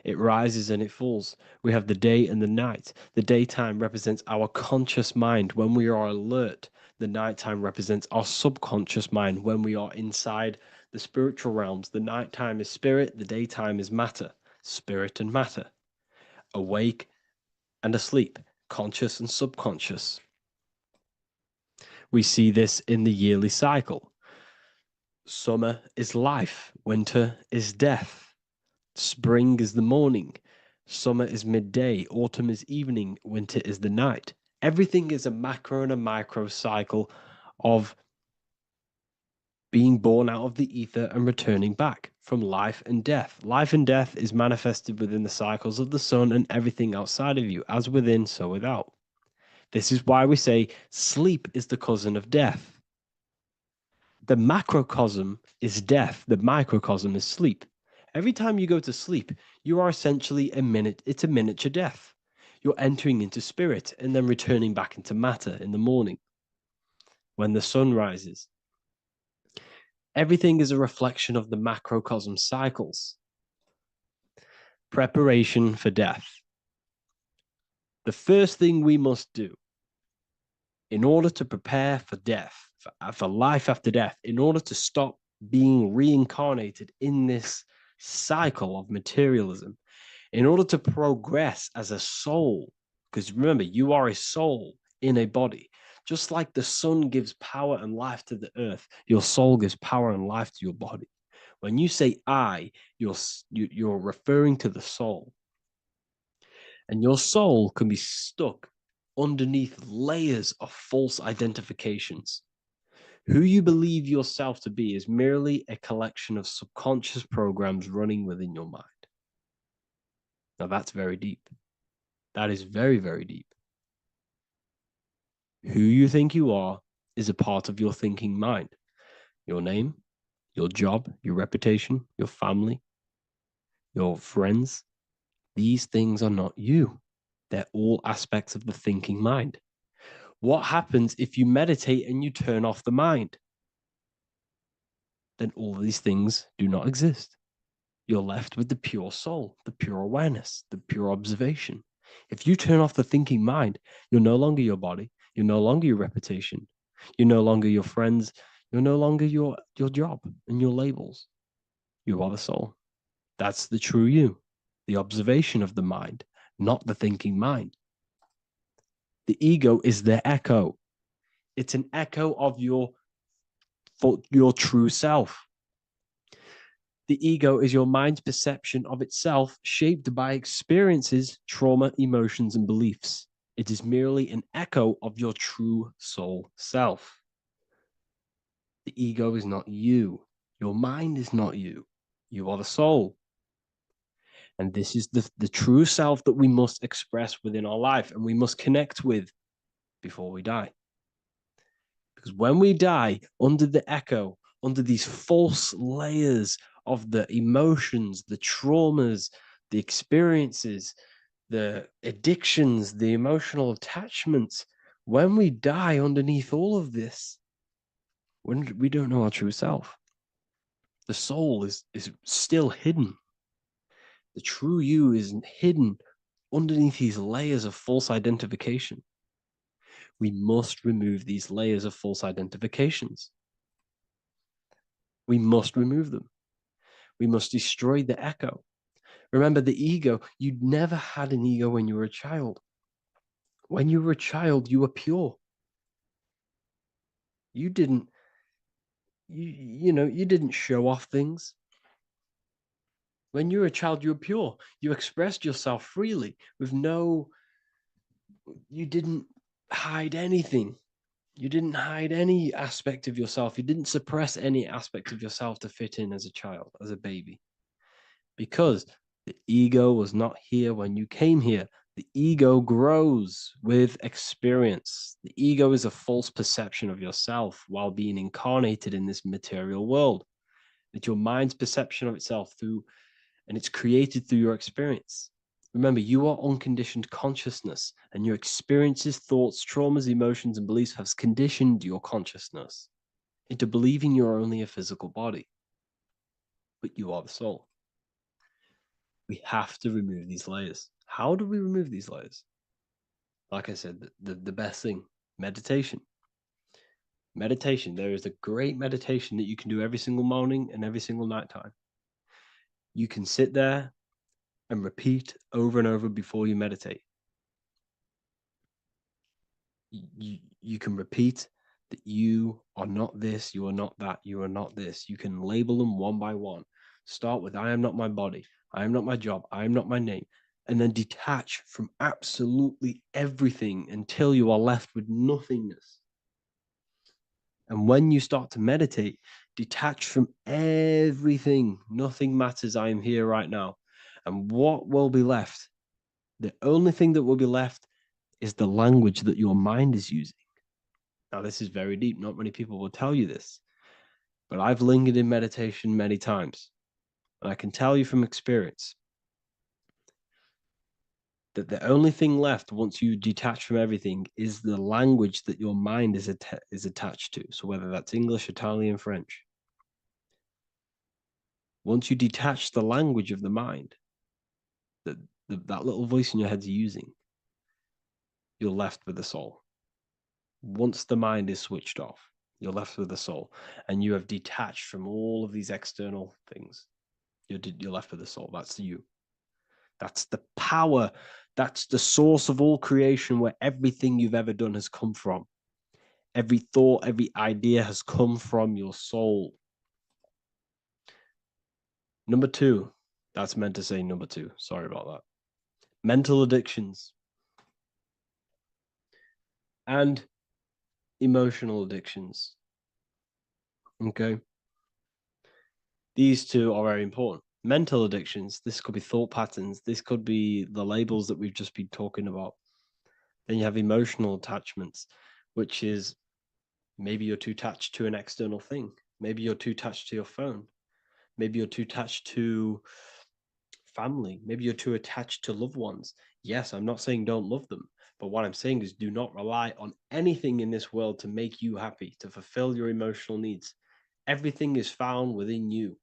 It rises and it falls. We have the day and the night. The daytime represents our conscious mind when we are alert. The nighttime represents our subconscious mind when we are inside the spiritual realms. The nighttime is spirit, the daytime is matter, spirit and matter, awake and asleep, conscious and subconscious. We see this in the yearly cycle. Summer is life, winter is death. Spring is the morning, summer is midday, autumn is evening, winter is the night. Everything is a macro and a micro cycle of being born out of the ether and returning back from life and death. Life and death is manifested within the cycles of the sun and everything outside of you, as within, so without. This is why we say sleep is the cousin of death. The macrocosm is death, the microcosm is sleep. Every time you go to sleep, you are essentially it's a miniature death. You're entering into spirit and then returning back into matter in the morning when the sun rises. Everything is a reflection of the macrocosm cycles. Preparation for death. The first thing we must do in order to prepare for death, for life after death, in order to stop being reincarnated in this cycle of materialism, in order to progress as a soul, because remember, you are a soul in a body. Just like the sun gives power and life to the earth, your soul gives power and life to your body. When you say I, you're referring to the soul. And your soul can be stuck underneath layers of false identifications. Who you believe yourself to be is merely a collection of subconscious programs running within your mind. Now that's very deep. That is very, very deep. Who you think you are is a part of your thinking mind. Your name, your job, your reputation, your family, your friends. These things are not you. They're all aspects of the thinking mind. What happens if you meditate and you turn off the mind? Then all these things do not exist. You're left with the pure soul, the pure awareness, the pure observation. If you turn off the thinking mind, you're no longer your body, you're no longer your reputation, you're no longer your friends, you're no longer your job and your labels. You are the soul. That's the true you, the observation of the mind, not the thinking mind. The ego is the echo. It's an echo of your true self. The ego is your mind's perception of itself, shaped by experiences, trauma, emotions, and beliefs. It is merely an echo of your true soul self. The ego is not you. Your mind is not you. You are the soul. And this is the true self that we must express within our life and we must connect with before we die. Because when we die under the echo, under these false layers of the emotions, the traumas, the experiences, the addictions, the emotional attachments, when we die underneath all of this, when we don't know our true self, the soul is still hidden. The true you is hidden underneath these layers of false identification. We must remove these layers of false identifications. We must remove them. We must destroy the echo. Remember the ego. You never had an ego when you were a child. When you were a child, you were pure. You didn't, you didn't show off things. When you were a child, you were pure. You expressed yourself freely with you didn't hide anything. You didn't hide any aspect of yourself. You didn't suppress any aspect of yourself to fit in as a child, as a baby. Because the ego was not here when you came here. The ego grows with experience. The ego is a false perception of yourself while being incarnated in this material world. It's your mind's perception of itself and it's created through your experience. Remember, you are unconditioned consciousness, and your experiences, thoughts, traumas, emotions, and beliefs have conditioned your consciousness into believing you're only a physical body, but you are the soul. We have to remove these layers. How do we remove these layers? Like I said, the best thing, meditation. Meditation. There is a great meditation that you can do every single morning and every single nighttime. You can sit there and repeat over and over before you meditate. You can repeat that you are not this, you are not that, you are not this. You can label them one by one. Start with, I am not my body, I am not my job, I am not my name, and then detach from absolutely everything until you are left with nothingness. And when you start to meditate, detach from everything. Nothing matters. I am here right now. And what will be left? The only thing that will be left is the language that your mind is using. Now, this is very deep. Not many people will tell you this, but I've lingered in meditation many times. And I can tell you from experience that the only thing left once you detach from everything is the language that your mind is attached to. So whether that's English, Italian, French. Once you detach the language of the mind that little voice in your head's using, you're left with the soul. Once the mind is switched off, you're left with the soul, and you have detached from all of these external things. You're left with the soul. That's you. That's the power. That's the source of all creation, where everything you've ever done has come from. Every thought, every idea has come from your soul. Number two, that's meant to say number two. Sorry about that. Mental addictions and emotional addictions. Okay. These two are very important. Mental addictions, this could be thought patterns. This could be the labels that we've just been talking about. Then you have emotional attachments, which is maybe you're too attached to an external thing. Maybe you're too attached to your phone. Maybe you're too attached to family. Maybe you're too attached to loved ones. Yes, I'm not saying don't love them, but what I'm saying is do not rely on anything in this world to make you happy, to fulfill your emotional needs. Everything is found within you.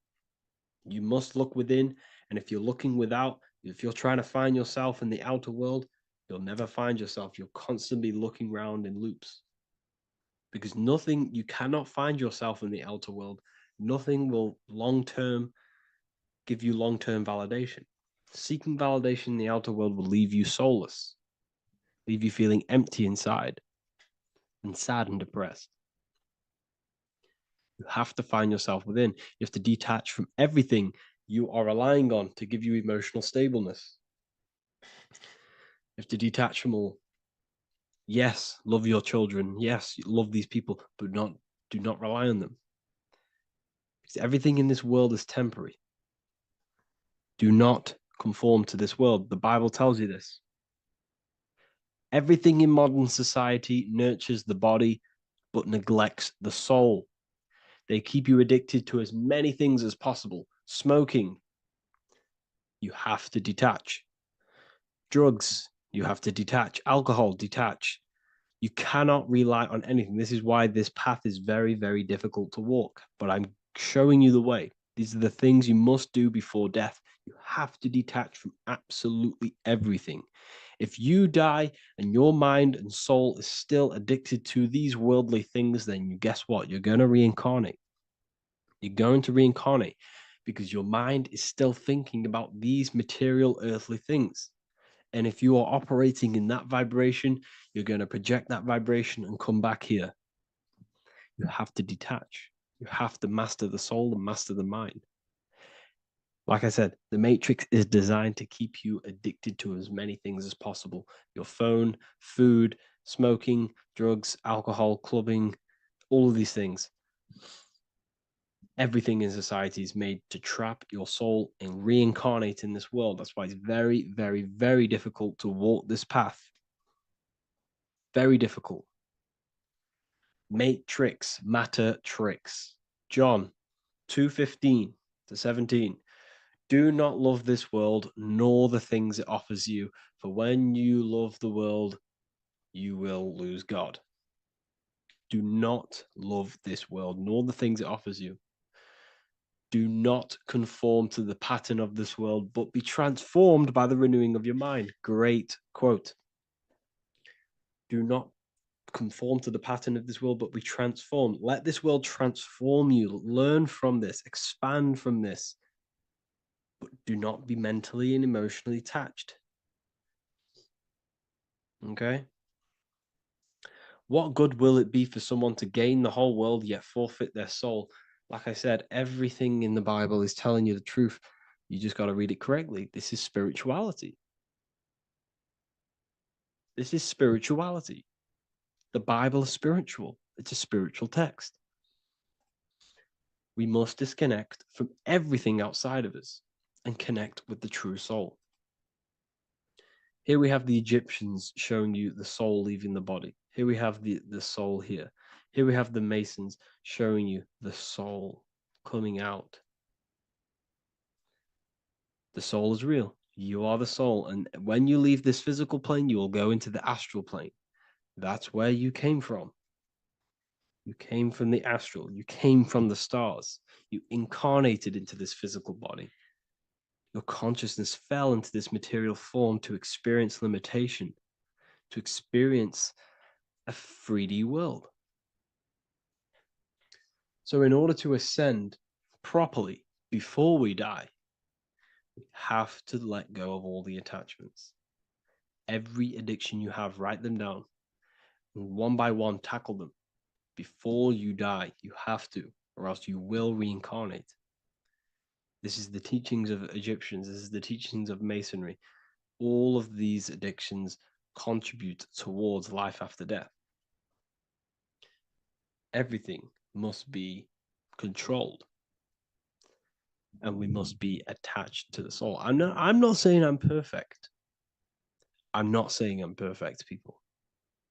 You must look within, and if you're looking without, if you're trying to find yourself in the outer world, you'll never find yourself. You'll constantly be looking around in loops. Because you cannot find yourself in the outer world. Nothing will give you long-term validation. Seeking validation in the outer world will leave you soulless, leave you feeling empty inside and sad and depressed. You have to find yourself within. You have to detach from everything you are relying on to give you emotional stableness. You have to detach from all. Yes, love your children. Yes, love these people, but do not rely on them. Because everything in this world is temporary. Do not conform to this world. The Bible tells you this. Everything in modern society nurtures the body, but neglects the soul. They keep you addicted to as many things as possible. Smoking, you have to detach. Drugs, you have to detach. Alcohol, detach. You cannot rely on anything. This is why this path is very, very difficult to walk. But I'm showing you the way. These are the things you must do before death. You have to detach from absolutely everything. If you die and your mind and soul is still addicted to these worldly things, then guess what? You're going to reincarnate. You're going to reincarnate because your mind is still thinking about these material earthly things. And if you are operating in that vibration, you're going to project that vibration and come back here. You have to detach. You have to master the soul and master the mind. Like I said, the matrix is designed to keep you addicted to as many things as possible. Your phone, food, smoking, drugs, alcohol, clubbing, all of these things. Everything in society is made to trap your soul and reincarnate in this world. That's why it's very, very, very difficult to walk this path. Very difficult. Matrix, matter tricks. John 2:15 to 17. Do not love this world, nor the things it offers you, for when you love the world, you will lose God. Do not love this world, nor the things it offers you. Do not conform to the pattern of this world, but be transformed by the renewing of your mind. Great quote. Do not conform to the pattern of this world, but be transformed. Let this world transform you. Learn from this, expand from this. But do not be mentally and emotionally attached. Okay? What good will it be for someone to gain the whole world yet forfeit their soul? Like I said, everything in the Bible is telling you the truth. You just got to read it correctly. This is spirituality. This is spirituality. The Bible is spiritual. It's a spiritual text. We must disconnect from everything outside of us and connect with the true soul. Here we have the Egyptians showing you the soul leaving the body. Here we have the soul here. Here we have the Masons showing you the soul coming out. The soul is real. You are the soul. And when you leave this physical plane, you will go into the astral plane. That's where you came from. You came from the astral. You came from the stars. You incarnated into this physical body. Your consciousness fell into this material form to experience limitation, to experience a 3D world. So in order to ascend properly before we die, we have to let go of all the attachments. Every addiction you have, write them down. And one by one, tackle them. Before you die, you have to, or else you will reincarnate. This is the teachings of Egyptians. This is the teachings of Masonry. All of these addictions contribute towards life after death. Everything must be controlled. And we must be attached to the soul. I'm not saying I'm perfect. I'm not saying I'm perfect, people.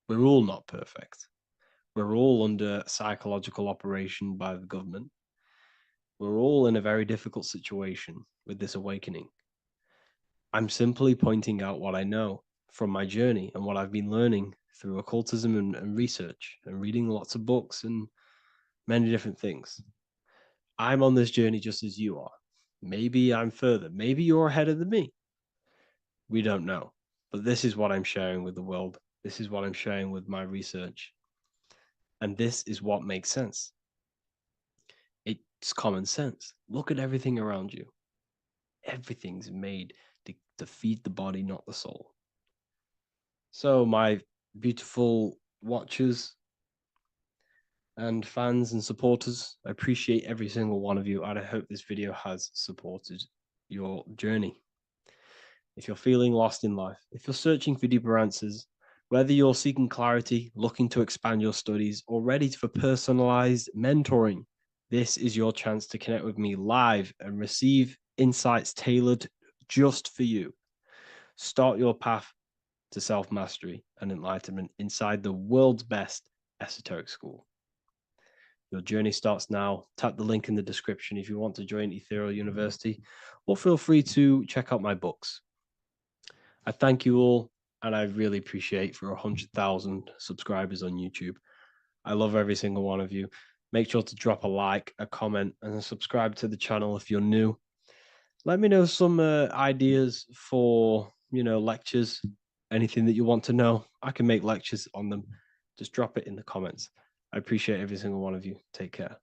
We're all not perfect. We're all under psychological operation by the government. We're all in a very difficult situation with this awakening. I'm simply pointing out what I know from my journey and what I've been learning through occultism and research and reading lots of books and many different things. I'm on this journey just as you are. Maybe I'm further. Maybe you're ahead of me. We don't know. But this is what I'm sharing with the world. This is what I'm sharing with my research. And this is what makes sense. It's common sense. Look at everything around you. Everything's made to feed the body, not the soul. So, my beautiful watchers and fans and supporters, I appreciate every single one of you, and I hope this video has supported your journey. If you're feeling lost in life, if you're searching for deeper answers, whether you're seeking clarity, looking to expand your studies, or ready for personalized mentoring, this is your chance to connect with me live and receive insights tailored just for you. Start your path to self-mastery and enlightenment inside the world's best esoteric school. Your journey starts now. Tap the link in the description if you want to join Ethereal University, or feel free to check out my books. I thank you all, and I really appreciate for 100,000 subscribers on YouTube. I love every single one of you. Make sure to drop a like, a comment, and subscribe to the channel if you're new. Let me know some ideas for, lectures, anything that you want to know. I can make lectures on them. Just drop it in the comments. I appreciate every single one of you. Take care.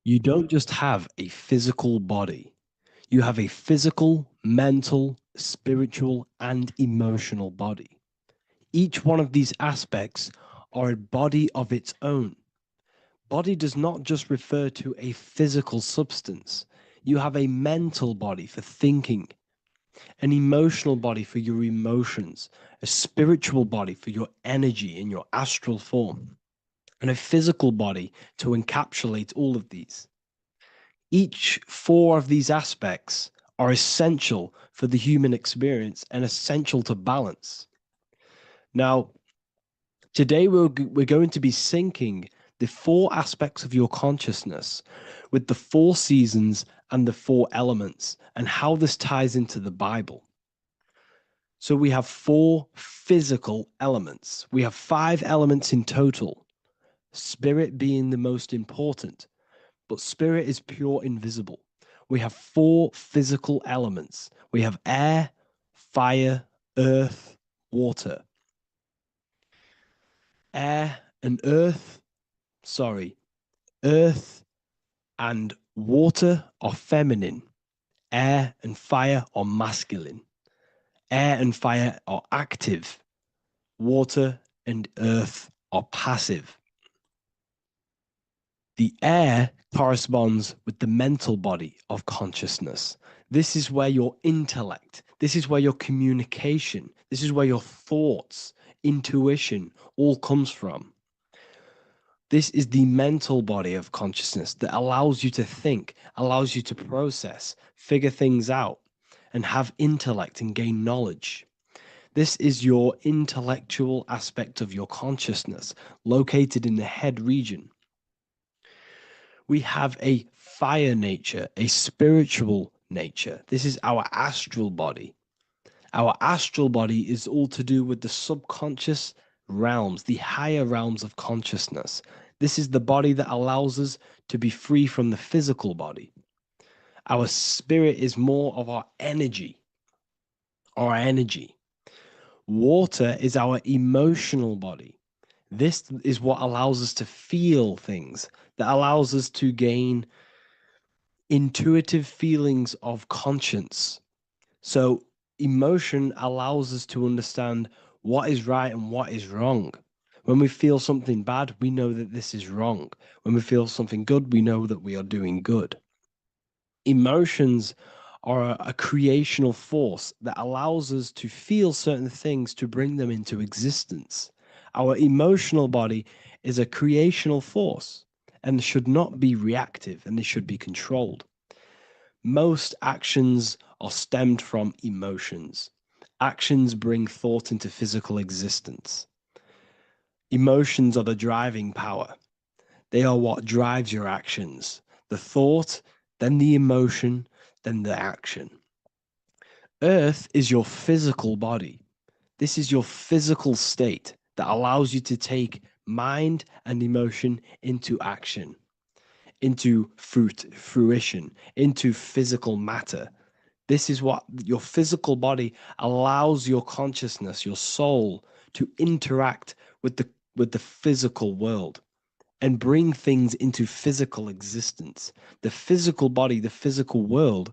You don't just have a physical body. You have a physical, mental, spiritual, and emotional body. Each one of these aspects are a body of its own. Body does not just refer to a physical substance. You have a mental body for thinking, an emotional body for your emotions, a spiritual body for your energy in your astral form, and a physical body to encapsulate all of these. Each four of these aspects are essential for the human experience and essential to balance. Now, today we're going to be syncing the four aspects of your consciousness with the four seasons and the four elements and how this ties into the Bible. So we have four physical elements. We have five elements in total, spirit being the most important, but spirit is pure invisible. We have four physical elements. We have air, fire, earth, water. Air and earth, earth and water are feminine. Air and fire are masculine. Air and fire are active. Water and earth are passive. The air corresponds with the mental body of consciousness. This is where your intellect, this is where your communication, this is where your thoughts, intuition all comes from. This is the mental body of consciousness that allows you to think, allows you to process, figure things out, and have intellect and gain knowledge. This is your intellectual aspect of your consciousness, located in the head region. We have a fire nature, a spiritual nature. This is our astral body. Our astral body is all to do with the subconscious realms, the higher realms of consciousness. This is the body that allows us to be free from the physical body. Our spirit is more of our energy. Our energy. Water is our emotional body. This is what allows us to feel things, that allows us to gain intuitive feelings of conscience. So, emotion allows us to understand what is right and what is wrong. When we feel something bad, we know that this is wrong. When we feel something good, we know that we are doing good. Emotions are a creational force that allows us to feel certain things to bring them into existence. Our emotional body is a creational force and should not be reactive, and it should be controlled. Most actions are stemmed from emotions. Actions bring thought into physical existence. Emotions are the driving power. They are what drives your actions. The thought, then the emotion, then the action. Earth is your physical body. This is your physical state that allows you to take mind and emotion into action, into fruition, into physical matter. This is what your physical body allows your consciousness, your soul, to interact with the physical world and bring things into physical existence. The physical body, the physical world,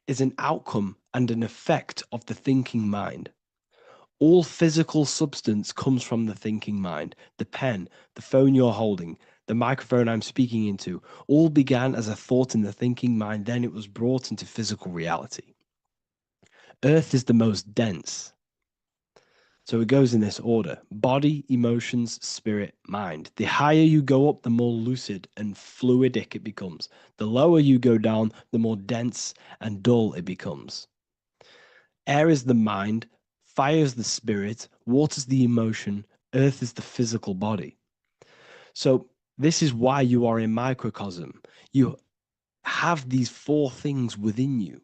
is an outcome and an effect of the thinking mind. All physical substance comes from the thinking mind. The pen, the phone you're holding, the microphone I'm speaking into, all began as a thought in the thinking mind, then it was brought into physical reality. Earth is the most dense. So it goes in this order: body, emotions, spirit, mind. The higher you go up, the more lucid and fluidic it becomes. The lower you go down, the more dense and dull it becomes. Air is the mind, fire is the spirit, water is the emotion, earth is the physical body. So this is why you are a microcosm. You have these four things within you.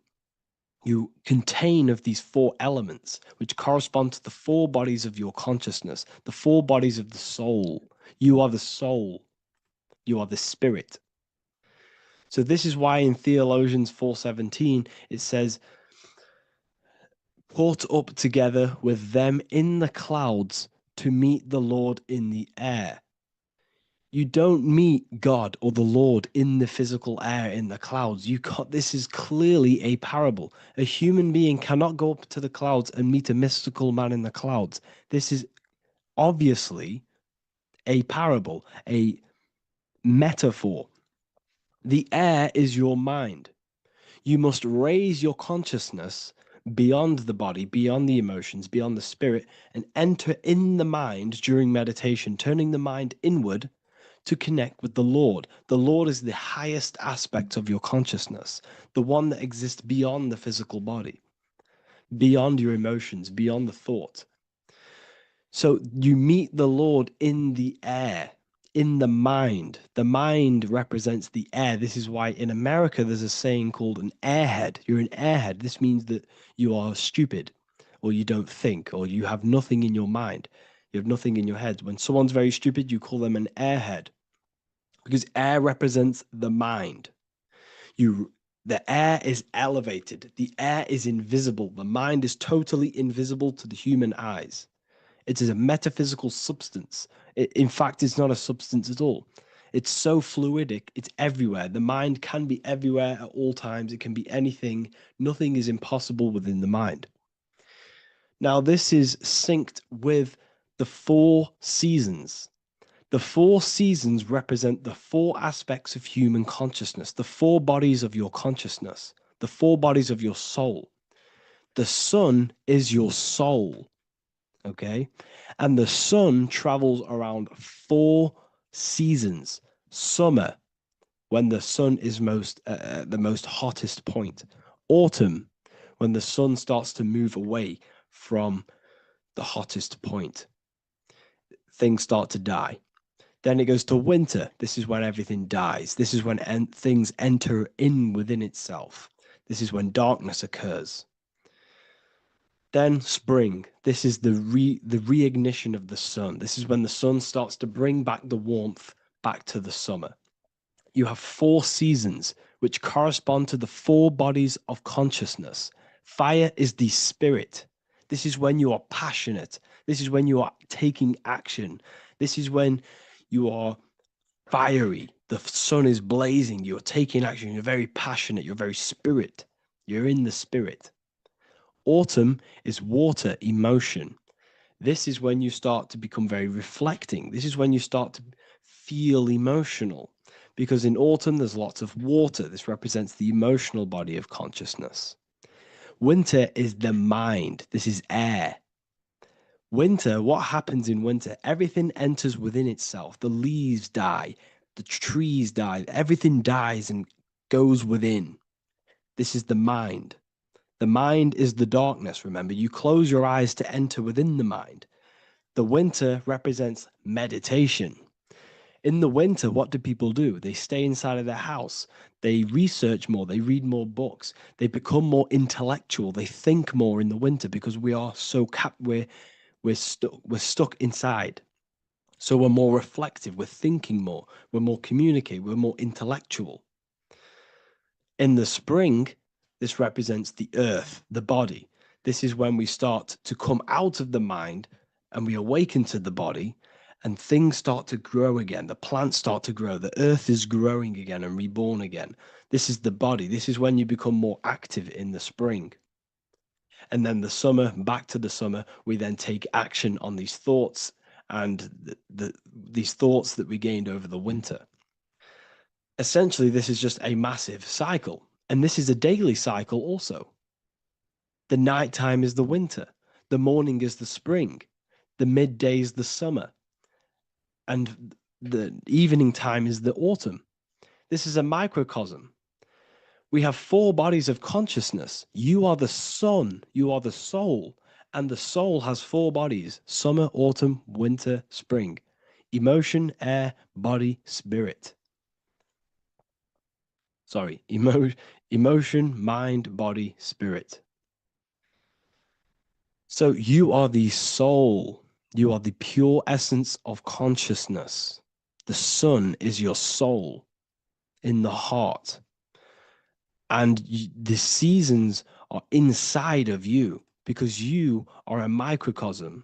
You contain of these four elements, which correspond to the four bodies of your consciousness, the four bodies of the soul. You are the soul. You are the spirit. So this is why in Theologians 4:17 it says, "Caught up together with them in the clouds to meet the Lord in the air." You don't meet God or the Lord in the physical air in the clouds. This is clearly a parable. A human being cannot go up to the clouds and meet a mystical man in the clouds. This is obviously a parable, a metaphor. The air is your mind. You must raise your consciousness beyond the body, beyond the emotions, beyond the spirit, and enter in the mind during meditation, turning the mind inward to connect with the Lord. The Lord is the highest aspect of your consciousness, the one that exists beyond the physical body, beyond your emotions, beyond the thought. So you meet the Lord in the air, in the mind. The mind represents the air. This is why in America there's a saying called an airhead. You're an airhead. This means that you are stupid, or you don't think, or you have nothing in your mind. You have nothing in your head. When someone's very stupid, you call them an airhead, because air represents the mind. The air is elevated. The air is invisible. The mind is totally invisible to the human eyes. It is a metaphysical substance. In fact, it's not a substance at all. It's so fluidic. It's everywhere. The mind can be everywhere at all times. It can be anything. Nothing is impossible within the mind. Now, this is synced with the four seasons. The four seasons represent the four aspects of human consciousness, the four bodies of your consciousness, the four bodies of your soul. The sun is your soul, okay? And the sun travels around four seasons. Summer, when the sun is the most hottest point. Autumn, when the sun starts to move away from the hottest point. Things start to die. Then it goes to winter. This is when everything dies. This is when things enter in within itself. This is when darkness occurs. Then spring. This is the reignition of the sun. This is when the sun starts to bring back the warmth back to the summer. You have four seasons which correspond to the four bodies of consciousness. Fire is the spirit. This is when you are passionate. This is when you are taking action. This is when you are fiery. The sun is blazing. You're taking action. You're very passionate. You're very spirit. You're in the spirit. Autumn is water, emotion. This is when you start to become very reflecting. This is when you start to feel emotional. Because in autumn, there's lots of water. This represents the emotional body of consciousness. Winter is the mind. This is air. Winter, what happens in winter? Everything enters within itself. The leaves die, the trees die, everything dies and goes within. This is the mind. The mind is the darkness, remember. You close your eyes to enter within the mind. The winter represents meditation. In the winter, what do people do? They stay inside of their house. They research more. They read more books. They become more intellectual. They think more in the winter because we are so we're stuck inside. So we're more reflective. We're thinking more. We're more communicative. We're more intellectual. In the spring, this represents the earth, the body. This is when we start to come out of the mind and we awaken to the body, and things start to grow again. The plants start to grow. The earth is growing again and reborn again. This is the body. This is when you become more active in the spring. And then the summer, back to the summer, we then take action on these thoughts and these thoughts that we gained over the winter. Essentially, this is just a massive cycle. And this is a daily cycle also. The nighttime is the winter. The morning is the spring. The midday is the summer. And the evening time is the autumn. This is a microcosm. We have four bodies of consciousness. You are the sun, you are the soul, and the soul has four bodies: summer, autumn, winter, spring. Emotion, air, body, spirit. Sorry, emotion, mind, body, spirit. So you are the soul. You are the pure essence of consciousness. The sun is your soul in the heart. And the seasons are inside of you because you are a microcosm.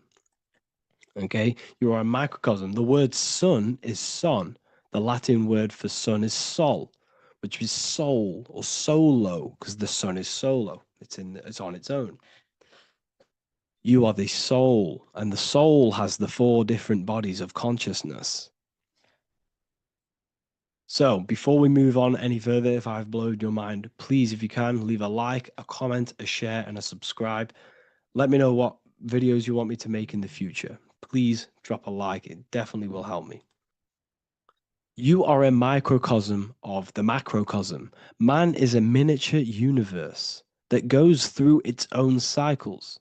Okay, you are a microcosm. The word sun is son. The Latin word for sun is sol, which is soul or solo, because the sun is solo. It's on its own. You are the soul, and the soul has the 4 different bodies of consciousness. So before we move on any further, if I've blown your mind, please, if you can, leave a like, a comment, a share, and a subscribe. Let me know what videos you want me to make in the future. Please drop a like. It definitely will help me. You are a microcosm of the macrocosm. Man is a miniature universe that goes through its own cycles.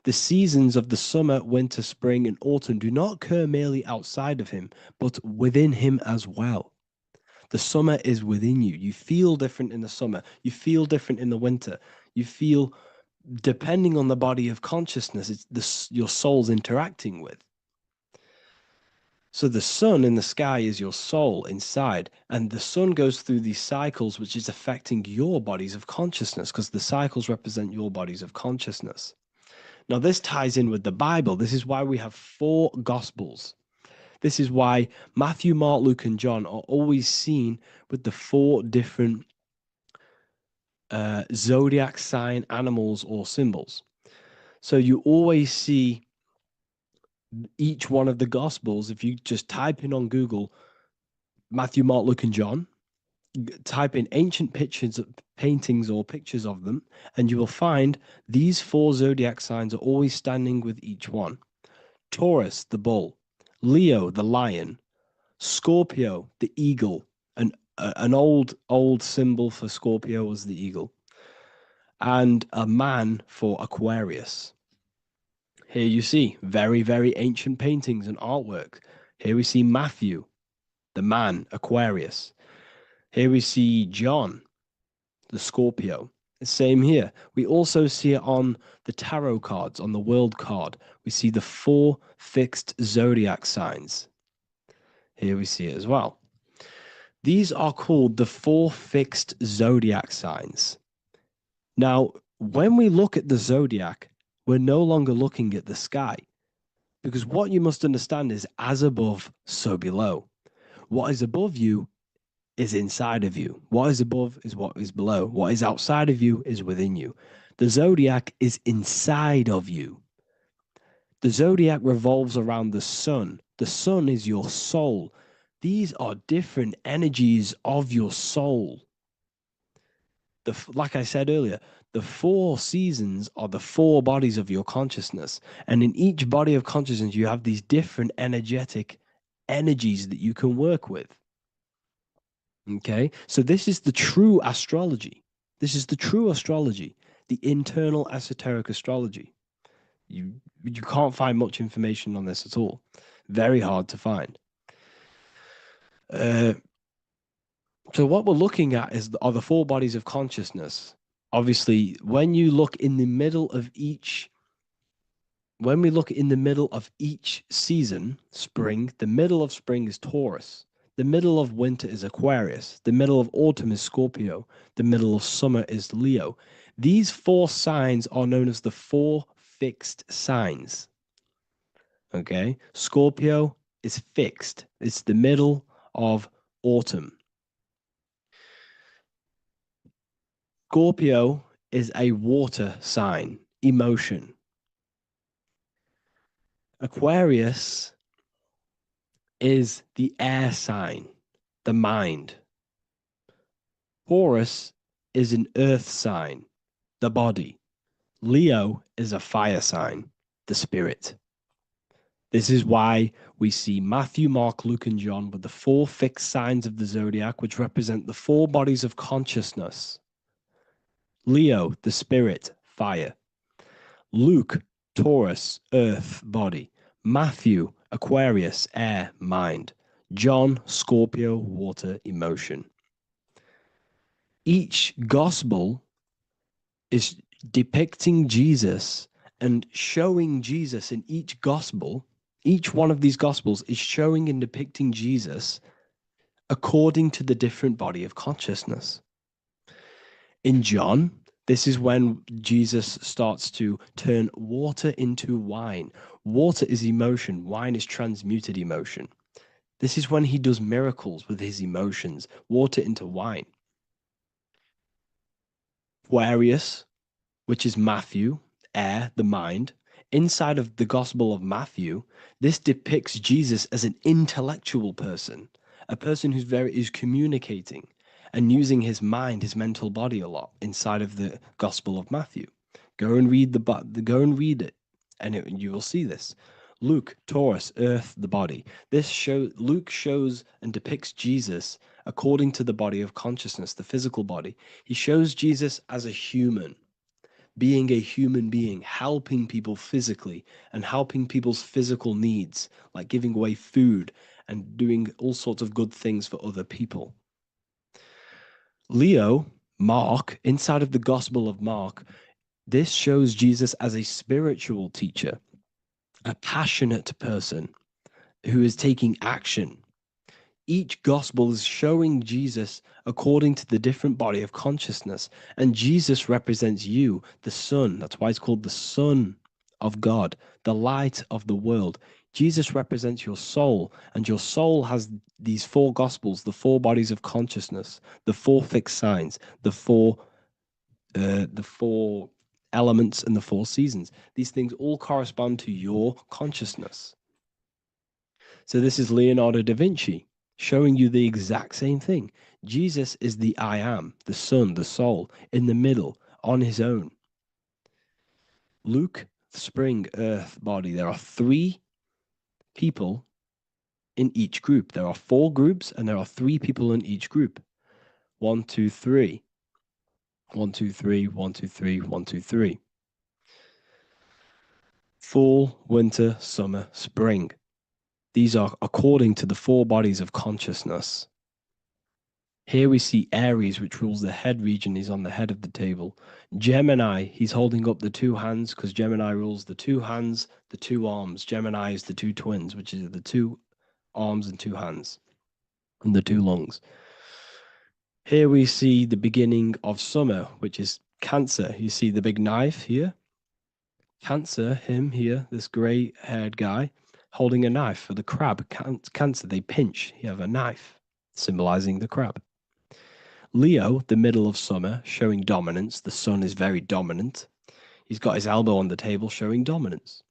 The seasons of the summer, winter, spring, and autumn do not occur merely outside of him, but within him as well. The summer is within you. You feel different in the summer. You feel different in the winter. You feel, depending on the body of consciousness, your soul's interacting with. So the sun in the sky is your soul inside, and the sun goes through these cycles, which is affecting your bodies of consciousness, because the cycles represent your bodies of consciousness. Now, this ties in with the Bible. This is why we have 4 Gospels. This is why Matthew, Mark, Luke, and John are always seen with the 4 different zodiac sign animals or symbols. So you always see each one of the Gospels. If you just type in on Google Matthew, Mark, Luke, and John, type in ancient pictures, paintings, or pictures of them, and you will find these 4 zodiac signs are always standing with each one. Taurus, the bull; Leo, the lion; Scorpio, the eagle. An old symbol for Scorpio was the eagle, and a man for Aquarius. Here you see very, very ancient paintings and artwork. Here we see Matthew, the man, Aquarius. Here we see John, the Scorpio. Same here. We also see it on the tarot cards, on the world card. We see the 4 fixed zodiac signs. Here we see it as well. These are called the 4 fixed zodiac signs. Now, when we look at the zodiac, we're no longer looking at the sky, because what you must understand is as above, so below. What is above you is inside of you. What is above is what is below. What is outside of you is within you. The zodiac is inside of you. The zodiac revolves around the sun. The sun is your soul. These are different energies of your soul. Like I said earlier, the 4 seasons are the 4 bodies of your consciousness. And in each body of consciousness, you have these different energetic energies that you can work with. Okay, so this is the true astrology. This is the true astrology, the internal esoteric astrology. You can't find much information on this at all. Very hard to find. So what we're looking at are the 4 bodies of consciousness. Obviously, when you look in the middle of each, when we look in the middle of each season, spring, the middle of spring is Taurus. The middle of winter is Aquarius. The middle of autumn is Scorpio. The middle of summer is Leo. These 4 signs are known as the 4 fixed signs. Okay, Scorpio is fixed. It's the middle of autumn. Scorpio is a water sign, emotion. Aquarius is the air sign, the mind. Taurus is an earth sign, the body. Leo is a fire sign, the spirit. This is why we see Matthew, Mark, Luke, and John with the 4 fixed signs of the zodiac, which represent the 4 bodies of consciousness. Leo, the spirit, fire. Luke, Taurus, earth, body. Matthew, Aquarius, air, mind. John, Scorpio, water, emotion. Each gospel is depicting Jesus and showing Jesus in each gospel. Each one of these gospels is showing and depicting Jesus according to the different body of consciousness. In John, this is when Jesus starts to turn water into wine. Water is emotion, wine is transmuted emotion. This is when he does miracles with his emotions, water into wine. Aquarius, which is Matthew, air, the mind. Inside of the Gospel of Matthew, this depicts Jesus as an intellectual person, a person who's communicating and using his mind, his mental body a lot inside of the Gospel of Matthew. Go and read it, and you will see this. Luke, Taurus, earth, the body. Luke shows and depicts Jesus according to the body of consciousness, the physical body. He shows Jesus as a human, being a human being, helping people physically and helping people's physical needs, like giving away food and doing all sorts of good things for other people. Leo, Mark, inside of the Gospel of Mark, this shows Jesus as a spiritual teacher, a passionate person who is taking action. Each gospel is showing Jesus according to the different body of consciousness. And Jesus represents you, the sun. That's why it's called the Son of God, the light of the world. Jesus represents your soul, and your soul has these four gospels, the four bodies of consciousness, the four fixed signs, the four elements, and the four seasons. These things all correspond to your consciousness. So this is Leonardo da Vinci showing you the exact same thing. Jesus is the I am, the sun, the soul, in the middle, on his own. Luke, spring, earth, body. There are three people in each group. There are four groups, and there are three people in each group. 1, 2, 3. 1, 2, 3, 1, 2, 3, 1, 2, 3. Fall, winter, summer, spring. These are according to the four bodies of consciousness. Here we see Aries, which rules the head region. He's on the head of the table. Gemini, he's holding up the two hands because Gemini rules the two hands, the two arms. Gemini is the two twins, which is the two arms and two hands, and the two lungs. Here we see the beginning of summer, which is Cancer. You see the big knife here. Cancer, him here, this gray-haired guy, holding a knife for the crab. Cancer, they pinch. You have a knife, symbolizing the crab. Leo, the middle of summer, showing dominance. The sun is very dominant. He's got his elbow on the table, showing dominance.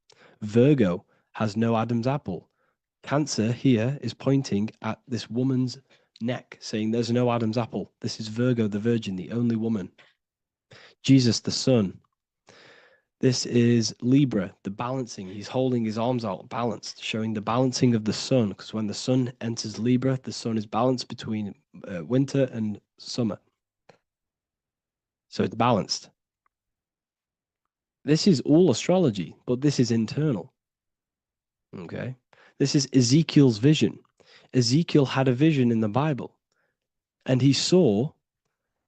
Virgo has no Adam's apple. Cancer here is pointing at this woman's neck, saying there's no Adam's apple. This is Virgo, the virgin, the only woman. Jesus, the sun. This is Libra, the balancing. He's holding his arms out, balanced, showing the balancing of the sun, because when the sun enters Libra, the sun is balanced between winter and summer. So it's balanced. This is all astrology, but this is internal. Okay. This is Ezekiel's vision. Ezekiel had a vision in the Bible, and he saw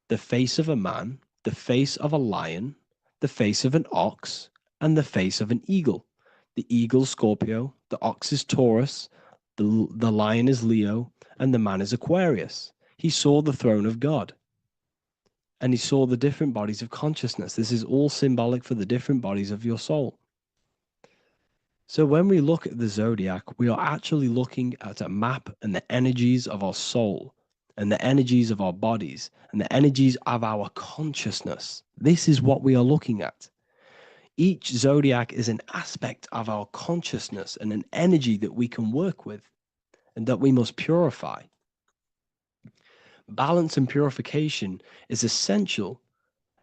the face of a man, the face of a lion, the face of an ox, and the face of an eagle. The eagle, Scorpio, the ox is Taurus, the lion is Leo, and the man is Aquarius. He saw the throne of God, and he saw the different bodies of consciousness. This is all symbolic for the different bodies of your soul. So when we look at the zodiac, we are actually looking at a map and the energies of our soul, and the energies of our bodies, and the energies of our consciousness. This is what we are looking at. Each zodiac is an aspect of our consciousness and an energy that we can work with and that we must purify. Balance and purification is essential.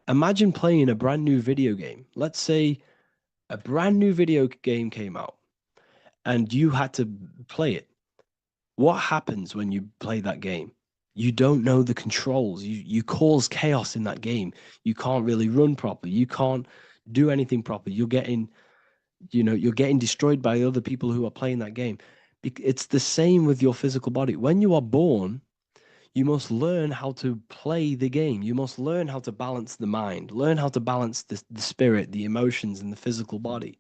Imagine playing a brand new video game. Let's say a brand new video game came out and you had to play it. What happens when you play that game? You don't know the controls. You cause chaos in that game. You can't really run properly. You can't do anything properly. You're getting destroyed by other people who are playing that game. It's the same with your physical body. When you are born, You must learn how to play the game. You must learn how to balance the mind, learn how to balance the spirit, the emotions, and the physical body.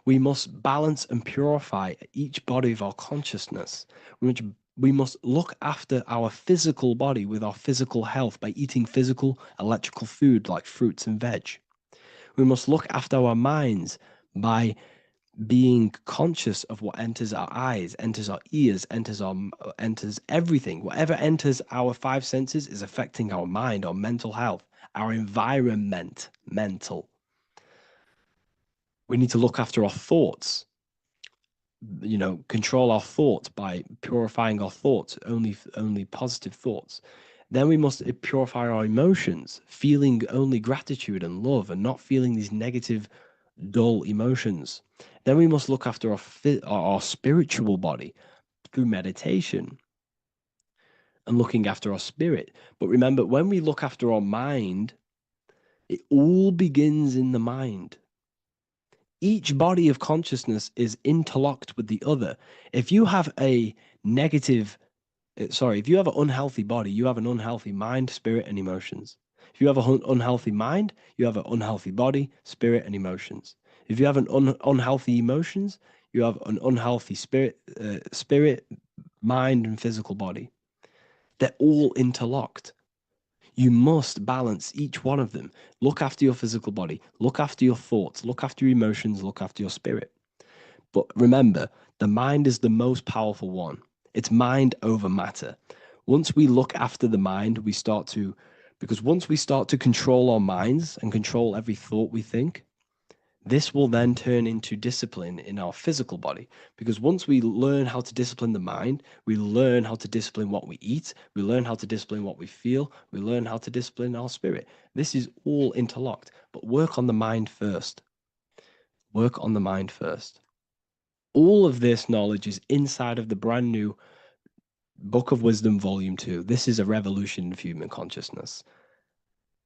We must balance and purify each body of our consciousness, which we must look after our physical body with our physical health by eating physical, electrical food like fruits and veg. We must look after our minds by being conscious of what enters our eyes, enters our ears, enters everything. Whatever enters our five senses is affecting our mind, our mental health, our environment, mental. We need to look after our thoughts, control our thoughts by purifying our thoughts, only positive thoughts. Then we must purify our emotions, feeling only gratitude and love and not feeling these negative, dull emotions. Then we must look after our spiritual body through meditation and looking after our spirit. But remember, when we look after our mind, it all begins in the mind. Each body of consciousness is interlocked with the other. If you have a negative, if you have an unhealthy body, you have an unhealthy mind, spirit, and emotions. If you have an unhealthy mind, you have an unhealthy body, spirit, and emotions. If you have an unhealthy emotions, you have an unhealthy spirit, mind, and physical body. They're all interlocked. You must balance each one of them. Look after your physical body, look after your thoughts, look after your emotions, look after your spirit. But remember, the mind is the most powerful one. It's mind over matter. Once we look after the mind, because once we start to control our minds and control every thought we think, this will then turn into discipline in our physical body. Because once we learn how to discipline the mind, we learn how to discipline what we eat, we learn how to discipline what we feel, we learn how to discipline our spirit. This is all interlocked, but work on the mind first. Work on the mind first. All of this knowledge is inside of the brand new Book of Wisdom, Volume 2. This is a revolution of human consciousness.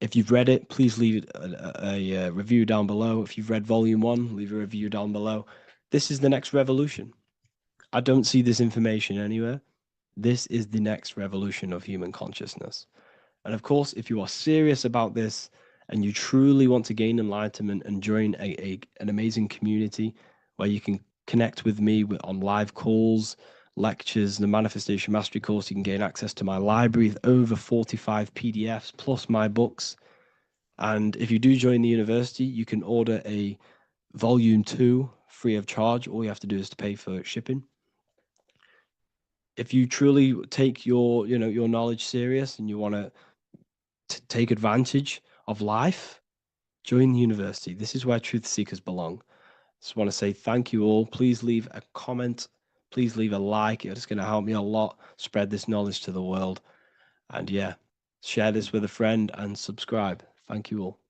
If you've read it, please leave a review down below. If you've read Volume 1, leave a review down below. This is the next revolution. I don't see this information anywhere. This is the next revolution of human consciousness. And of course, if you are serious about this and you truly want to gain enlightenment and join an amazing community where you can connect with me on live calls, lectures, the Manifestation Mastery course, you can gain access to my library with over 45 PDFs plus my books. And if you do join the university, you can order a volume 2 free of charge. All you have to do is to pay for shipping. If you truly take your knowledge serious and you want to take advantage of life, join the university. This is where truth seekers belong. Just want to say thank you all. Please leave a comment. Please leave a like. It's going to help me a lot spread this knowledge to the world. And yeah, share this with a friend and subscribe. Thank you all.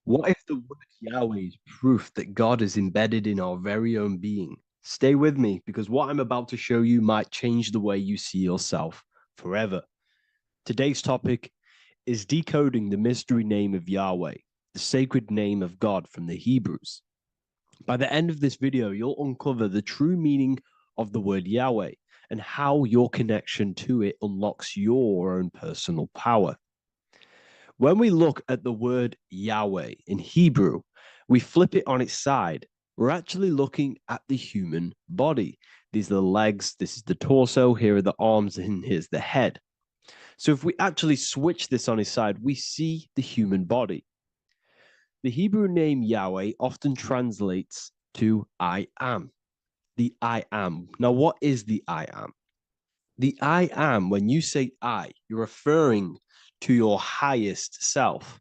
What if the word Yahweh is proof that God is embedded in our very own being? Stay with me because what I'm about to show you might change the way you see yourself forever. Today's topic is decoding the mystery name of Yahweh, the sacred name of God from the Hebrews. By the end of this video, you'll uncover the true meaning of the word Yahweh and how your connection to it unlocks your own personal power. When we look at the word Yahweh in Hebrew, we flip it on its side. We're actually looking at the human body. These are the legs, this is the torso, here are the arms, and here's the head. So if we actually switch this on its side, we see the human body. The Hebrew name Yahweh often translates to I am. The I am. Now, what is the I am? The I am, when you say I, you're referring to your highest self.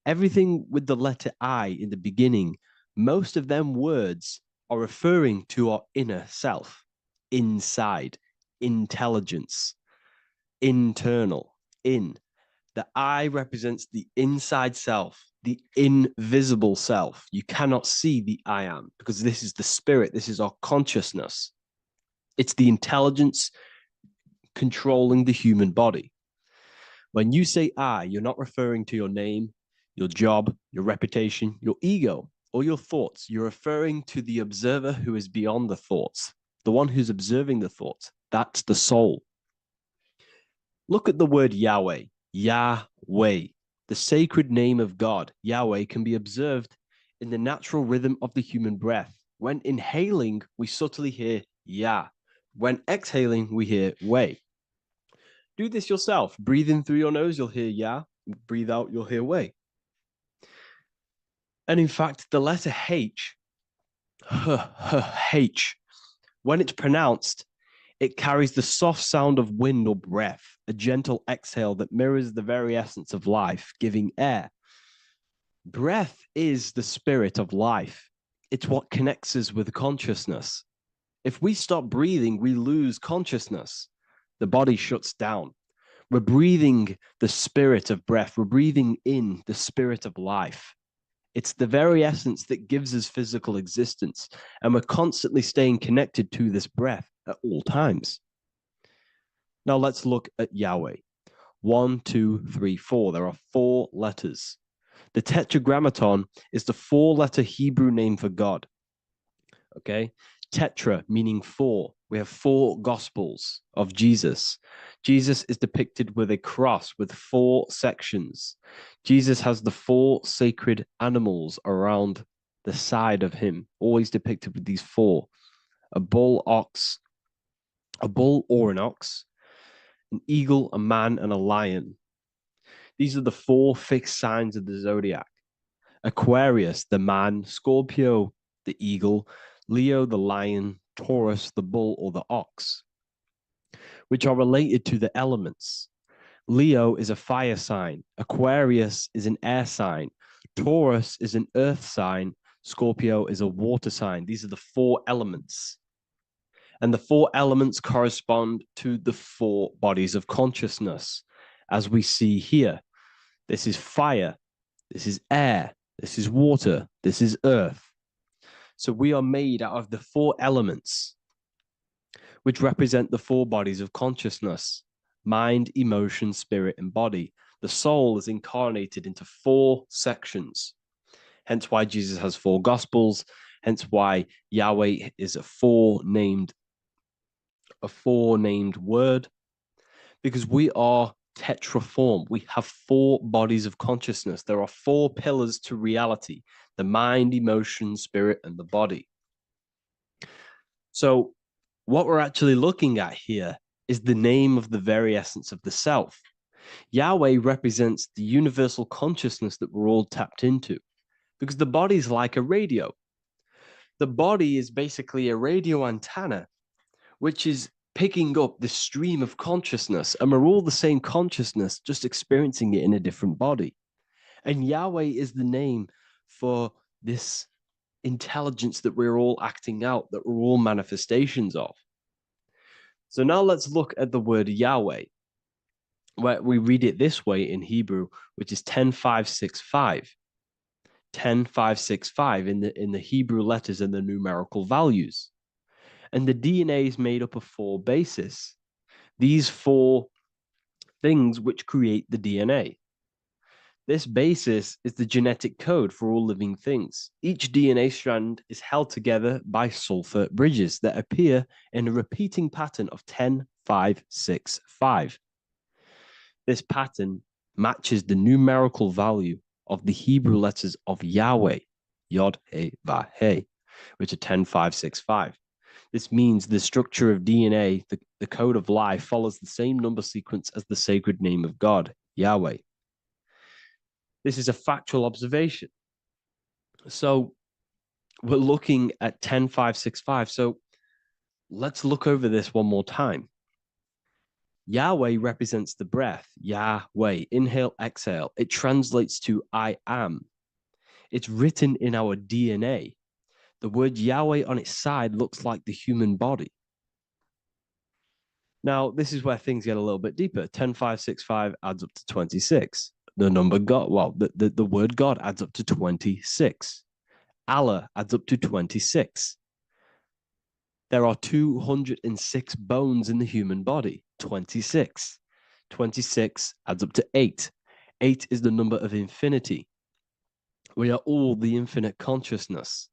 Everything with the letter I in the beginning, most of them words are referring to our inner self, inside, intelligence, internal, in. The I represents the inside self, the invisible self. You cannot see the I am because this is the spirit, this is our consciousness. It's the intelligence controlling the human body. When you say I, you're not referring to your name, your job, your reputation, your ego, or your thoughts. You're referring to the observer who is beyond the thoughts, the one who's observing the thoughts. That's the soul. Look at the word Yahweh, Yahweh. The sacred name of God, Yahweh, can be observed in the natural rhythm of the human breath. When inhaling, we subtly hear Yah. When exhaling, we hear Wei. Do this yourself. Breathe in through your nose, you'll hear Yah. Breathe out, you'll hear Wei. And in fact, the letter H, H, when it's pronounced, it carries the soft sound of wind or breath, a gentle exhale that mirrors the very essence of life, giving air. Breath is the spirit of life. It's what connects us with consciousness. If we stop breathing, we lose consciousness. The body shuts down. We're breathing the spirit of breath. We're breathing in the spirit of life. It's the very essence that gives us physical existence, and we're constantly staying connected to this breath at all times. Now let's look at Yahweh. 1, 2, 3, 4. There are 4 letters. The tetragrammaton is the 4-letter Hebrew name for God. Okay? Tetra meaning 4. We have 4 gospels of Jesus. Jesus is depicted with a cross with 4 sections. Jesus has the 4 sacred animals around the side of him, always depicted with these 4. A bull or an ox, an eagle, a man, and a lion. These are the 4 fixed signs of the zodiac. Aquarius, the man, Scorpio, the eagle, Leo, the lion, Taurus, the bull or the ox, which are related to the elements. Leo is a fire sign, Aquarius is an air sign, Taurus is an earth sign, Scorpio is a water sign. These are the 4 elements. And the 4 elements correspond to the 4 bodies of consciousness, as we see here. This is fire, this is air, this is water, this is earth. So we are made out of the 4 elements, which represent the 4 bodies of consciousness: mind, emotion, spirit, and body. The soul is incarnated into 4 sections. Hence why Jesus has 4 gospels. Hence why Yahweh is a four-named word, because we are tetraform. We have 4 bodies of consciousness. There are 4 pillars to reality: the mind, emotion, spirit, and the body. So what we're actually looking at here is the name of the very essence of the self. Yahweh represents the universal consciousness that we're all tapped into, because the body is like a radio. The body is basically a radio antenna, which is picking up the stream of consciousness, and we're all the same consciousness, just experiencing it in a different body. And Yahweh is the name for this intelligence that we're all acting out, that we're all manifestations of. So now let's look at the word Yahweh, where we read it this way in Hebrew, which is 10565. 10565 in the Hebrew letters and the numerical values. And the DNA is made up of 4 bases. These 4 things which create the DNA. This basis is the genetic code for all living things. Each DNA strand is held together by sulfur bridges that appear in a repeating pattern of 10565. This pattern matches the numerical value of the Hebrew letters of Yahweh, Yod, He, Va, He, which are 10565. This means the structure of DNA, the code of life, follows the same number sequence as the sacred name of God, Yahweh. This is a factual observation. So we're looking at 10565. So let's look over this one more time. Yahweh represents the breath, Yahweh, inhale, exhale. It translates to I am. It's written in our DNA. The word Yahweh on its side looks like the human body. Now, this is where things get a little bit deeper. 10565 adds up to 26. The number God, well, the word God adds up to 26. Allah adds up to 26. There are 206 bones in the human body, 26. 26 adds up to 8. 8 is the number of infinity. We are all the infinite consciousness.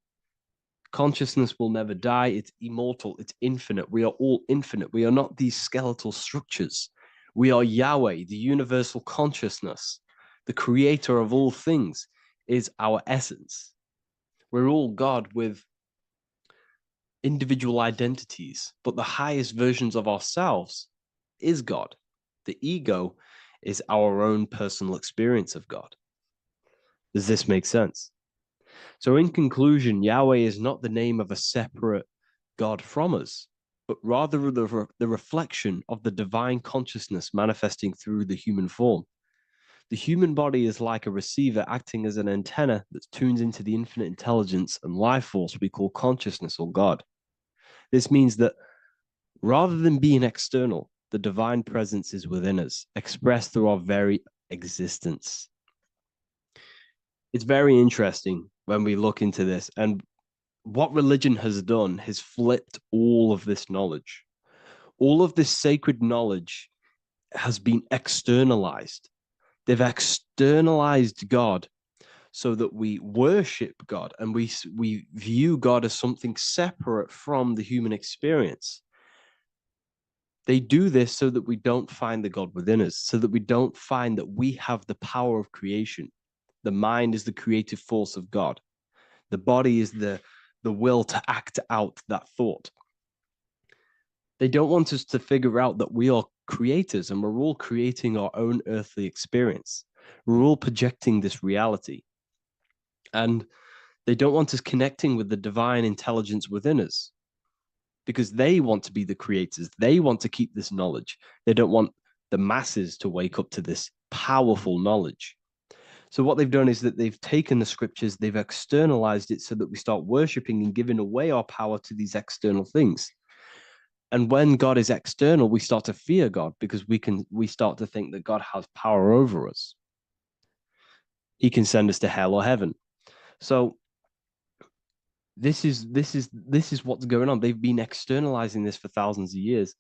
Consciousness will never die. It's immortal. It's infinite. We are all infinite. We are not these skeletal structures. We are Yahweh, the universal consciousness, the creator of all things, is our essence. We're all God with individual identities, but the highest versions of ourselves is God. The ego is our own personal experience of God. Does this make sense? So, in conclusion, Yahweh is not the name of a separate God from us, but rather the reflection of the divine consciousness manifesting through the human form. The human body is like a receiver acting as an antenna that tunes into the infinite intelligence and life force we call consciousness or God. This means that rather than being external, the divine presence is within us, expressed through our very existence. It's very interesting when we look into this, and what religion has done has flipped all of this knowledge. All of this sacred knowledge has been externalized. They've externalized God so that we worship God and we view God as something separate from the human experience. They do this so that we don't find the God within us, so that we don't find that we have the power of creation. The mind is the creative force of God. The body is the will to act out that thought. They don't want us to figure out that we are creators and we're all creating our own earthly experience. We're all projecting this reality. And they don't want us connecting with the divine intelligence within us because they want to be the creators. They want to keep this knowledge. They don't want the masses to wake up to this powerful knowledge. So what they've done is that they've taken the scriptures, they've externalized it so that we start worshiping and giving away our power to these external things. And when God is external, we start to fear God because we start to think that God has power over us. He can send us to hell or heaven. So this is what's going on. They've been externalizing this for thousands of years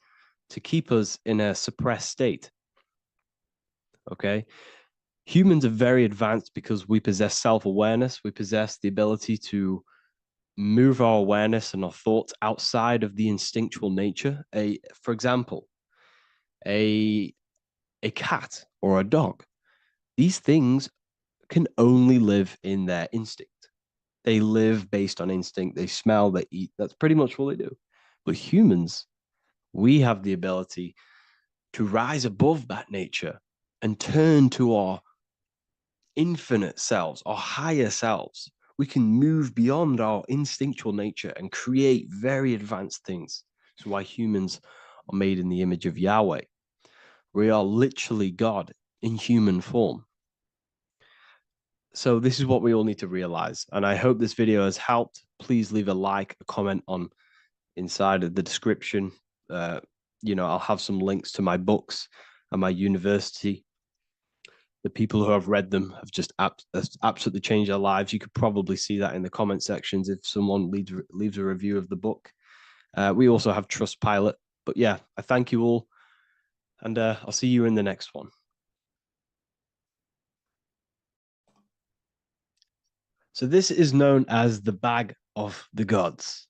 to keep us in a suppressed state. Okay. Humans are very advanced because we possess self-awareness. We possess the ability to move our awareness and our thoughts outside of the instinctual nature. For example, a cat or a dog. These things can only live in their instinct. They live based on instinct. They smell, they eat. That's pretty much all they do. But humans, we have the ability to rise above that nature and turn to our infinite selves, our higher selves. We can move beyond our instinctual nature and create very advanced things. That's why humans are made in the image of Yahweh. We are literally God in human form. So this is what we all need to realize. And I hope this video has helped. Please leave a like, a comment on inside of the description. I'll have some links to my books and my university. The people who have read them have just absolutely changed their lives. You could probably see that in the comment sections if someone leaves a review of the book. We also have Trustpilot. But yeah, I thank you all. And I'll see you in the next one. So this is known as the bag of the gods.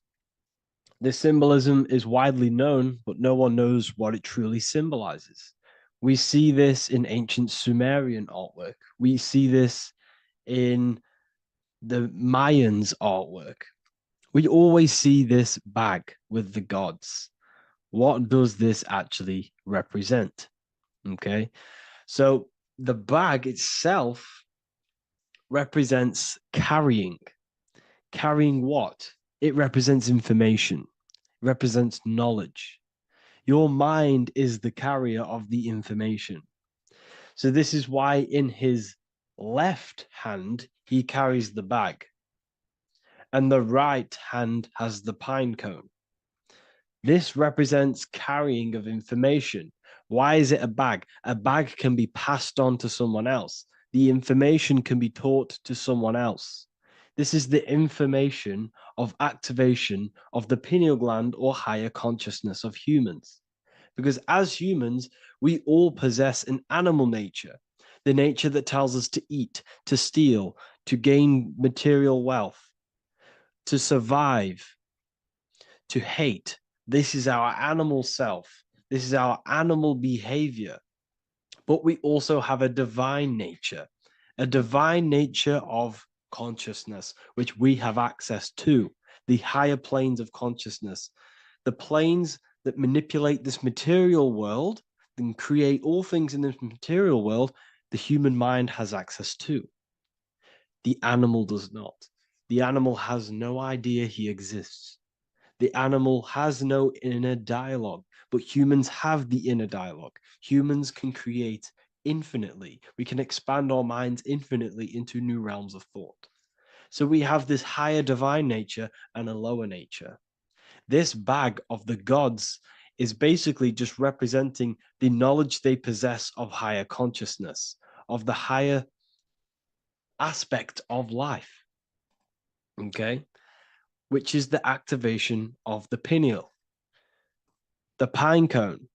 This symbolism is widely known, but no one knows what it truly symbolizes. We see this in ancient Sumerian artwork. We see this in the Mayans' artwork. We always see this bag with the gods. What does this actually represent? Okay, so the bag itself represents carrying. Carrying what? It represents information. It represents knowledge. Your mind is the carrier of the information. So this is why in his left hand, he carries the bag. And the right hand has the pine cone. This represents carrying of information. Why is it a bag? A bag can be passed on to someone else. The information can be taught to someone else. This is the information of activation of the pineal gland or higher consciousness of humans. Because as humans, we all possess an animal nature, the nature that tells us to eat, to steal, to gain material wealth, to survive, to hate. This is our animal self. This is our animal behavior. But we also have a divine nature of consciousness, which we have access to, the higher planes of consciousness, the planes that manipulate this material world and create all things in this material world. The human mind has access to. The animal does not. The animal has no idea he exists. The animal has no inner dialogue, but humans have the inner dialogue. Humans can create infinitely. We can expand our minds infinitely into new realms of thought. So we have this higher divine nature and a lower nature. This bag of the gods is basically just representing the knowledge they possess of higher consciousness, of the higher aspect of life, okay, which is the activation of the pineal. The pine cone.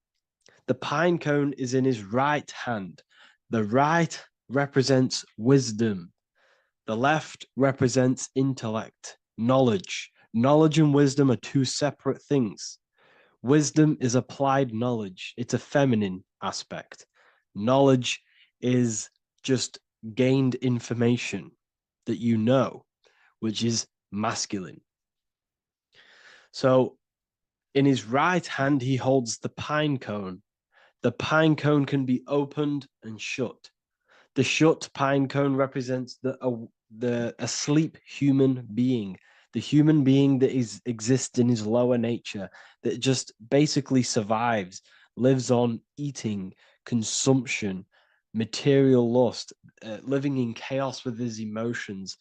The pine cone is in his right hand. The right represents wisdom. The left represents intellect, knowledge. Knowledge and wisdom are two separate things. Wisdom is applied knowledge. It's a feminine aspect. Knowledge is just gained information that you know, which is masculine. So in his right hand, he holds the pine cone. The pine cone can be opened and shut. The shut pine cone represents the asleep human being, the human being that exists in his lower nature, that just basically survives, lives on eating, consumption, material lust, living in chaos with his emotions,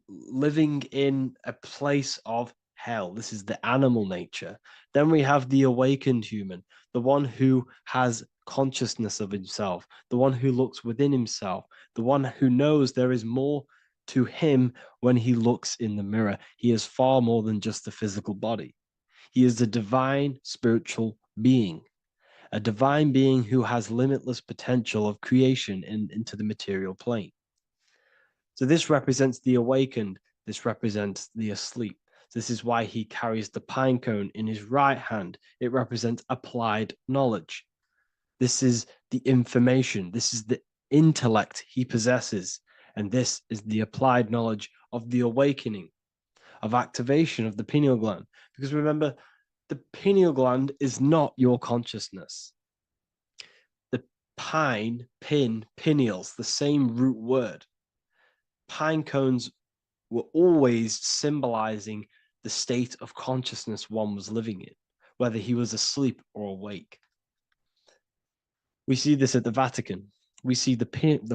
living in a place of hell. This is the animal nature. Then we have the awakened human, the one who has consciousness of himself, the one who looks within himself, the one who knows there is more to him when he looks in the mirror. He is far more than just a physical body. He is a divine spiritual being, a divine being who has limitless potential of creation into the material plane. So this represents the awakened. This represents the asleep. This is why he carries the pine cone in his right hand. It represents applied knowledge. This is the information. This is the intellect he possesses. And this is the applied knowledge of the awakening, of activation of the pineal gland. Because remember, the pineal gland is not your consciousness. The pineals, the same root word. Pine cones were always symbolizing the state of consciousness one was living in, whether he was asleep or awake. We see this at the Vatican. We see the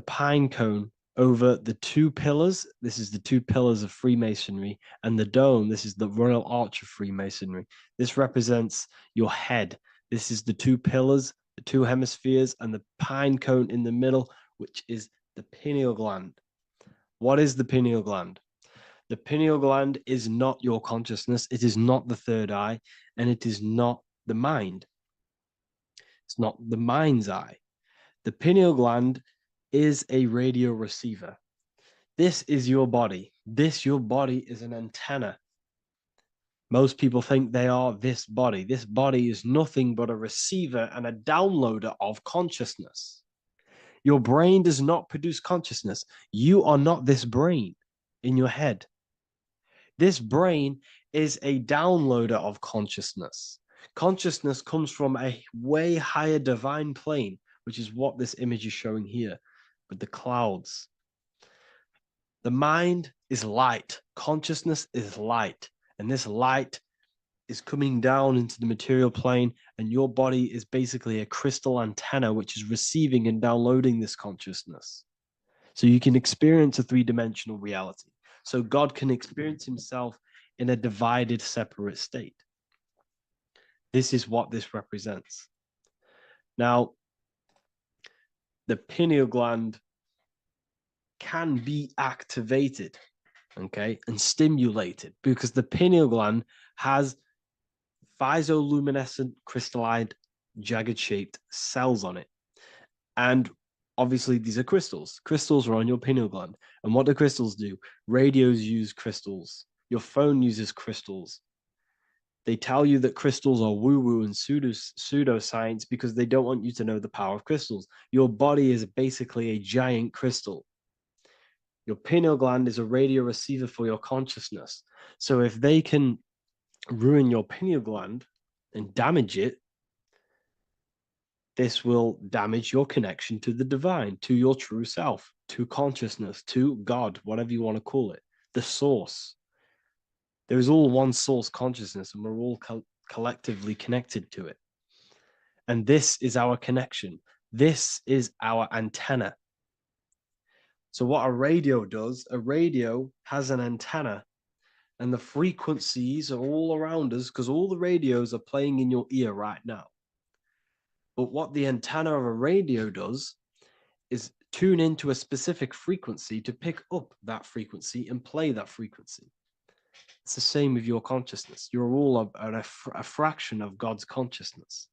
pine cone over the two pillars. This is the two pillars of Freemasonry, and the dome. This is the Royal Arch of Freemasonry. This represents your head. This is the two pillars, the two hemispheres, and the pine cone in the middle, which is the pineal gland. What is the pineal gland? The pineal gland is not your consciousness. It is not the third eye, and it is not the mind. It's not the mind's eye. The pineal gland is a radio receiver. This is your body. Your body is an antenna. Most people think they are this body. This body is nothing but a receiver and a downloader of consciousness. Your brain does not produce consciousness. You are not this brain in your head. This brain is a downloader of consciousness. Consciousness comes from a way higher divine plane, which is what this image is showing here with the clouds. The mind is light. Consciousness is light. And this light is coming down into the material plane, and your body is basically a crystal antenna which is receiving and downloading this consciousness. So you can experience a three-dimensional reality. So God can experience himself in a divided, separate state. This is what this represents. Now, the pineal gland can be activated, okay, and stimulated, because the pineal gland has physioluminescent crystalline jagged-shaped cells on it. And obviously, these are crystals. Crystals are on your pineal gland. And what do crystals do? Radios use crystals. Your phone uses crystals. They tell you that crystals are woo-woo and pseudoscience because they don't want you to know the power of crystals. Your body is basically a giant crystal. Your pineal gland is a radio receiver for your consciousness. So if they can ruin your pineal gland and damage it, this will damage your connection to the divine, to your true self, to consciousness, to God, whatever you want to call it, the source. There is all one source consciousness, and we're all collectively connected to it. And this is our connection. This is our antenna. So what a radio does, a radio has an antenna, and the frequencies are all around us because all the radios are playing in your ear right now. But what the antenna of a radio does is tune into a specific frequency to pick up that frequency and play that frequency. It's the same with your consciousness. You're all a fraction of God's consciousness.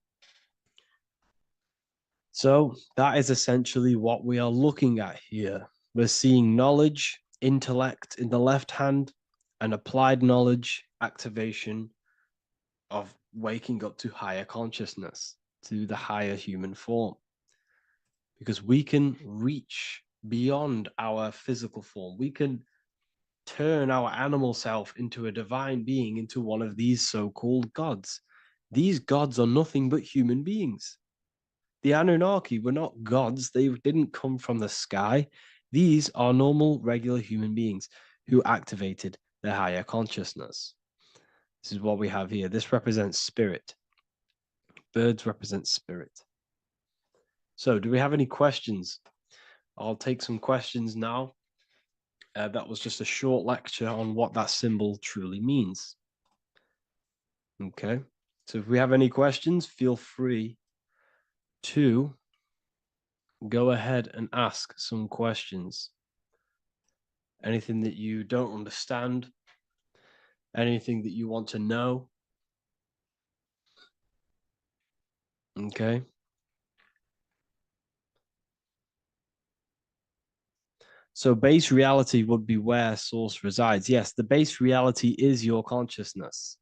So that is essentially what we are looking at here. We're seeing knowledge, intellect in the left hand, and applied knowledge, activation of waking up to higher consciousness, to the higher human form. Because we can reach beyond our physical form. We can turn our animal self into a divine being, into one of these so-called gods. These gods are nothing but human beings. The Anunnaki were not gods. They didn't come from the sky. These are normal, regular human beings who activated their higher consciousness. This is what we have here. This represents spirit. Birds represent spirit. So do we have any questions? I'll take some questions now. That was just a short lecture on what that symbol truly means. Okay. So if we have any questions, feel free to go ahead and ask some questions. Anything that you don't understand, anything that you want to know. Okay. So base reality would be where source resides. Yes, the base reality is your consciousness.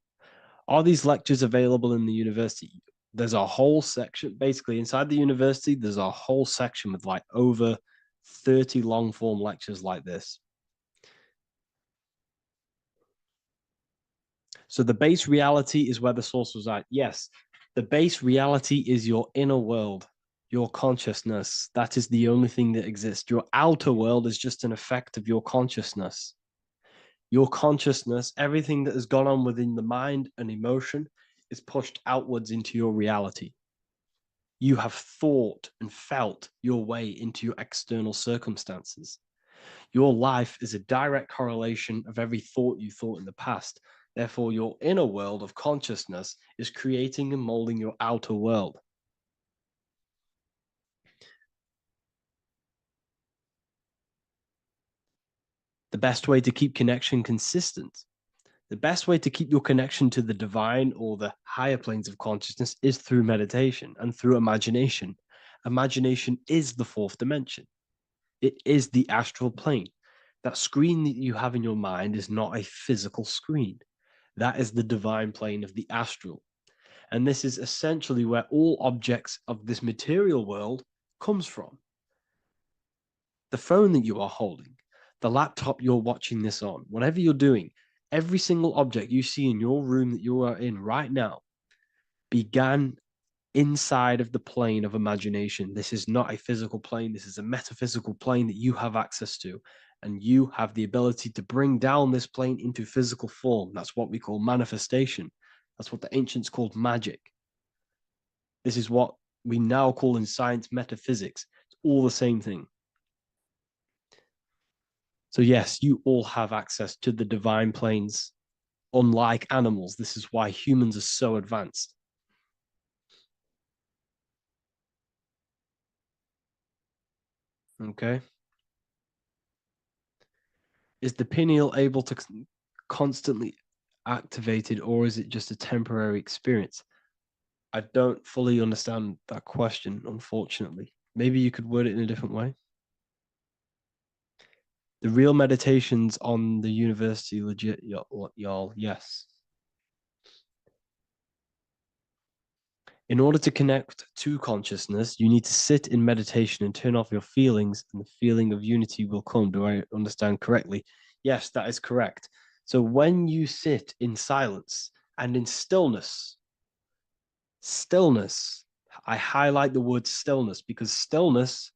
Are these lectures available in the university? There's a whole section, basically inside the university, there's a whole section with like over 30 long form lectures like this. So the base reality is where the source resides. Yes, the base reality is your inner world, your consciousness. That is the only thing that exists. Your outer world is just an effect of your consciousness. Your consciousness, everything that has gone on within the mind and emotion is pushed outwards into your reality. You have thought and felt your way into your external circumstances. Your life is a direct correlation of every thought you thought in the past. Therefore, your inner world of consciousness is creating and molding your outer world. The best way to keep connection consistent, the best way to keep your connection to the divine or the higher planes of consciousness is through meditation and through imagination. Imagination is the fourth dimension. It is the astral plane. That screen that you have in your mind is not a physical screen. That is the divine plane of the astral. And this is essentially where all objects of this material world comes from. The phone that you are holding, the laptop you're watching this on, whatever you're doing, every single object you see in your room that you are in right now began inside of the plane of imagination. This is not a physical plane. This is a metaphysical plane that you have access to. And you have the ability to bring down this plane into physical form. That's what we call manifestation. That's what the ancients called magic. This is what we now call in science metaphysics. It's all the same thing. So yes, you all have access to the divine planes. Unlike animals, this is why humans are so advanced. Okay. Is the pineal able to constantly activated, or is it just a temporary experience? I don't fully understand that question, unfortunately. Maybe you could word it in a different way. The real meditations on the university, legit, y'all, yes. In order to connect to consciousness, you need to sit in meditation and turn off your feelings, and the feeling of unity will come. Do I understand correctly? Yes, that is correct. So when you sit in silence and in stillness, I highlight the word stillness because stillness,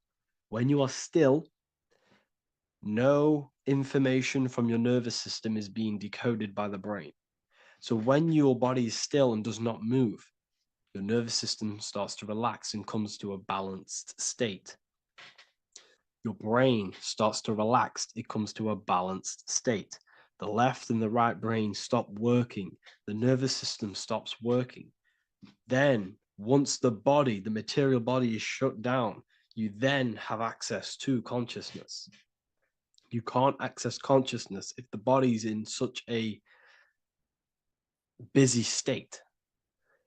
when you are still, no information from your nervous system is being decoded by the brain. So when your body is still and does not move, your nervous system starts to relax and comes to a balanced state. Your brain starts to relax, it comes to a balanced state. The left and the right brain stop working, the nervous system stops working. Then, once the body, the material body is shut down, you then have access to consciousness. You can't access consciousness if the body's in such a busy state.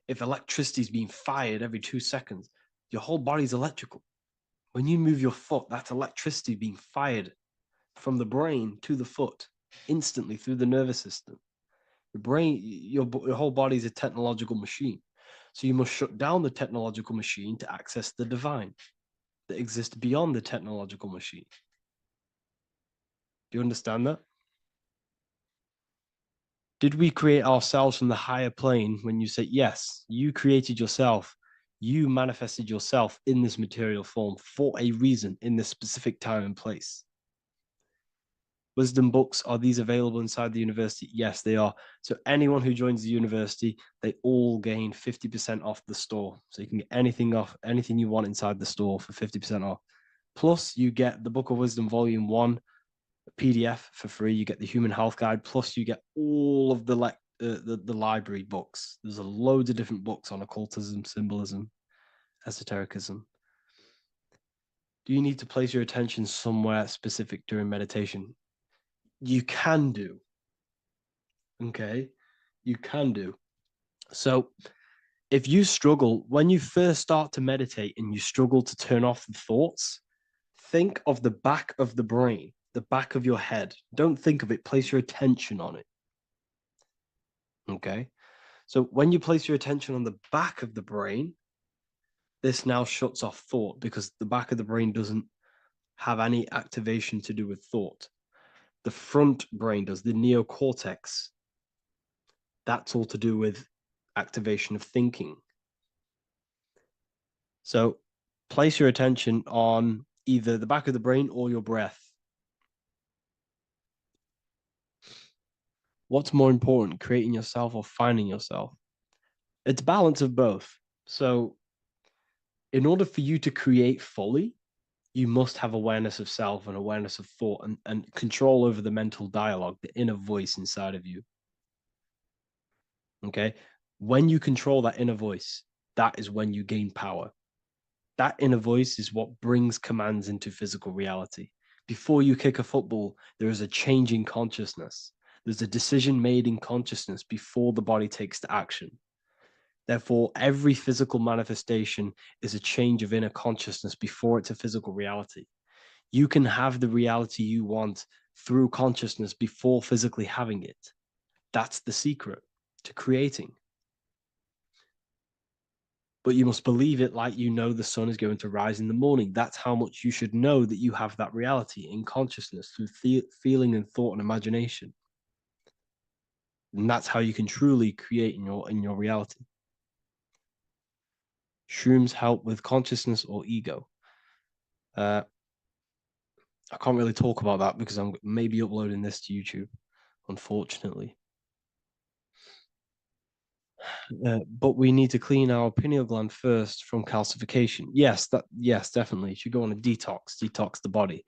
If electricity is being fired every 2 seconds, your whole body's electrical. When you move your foot, that's electricity being fired from the brain to the foot instantly through the nervous system. The brain, your whole body is a technological machine. So you must shut down the technological machine to access the divine that exists beyond the technological machine. Do you understand that? Did we create ourselves from the higher plane? When you say yes, you created yourself, you manifested yourself in this material form for a reason in this specific time and place. Wisdom books, are these available inside the university? Yes, they are. So anyone who joins the university, they all gain 50% off the store. So you can get anything off, anything you want inside the store for 50% off. Plus, you get the Book of Wisdom Volume 1 PDF for free. You get the Human Health Guide. Plus, you get all of the library books. There's a loads of different books on occultism, symbolism, esotericism. Do you need to place your attention somewhere specific during meditation? You can do. Okay, you can do. So if you struggle, when you first start to meditate and you struggle to turn off the thoughts, think of the back of the brain, the back of your head. Don't think of it, place your attention on it. Okay, so when you place your attention on the back of the brain, this now shuts off thought because the back of the brain doesn't have any activation to do with thought. The front brain does, the neocortex. That's all to do with activation of thinking. So place your attention on either the back of the brain or your breath. What's more important, creating yourself or finding yourself? It's balance of both. So in order for you to create fully, you must have awareness of self and awareness of thought and control over the mental dialogue, the inner voice inside of you. Okay. When you control that inner voice, that is when you gain power. That inner voice is what brings commands into physical reality. Before you kick a football, there is a change in consciousness. There's a decision made in consciousness before the body takes to action. Therefore, every physical manifestation is a change of inner consciousness before it's a physical reality. You can have the reality you want through consciousness before physically having it. That's the secret to creating. But you must believe it like you know the sun is going to rise in the morning. That's how much you should know that you have that reality in consciousness through feeling and thought and imagination. And that's how you can truly create in your reality. Shrooms help with consciousness or ego. I can't really talk about that because I'm maybe uploading this to YouTube, unfortunately. But we need to clean our pineal gland first from calcification. Yes, definitely. You should go on a detox the body.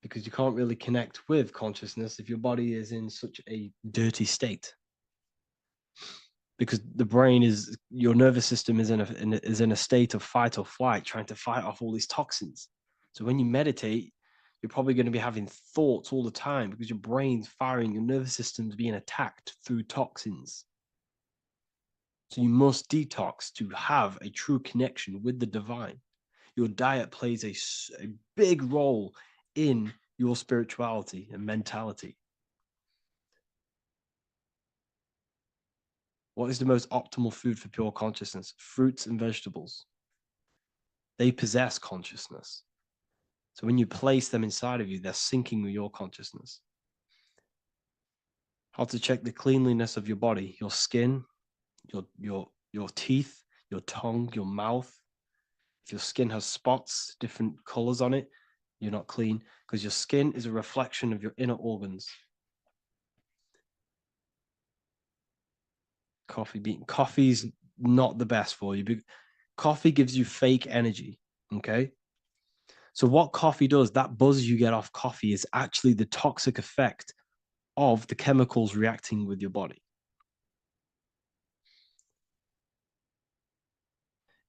Because you can't really connect with consciousness if your body is in such a dirty state. Because the brain is, your nervous system is in a state of fight or flight, trying to fight off all these toxins. So when you meditate, you're probably going to be having thoughts all the time because your brain's firing, your nervous system's being attacked through toxins. So you must detox to have a true connection with the divine. Your diet plays a big role in your spirituality and mentality. What is the most optimal food for pure consciousness? Fruits and vegetables. They possess consciousness. So when you place them inside of you, they're syncing with your consciousness. How to check the cleanliness of your body, your skin, your teeth, your tongue, your mouth. If your skin has spots, different colors on it, you're not clean, because your skin is a reflection of your inner organs. Coffee's not the best for you. Coffee gives you fake energy. Okay. So what coffee does, that buzz you get off coffee, is actually the toxic effect of the chemicals reacting with your body.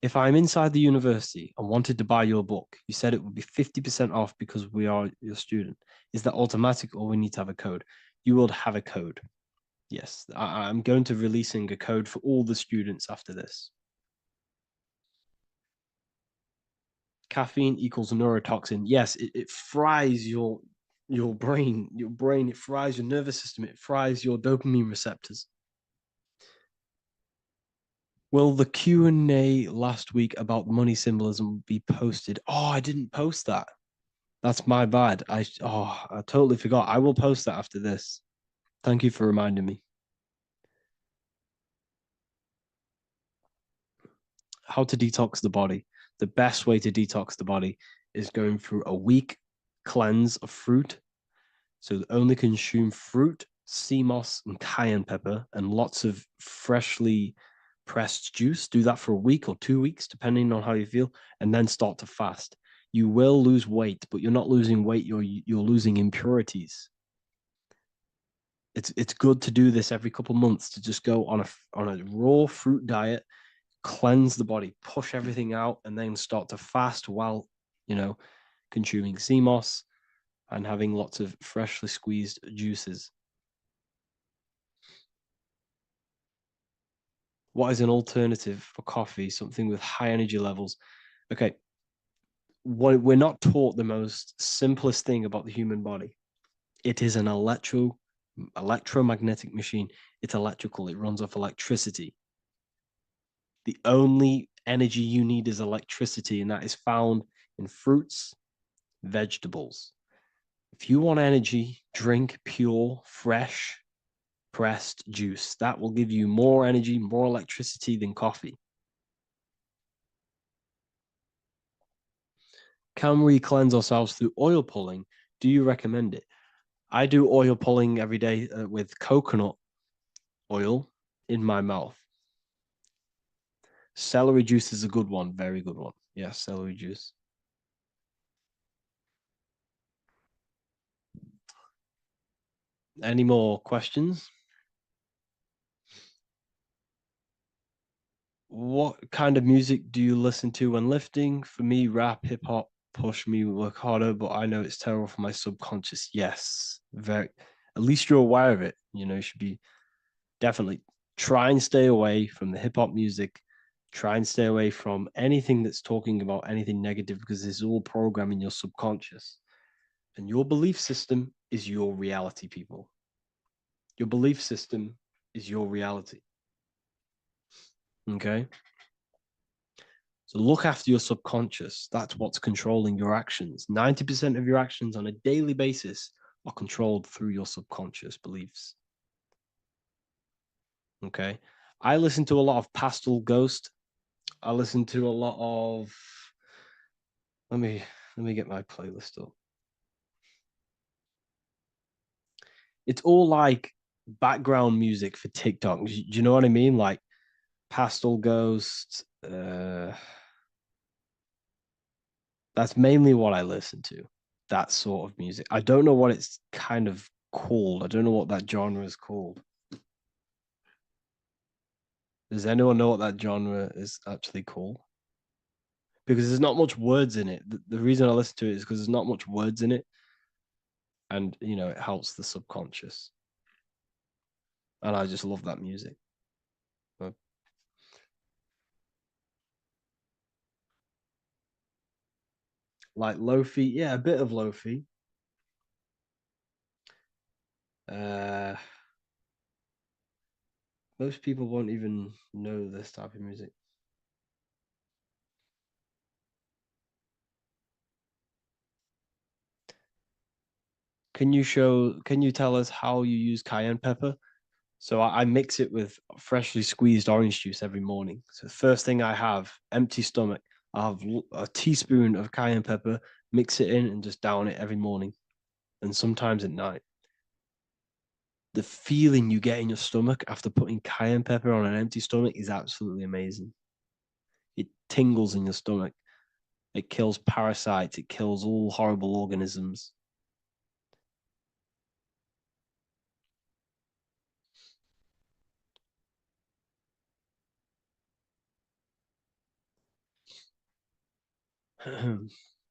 If I'm inside the university and wanted to buy your book, you said it would be 50% off because we are your student. Is that automatic, or we need to have a code? You will have a code. Yes, I'm going to releasing a code for all the students after this. Caffeine equals neurotoxin. Yes, it fries your brain. It fries your nervous system. It fries your dopamine receptors. Will the Q&A last week about money symbolism be posted? Oh, I didn't post that. That's my bad. I totally forgot. I will post that after this. Thank you for reminding me. How to detox the body. The best way to detox the body is going through a week cleanse of fruit. So only consume fruit, sea moss, and cayenne pepper, and lots of freshly pressed juice. Do that for a week or 2 weeks, depending on how you feel, and then start to fast. You will lose weight, but you're not losing weight. You're losing impurities. It's good to do this every couple months, to just go on a raw fruit diet, cleanse the body, push everything out, and then start to fast while consuming sea moss and having lots of freshly squeezed juices. What is an alternative for coffee? Something with high energy levels. Okay, we're not taught the most simplest thing about the human body. It is an electromagnetic machine. It's electrical. It runs off electricity. The only energy you need is electricity, and that is found in fruits, vegetables. If you want energy, drink pure, fresh, pressed juice. That will give you more energy, more electricity than coffee. Can we cleanse ourselves through oil pulling? Do you recommend it? I do oil pulling every day with coconut oil in my mouth. Celery juice is a good one, very good one. Yeah, celery juice. Any more questions? What kind of music do you listen to when lifting? For me, rap, hip hop push me work harder, but I know it's terrible for my subconscious. Yes, very. At least you're aware of it. You should be definitely try and stay away from the hip hop music. Try and stay away from anything that's talking about anything negative, because it's all programming your subconscious. And your belief system is your reality, people. Your belief system is your reality. Okay. So look after your subconscious. That's what's controlling your actions. 90% of your actions on a daily basis are controlled through your subconscious beliefs. Okay. I listen to a lot of Pastel Ghost. I listen to a lot of let me get my playlist up. It's all like background music for TikTok. Do you know what I mean? Like Pastel Ghost. That's mainly what I listen to. That sort of music. I don't know what it's kind of called. I don't know what that genre is called. Does anyone know what that genre is actually called? Because there's not much words in it. The reason I listen to it is because there's not much words in it. And, it helps the subconscious. And I just love that music. Like Lofi. Yeah, a bit of Lofi. Uh, Most people won't even know this type of music. Can you tell us how you use cayenne pepper? So I mix it with freshly squeezed orange juice every morning. So the first thing I have, empty stomach, I have a teaspoon of cayenne pepper, mix it in and just down it every morning. And sometimes at night. The feeling you get in your stomach after putting cayenne pepper on an empty stomach is absolutely amazing. It tingles in your stomach. It kills parasites. It kills all horrible organisms.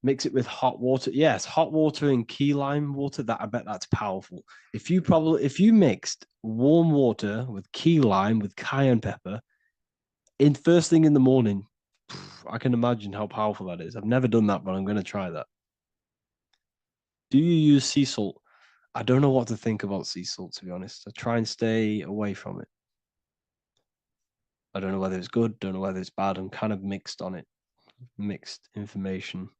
Mix it with hot water. Yes, hot water and key lime water. That I bet that's powerful. If you mixed warm water with key lime with cayenne pepper in first thing in the morning, I can imagine how powerful that is. I've never done that, but I'm going to try that. Do you use sea salt? I don't know what to think about sea salt, to be honest. I try and stay away from it. I don't know whether it's good, don't know whether it's bad. I'm kind of mixed on it, mixed information.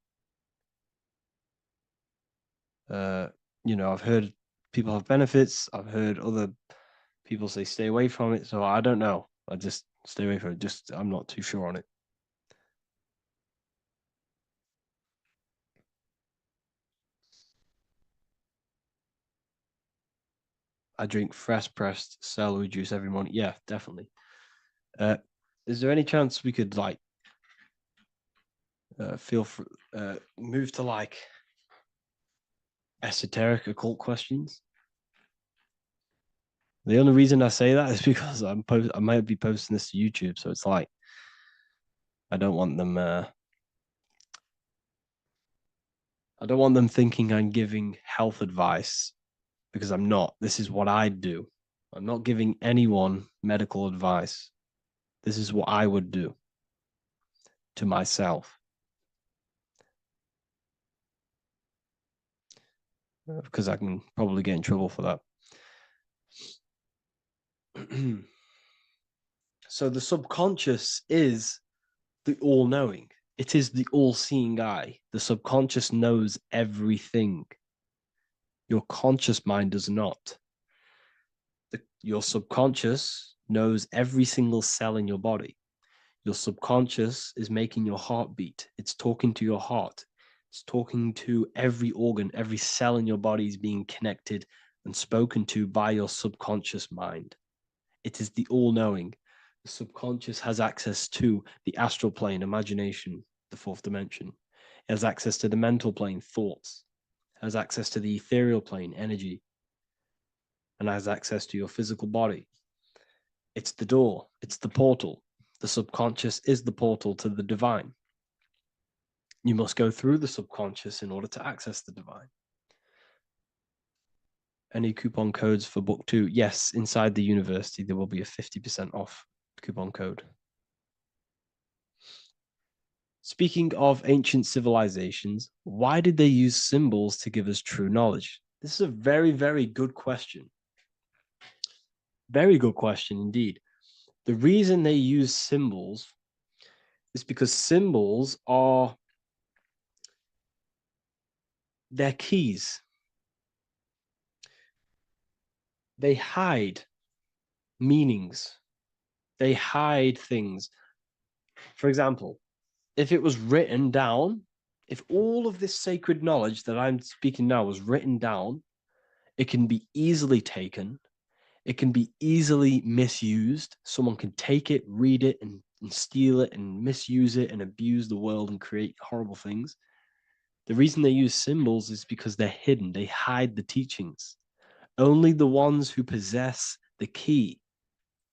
I've heard people have benefits. I've heard other people say stay away from it. So I don't know. I just stay away from it. I'm not too sure on it. I drink fresh pressed celery juice every morning. Yeah, definitely. Is there any chance we could move to esoteric occult questions? The only reason I say that is because I might be posting this to YouTube, so it's like I don't want them. I don't want them thinking I'm giving health advice because I'm not. This is what I do. I'm not giving anyone medical advice. This is what I would do to myself. Because I can probably get in trouble for that. So the subconscious is the all-knowing. It is the all-seeing eye. The subconscious knows everything. Your conscious mind does not. Your subconscious knows every single cell in your body. Your subconscious is making your heart beat. It's talking to your heart. It's talking to every organ, every cell in your body is being connected and spoken to by your subconscious mind. It is the all-knowing. The subconscious has access to the astral plane, imagination, the fourth dimension. It has access to the mental plane, thoughts. It has access to the ethereal plane, energy. And has access to your physical body. It's the door. It's the portal. The subconscious is the portal to the divine. You must go through the subconscious in order to access the divine. Any coupon codes for book 2? Yes, inside the university, there will be a 50% off coupon code. Speaking of ancient civilizations, why did they use symbols to give us true knowledge? This is a very, very good question. Very good question indeed. The reason they use symbols is because symbols are their keys. They hide meanings. They hide things. For example, if it was written down, if all of this sacred knowledge that I'm speaking now was written down, it can be easily taken. It can be easily misused. Someone can take it, read it, and steal it and misuse it and abuse the world and create horrible things. The reason they use symbols is because they're hidden. They hide the teachings. Only the ones who possess the key,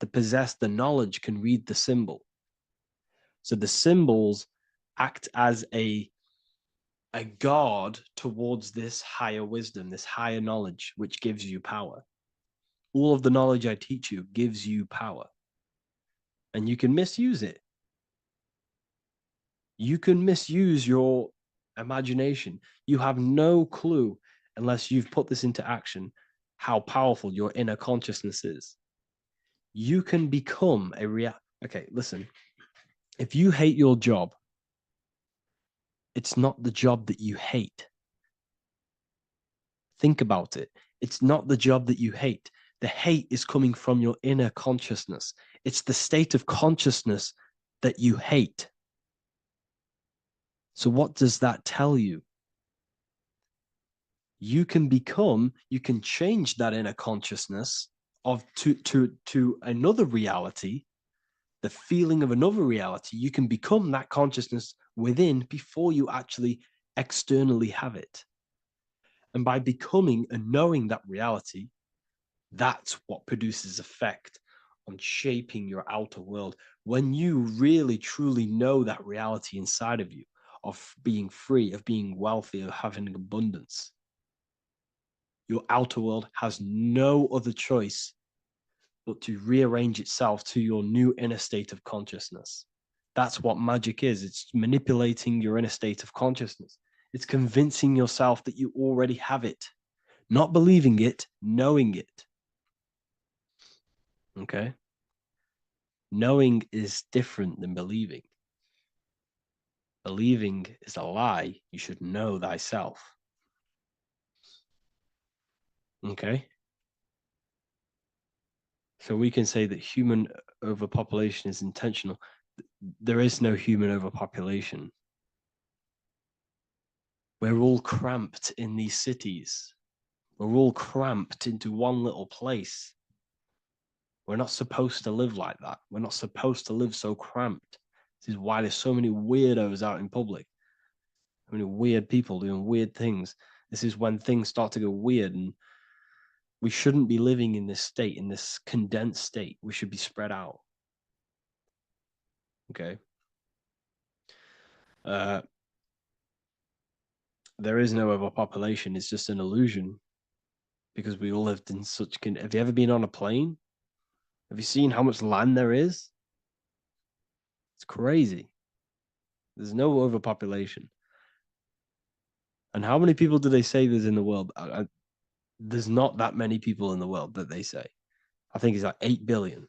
that possess the knowledge, can read the symbol. So the symbols act as a guard towards this higher wisdom, this higher knowledge, which gives you power. All of the knowledge I teach you gives you power. And you can misuse it. You can misuse your imagination. You have no clue, unless you've put this into action, how powerful your inner consciousness is. You can become a Okay, listen. If you hate your job, it's not the job that you hate. Think about it. It's not the job that you hate. The hate is coming from your inner consciousness. It's the state of consciousness that you hate. So what does that tell you? You can change that inner consciousness to another reality, the feeling of another reality. You can become that consciousness within before you actually externally have it. And by becoming and knowing that reality, that's what produces effect on shaping your outer world. When you really truly know that reality inside of you, of being free, of being wealthy, of having abundance, your outer world has no other choice but to rearrange itself to your new inner state of consciousness. That's what magic is. It's manipulating your inner state of consciousness. It's convincing yourself that you already have it, not believing it, knowing it. Okay? Knowing is different than believing. Believing is a lie. You should know thyself. Okay? So we can say that human overpopulation is intentional. There is no human overpopulation. We're all cramped in these cities. We're all cramped into one little place. We're not supposed to live like that. We're not supposed to live so cramped. This is why there's so many weirdos out in public. So many weird people doing weird things. This is when things start to go weird, and we shouldn't be living in this state, in this condensed state. We should be spread out. Okay. There is no overpopulation. It's just an illusion because we all lived in such. Have you ever been on a plane? Have you seen how much land there is? It's crazy. There's no overpopulation. And how many people do they say there's in the world? There's not that many people in the world that they say. I think it's like 8 billion.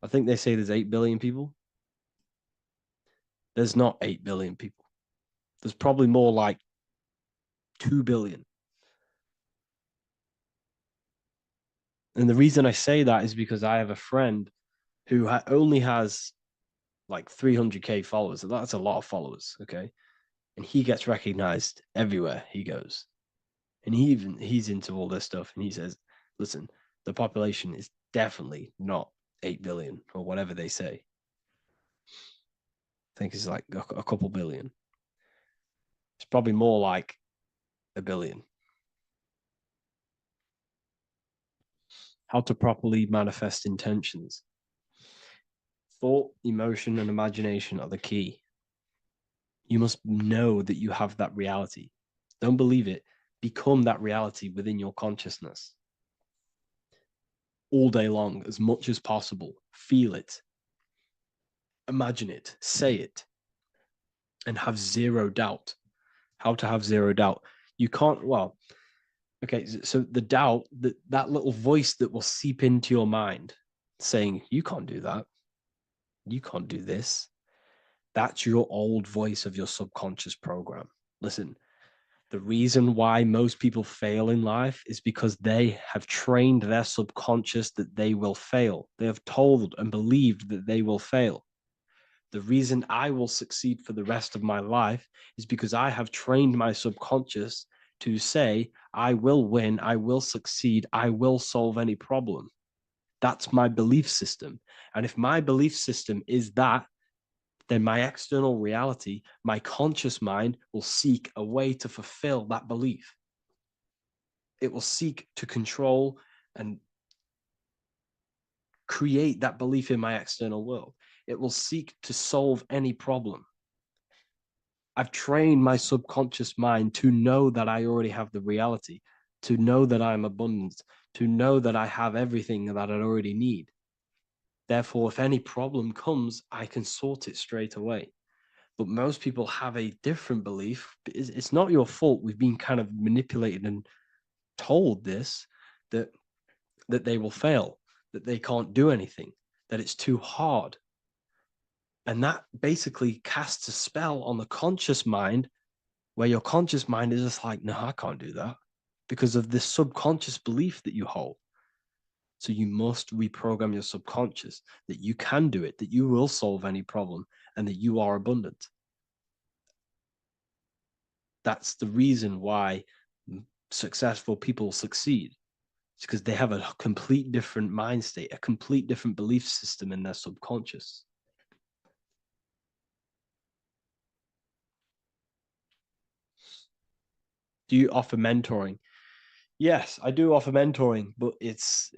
I think they say there's 8 billion people. There's not 8 billion people. There's probably more like 2 billion. And the reason I say that is because I have a friend who only has like 300K followers. That's a lot of followers, okay? And he gets recognized everywhere he goes. And he's into all this stuff. And he says, listen, the population is definitely not 8 billion or whatever they say. I think it's like a couple billion. It's probably more like a billion. How to properly manifest intentions. Thought, emotion, and imagination are the key. You must know that you have that reality. Don't believe it. Become that reality within your consciousness. All day long, as much as possible. Feel it. Imagine it. Say it. And have zero doubt. How to have zero doubt. You can't, well, okay, so the doubt, that little voice that will seep into your mind saying, you can't do that. You can't do this. That's your old voice of your subconscious program. Listen, the reason why most people fail in life is because they have trained their subconscious that they will fail. They have told and believed that they will fail. The reason I will succeed for the rest of my life is because I have trained my subconscious to say, I will win, I will succeed, I will solve any problem. That's my belief system. And if my belief system is that, then my external reality, my conscious mind will seek a way to fulfill that belief. It will seek to control and create that belief in my external world. It will seek to solve any problem. I've trained my subconscious mind to know that I already have the reality, to know that I'm abundant, to know that I have everything that I already need. Therefore, if any problem comes, I can sort it straight away. But most people have a different belief. It's not your fault. We've been kind of manipulated and told this, that they will fail. that they can't do anything, that it's too hard. And that basically casts a spell on the conscious mind, where your conscious mind is just like, no, I can't do that, because of this subconscious belief that you hold. So you must reprogram your subconscious that you can do it, that you will solve any problem, and that you are abundant. That's the reason why successful people succeed. It's because they have a complete different mind state, a complete different belief system in their subconscious. Do you offer mentoring? Yes, I do offer mentoring, but it's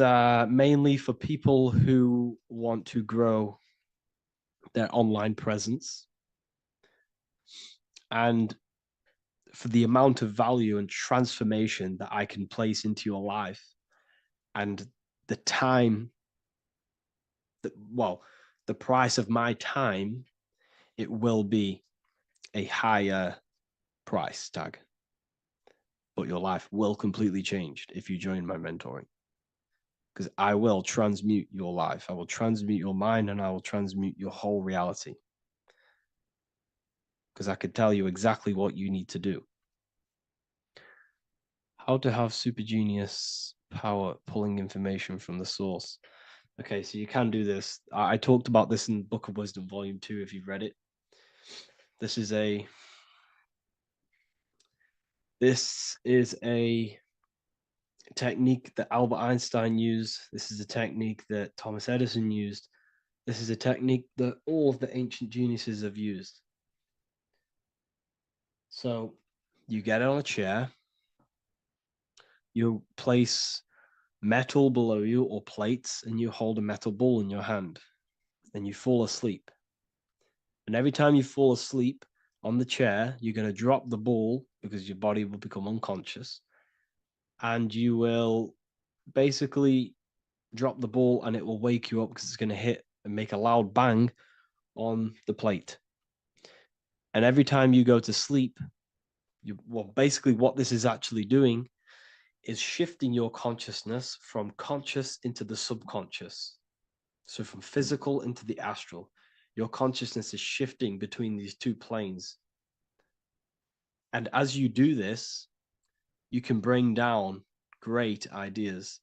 mainly for people who want to grow their online presence, and for the amount of value and transformation that I can place into your life, and the time that, well, the price of my time, it will be a higher price tag, but your life will completely change if you join my mentoring, because I will transmute your life. I will transmute your mind, and I will transmute your whole reality, because I could tell you exactly what you need to do. How to have super genius power pulling information from the source. Okay, so you can do this. I talked about this in Book of Wisdom, Volume 2, if you've read it. This is a technique that Albert Einstein used. This is a technique that Thomas Edison used. This is a technique that all of the ancient geniuses have used. So you get on a chair, you place metal below you or plates, and you hold a metal ball in your hand, and you fall asleep. And every time you fall asleep on the chair, you're going to drop the ball because your body will become unconscious, and you will basically drop the ball and it will wake you up because it's going to hit and make a loud bang on the plate. And every time you go to sleep, basically what this is actually doing is shifting your consciousness from conscious into the subconscious. So from physical into the astral. Your consciousness is shifting between these two planes. And as you do this, you can bring down great ideas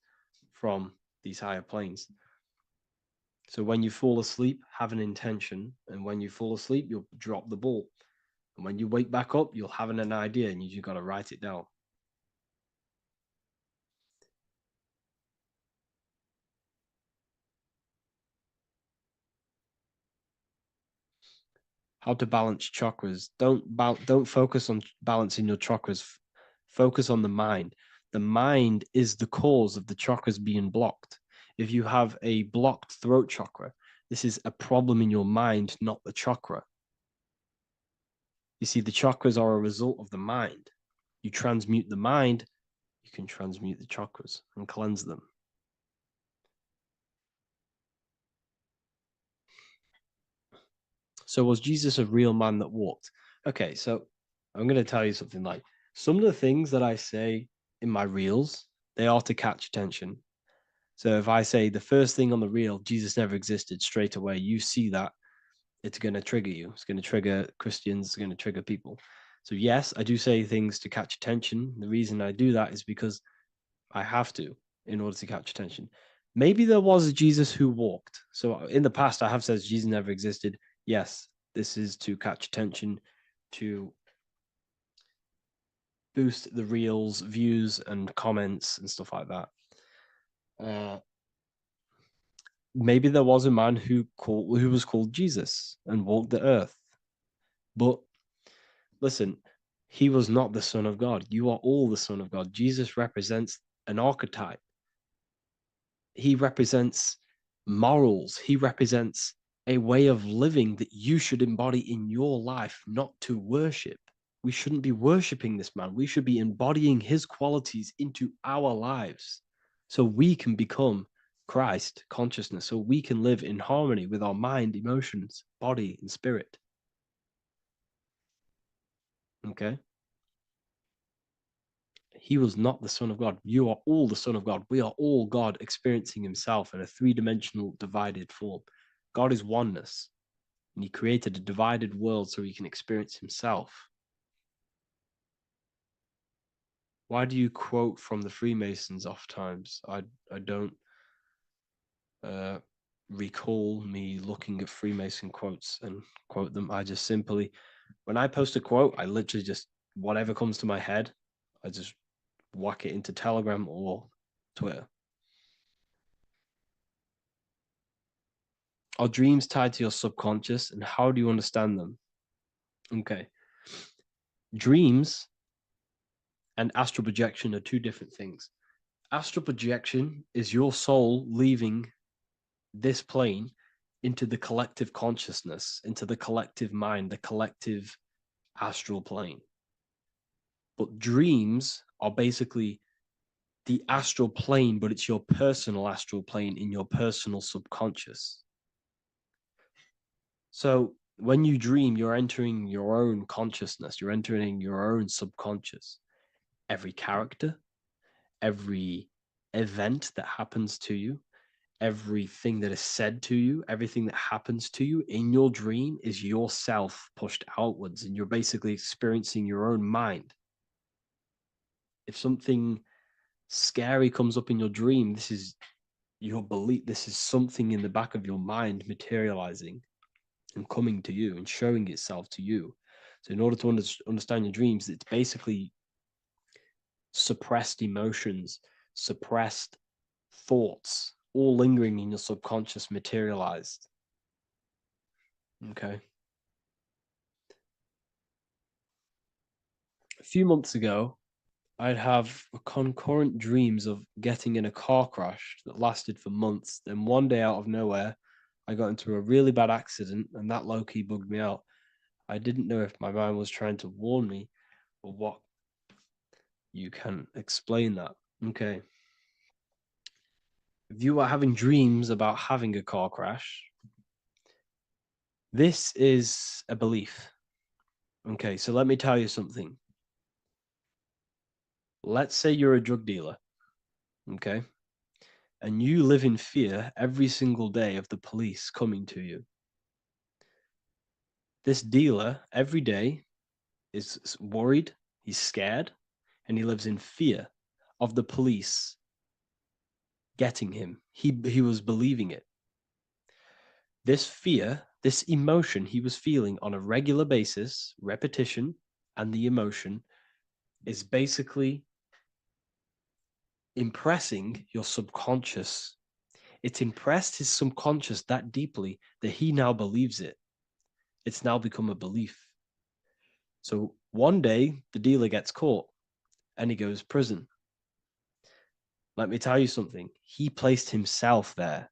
from these higher planes. So when you fall asleep, have an intention. And when you fall asleep, you'll drop the ball. And when you wake back up, you'll have an idea, and you just got to write it down. How to balance chakras. Don't focus on balancing your chakras. Focus on the mind. The mind is the cause of the chakras being blocked. If you have a blocked throat chakra, this is a problem in your mind, not the chakra. You see, the chakras are a result of the mind. You transmute the mind, you can transmute the chakras and cleanse them. So was Jesus a real man that walked? Okay, so I'm going to tell you something. Like, some of the things that I say in my reels, they are to catch attention. So if I say the first thing on the reel, Jesus never existed, straight away, you see that, it's going to trigger you. It's going to trigger Christians. It's going to trigger people. So yes, I do say things to catch attention. The reason I do that is because I have to, in order to catch attention. Maybe there was a Jesus who walked. So in the past, I have said Jesus never existed. Yes, this is to catch attention, to boost the reels, views, and comments and stuff like that. Maybe there was a man who was called Jesus and walked the earth. But listen, he was not the Son of God. You are all the Son of God. Jesus represents an archetype. He represents morals. He represents a way of living that you should embody in your life, not to worship. We shouldn't be worshiping this man. We should be embodying his qualities into our lives so we can become Christ consciousness, so we can live in harmony with our mind, emotions, body, and spirit. Okay? He was not the Son of God. You are all the Son of God. We are all God experiencing himself in a three-dimensional divided form. God is oneness, and he created a divided world so he can experience himself. Why do you quote from the Freemasons oft times? I don't recall me looking at Freemason quotes and quote them. I just simply, when I post a quote, I literally just, whatever comes to my head, I just whack it into Telegram or Twitter. Are dreams tied to your subconscious, and how do you understand them? Okay. Dreams and astral projection are two different things. Astral projection is your soul leaving this plane into the collective consciousness, into the collective mind, the collective astral plane. But dreams are basically the astral plane, but it's your personal astral plane in your personal subconscious. So when you dream, you're entering your own consciousness, you're entering your own subconscious. Every character, every event that happens to you, everything that is said to you, everything that happens to you in your dream is yourself pushed outwards, and you're basically experiencing your own mind. If something scary comes up in your dream, this is your belief, this is something in the back of your mind materializing and coming to you and showing itself to you. So in order to understand your dreams, it's basically suppressed emotions, suppressed thoughts, all lingering in your subconscious materialized. Okay. A few months ago, I'd have concurrent dreams of getting in a car crash that lasted for months. Then one day out of nowhere, I got into a really bad accident, and that low-key bugged me out. I didn't know if my mind was trying to warn me or what. You can explain that. Okay. If you are having dreams about having a car crash, this is a belief. Okay, so let me tell you something. Let's say you're a drug dealer, okay? And you live in fear every single day of the police coming to you. This dealer every day is worried, he's scared, and he lives in fear of the police getting him. He was believing it. This fear, this emotion he was feeling on a regular basis, repetition, and the emotion is basically impressing your subconscious. It's impressed his subconscious that deeply that he now believes it. It's now become a belief. So one day the dealer gets caught and he goes to prison. Let me tell you something. He placed himself there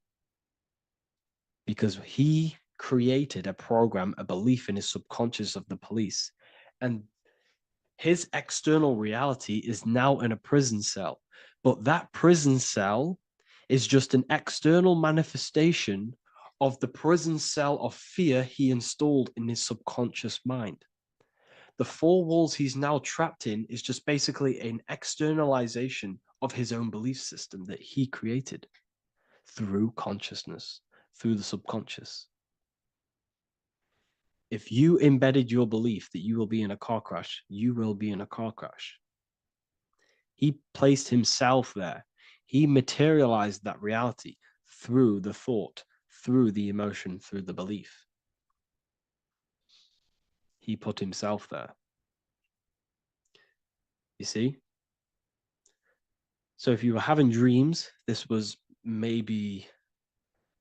because he created a program, a belief in his subconscious of the police. And his external reality is now in a prison cell. But that prison cell is just an external manifestation of the prison cell of fear he installed in his subconscious mind. The four walls he's now trapped in is just basically an externalization of his own belief system that he created through consciousness, through the subconscious. If you embedded your belief that you will be in a car crash, you will be in a car crash. He placed himself there. He materialized that reality through the thought, through the emotion, through the belief. He put himself there. You see? So if you were having dreams, this was maybe,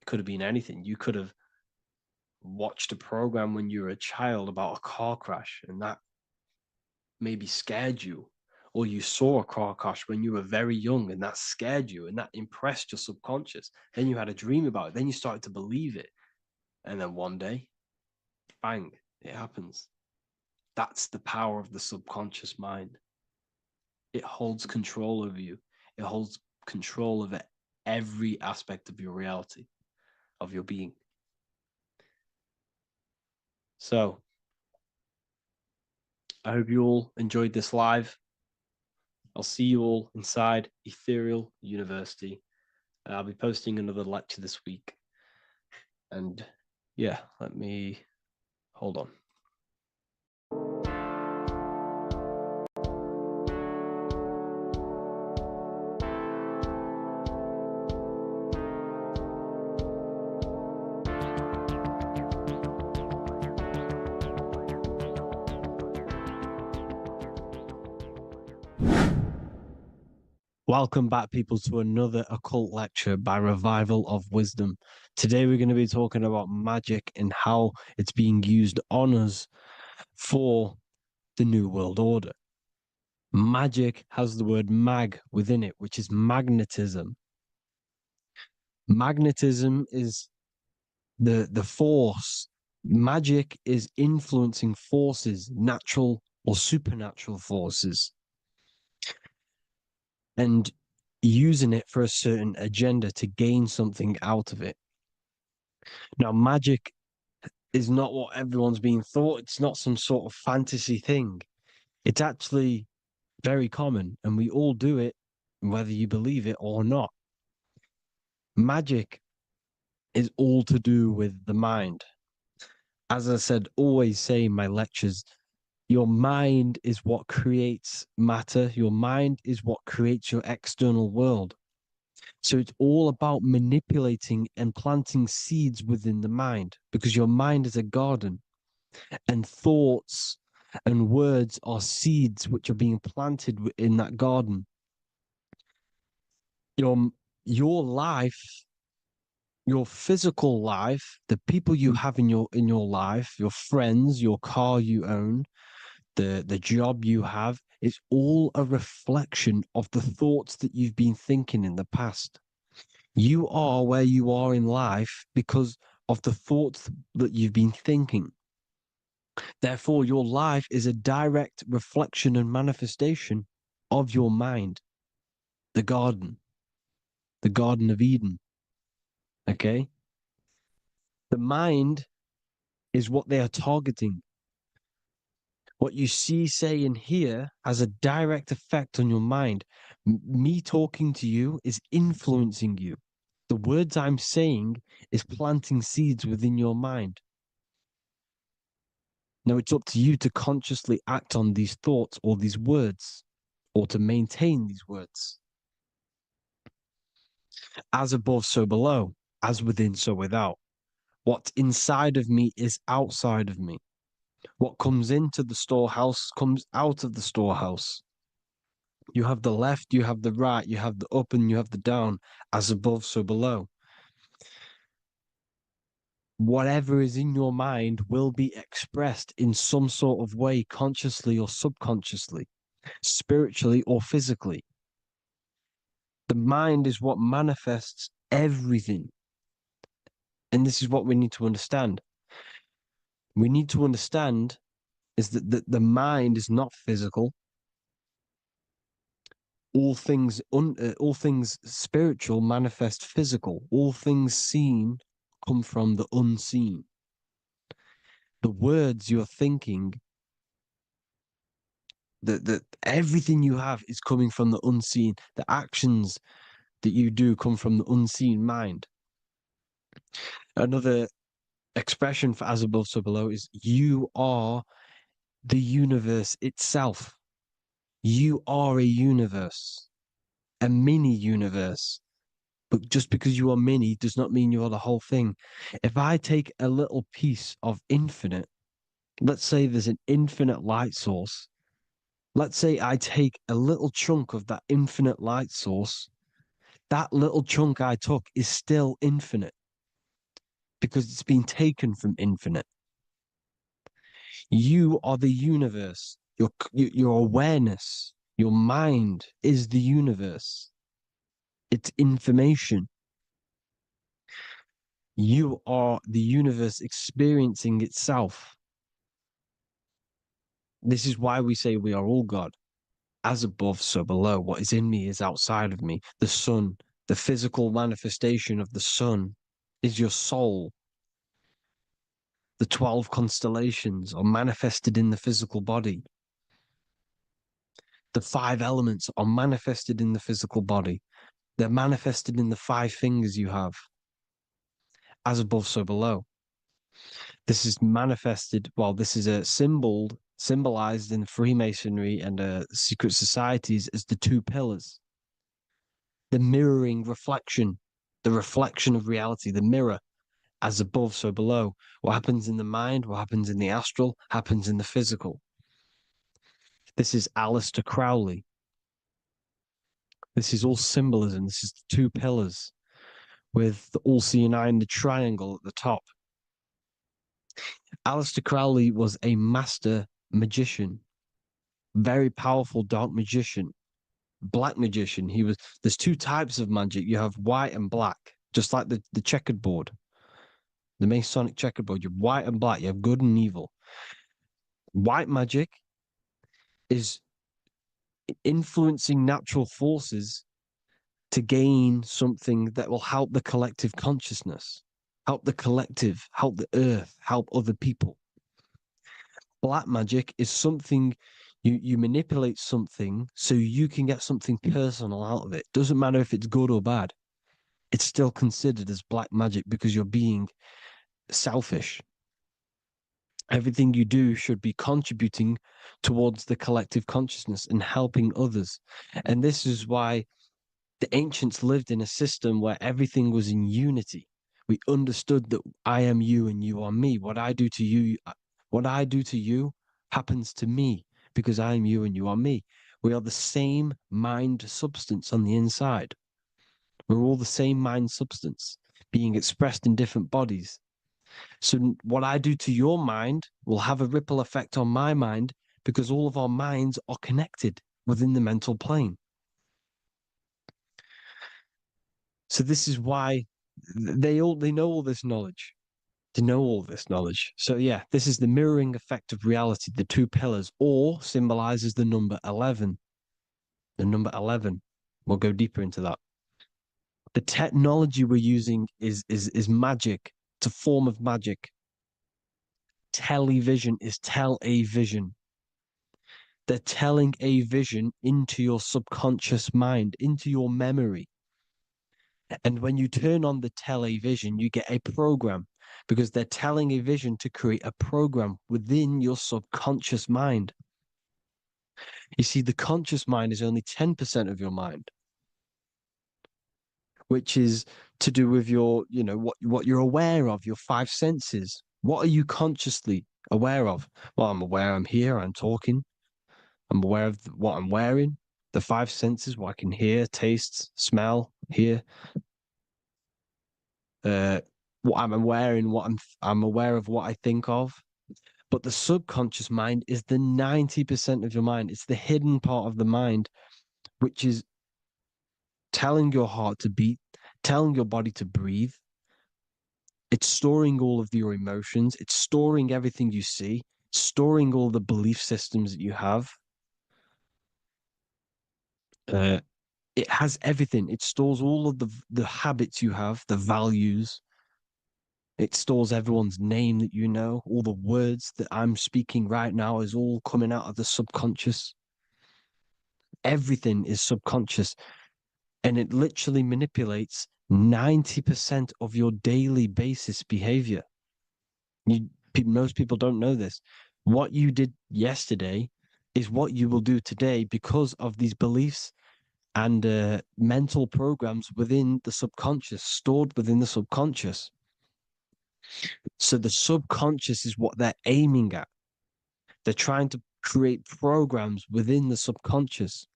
it could have been anything. You could have watched a program when you were a child about a car crash, and that maybe scared you. Or you saw a car crash when you were very young, and that scared you, and that impressed your subconscious. Then you had a dream about it. Then you started to believe it. And then one day, bang, it happens. That's the power of the subconscious mind. It holds control over you. It holds control over every aspect of your reality, of your being. So I hope you all enjoyed this live. I'll see you all inside Ethereal University. I'll be posting another lecture this week. And yeah, let me hold on. Welcome back, people, to another occult lecture by Revival of Wisdom. Today we're going to be talking about magic and how it's being used on us for the New World Order. Magic has the word mag within it, which is magnetism. Magnetism is the force. Magic is influencing forces, natural or supernatural forces, and using it for a certain agenda to gain something out of it. Now, magic is not what everyone's being thought. It's not some sort of fantasy thing. It's actually very common, and we all do it, whether you believe it or not. Magic is all to do with the mind. As I said, always say in my lectures, your mind is what creates matter. Your mind is what creates your external world. So it's all about manipulating and planting seeds within the mind, because your mind is a garden, and thoughts and words are seeds which are being planted in that garden. Your life, your physical life, the people you have in your life, your friends, your car you own, the job you have, is all a reflection of the thoughts that you've been thinking in the past. You are where you are in life because of the thoughts that you've been thinking. Therefore, your life is a direct reflection and manifestation of your mind, the Garden of Eden. Okay? The mind is what they are targeting. What you see, say, and hear has a direct effect on your mind. Me talking to you is influencing you. The words I'm saying is planting seeds within your mind. Now it's up to you to consciously act on these thoughts or these words, or to maintain these words. As above, so below. As within, so without. What's inside of me is outside of me. What comes into the storehouse comes out of the storehouse. You have the left, you have the right, you have the up and you have the down. As above, so below. Whatever is in your mind will be expressed in some sort of way, consciously or subconsciously, spiritually or physically. The mind is what manifests everything. And this is what we need to understand. We need to understand is that the mind is not physical. All things spiritual manifest physical. All things seen come from the unseen. The words you're thinking, that everything you have is coming from the unseen. The actions that you do come from the unseen mind. Another expression for as above, so below is you are the universe itself. You are a universe, a mini universe. But just because you are mini does not mean you are the whole thing. If I take a little piece of infinite, let's say there's an infinite light source. Let's say I take a little chunk of that infinite light source. That little chunk I took is still infinite because it's been taken from infinite. You are the universe. Your awareness, your mind is the universe. It's information. You are the universe experiencing itself. This is why we say we are all God. As above, so below. What is in me is outside of me. The sun, the physical manifestation of the sun, is your soul. The 12 constellations are manifested in the physical body. The 5 elements are manifested in the physical body. They're manifested in the 5 fingers you have. As above, so below. This is manifested, well, this is a symbolized in Freemasonry and secret societies as the 2 pillars. The mirroring reflection, the reflection of reality, the mirror, as above, so below. What happens in the mind, what happens in the astral, happens in the physical. This is Aleister Crowley. This is all symbolism. This is the 2 pillars with the all-seeing eye and the triangle at the top. Aleister Crowley was a master magician, very powerful dark magician, black magician. There's 2 types of magic. You have white and black, just like the checkered board, the Masonic checkerboard. You have white and black. You have good and evil. White magic is influencing natural forces to gain something that will help the collective consciousness, help the collective, help the earth, help other people. Black magic is something you manipulate something so you can get something personal out of it. Doesn't matter if it's good or bad. It's still considered as black magic because you're being selfish. Everything you do should be contributing towards the collective consciousness and helping others. And this is why the ancients lived in a system where everything was in unity. We understood that I am you and you are me. What I do to you happens to me because I am you and you are me. We are the same mind substance on the inside. We're all the same mind substance being expressed in different bodies. So what I do to your mind will have a ripple effect on my mind because all of our minds are connected within the mental plane. So this is why they know all this knowledge. They know all this knowledge. So yeah, this is the mirroring effect of reality, the 2 pillars, or symbolizes the number 11. The number 11. We'll go deeper into that. The technology we're using is magic. It's a form of magic. Television is tell a vision. They're telling a vision into your subconscious mind, into your memory. And when you turn on the television, you get a program because they're telling a vision to create a program within your subconscious mind. You see, the conscious mind is only 10% of your mind, which is to do with your, what you're aware of, your 5 senses. What are you consciously aware of? Well, I'm aware I'm here, I'm talking. I'm aware of what I'm wearing, the 5 senses, what I can hear, taste, smell, hear. What I'm wearing, I'm aware of what I think of. But the subconscious mind is the 90% of your mind. It's the hidden part of the mind, which is telling your heart to beat, telling your body to breathe. It's storing all of your emotions. It's storing everything you see, storing all the belief systems that you have. It has everything. It stores all of the habits you have, the values. It stores everyone's name that you know. All the words that I'm speaking right now is all coming out of the subconscious. Everything is subconscious. And it literally manipulates 90% of your daily basis behavior. Most people don't know this. What you did yesterday is what you will do today because of these beliefs and mental programs within the subconscious, stored within the subconscious. So the subconscious is what they're aiming at. They're trying to create programs within the subconscious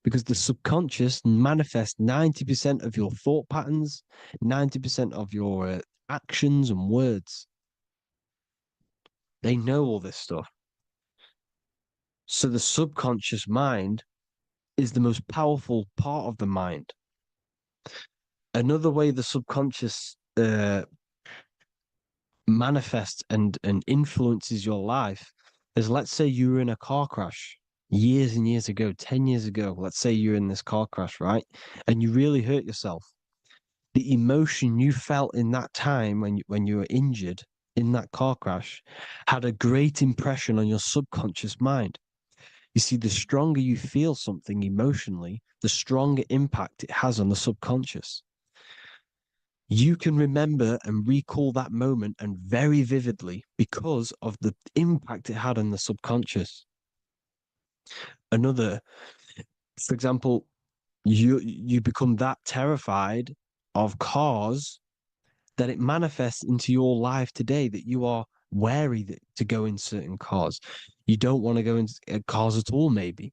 because the subconscious manifests 90% of your thought patterns, 90% of your actions and words. They know all this stuff. So the subconscious mind is the most powerful part of the mind. Another way the subconscious manifests and influences your life is, let's say you were in a car crash years and years ago, 10 years ago. Let's say you're in this car crash, right? And you really hurt yourself. The emotion you felt in that time when you were injured in that car crash had a great impression on your subconscious mind. You see, the stronger you feel something emotionally, the stronger impact it has on the subconscious. You can remember and recall that moment and very vividly because of the impact it had on the subconscious. Another, for example, you become that terrified of cars that it manifests into your life today, that you are wary to go in certain cars. You don't want to go in cars at all, maybe,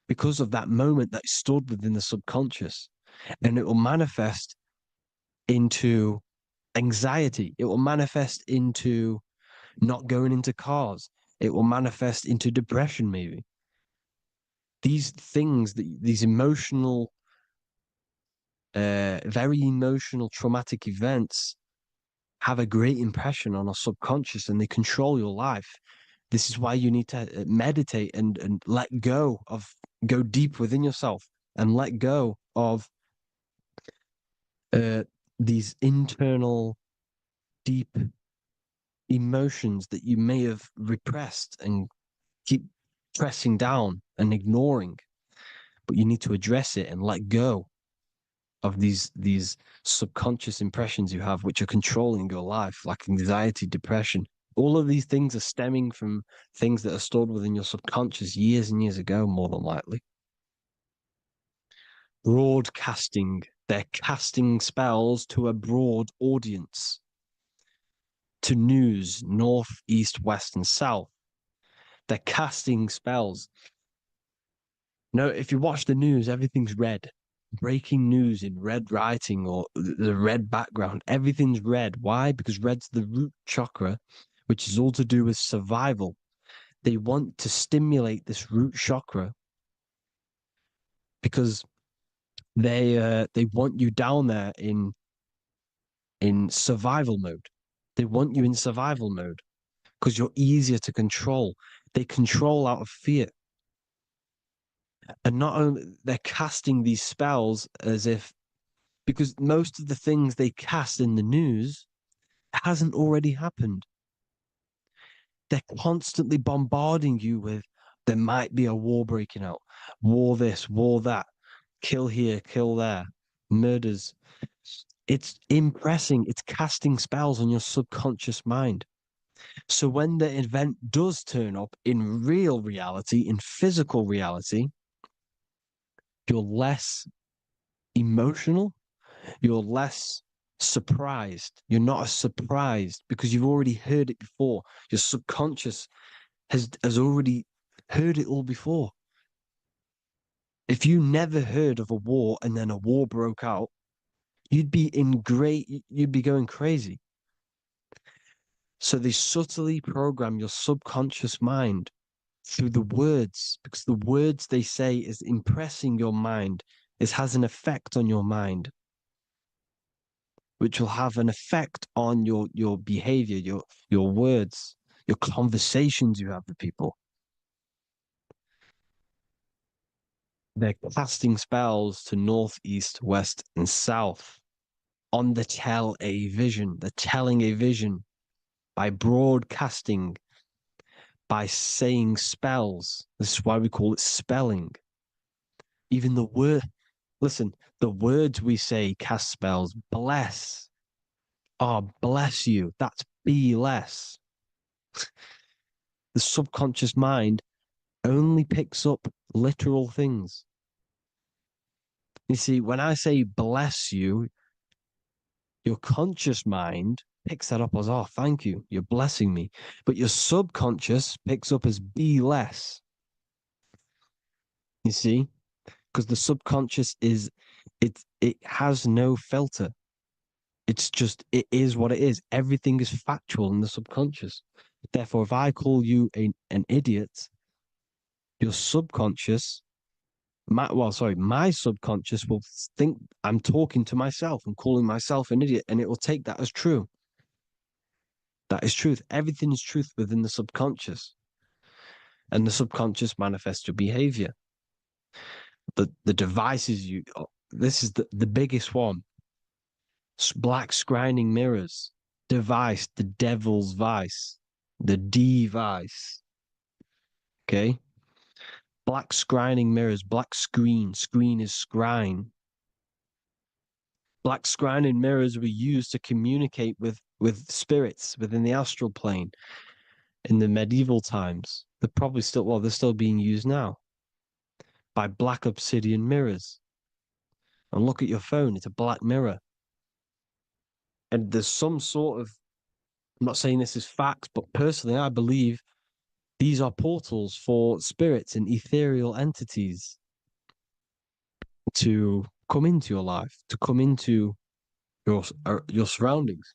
because of that moment that stood within the subconscious. And it will manifest into anxiety. It will manifest into not going into cars. It will manifest into depression, maybe. These things, these emotional, very emotional, traumatic events have a great impression on our subconscious and they control your life. This is why you need to meditate and let go go deep within yourself and let go of these internal, deep emotions that you may have repressed and keep pressing down and ignoring. But you need to address it and let go of these subconscious impressions you have, which are controlling your life, like anxiety, depression. All of these things are stemming from things that are stored within your subconscious years and years ago, more than likely. Broadcasting. They're casting spells to a broad audience, to news, north, east, west, and south. They're casting spells. No, if you watch the news, everything's red. Breaking news in red writing or the red background, everything's red. Why? Because red's the root chakra, which is all to do with survival. They want to stimulate this root chakra because they want you down there in survival mode. They want you in survival mode because you're easier to control. They control out of fear. And not only they're casting these spells as if, because most of the things they cast in the news hasn't already happened. They're constantly bombarding you with there might be a war breaking out, war this, war that, kill here, kill there, murders. It's impressing, it's casting spells on your subconscious mind. So when the event does turn up in real reality, in physical reality, you're less emotional, you're less surprised. You're not as surprised because you've already heard it before. Your subconscious has already heard it all before. If you never heard of a war and then a war broke out, you'd be going crazy. So they subtly program your subconscious mind through the words, because the words they say is impressing your mind. It has an effect on your mind, which will have an effect on your behavior, your words, your conversations you have with people. They're casting spells to north, east, west, and south on the they're telling a vision by broadcasting, by saying spells. This is why we call it spelling. Even the word, listen, the words we say cast spells. Bless. Oh, bless you. That's be less. The subconscious mind only picks up literal things. You see, when I say bless you, your conscious mind picks that up as, oh, thank you, you're blessing me. But your subconscious picks up as be less. You see? Because the subconscious it has no filter. It's just, it is what it is. Everything is factual in the subconscious. Therefore, if I call you an idiot, your subconscious, my subconscious will think I'm talking to myself and calling myself an idiot, and it will take that as true. That is truth. Everything is truth within the subconscious. And the subconscious manifests your behavior. The devices this is the biggest one. Black scrying mirrors, device, the devil's vice, the device. Okay. Black scrying mirrors, black screen. Screen is scrying. Black scrying mirrors were used to communicate with spirits within the astral plane in the medieval times. They're probably still, well, they're still being used now by black obsidian mirrors. And look at your phone, it's a black mirror. And there's some sort of, I'm not saying this is facts, but personally, I believe these are portals for spirits and ethereal entities to come into your life, to come into your surroundings.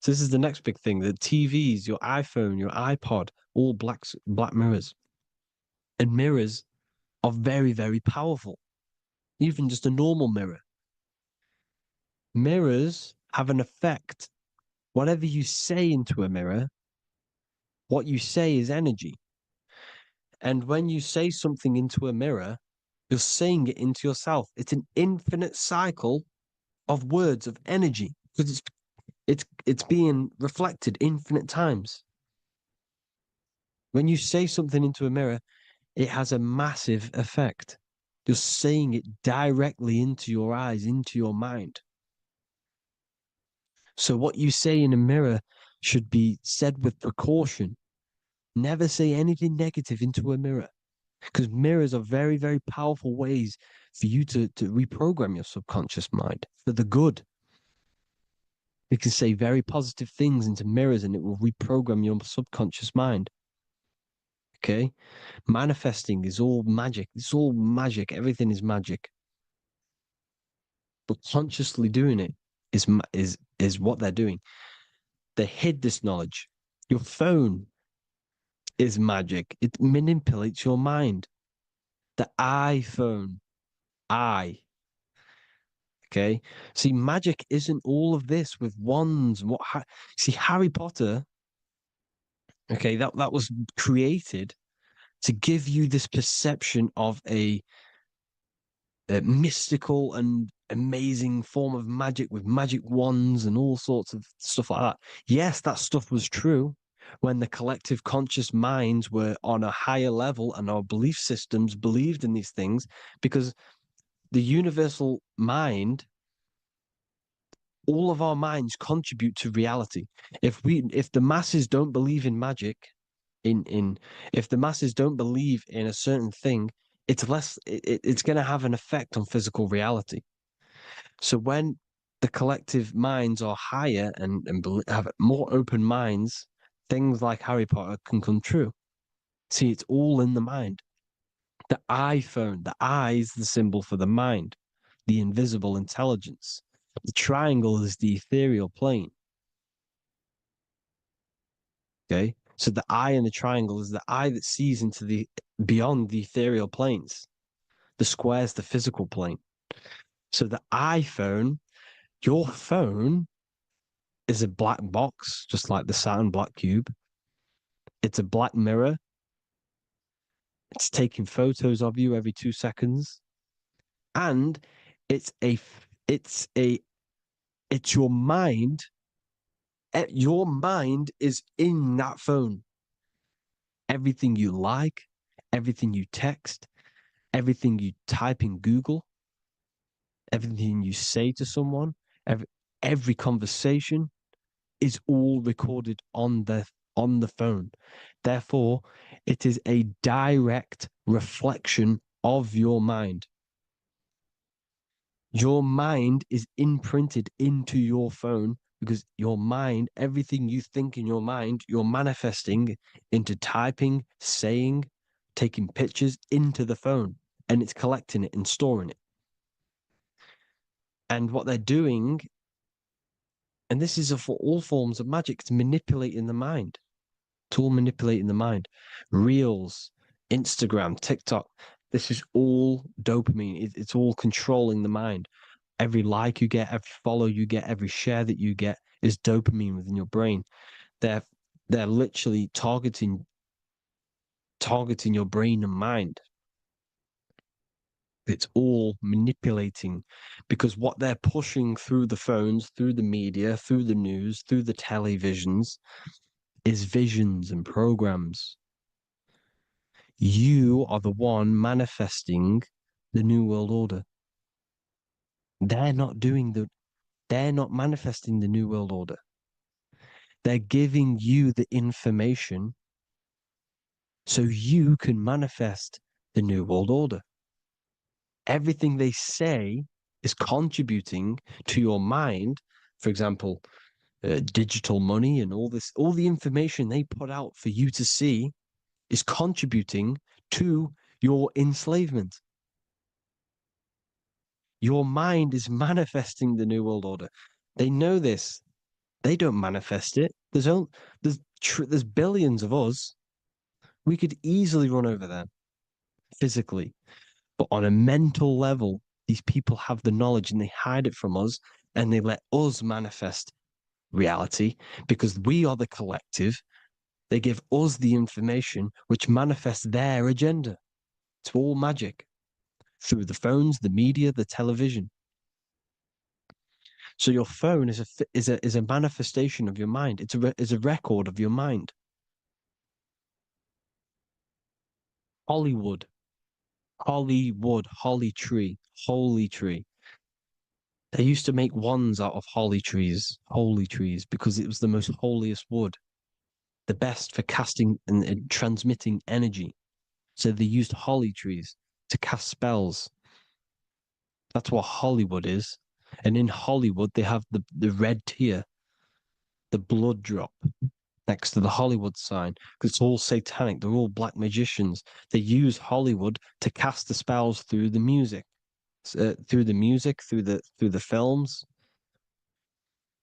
So this is the next big thing: the TVs, your iPhone, your iPod, all black mirrors, and mirrors are very, very powerful. Even just a normal mirror. Mirrors have an effect. Whatever you say into a mirror, what you say is energy. And when you say something into a mirror, you're saying it into yourself. It's an infinite cycle of words of energy because it's being reflected infinite times. When you say something into a mirror, it has a massive effect. You're saying it directly into your eyes, into your mind. So what you say in a mirror should be said with precaution. Never say anything negative into a mirror, because mirrors are very, very powerful ways for you to reprogram your subconscious mind for the good. You can say very positive things into mirrors and it will reprogram your subconscious mind. Okay? Manifesting is all magic. It's all magic. Everything is magic. But consciously doing it is what they're doing. They hid this knowledge. Your phone is magic. It manipulates your mind. The iPhone, okay. See, magic isn't all of this with wands. See, Harry Potter, okay, that was created to give you this perception of a mystical and amazing form of magic with magic wands and all sorts of stuff like that. Yes, that stuff was true when the collective conscious minds were on a higher level and our belief systems believed in these things, because the universal mind, all of our minds contribute to reality. If the masses don't believe in magic, if the masses don't believe in a certain thing, it's going to have an effect on physical reality. So when the collective minds are higher and have more open minds, things like Harry Potter can come true. See, it's all in the mind. The iPhone, the eye is the symbol for the mind, the invisible intelligence. The triangle is the ethereal plane. Okay. So the eye in the triangle is the eye that sees into the beyond the ethereal planes. The square is the physical plane. So the iPhone, your phone is a black box, just like the Saturn black cube. It's a black mirror. It's taking photos of you every 2 seconds. And it's your mind. Your mind is in that phone. Everything you like, everything you text, everything you type in Google, everything you say to someone, every conversation is all recorded on the phone. Therefore, it is a direct reflection of your mind. Your mind is imprinted into your phone because your mind, everything you think in your mind, you're manifesting into typing, saying, taking pictures into the phone, and it's collecting it and storing it. And what they're doing, and this is for all forms of magic, it's manipulating the mind. It's all manipulating the mind. Reels, Instagram, TikTok, this is all dopamine. It's all controlling the mind. Every like you get, every follow you get, every share that you get is dopamine within your brain. They're literally targeting your brain and mind. It's all manipulating, because what they're pushing through the phones, through the media, through the news, through the televisions is visions and programs. You are the one manifesting the New World Order. They're not manifesting the New World Order. They're giving you the information so you can manifest the New World Order. Everything they say is contributing to your mind. For example, digital money and all the information they put out for you to see is contributing to your enslavement. Your mind is manifesting the New World Order. They know this. They don't manifest it. There's billions of us. We could easily run over them physically. But on a mental level, these people have the knowledge and they hide it from us and they let us manifest reality because we are the collective. They give us the information which manifests their agenda. It's all magic through the phones, the media, the television. So your phone is a manifestation of your mind. It's a record of your mind. Hollywood, holly tree, holy tree. They used to make wands out of holy trees, because it was the most holiest wood, the best for casting and transmitting energy. So they used holly trees to cast spells. That's what Hollywood is. And in Hollywood, they have the red tear, the blood drop next to the Hollywood sign, because it's all satanic. They're all black magicians. They use Hollywood to cast the spells through the music, through the films.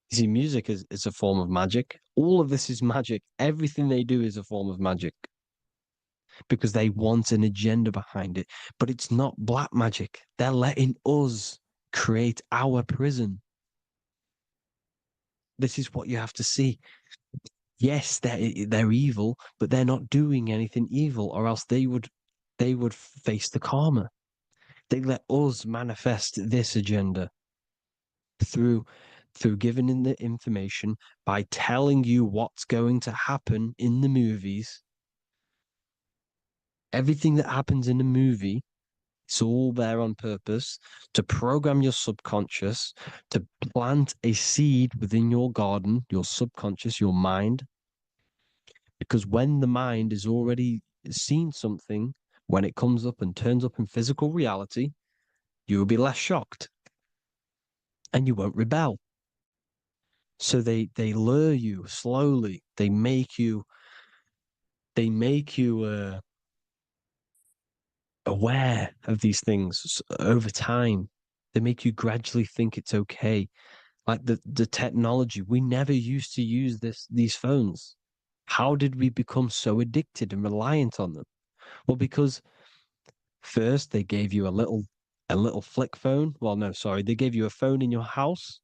You see, music is a form of magic. All of this is magic. Everything they do is a form of magic because they want an agenda behind it. But it's not black magic. They're letting us create our prison. This is what you have to see. Yes, they're evil, but they're not doing anything evil, or else they would face the karma. They let us manifest this agenda through giving in the information, by telling you what's going to happen in the movies. Everything that happens in a movie, it's all there on purpose to program your subconscious, to plant a seed within your garden, your subconscious, your mind. Because when the mind is already seen something, when it comes up and turns up in physical reality, you will be less shocked and you won't rebel. So they lure you slowly. They make you aware of these things over time. They make you gradually think it's okay. Like the technology, we never used to use these phones. How did we become so addicted and reliant on them? Well, because first they gave you a little flick phone. Well, no, sorry, they gave you a phone in your house.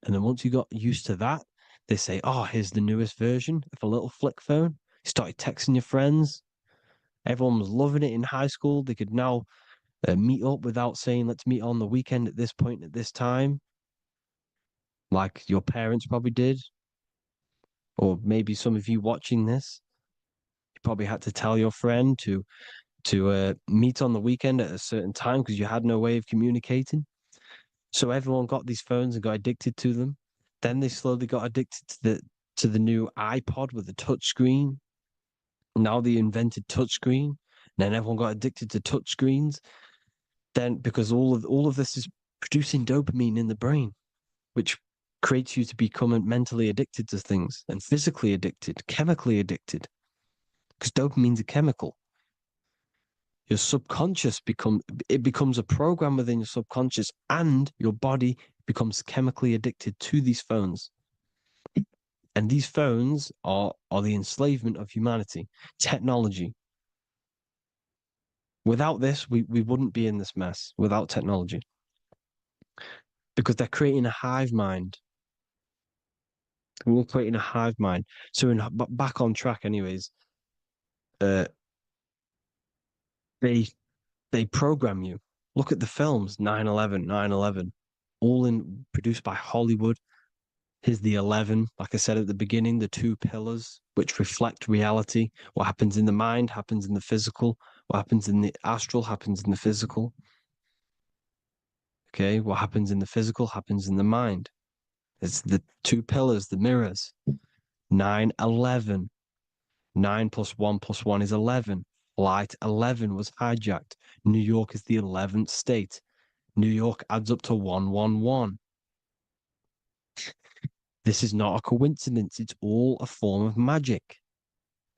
And then once you got used to that, they say, oh, here's the newest version of a little flick phone. You started texting your friends. Everyone was loving it in high school. They could now meet up without saying, let's meet on the weekend at this point at this time, like your parents probably did. Or maybe some of you watching this, you probably had to tell your friend to meet on the weekend at a certain time because you had no way of communicating. So everyone got these phones and got addicted to them. Then they slowly got addicted to the new iPod with the touch screen. Now they invented touch screen. Then everyone got addicted to touch screens. Then because all of this is producing dopamine in the brain, which creates you to become mentally addicted to things and physically addicted, chemically addicted. Because dopamine's a chemical. Your subconscious becomes a program within your subconscious, and your body becomes chemically addicted to these phones. And these phones are the enslavement of humanity, technology. Without this, we wouldn't be in this mess without technology. Because they're creating a hive mind. We're creating a hive mind. So back on track anyways, they program you. Look at the films, 9/11, 9/11, all produced by Hollywood. Here's the 11, like I said at the beginning, the two pillars which reflect reality. What happens in the mind happens in the physical. What happens in the astral happens in the physical. Okay, what happens in the physical happens in the mind. It's the two pillars, the mirrors. 9, 11. 9 plus 1 plus 1 is 11. Flight 11 was hijacked. New York is the 11th state. New York adds up to 111. This is not a coincidence. It's all a form of magic.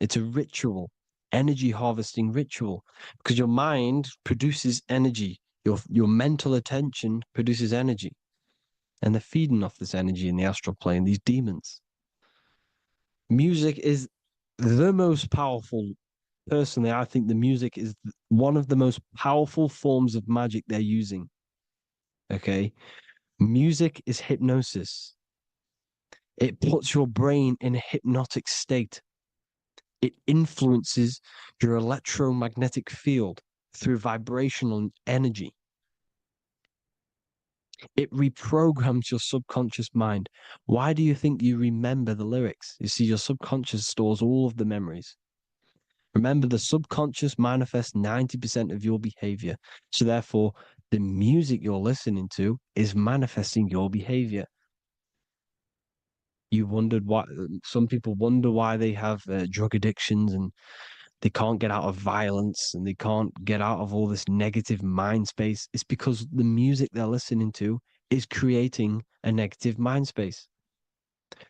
It's a ritual, energy harvesting ritual, because your mind produces energy. Your mental attention produces energy. And they're feeding off this energy in the astral plane, these demons. Music is the most powerful. Personally, I think the music is one of the most powerful forms of magic they're using. Okay. Music is hypnosis. It puts your brain in a hypnotic state. It influences your electromagnetic field through vibrational energy. It reprograms your subconscious mind. Why do you think you remember the lyrics? You see, your subconscious stores all of the memories. Remember, the subconscious manifests 90% of your behavior. So therefore, the music you're listening to is manifesting your behavior. You wondered why some people wonder why they have drug addictions and they can't get out of violence and they can't get out of all this negative mind space. It's because the music they're listening to is creating a negative mind space.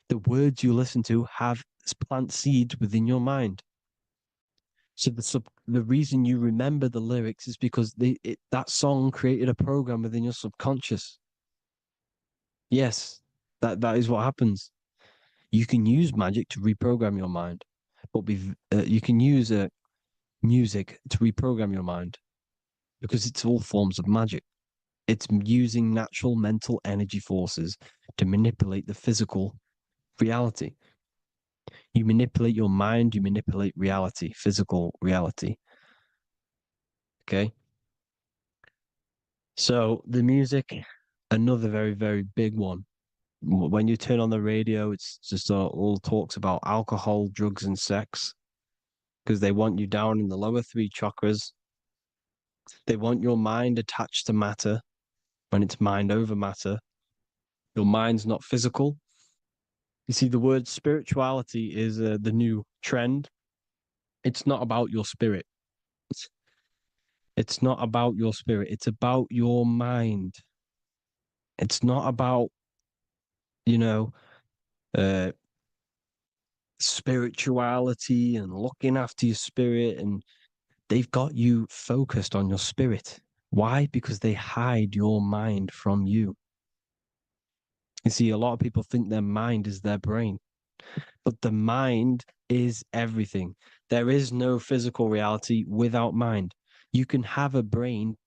The words you listen to have plant seeds within your mind. So the reason you remember the lyrics is because that song created a program within your subconscious. Yes, that is what happens. You can use magic to reprogram your mind, but you can use music to reprogram your mind because it's all forms of magic. It's using natural mental energy forces to manipulate the physical reality. You manipulate your mind, you manipulate reality, physical reality. Okay. So the music, another very, very big one. When you turn on the radio, it's just all talks about alcohol, drugs, and sex because they want you down in the lower three chakras. They want your mind attached to matter when it's mind over matter. Your mind's not physical. You see, the word spirituality is the new trend. It's not about your spirit. It's not about your spirit. It's about your mind. It's not about, you know, uh, spirituality and looking after your spirit. And they've got you focused on your spirit. Why? Because they hide your mind from you. You see, a lot of people think their mind is their brain, but the mind is everything. There is no physical reality without mind. You can have a brain.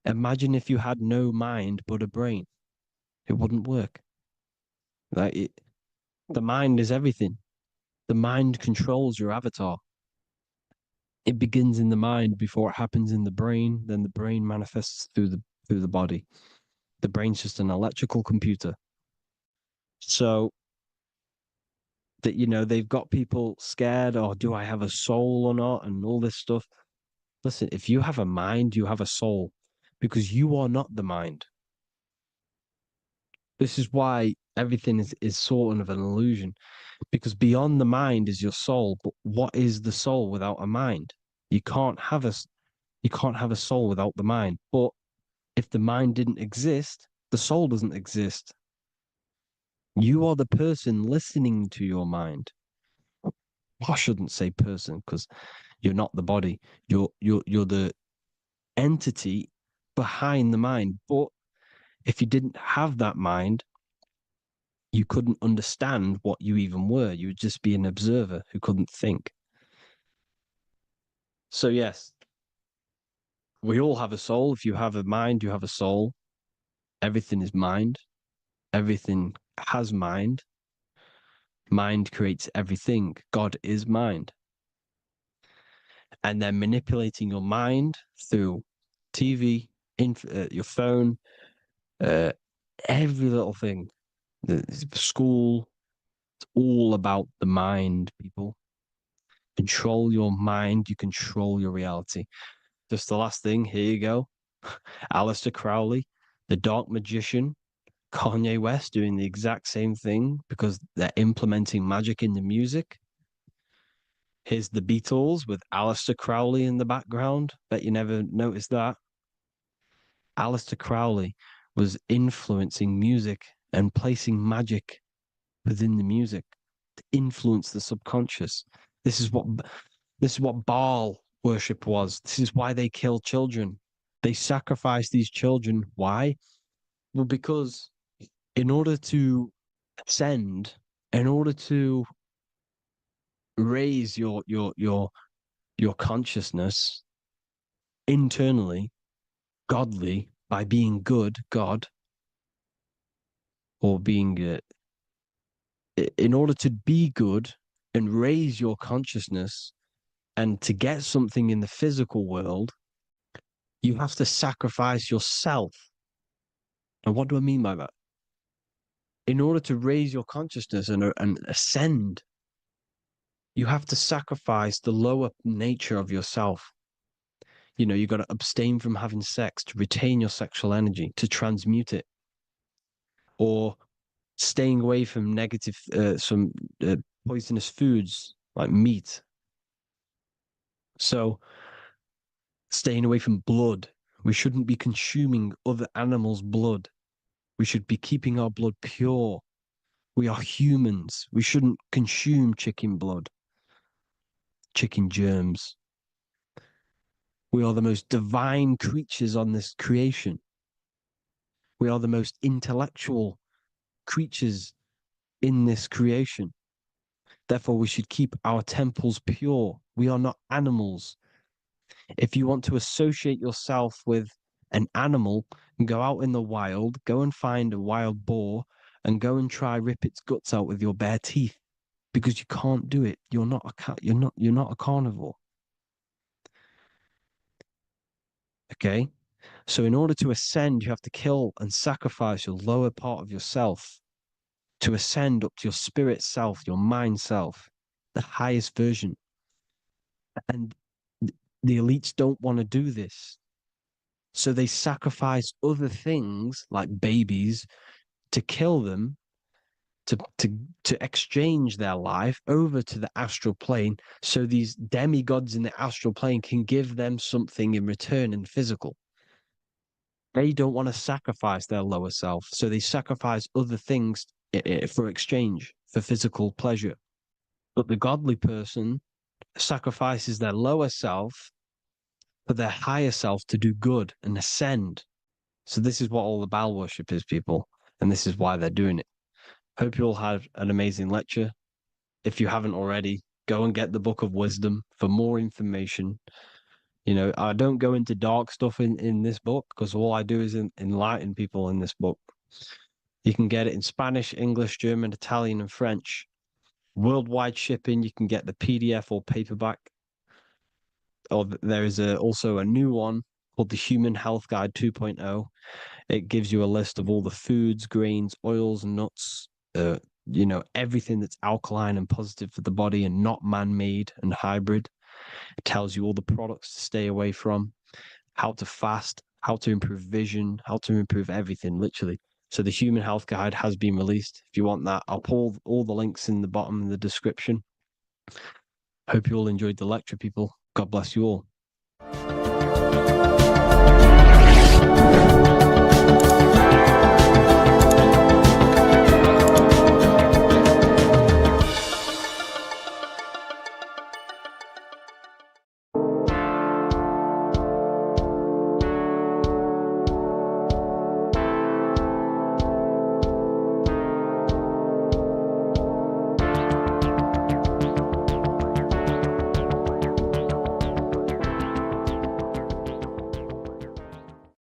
Imagine if you had no mind but a brain. It wouldn't work. The mind is everything. The mind controls your avatar. It begins in the mind before it happens in the brain. Then the brain manifests through the body. The brain's just an electrical computer. So that they've got people scared, or do I have a soul or not, and all this stuff. Listen, if you have a mind, you have a soul, because you are not the mind. This is why everything is sort of an illusion, because beyond the mind is your soul. But what is the soul without a mind? You can't have a soul without the mind. But if the mind didn't exist, the soul doesn't exist. You are the person listening to your mind. I shouldn't say person because you're not the body. You're the entity behind the mind. But if you didn't have that mind, you couldn't understand what you even were. You would just be an observer who couldn't think. So yes, we all have a soul. If you have a mind, you have a soul. Everything is mind. Everything has mind. Mind creates everything. God is mind. And then manipulating your mind through TV, your phone, every little thing, the school, It's all about the mind, people. Control your mind, you control your reality. Just the last thing, here you go. Aleister Crowley, the Dark Magician, Kanye West doing the exact same thing because they're implementing magic in the music. Here's the Beatles with Aleister Crowley in the background. Bet you never noticed that. Aleister Crowley was influencing music and placing magic within the music to influence the subconscious. This is what Baal worship was. This is why they kill children. They sacrifice these children. Why? Well, because in order to ascend, in order to raise your consciousness internally, godly, by being good, God, or being in order to be good and raise your consciousness and to get something in the physical world, you have to sacrifice yourself. And what do I mean by that? In order to raise your consciousness and ascend, you have to sacrifice the lower nature of yourself. You know, you got to abstain from having sex to retain your sexual energy, to transmute it, or staying away from negative, some poisonous foods like meat. So, staying away from blood. We shouldn't be consuming other animals' blood. We should be keeping our blood pure. We are humans. We shouldn't consume chicken blood, chicken germs. We are the most divine creatures on this creation. We are the most intellectual creatures in this creation. Therefore, we should keep our temples pure. We are not animals. If you want to associate yourself with an animal, go out in the wild, go and find a wild boar and go and try rip its guts out with your bare teeth, because you can't do it. You're not a cat. You're not a carnivore. Okay? So in order to ascend, you have to kill and sacrifice your lower part of yourself to ascend up to your spirit self, your mind self, the highest version. And the elites don't want to do this. So they sacrifice other things like babies to kill them, to exchange their life over to the astral plane, so these demigods in the astral plane can give them something in return in physical. They don't want to sacrifice their lower self, so they sacrifice other things for exchange, for physical pleasure. But the godly person sacrifices their lower self for their higher self to do good and ascend. So this is what all the Baal worship is, people, and this is why they're doing it. Hope you all had an amazing lecture. If you haven't already, go and get the Book of Wisdom for more information. You know, I don't go into dark stuff in this book because all I do is enlighten people in this book. You can get it in Spanish, English, German, Italian, and French. Worldwide shipping, you can get the PDF or paperback. Or there is also a new one called the Human Health Guide 2.0. It gives you a list of all the foods, grains, oils, and nuts, you know, everything that's alkaline and positive for the body and not man-made and hybrid. It tells you all the products to stay away from, how to fast, how to improve vision, how to improve everything, literally. So the Human Health Guide has been released. If you want that, I'll pull all the links in the bottom of the description. Hope you all enjoyed the lecture, people. God bless you all.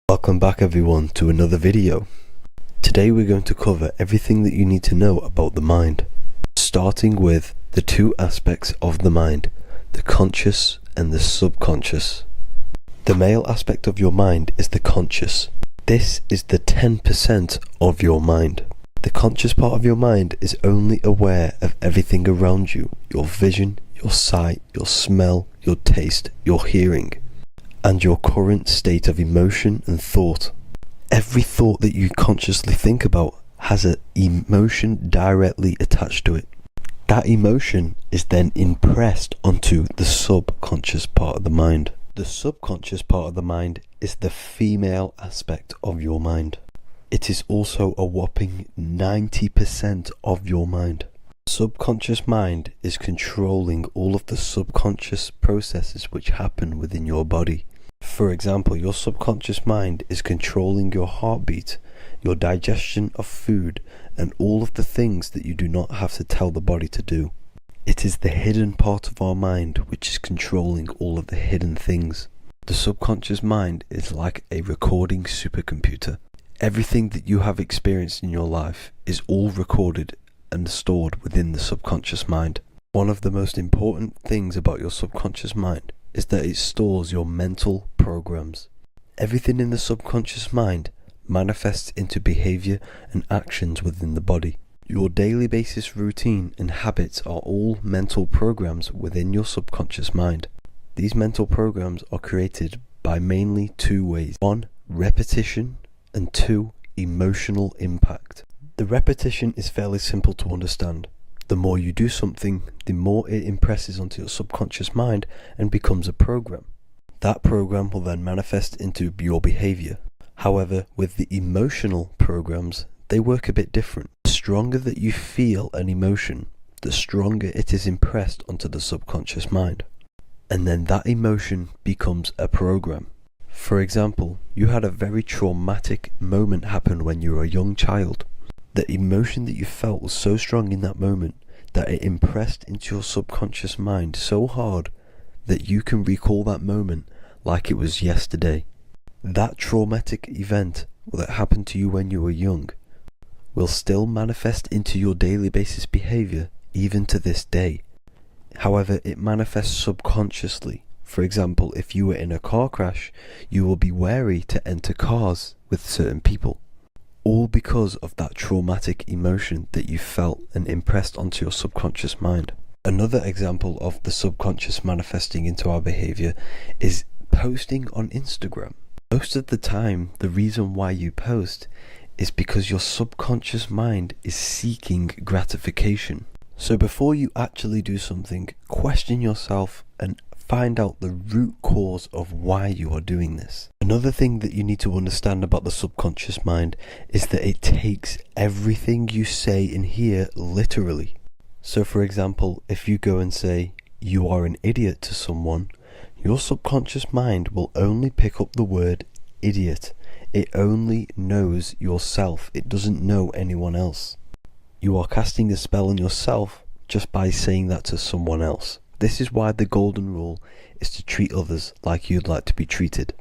Welcome back everyone to another video. Today we're going to cover everything that you need to know about the mind, starting with the two aspects of the mind, the conscious and the subconscious. The male aspect of your mind is the conscious. This is the 10% of your mind. The conscious part of your mind is only aware of everything around you, your vision, your sight, your smell, your taste, your hearing, and your current state of emotion and thought. Every thought that you consciously think about has an emotion directly attached to it. That emotion is then impressed onto the subconscious part of the mind. The subconscious part of the mind is the female aspect of your mind. It is also a whopping 90% of your mind. Subconscious mind is controlling all of the subconscious processes which happen within your body. For example, your subconscious mind is controlling your heartbeat, your digestion of food, and all of the things that you do not have to tell the body to do. It is the hidden part of our mind which is controlling all of the hidden things. The subconscious mind is like a recording supercomputer. Everything that you have experienced in your life is all recorded and stored within the subconscious mind. One of the most important things about your subconscious mind is that it stores your mental programs. Everything in the subconscious mind manifests into behavior and actions within the body. Your daily basis routine and habits are all mental programs within your subconscious mind. These mental programs are created by mainly two ways. 1. Repetition, and 2. Emotional impact. The repetition is fairly simple to understand. The more you do something, the more it impresses onto your subconscious mind and becomes a program. That program will then manifest into your behavior. However, with the emotional programs, they work a bit different. The stronger that you feel an emotion, the stronger it is impressed onto the subconscious mind. And then that emotion becomes a program. For example, you had a very traumatic moment happen when you were a young child. The emotion that you felt was so strong in that moment that it impressed into your subconscious mind so hard that you can recall that moment like it was yesterday. That traumatic event that happened to you when you were young will still manifest into your daily basis behavior even to this day. However, it manifests subconsciously. For example, if you were in a car crash, you will be wary to enter cars with certain people. All because of that traumatic emotion that you felt and impressed onto your subconscious mind. Another example of the subconscious manifesting into our behavior is posting on Instagram. Most of the time, the reason why you post is because your subconscious mind is seeking gratification. So before you actually do something, question yourself and find out the root cause of why you are doing this. Another thing that you need to understand about the subconscious mind is that it takes everything you say and hear literally. So for example, if you go and say, "You are an idiot" to someone, your subconscious mind will only pick up the word idiot. It only knows yourself. It doesn't know anyone else. You are casting a spell on yourself just by saying that to someone else. This is why the golden rule is to treat others like you'd like to be treated.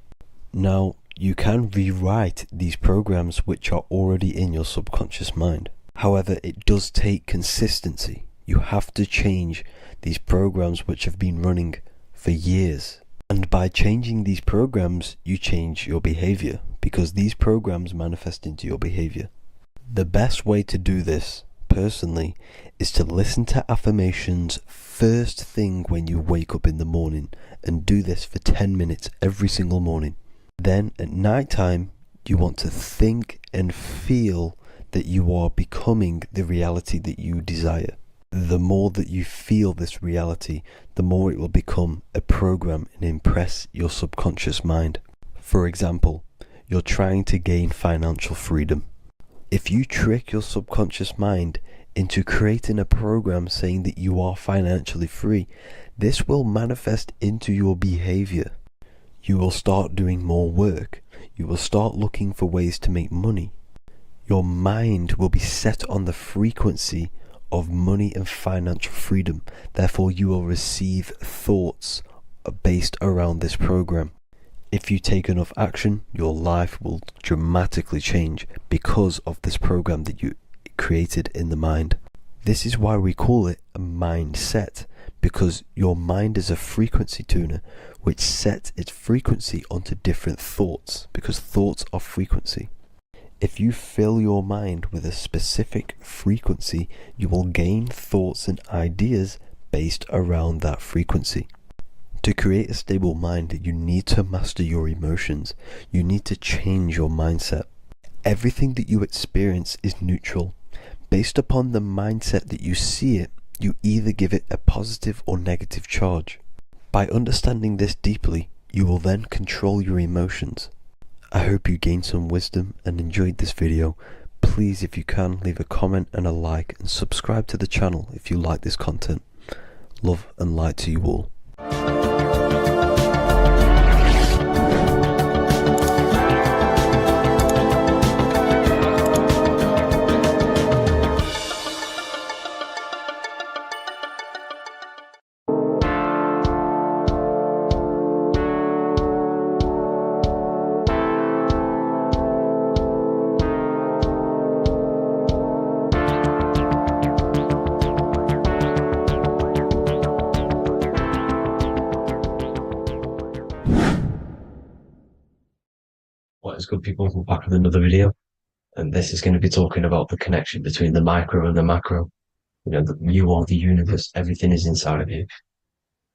Now, you can rewrite these programs which are already in your subconscious mind. However, it does take consistency. You have to change these programs which have been running for years. And by changing these programs, you change your behavior, because these programs manifest into your behavior. The best way to do this, personally, is to listen to affirmations first thing when you wake up in the morning, and do this for 10 minutes every single morning. Then at night time, you want to think and feel that you are becoming the reality that you desire. The more that you feel this reality, the more it will become a program and impress your subconscious mind. For example, you're trying to gain financial freedom. If you trick your subconscious mind into creating a program saying that you are financially free, this will manifest into your behavior. You will start doing more work. You will start looking for ways to make money. Your mind will be set on the frequency of money and financial freedom. Therefore, you will receive thoughts based around this program. If you take enough action, your life will dramatically change because of this program that you created in the mind. This is why we call it a mindset, because your mind is a frequency tuner which sets its frequency onto different thoughts, because thoughts are frequency. If you fill your mind with a specific frequency, you will gain thoughts and ideas based around that frequency. To create a stable mind, you need to master your emotions. You need to change your mindset. Everything that you experience is neutral. Based upon the mindset that you see it, you either give it a positive or negative charge. By understanding this deeply, you will then control your emotions. I hope you gained some wisdom and enjoyed this video. Please, if you can, leave a comment and a like, and subscribe to the channel if you like this content. Love and light to you all. What is good, people? We're back with another video, and this is going to be talking about the connection between the micro and the macro. You know, you are the universe, everything is inside of you.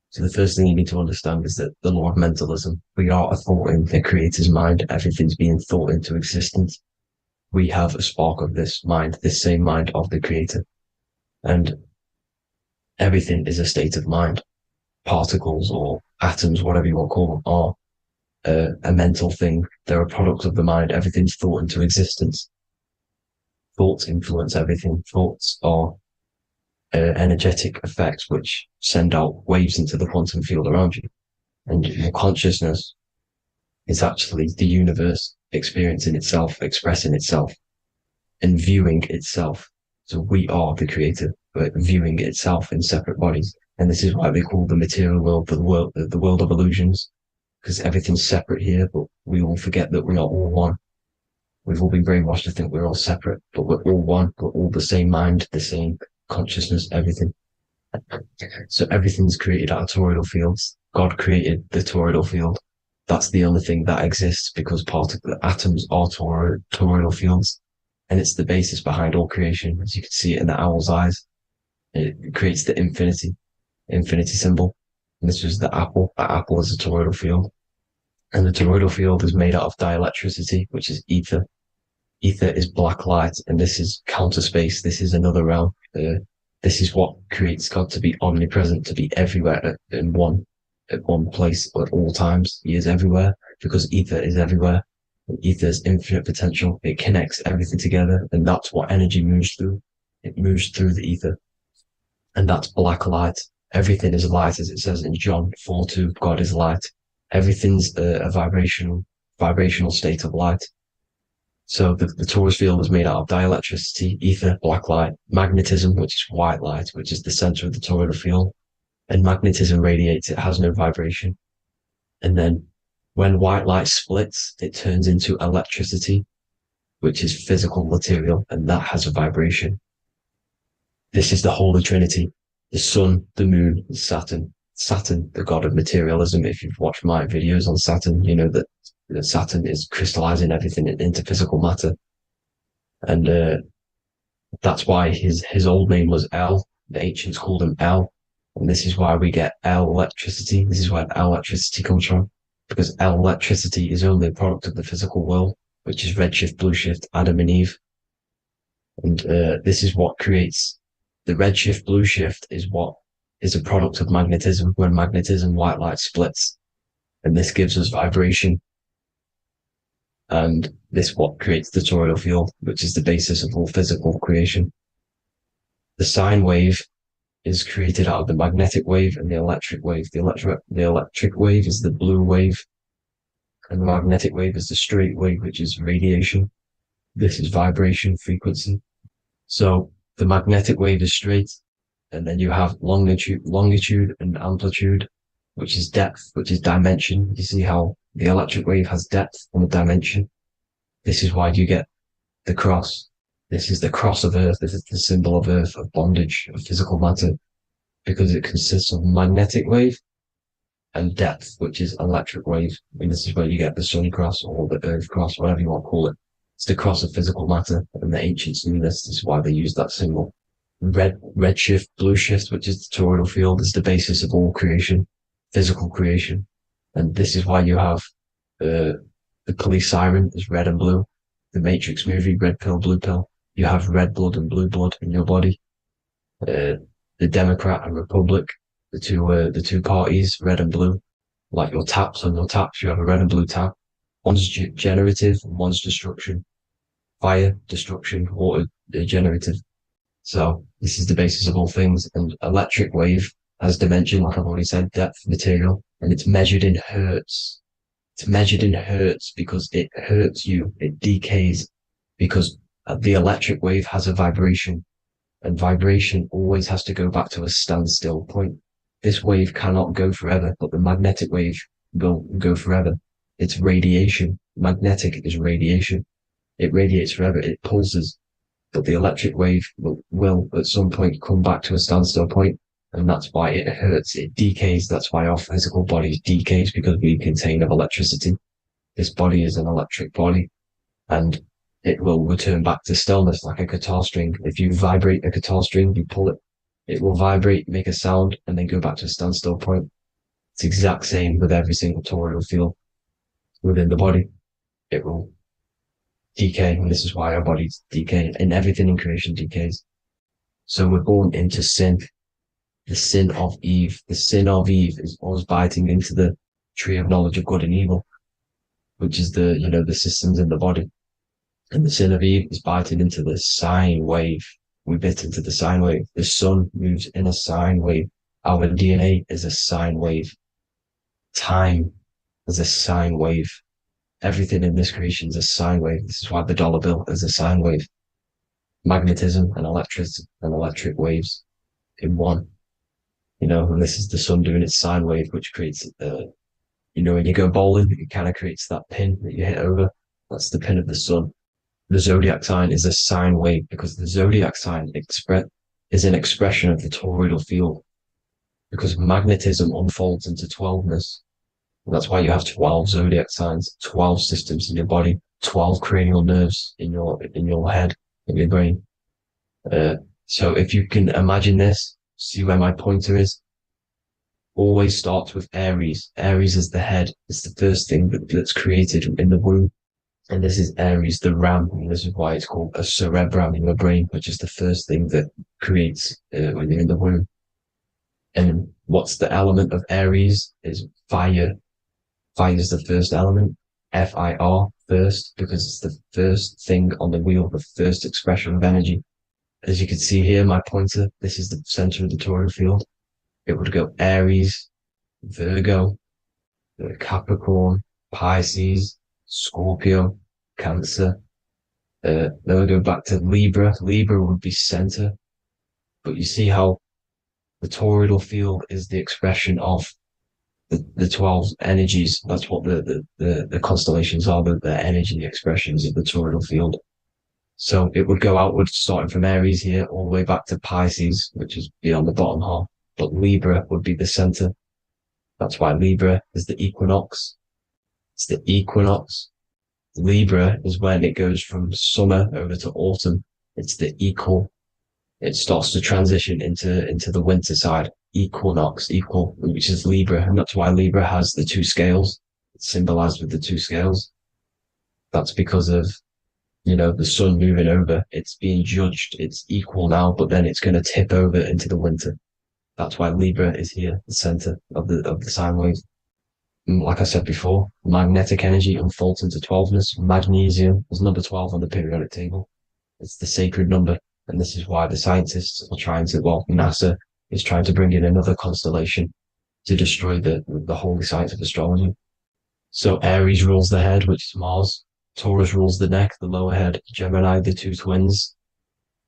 So the first thing you need to understand is that the law of mentalism, we are a thought in the creator's mind, everything's being thought into existence. We have a spark of this mind, this same mind of the creator, and everything is a state of mind. Particles or atoms, whatever you want to call them, are a mental thing. They're a product of the mind. Everything's thought into existence. Thoughts influence everything. Thoughts are energetic effects which send out waves into the quantum field around you. And your consciousness is actually the universe experiencing itself, expressing itself, and viewing itself. So we are the creator, but viewing itself in separate bodies. And this is why they call the material world the world of illusions. Because everything's separate here, but we all forget that we are all one. We've all been brainwashed to think we're all separate, but we're all one. We're all the same mind, the same consciousness, everything. So everything's created out of toroidal fields. God created the toroidal field. That's the only thing that exists because the atoms are toroidal fields. And it's the basis behind all creation. As you can see it in the owl's eyes, it creates the infinity symbol. And this was the apple. That apple is a toroidal field. And the toroidal field is made out of dielectricity, which is ether. Ether is black light, and this is counter space. This is another realm. This is what creates God to be omnipresent, to be everywhere at one place at all times. He is everywhere because ether is everywhere. And ether is infinite potential. It connects everything together, and that's what energy moves through. It moves through the ether. And that's black light. Everything is light, as it says in John 4:2, God is light. Everything's a vibrational state of light. So the torus field is made out of dielectricity, ether, black light, magnetism, which is white light, which is the center of the toroidal field. And magnetism radiates, it has no vibration. And then when white light splits, it turns into electricity, which is physical material, and that has a vibration. This is the Holy Trinity. The sun, the moon, and Saturn. Saturn, the god of materialism. If you've watched my videos on Saturn, you know that Saturn is crystallizing everything into physical matter. And that's why his old name was El. The ancients called him El. And this is why we get El electricity. This is where El electricity comes from. Because El electricity is only a product of the physical world, which is redshift, blueshift, Adam and Eve. And this is what creates the redshift, blueshift is what is a product of magnetism. When magnetism, white light splits, and this gives us vibration. And this what creates the toroidal field, which is the basis of all physical creation. The sine wave is created out of the magnetic wave and the electric wave. The electric wave is the blue wave, and the magnetic wave is the straight wave, which is radiation. This is vibration, frequency. So the magnetic wave is straight, and then you have longitude and amplitude, which is depth, which is dimension. You see how the electric wave has depth and a dimension. This is why you get the cross. This is the cross of Earth. This is the symbol of Earth, of bondage, of physical matter, because it consists of magnetic wave and depth, which is electric wave. And this is where you get the sun cross or the Earth cross, whatever you want to call it. It's the cross of physical matter, and the ancients knew this. This is why they used that symbol. Red shift, blue shift, which is the toroidal field, is the basis of all creation, physical creation. And this is why you have the police siren is red and blue. The Matrix movie, red pill, blue pill. You have red blood and blue blood in your body. The Democrat and Republic, the two parties, red and blue. Like your taps on your taps, you have a red and blue tap. One's generative, one's destruction. Fire, destruction, water, generative. So this is the basis of all things. And electric wave has dimension, like I've already said, depth, material, and it's measured in hertz. It's measured in hertz because it hurts you. It decays because the electric wave has a vibration, and vibration always has to go back to a standstill point. This wave cannot go forever, but the magnetic wave will go forever. It's radiation. Magnetic is radiation. It radiates forever. It pulses. But the electric wave will at some point come back to a standstill point, and that's why it hurts. It decays. That's why our physical body decays, because we contain of electricity. This body is an electric body, and it will return back to stillness like a guitar string. If you vibrate a guitar string, you pull it, it will vibrate, make a sound, and then go back to a standstill point. It's the exact same with every single toroidal field within the body. It will decay, and this is why our bodies decay, and everything in creation decays. So we're born into sin, the sin of Eve. The sin of Eve is us biting into the tree of knowledge of good and evil, which is the systems in the body. And the sin of Eve is biting into the sine wave. We bit into the sine wave. The sun moves in a sine wave. Our DNA is a sine wave. Time is a sine wave. Everything in this creation is a sine wave. This is why the dollar bill is a sine wave. Magnetism and electricity and electric waves in one. And this is the sun doing its sine wave, which creates, when you go bowling, it kind of creates that pin that you hit over. That's the pin of the sun. The zodiac sign is a sine wave because the zodiac sign is an expression of the toroidal field, because magnetism unfolds into 12ness. And that's why you have 12 zodiac signs, 12 systems in your body, 12 cranial nerves in your head, in your brain. So if you can imagine this, see where my pointer is, always starts with Aries. Aries is the head. It's the first thing that's created in the womb. And this is Aries, the ram. And this is why it's called a cerebrum in your brain, which is the first thing that creates when you're in the womb. And what's the element of Aries is fire. Fire is the first element. Fire, first, because it's the first thing on the wheel, the first expression of energy. As you can see here, my pointer, this is the center of the toroidal field. It would go Aries, Virgo, Capricorn, Pisces, Scorpio, Cancer. Then we go back to Libra. Libra would be center. But you see how the toroidal field is the expression of the 12 energies. That's what the constellations are, the energy expressions of the toroidal field. So it would go outwards, starting from Aries here, all the way back to Pisces, which is beyond the bottom half. But Libra would be the center. That's why Libra is the equinox. It's the equinox. Libra is when it goes from summer over to autumn. It's the equal. It starts to transition into the winter side. Equinox, equal, which is Libra. And that's why Libra has the two scales. It's symbolized with the two scales. That's because of, the sun moving over. It's being judged. It's equal now, but then it's going to tip over into the winter. That's why Libra is here, the center of the sine wave. Like I said before, magnetic energy unfolds into 12ness. Magnesium is number 12 on the periodic table. It's the sacred number. And this is why the scientists are NASA is trying to bring in another constellation to destroy the holy science of astrology. So Aries rules the head, which is Mars. Taurus rules the neck, the lower head. Gemini, the two twins,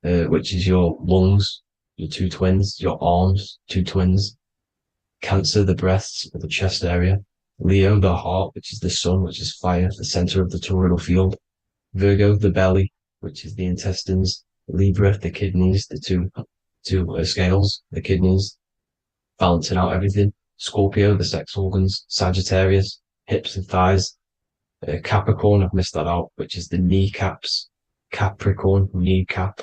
which is your lungs, your two twins, your arms, two twins. Cancer, the breasts, the chest area. Leo, the heart, which is the sun, which is fire, the center of the toroidal field. Virgo, the belly, which is the intestines. Libra, the kidneys, the two scales, the kidneys, balancing out everything. Scorpio, the sex organs. Sagittarius, hips and thighs. Capricorn, I've missed that out, which is the kneecaps. Capricorn, kneecap.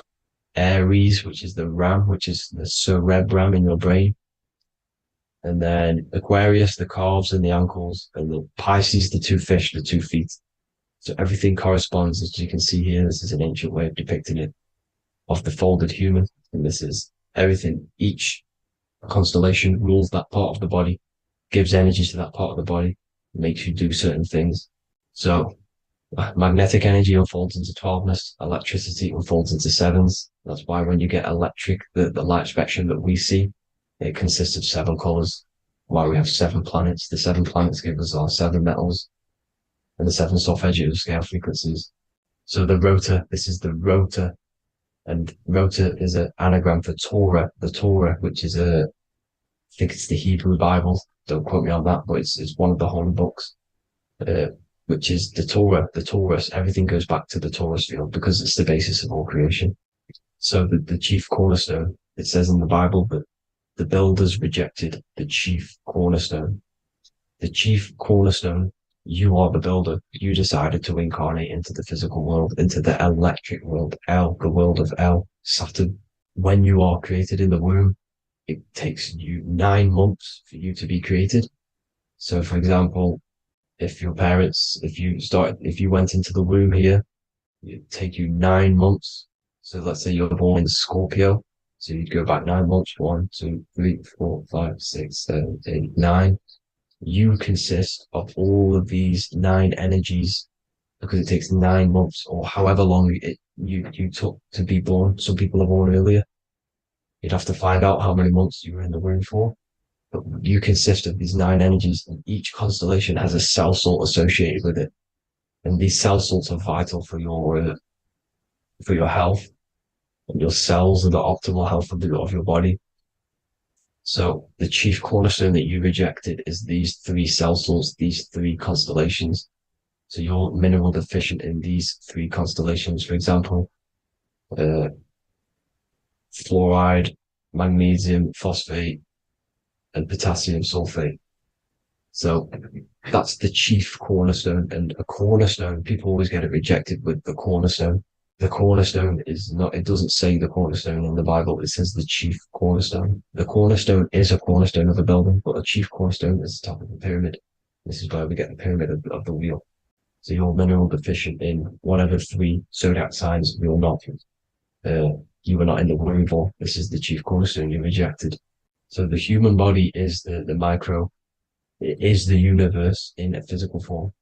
Aries, which is the ram, which is the cerebrum in your brain. And then Aquarius, the calves and the ankles. And the Pisces, the two fish, the 2 feet. So everything corresponds, as you can see here. This is an ancient way of depicting it, of the folded human. And this is everything. Each constellation rules that part of the body, gives energy to that part of the body, makes you do certain things. So magnetic energy unfolds into 12ness, electricity unfolds into 7s. That's why when you get electric, the light spectrum that we see, it consists of 7 colors. Why we have 7 planets. The 7 planets give us our 7 metals and the 7 solfeggio scale frequencies. So the rotor, this is the rotor, and rotor is an anagram for Torah, the Torah, which is I think it's the Hebrew Bible. Don't quote me on that, but it's one of the holy books. Which is the Torah, the Taurus. Everything goes back to the Taurus field because it's the basis of all creation. So the chief cornerstone, it says in the Bible that the builders rejected the chief cornerstone. The chief cornerstone, you are the builder. You decided to incarnate into the physical world, into the electric world, El, the world of El, Saturn. When you are created in the womb, it takes you 9 months for you to be created. So for example, if your parents, if you went into the womb here, it'd take you 9 months. So let's say you're born in Scorpio. So you'd go back 9 months, 1, 2, 3, 4, 5, 6, 7, 8, 9. You consist of all of these 9 energies because it takes 9 months or however long you took to be born. Some people are born earlier. You'd have to find out how many months you were in the womb for. But you consist of these 9 energies, and each constellation has a cell salt associated with it. And these cell salts are vital for your health, and your cells are the optimal health of your body. So the chief cornerstone that you rejected is these 3 cell salts, these 3 constellations. So you're mineral deficient in these 3 constellations. For example, fluoride, magnesium, phosphate, and potassium sulfate. So that's the chief cornerstone. And a cornerstone, people always get it rejected with the cornerstone. The cornerstone is not, it doesn't say the cornerstone in the Bible. It says the chief cornerstone. The cornerstone is a cornerstone of a building, but a chief cornerstone is the top of the pyramid. This is where we get the pyramid of the wheel. So you're mineral deficient in whatever 3 zodiac signs you're not. You were not in the womb for. This is the chief cornerstone you rejected. So the human body is the micro, it is the universe in a physical form.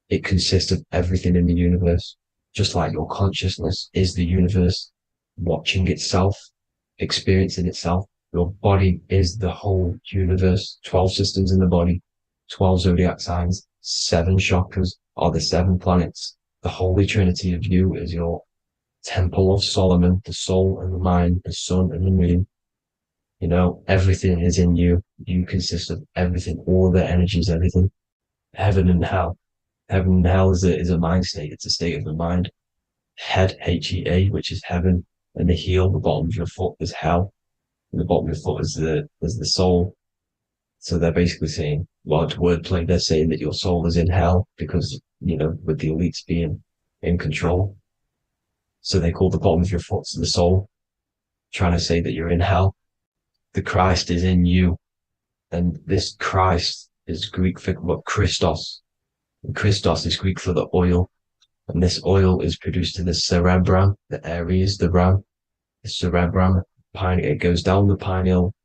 It consists of everything in the universe, just like your consciousness is the universe, watching itself, experiencing itself. Your body is the whole universe, 12 systems in the body, 12 zodiac signs, 7 chakras are the 7 planets. The Holy Trinity of you is your Temple of Solomon, the soul and the mind, the sun and the moon. You know, everything is in you. You consist of everything, all the energies, everything. Heaven and hell. Heaven and hell is a mind state. It's a state of the mind. Head, H-E-A, which is heaven, and the heel, the bottom of your foot, is hell. And the bottom of your foot is the soul. So they're basically saying, well, it's wordplay. They're saying that your soul is in hell because, you know, with the elites being in control. So they call the bottom of your foot the soul, trying to say that you're in hell. The Christ is in you. And this Christ is Greek for what? Christos. And Christos is Greek for the oil. And this oil is produced in the cerebrum, the Aries, the ram, the cerebrum. It goes down the pineal.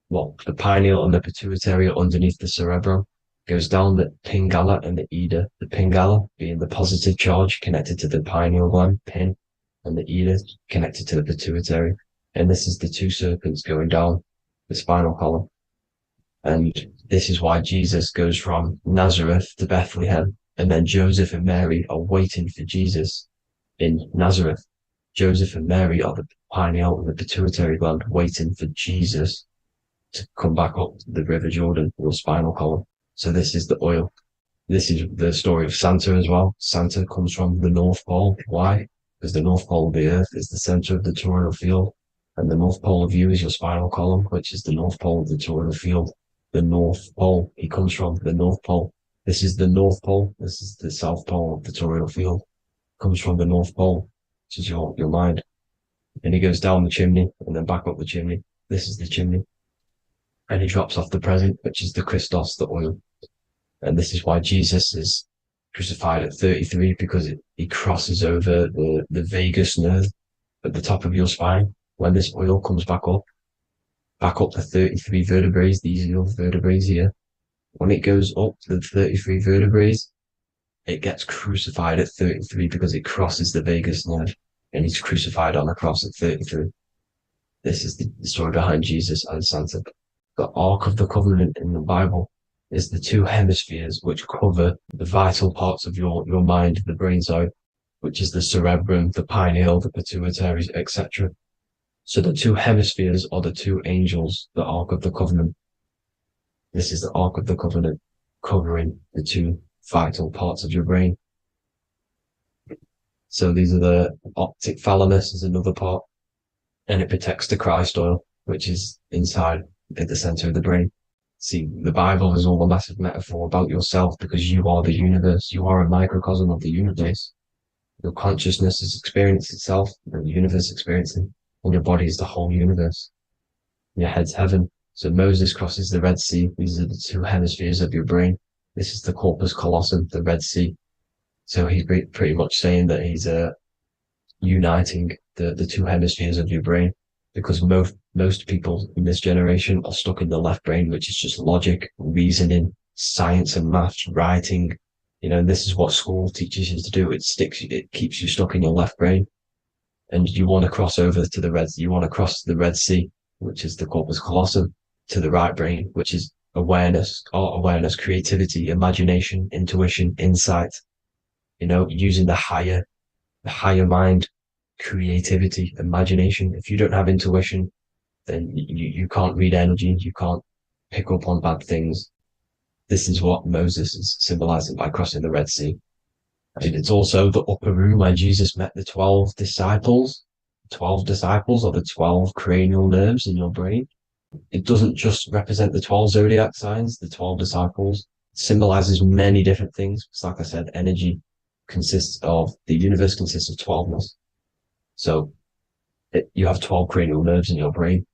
Well, the pineal and the pituitary are underneath the cerebrum. Goes down the pingala and the ida. The pingala being the positive charge connected to the pineal gland, pin, and the ida connected to the pituitary. And this is the 2 serpents going down the spinal column. And this is why Jesus goes from Nazareth to Bethlehem, and then Joseph and Mary are waiting for Jesus in Nazareth. Joseph and Mary are the pineal and the pituitary gland waiting for Jesus to come back up the River Jordan or the spinal column. So this is the oil. This is the story of Santa as well. Santa comes from the North Pole. Why? Because the North Pole of the Earth is the center of the toroidal field. And the North Pole of you is your spinal column, which is the North Pole of the toroidal field. The North Pole, he comes from the North Pole. This is the North Pole. This is the South Pole of the toroidal field. Comes from the North Pole, which is your mind. And he goes down the chimney and then back up the chimney. This is the chimney. And he drops off the present, which is the Christos, the oil. And this is why Jesus is crucified at 33, because he crosses over the vagus nerve at the top of your spine. When this oil comes back up the 33 vertebrae, these are your vertebrae here. When it goes up the 33 vertebrae, it gets crucified at 33 because it crosses the vagus nerve, and he's crucified on the cross at 33. This is the story behind Jesus and Santa. The Ark of the Covenant in the Bible is the two hemispheres which cover the vital parts of your mind, the brain side, which is the cerebrum, the pineal, the pituitary, etc. So the two hemispheres are the two angels, the Ark of the Covenant. This is the Ark of the Covenant covering the two vital parts of your brain. So these are the optic thalamus is another part, and it protects the Christ oil, which is inside at the center of the brain. See, the Bible is all a massive metaphor about yourself, because you are the universe. You are a microcosm of the universe. Your consciousness has experienced itself, and the universe experiencing, and your body is the whole universe. Your head's heaven. So Moses crosses the Red Sea. These are the two hemispheres of your brain. This is the corpus callosum, the Red Sea. So he's pretty much saying that he's uniting the two hemispheres of your brain, because most people in this generation are stuck in the left brain, which is just logic, reasoning, science and maths, writing. And this is what school teaches you to do. It keeps you stuck in your left brain. And you want to cross over to you want to cross the Red Sea, which is the corpus callosum, to the right brain, which is awareness, art awareness, creativity, imagination, intuition, insight, using the higher mind, creativity, imagination. If you don't have intuition, then you can't read energy, you can't pick up on bad things. This is what Moses is symbolizing by crossing the Red Sea. And it's also the upper room where Jesus met the 12 disciples. 12 disciples are the 12 cranial nerves in your brain. It doesn't just represent the 12 zodiac signs. The 12 disciples symbolizes many different things. It's like I said, energy the universe consists of 12ness. So you have 12 cranial nerves in your brain,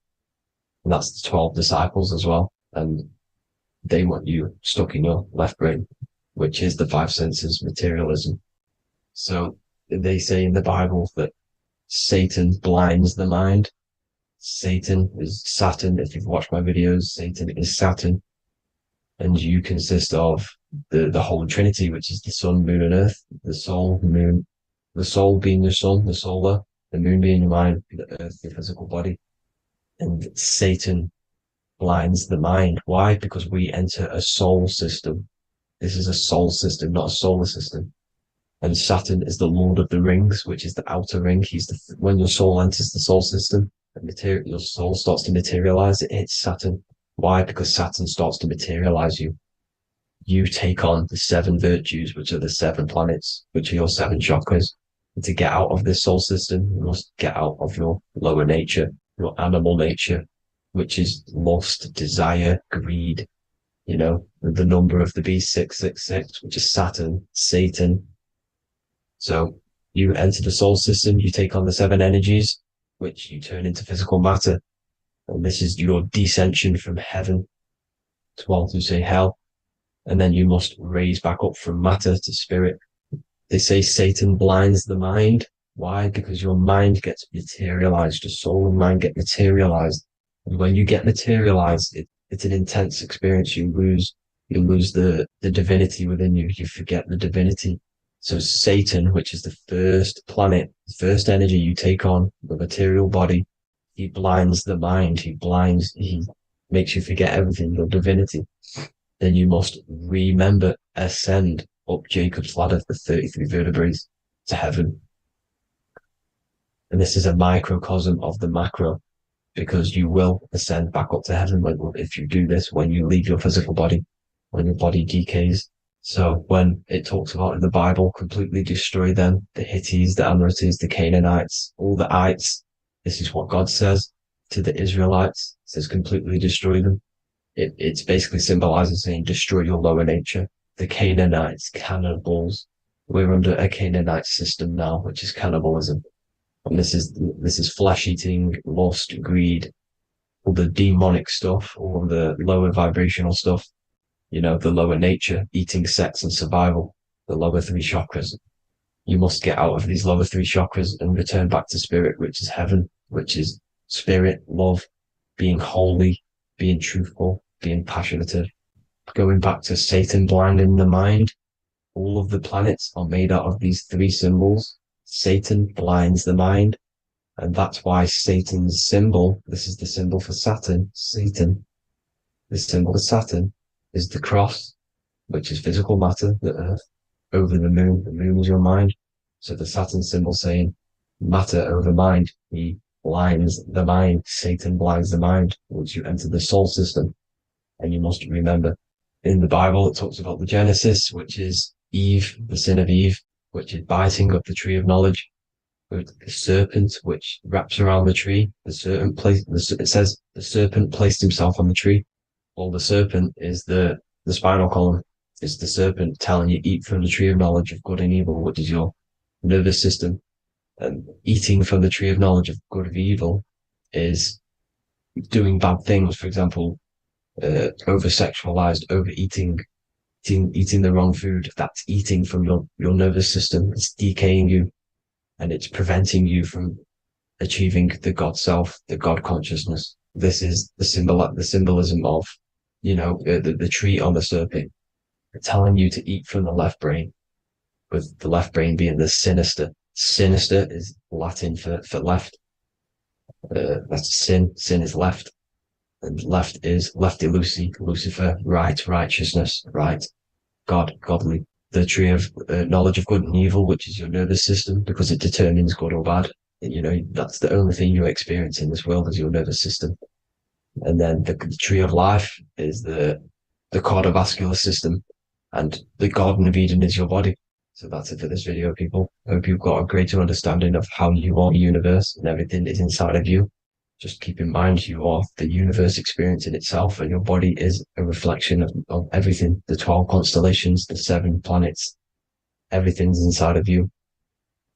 and that's the 12 disciples as well. And they want you stuck in your left brain, which is the five senses, materialism. So they say in the Bible that Satan blinds the mind. Satan is Saturn. If you've watched my videos, Satan is Saturn. And you consist of the whole Trinity, which is the sun, moon, and earth. The soul, moon, the soul being your sun, the solar, the moon being your mind, the earth, your physical body. And Satan blinds the mind. Why? Because we enter a soul system. This is a soul system, not a solar system. And Saturn is the Lord of the Rings, which is the outer ring. When your soul enters the soul system, your soul starts to materialize. It hits Saturn. Why? Because Saturn starts to materialize you. You take on the 7 virtues, which are the 7 planets, which are your 7 chakras. And to get out of this soul system, you must get out of your lower nature, your animal nature, which is lust, desire, greed. The number of the beast, 666, which is Saturn, Satan. So you enter the soul system, you take on the 7 energies, which you turn into physical matter. And this is your descension from heaven to say hell. And then you must raise back up from matter to spirit. They say Satan blinds the mind. Why? Because your mind gets materialized. Your soul and mind get materialized. And when you get materialized, it's an intense experience. You lose the divinity within you. You forget the divinity. So Satan, which is the first planet, the first energy you take on, the material body, he blinds the mind. He makes you forget everything, your divinity. Then you must remember, ascend up Jacob's ladder, the 33 vertebrae, to heaven. And this is a microcosm of the macro, because you will ascend back up to heaven if you do this, when you leave your physical body, when your body decays. So when it talks about in the Bible, completely destroy them, the Hittites, the Amorites, the Canaanites, all the ites, this is what God says to the Israelites. It says completely destroy them. It's basically symbolizing saying destroy your lower nature, the Canaanites, cannibals. We're under a Canaanite system now, which is cannibalism. And this is flesh eating, lust, greed, all the demonic stuff, all the lower vibrational stuff, the lower nature, eating, sex, and survival, the lower three chakras. You must get out of these lower three chakras and return back to spirit, which is heaven, which is spirit, love, being holy, being truthful, being passionate, going back to Satan blinding the mind. All of the planets are made out of these three symbols. Satan blinds the mind. And that's why Satan's symbol, this is the symbol for Saturn, Satan, the symbol of Saturn is the cross, which is physical matter, the earth, over the moon. The moon is your mind. So the Saturn symbol saying matter over mind. He blinds the mind. Satan blinds the mind once you enter the soul system. And you must remember, in the Bible, it talks about the Genesis, which is Eve, the sin of Eve, which is biting of the tree of knowledge. With the serpent, which wraps around the tree. It says the serpent placed himself on the tree. Well, the serpent is the spinal column. It's the serpent telling you eat from the tree of knowledge of good and evil, which is your nervous system. And eating from the tree of knowledge of good and evil is doing bad things. For example, over-sexualized, overeating, eating the wrong food. That's eating from your nervous system. It's decaying you, and it's preventing you from achieving the God self, the God consciousness. This is the symbolism of, the tree on the serpent, telling you to eat from the left brain, with the left brain being the sinister. Sinister is Latin for left. That's sin. Sin is left. And left is lefty Lucy, Lucifer, right, righteousness, right, God, godly. The tree of knowledge of good and evil, which is your nervous system, because it determines good or bad. That's the only thing you experience in this world is your nervous system. And then the tree of life is the cardiovascular system, and the Garden of Eden is your body. So that's it for this video, people. I hope you've got a greater understanding of how you are the universe and everything is inside of you. Just keep in mind you are the universe experiencing itself, and your body is a reflection of everything. The 12 constellations, the 7 planets, everything's inside of you.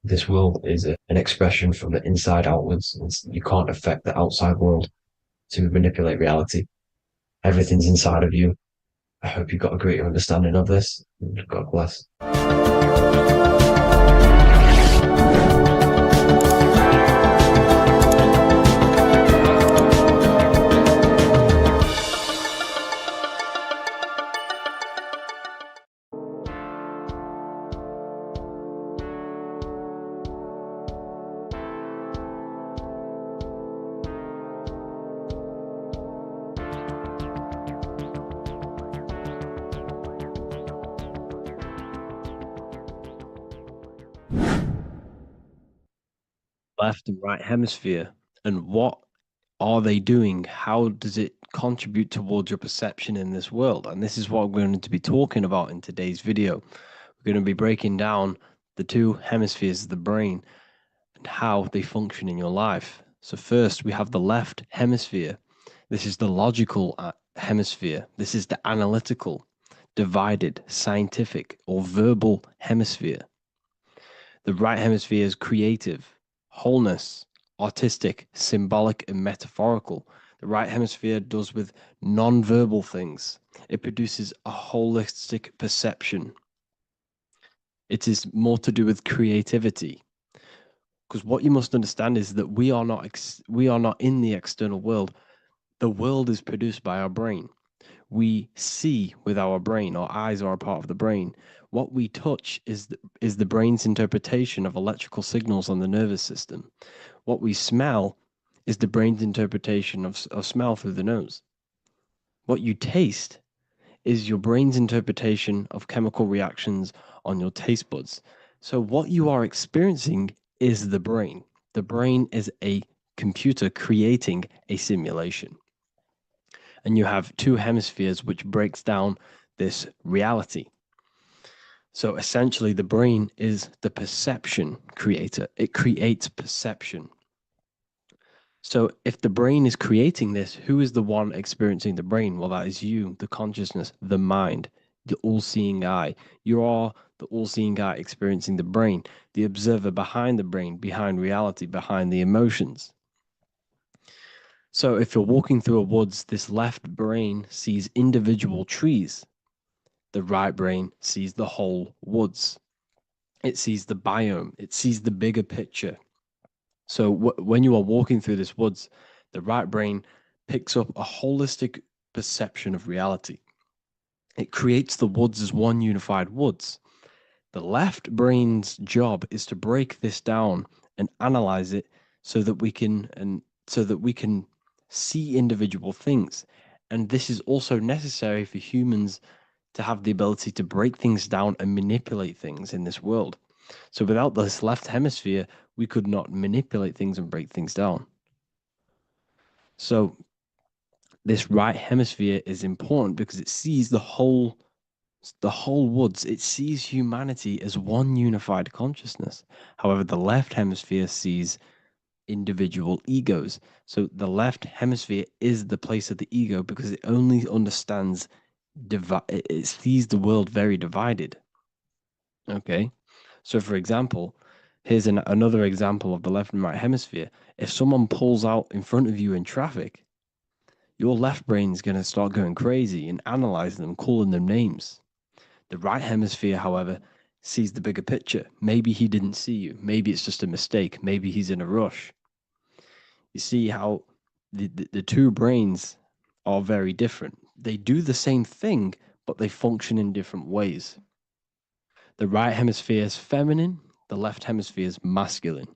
This world is an expression from the inside outwards. You can't affect the outside world to manipulate reality. Everything's inside of you. I hope you got a greater understanding of this. God bless. Left and right hemisphere, and what are they doing? How does it contribute towards your perception in this world? And this is what we're going to be talking about in today's video. We're going to be breaking down the 2 hemispheres of the brain and how they function in your life. So first we have the left hemisphere. This is the logical hemisphere. This is the analytical, divided, scientific, or verbal hemisphere. The right hemisphere is creative, wholeness, artistic, symbolic, and metaphorical. The right hemisphere does with non-verbal things. It produces a holistic perception. It is more to do with creativity. Because what you must understand is that we are not in the external world. The world is produced by our brain. We see with our brain. Our eyes are a part of the brain. What we touch is the brain's interpretation of electrical signals on the nervous system. What we smell is the brain's interpretation of smell through the nose. What you taste is your brain's interpretation of chemical reactions on your taste buds. So what you are experiencing is the brain. The brain is a computer creating a simulation. And you have 2 hemispheres which breaks down this reality. So essentially, the brain is the perception creator. It creates perception. So if the brain is creating this, who is the one experiencing the brain? Well, that is you, the consciousness, the mind. the all-seeing eye. You are the all-seeing eye experiencing the brain, the observer behind the brain, behind reality, behind the emotions. So if you're walking through a woods, this left brain sees individual trees. The right brain sees the whole woods. It sees the biome. It sees the bigger picture. So when you are walking through this woods, the right brain picks up a holistic perception of reality. It creates the woods as one unified woods. The left brain's job is to break this down and analyze it so that we can see individual things. And this is also necessary for humans to have the ability to break things down and manipulate things in this world. So without this left hemisphere, we could not manipulate things and break things down. So this right hemisphere is important because it sees the whole woods. It sees humanity as one unified consciousness. However, the left hemisphere sees individual egos. So the left hemisphere is the place of the ego because it only understands it sees the world very divided. Okay, so for example, here's another example of the left and right hemisphere. If someone pulls out in front of you in traffic, your left brain is going to start going crazy and analyzing them, calling them names. The right hemisphere, however, sees the bigger picture. Maybe he didn't see you. Maybe it's just a mistake. Maybe he's in a rush. You see how the two brains are very different. They do the same thing, but they function in different ways. The right hemisphere is feminine, the left hemisphere is masculine.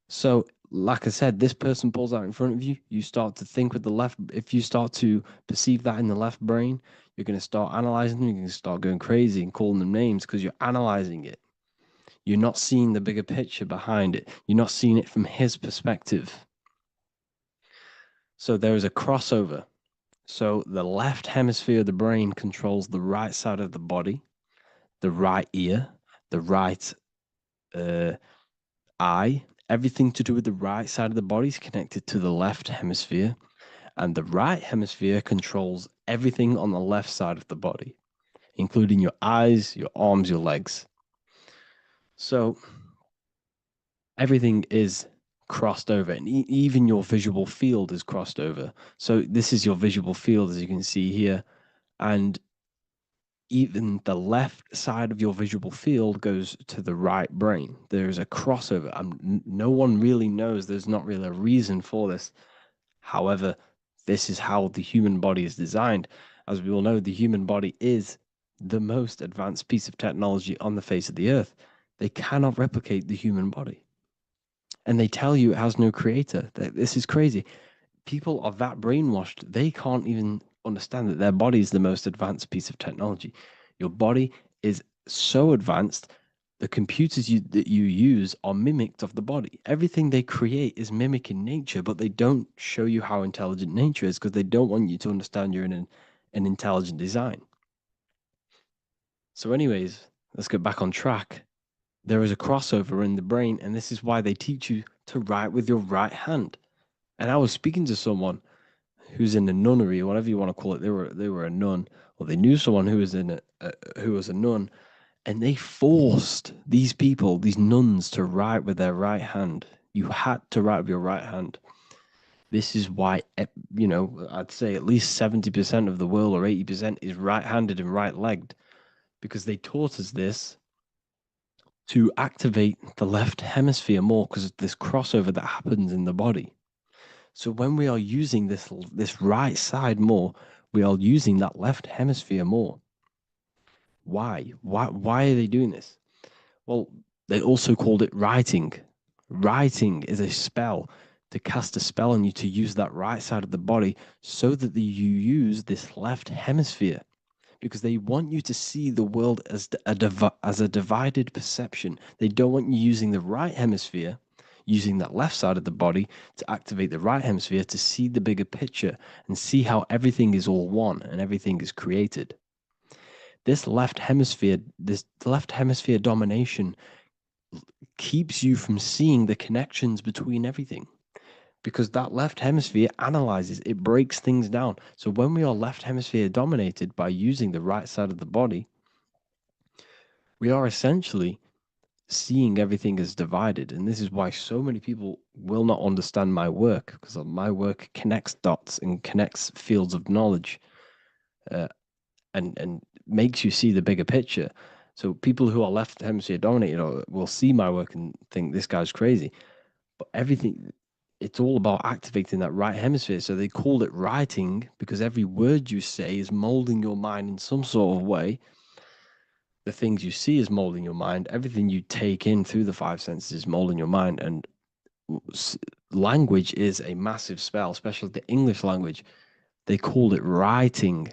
So, like I said, this person pulls out in front of you, you start to think with the left. If you start to perceive that in the left brain, you're going to start analyzing them, you're going to start going crazy and calling them names because you're analyzing it. You're not seeing the bigger picture behind it. You're not seeing it from his perspective. So there is a crossover. So the left hemisphere of the brain controls the right side of the body, the right ear, the right eye. Everything to do with the right side of the body is connected to the left hemisphere, and the right hemisphere controls everything on the left side of the body, including your eyes, your arms, your legs. So everything is crossed over, and even your visual field is crossed over. So this is your visual field, as you can see here, and even the left side of your visual field goes to the right brain. There's a crossover. No one really knows. There's not really a reason for this. However, this is how the human body is designed. As we all know, the human body is the most advanced piece of technology on the face of the earth. They cannot replicate the human body. And they tell you it has no creator. This is crazy. People are that brainwashed, they can't even understand that their body is the most advanced piece of technology. Your body is so advanced, the computers that you use are mimicked of the body. Everything they create is mimicking nature, but they don't show you how intelligent nature is because they don't want you to understand you're in an intelligent design. So anyways, let's get back on track. There is a crossover in the brain, and this is why they teach you to write with your right hand. And I was speaking to someone who's in a nunnery, or whatever you want to call it. They were a nun, or they knew someone who was who was a nun, and they forced these people, these nuns, to write with their right hand. You had to write with your right hand. This is why, I'd say at least 70% of the world or 80% is right-handed and right-legged, because they taught us this to activate the left hemisphere more because of this crossover that happens in the body. So when we are using this right side more, we are using that left hemisphere more. Why? Why are they doing this? Well, they also called it writing. Writing is a spell, to cast a spell on you, to use that right side of the body so that you use this left hemisphere, because they want you to see the world as a divided perception. They don't want you using the right hemisphere, using that left side of the body to activate the right hemisphere to see the bigger picture and see how everything is all one and everything is created. This left hemisphere domination keeps you from seeing the connections between everything. because that left hemisphere analyzes, it breaks things down. So when we are left hemisphere dominated by using the right side of the body, we are essentially seeing everything as divided. And this is why so many people will not understand my work, because my work connects dots and connects fields of knowledge, and makes you see the bigger picture. So people who are left hemisphere dominated will see my work and think this guy's crazy. But everything, it's all about activating that right hemisphere. So they called it writing because every word you say is molding your mind in some sort of way. The things you see is molding your mind. Everything you take in through the five senses is molding your mind. And language is a massive spell, especially the English language. They called it writing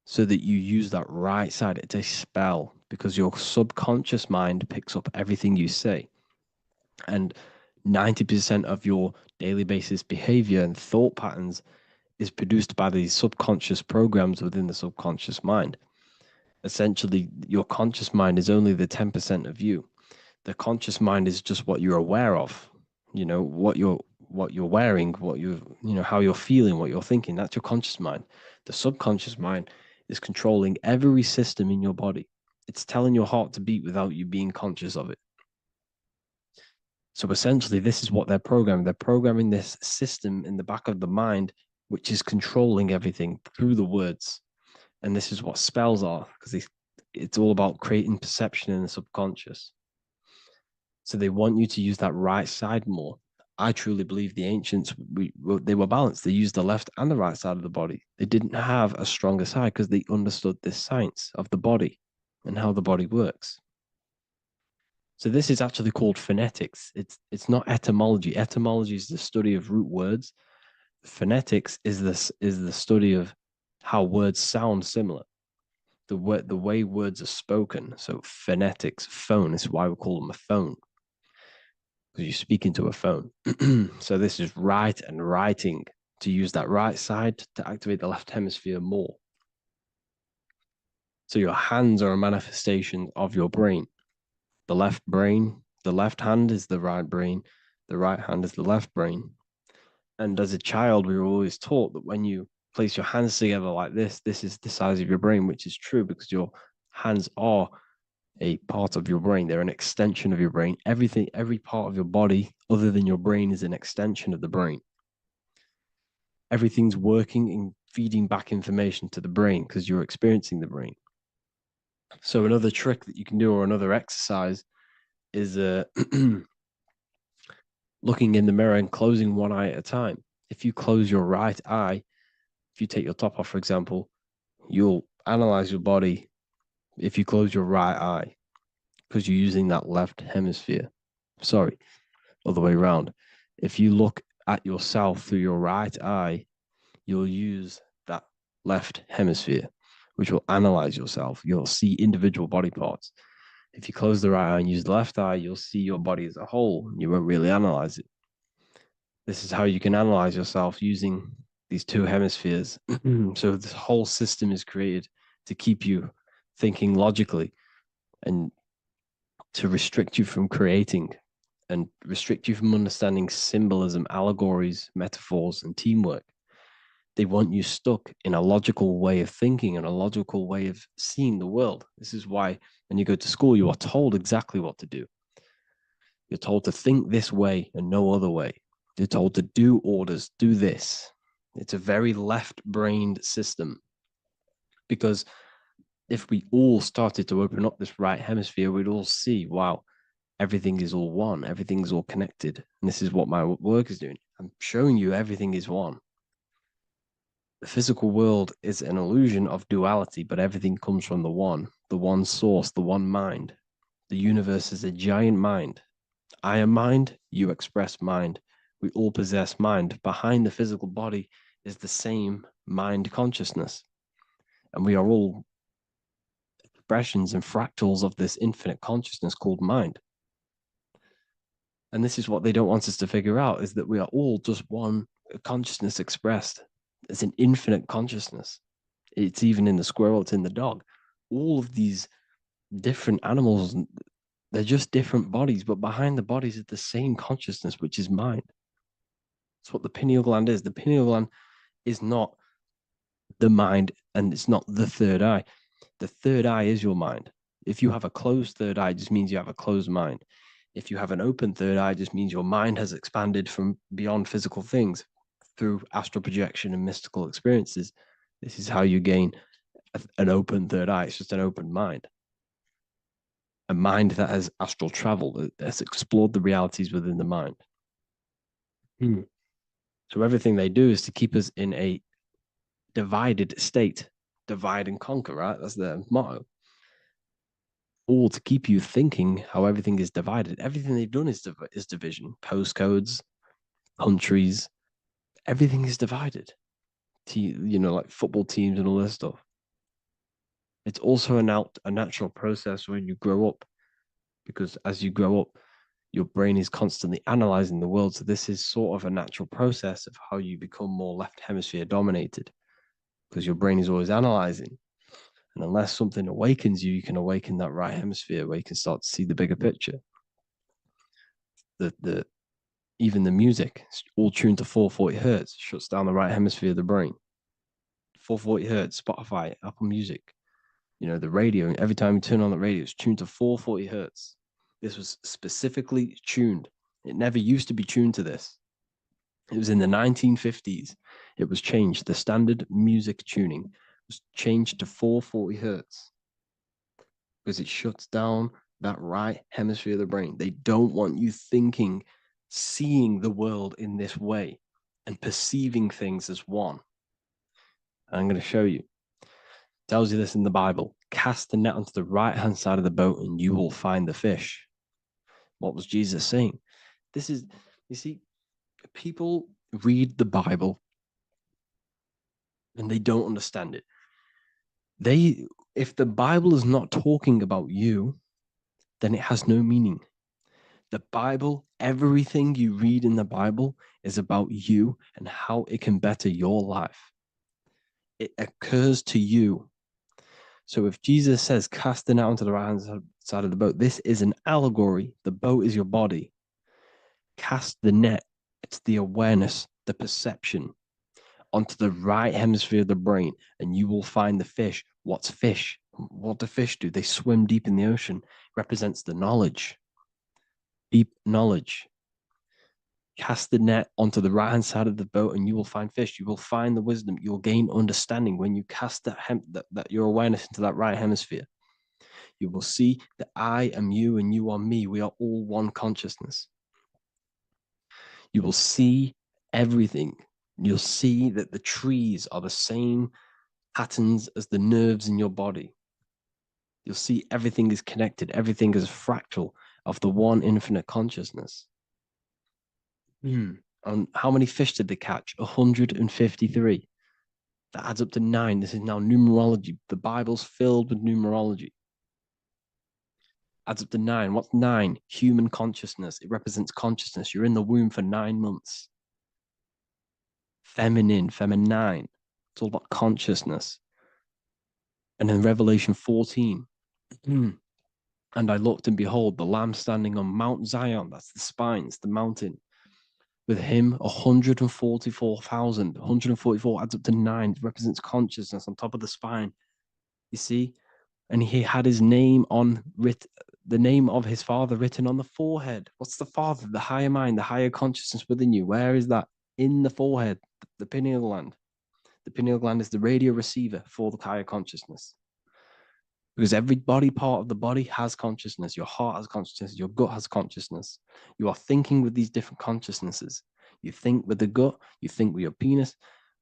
so that you use that right side. It's a spell because your subconscious mind picks up everything you say. And 90% of your daily basis behavior and thought patterns is produced by these subconscious programs within the subconscious mind. Essentially, your conscious mind is only the 10% of you. The conscious mind is just what you're aware of, what you're wearing, how you're feeling, what you're thinking. That's your conscious mind. The subconscious mind is controlling every system in your body. It's telling your heart to beat without you being conscious of it. So essentially, this is what they're programming. They're programming this system in the back of the mind, which is controlling everything through the words. And this is what spells are, because it's all about creating perception in the subconscious. So they want you to use that right side more. I truly believe the ancients, they were balanced. They used the left and the right side of the body. They didn't have a stronger side because they understood this science of the body and how the body works. So this is actually called phonetics. It's not etymology. Etymology is the study of root words. Phonetics is the study of how words sound similar. The way words are spoken. So phonetics, phone, is why we call them a phone, because you speak into a phone. So this is write and writing, to use that right side to activate the left hemisphere more. So your hands are a manifestation of your brain. The left hand is the right brain, the right hand is the left brain. And as a child, we were always taught that when you place your hands together like this is the size of your brain, which is true because your hands are a part of your brain. They're an extension of your brain. Every part of your body other than your brain is an extension of the brain. Everything's working and feeding back information to the brain because you're experiencing the brain. So another trick that you can do, or another exercise, is looking in the mirror and closing one eye at a time. If you close your right eye, if you take your top off, for example, you'll analyze your body if you close your right eye because you're using that left hemisphere. Sorry, other way around. If you look at yourself through your right eye, you'll use that left hemisphere, which will analyze yourself. You'll see individual body parts. If you close the right eye and use the left eye, you'll see your body as a whole. You won't really analyze it. This is how you can analyze yourself using these two hemispheres. So this whole system is created to keep you thinking logically and to restrict you from creating and restrict you from understanding symbolism, allegories, metaphors, and teamwork. They want you stuck in a logical way of thinking and a logical way of seeing the world. This is why when you go to school, you are told exactly what to do. You're told to think this way and no other way. You're told to do orders, do this. It's a very left-brained system, because if we all started to open up this right hemisphere, we'd all see, wow, everything is all one, everything's all connected. And this is what my work is doing. I'm showing you everything is one. The physical world is an illusion of duality, but everything comes from the one source, the one mind. The universe is a giant mind. I am mind, you express mind. We all possess mind. Behind the physical body is the same mind consciousness. And we are all expressions and fractals of this infinite consciousness called mind. And this is what they don't want us to figure out, is that we are all just one consciousness expressed. It's an infinite consciousness. It's even in the squirrel, it's in the dog. All of these different animals, they're just different bodies, but behind the bodies is the same consciousness, which is mind. That's what the pineal gland is. The pineal gland is not the mind, and it's not the third eye. The third eye is your mind. If you have a closed third eye, it just means you have a closed mind. If you have an open third eye, it just means your mind has expanded from beyond physical things through astral projection and mystical experiences. This is how you gain an open third eye. It's just an open mind. A mind that has astral travel, that has explored the realities within the mind. So everything they do is to keep us in a divided state. Divide and conquer, right? That's their motto. All to keep you thinking how everything is divided. Everything they've done is division. Postcodes, countries, everything is divided. Like football teams and all this stuff. It's also a natural process when you grow up, because as you grow up, your brain is constantly analyzing the world. So this is sort of a natural process of how you become more left hemisphere dominated, because your brain is always analyzing. And unless something awakens you, you can awaken that right hemisphere where you can start to see the bigger picture. Even the music, all tuned to 440 hertz, shuts down the right hemisphere of the brain. 440 hertz, Spotify, Apple Music, the radio. Every time you turn on the radio, it's tuned to 440 hertz. This was specifically tuned. It never used to be tuned to this. It was in the 1950s. It was changed. The standard music tuning was changed to 440 hertz because it shuts down that right hemisphere of the brain. They don't want you thinking, seeing the world in this way and perceiving things as one. And I'm going to show you. It tells you this in the Bible. Cast the net onto the right-hand side of the boat and you will find the fish. What was Jesus saying? This is, you see, people read the Bible and they don't understand it. If the Bible is not talking about you, then it has no meaning. The Bible, everything you read in the Bible is about you and how it can better your life. It occurs to you. So if Jesus says, cast the net onto the right-hand side of the boat, this is an allegory. The boat is your body. Cast the net. It's the awareness, the perception onto the right hemisphere of the brain, and you will find the fish. What's fish? What do fish do? They swim deep in the ocean. It represents the knowledge. Deep knowledge. Cast the net onto the right-hand side of the boat and you will find fish. You will find the wisdom. You will gain understanding when you cast that your awareness into that right hemisphere. You will see that I am you and you are me. We are all one consciousness. You will see everything. You'll see that the trees are the same patterns as the nerves in your body. You'll see everything is connected. Everything is a fractal of the one infinite consciousness. And how many fish did they catch? 153. That adds up to 9. This is now numerology. The Bible's filled with numerology. Adds up to 9. What's 9? Human consciousness. It represents consciousness. You're in the womb for 9 months. Feminine. It's all about consciousness. And in Revelation 14, and I looked and behold, the Lamb standing on Mount Zion. That's the spines, the mountain. With him, 144,000. 144 adds up to 9. It represents consciousness on top of the spine. You see? And he had his name the name of his father written on the forehead. What's the father? The higher mind, the higher consciousness within you. Where is that? In the forehead, the pineal gland. The pineal gland is the radio receiver for the higher consciousness. Because every body part of the body has consciousness. Your heart has consciousness. Your gut has consciousness. You are thinking with these different consciousnesses. You think with the gut. You think with your penis.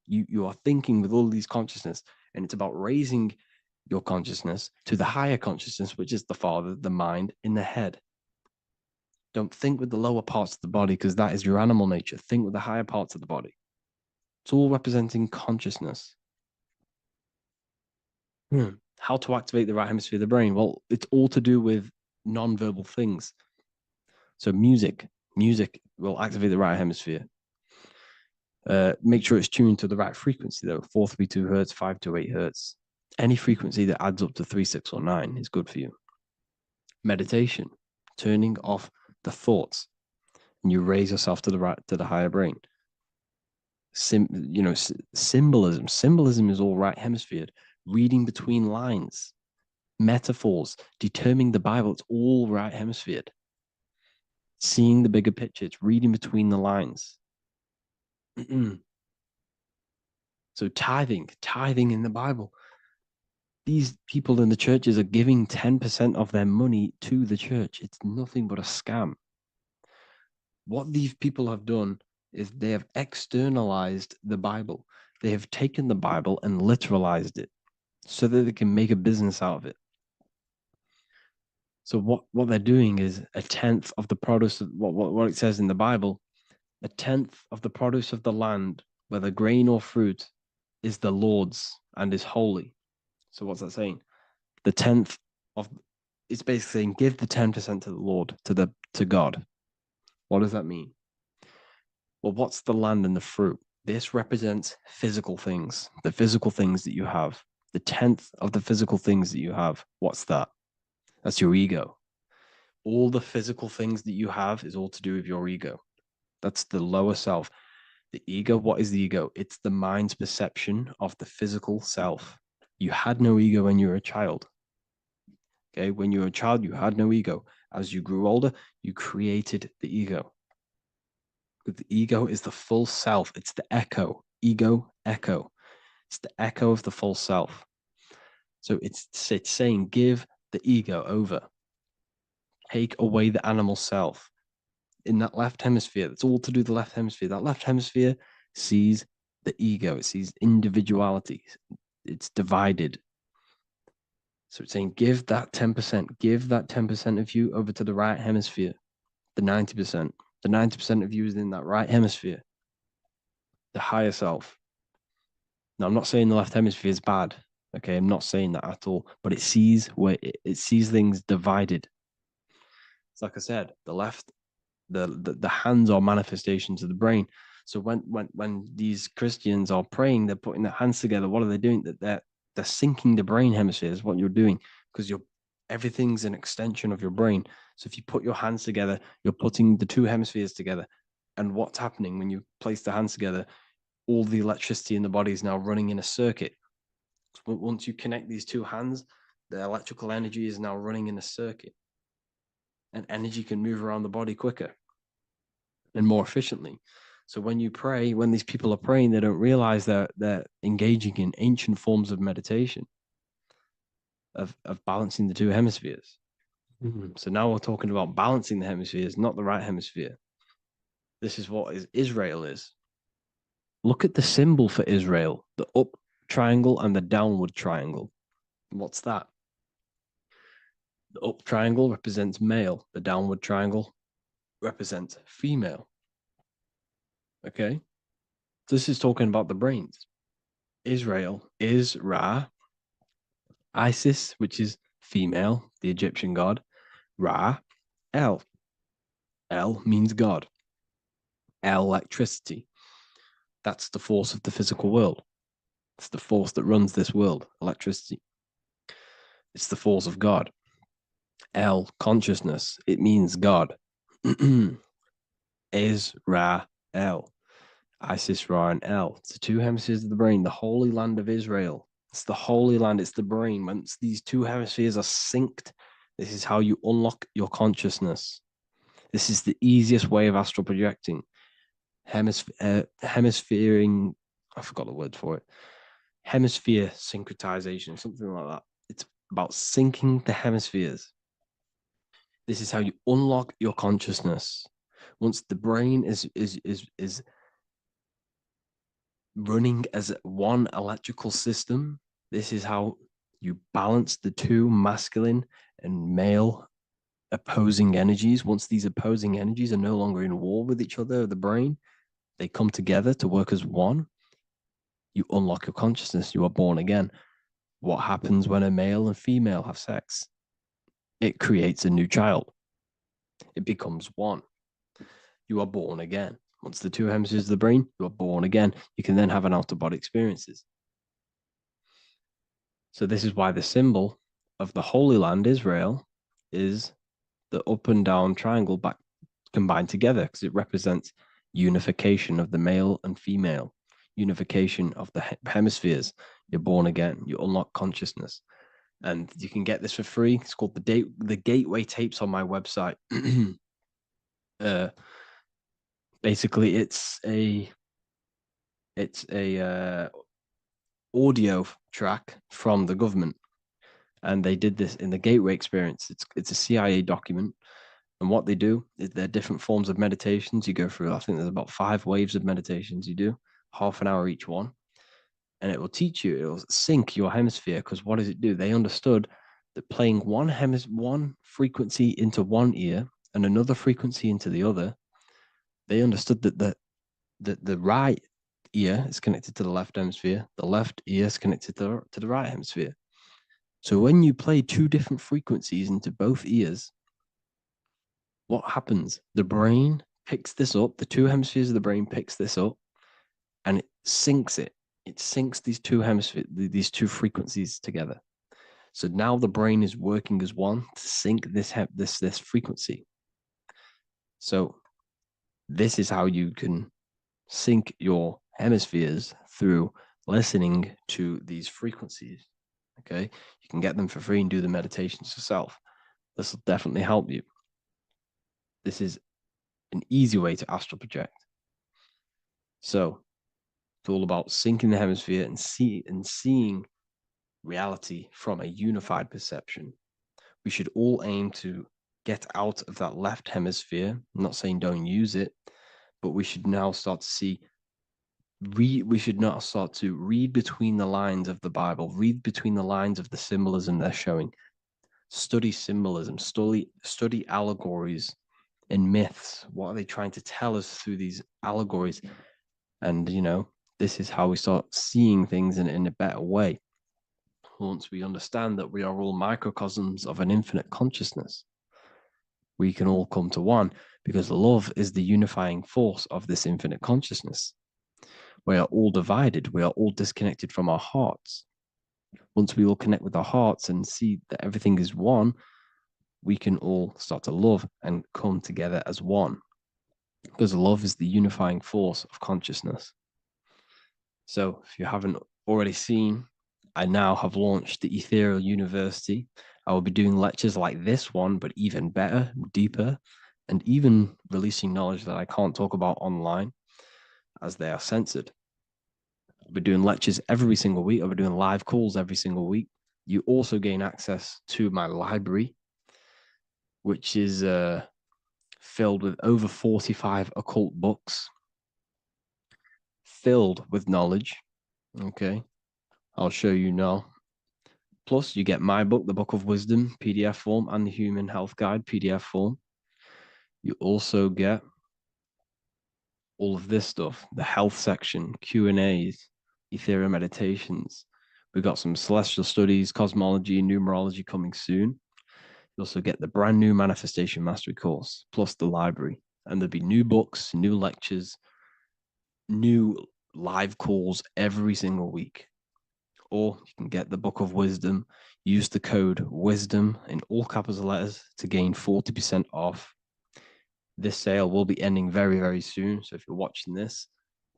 You are thinking with all of these consciousness. And it's about raising your consciousness to the higher consciousness, which is the father, the mind in the head. Don't think with the lower parts of the body because that is your animal nature. Think with the higher parts of the body. It's all representing consciousness. How to activate the right hemisphere of the brain? Well, it's all to do with non-verbal things. So music will activate the right hemisphere. Make sure it's tuned to the right frequency though. 432 hertz, 528 hertz. Any frequency that adds up to 3, 6, or 9 is good for you. Meditation, turning off the thoughts, and you raise yourself to the higher brain. Symbolism. Symbolism is all right hemisphere. Reading between lines, metaphors, determining the Bible. It's all right hemisphere. Seeing the bigger picture. It's reading between the lines. So tithing in the Bible. These people in the churches are giving 10% of their money to the church. It's nothing but a scam. What these people have done is they have externalized the Bible. They have taken the Bible and literalized it so that they can make a business out of it. So what they're doing is a tenth of the produce of what it says in the Bible, a tenth of the produce of the land, whether grain or fruit, is the Lord's and is holy. So what's that saying? The tenth of it's basically saying give the 10% to the Lord, to God. What does that mean? Well, what's the land and the fruit? This represents physical things, the physical things that you have. The tenth of the physical things that you have. What's that? That's your ego. All the physical things that you have is all to do with your ego. That's the lower self. The ego, what is the ego? It's the mind's perception of the physical self. You had no ego when you were a child. Okay, when you were a child, you had no ego. As you grew older, you created the ego. But the ego is the full self. It's the echo. Ego, echo. It's the echo of the full self. So it's saying give the ego over. Take away the animal self. In that left hemisphere, that's all to do with the left hemisphere. That left hemisphere sees the ego. It sees individuality. It's divided. So it's saying give that 10%. Give that 10% of you over to the right hemisphere. The 90%. The 90% of you is in that right hemisphere. The higher self. Now, I'm not saying the left hemisphere is bad. Okay, I'm not saying that at all. But it sees it sees things divided. It's like I said, the left, the hands are manifestations of the brain. So when these Christians are praying, they're putting their hands together. What are they doing? That they're syncing the brain hemispheres. What you're doing, because everything's an extension of your brain. So if you put your hands together, you're putting the two hemispheres together. And what's happening when you place the hands together? All the electricity in the body is now running in a circuit. So once you connect these two hands, the electrical energy is now running in a circuit. And energy can move around the body quicker and more efficiently. So when you pray, when these people are praying, they don't realize that they're engaging in ancient forms of meditation, of balancing the two hemispheres. So now we're talking about balancing the hemispheres, not the right hemisphere. This is what Israel is. Look at the symbol for Israel, the up triangle and the downward triangle. What's that? The up triangle represents male. The downward triangle represents female. Okay? This is talking about the brains. Israel is Ra. Isis, which is female, the Egyptian god. Ra, El. El means God. Electricity. That's the force of the physical world. It's the force that runs this world, electricity. It's the force of God. El, consciousness. It means God. Is Ra, El. Isis, Ra, and El. It's the two hemispheres of the brain, the holy land of Israel. It's the holy land, it's the brain. Once these two hemispheres are synced, this is how you unlock your consciousness. This is the easiest way of astral projecting. Hemisphering, I forgot the word for it. Hemisphere synchronization, something like that. It's about syncing the hemispheres. This is how you unlock your consciousness. Once the brain is running as one electrical system, this is how you balance the two masculine and male opposing energies. Once these opposing energies are no longer in war with each other, the brain, they come together to work as one. You unlock your consciousness. You are born again. What happens when a male and female have sex? It creates a new child. It becomes one. You are born again. Once the two hemispheres of the brain, you are born again. You can then have an out-of-body experiences. So this is why the symbol of the Holy Land, Israel, is the up and down triangle back combined together, because it represents unification of the male and female. unification of the hemispheres. You're born again. You unlock consciousness, and you can get this for free. It's called the Gateway Tapes on my website. Basically, it's a audio track from the government, and they did this in the Gateway Experience. It's a CIA document. And what they do is there are different forms of meditations you go through. I think there's about 5 waves of meditations you do, half an hour each one. And it will teach you, it will sync your hemisphere. Because what does it do? They understood that playing one frequency into one ear and another frequency into the other, they understood that the right ear is connected to the left hemisphere, the left ear is connected to the right hemisphere. So when you play 2 different frequencies into both ears, what happens? The brain picks this up, the 2 hemispheres of the brain picks this up, and it syncs it. It syncs these 2 hemispheres, these 2 frequencies together. So now the brain is working as one to sync this frequency. So this is how you can sync your hemispheres through listening to these frequencies. Okay, you can get them for free and do the meditations yourself. This will definitely help you. This is an easy way to astral project. So it's all about syncing the hemisphere and seeing reality from a unified perception. We should all aim to get out of that left hemisphere. I'm not saying don't use it, but we should now start to see, we should now start to read between the lines of the Bible, read between the lines of the symbolism they're showing. Study symbolism, study allegories and myths. What are they trying to tell us through these allegories? And, this is how we start seeing things in a better way. Once we understand that we are all microcosms of an infinite consciousness, we can all come to one, because love is the unifying force of this infinite consciousness. We are all divided. We are all disconnected from our hearts. Once we all connect with our hearts and see that everything is one, we can all start to love and come together as one, because love is the unifying force of consciousness. So if you haven't already seen, I now have launched the Ethereal University. I will be doing lectures like this one, but even better, deeper, and even releasing knowledge that I can't talk about online as they are censored. I'll be doing lectures every single week. I'll be doing live calls every single week. You also gain access to my library, which is filled with over 45 occult books, filled with knowledge. Okay, I'll show you now. Plus, you get my book, The Book of Wisdom, PDF form, and the Human Health Guide, PDF form. You also get all of this stuff, the health section, Q&As, ethereal meditations. We've got some celestial studies, cosmology, numerology coming soon. You also get the brand new Manifestation Mastery course, plus the library. And there'll be new books, new lectures, new live calls every single week. Or you can get the Book of Wisdom, use the code WISDOM in all capital letters to gain 40% off. This sale will be ending very, very soon. So if you're watching this,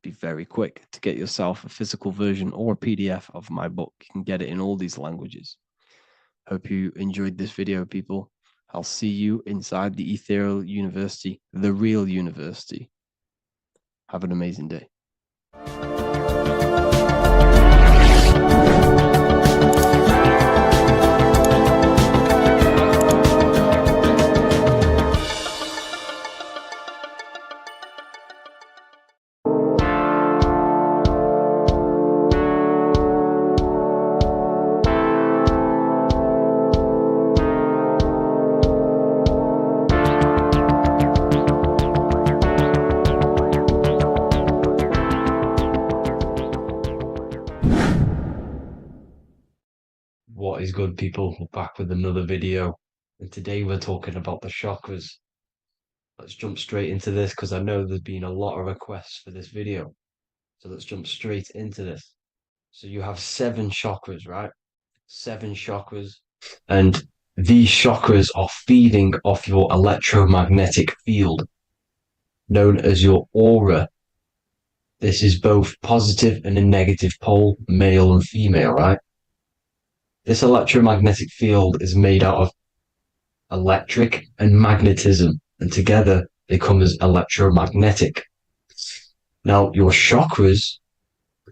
be very quick to get yourself a physical version or a PDF of my book. You can get it in all these languages. Hope you enjoyed this video, people. I'll see you inside the Ethereal University, the real university. Have an amazing day. What is good, people? We're back with another video, and today we're talking about the chakras. Let's jump straight into this, because I know there's been a lot of requests for this video. So let's jump straight into this. So you have 7 chakras, right? 7 chakras, and these chakras are feeding off your electromagnetic field, known as your aura. This is both positive and a negative pole, male and female, right? This electromagnetic field is made out of electric and magnetism, and together they come as electromagnetic. Now, your chakras,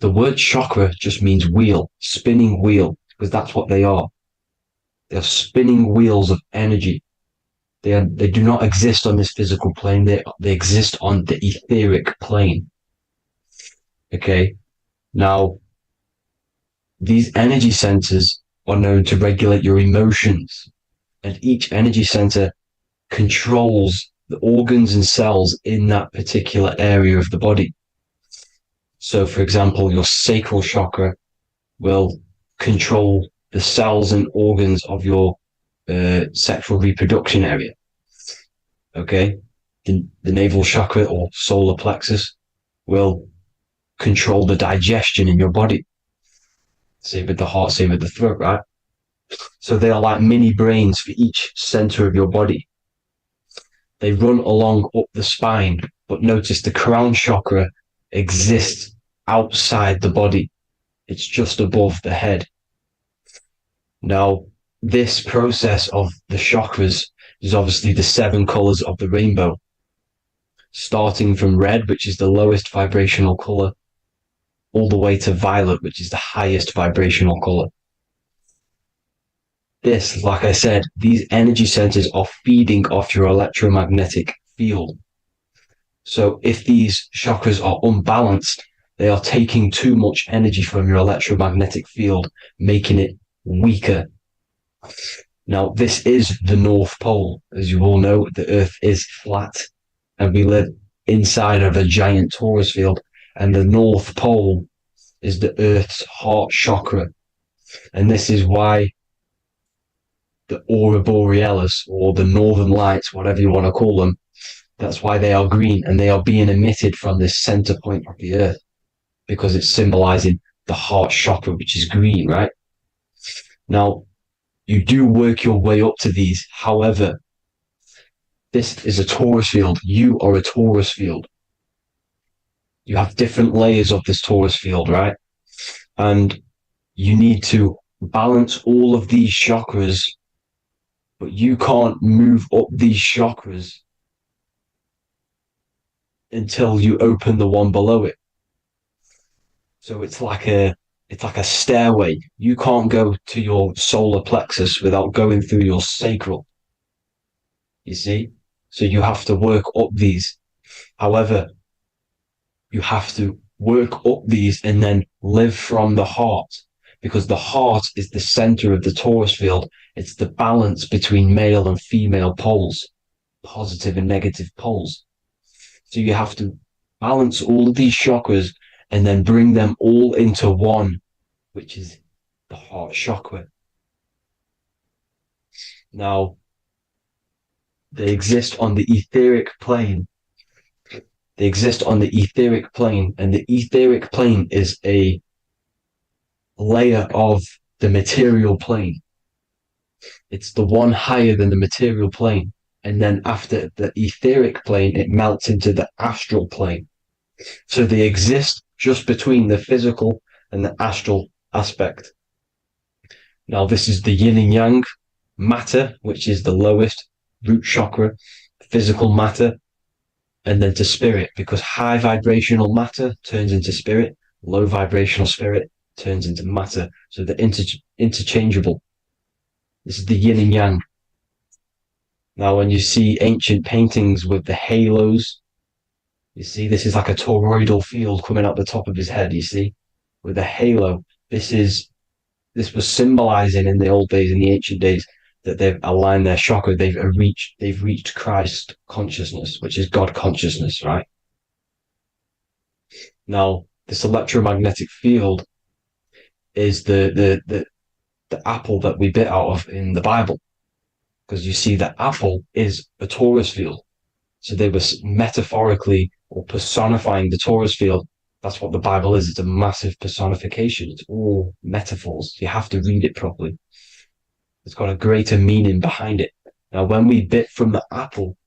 the word chakra just means wheel, spinning wheel, because that's what they are. They are spinning wheels of energy. They do not exist on this physical plane. They exist on the etheric plane. Okay. Now, these energy centers are known to regulate your emotions, and each energy center controls the organs and cells in that particular area of the body. So, for example, your sacral chakra will control the cells and organs of your sexual reproduction area. Okay, the navel chakra or solar plexus will control the digestion in your body. Same with the heart, same with the throat, right? So they are like mini brains for each center of your body. They run along up the spine, but notice the crown chakra exists outside the body. It's just above the head. Now, this process of the chakras is obviously the 7 colors of the rainbow, starting from red, which is the lowest vibrational color, all the way to violet, which is the highest vibrational color. This, like I said, these energy centers are feeding off your electromagnetic field. So if these chakras are unbalanced, they are taking too much energy from your electromagnetic field, making it weaker. Now, this is the North Pole. As you all know, the Earth is flat, and we live inside of a giant torus field, and the North Pole is the Earth's heart chakra. And this is why the aurora borealis, or the northern lights, whatever you want to call them, that's why they are green, and they are being emitted from this center point of the Earth, because it's symbolizing the heart chakra, which is green, right? Now, you do work your way up to these. However, this is a torus field. You are a torus field. You have different layers of this torus field, right? And you need to balance all of these chakras, but you can't move up these chakras until you open the one below it. So it's like a stairway. You can't go to your solar plexus without going through your sacral. You see? So you have to work up these. However, you have to work up these and then live from the heart, because the heart is the center of the torus field. It's the balance between male and female poles, positive and negative poles. So you have to balance all of these chakras and then bring them all into one, which is the heart chakra. Now, they exist on the etheric plane. They exist on the etheric plane, and the etheric plane is a layer of the material plane. It's the one higher than the material plane. And then after the etheric plane, it melts into the astral plane. So they exist just between the physical and the astral aspect. Now, this is the yin and yang matter, which is the lowest root chakra, physical matter, and then to spirit, because high vibrational matter turns into spirit, low vibrational spirit turns into matter. So they're interchangeable. This is the yin and yang. Now, when you see ancient paintings with the halos, you see this is like a toroidal field coming out the top of his head, you see, with a halo. This was symbolizing in the old days, in the ancient days, that they've aligned their chakra, they've reached Christ consciousness, which is God consciousness, right? Now, this electromagnetic field is the apple that we bit out of in the Bible, because you see that apple is a torus field. So they were metaphorically or personifying the torus field. That's what the Bible is. It's a massive personification. It's all metaphors. You have to read it properly. It's got a greater meaning behind it. Now, when we bit from the apple,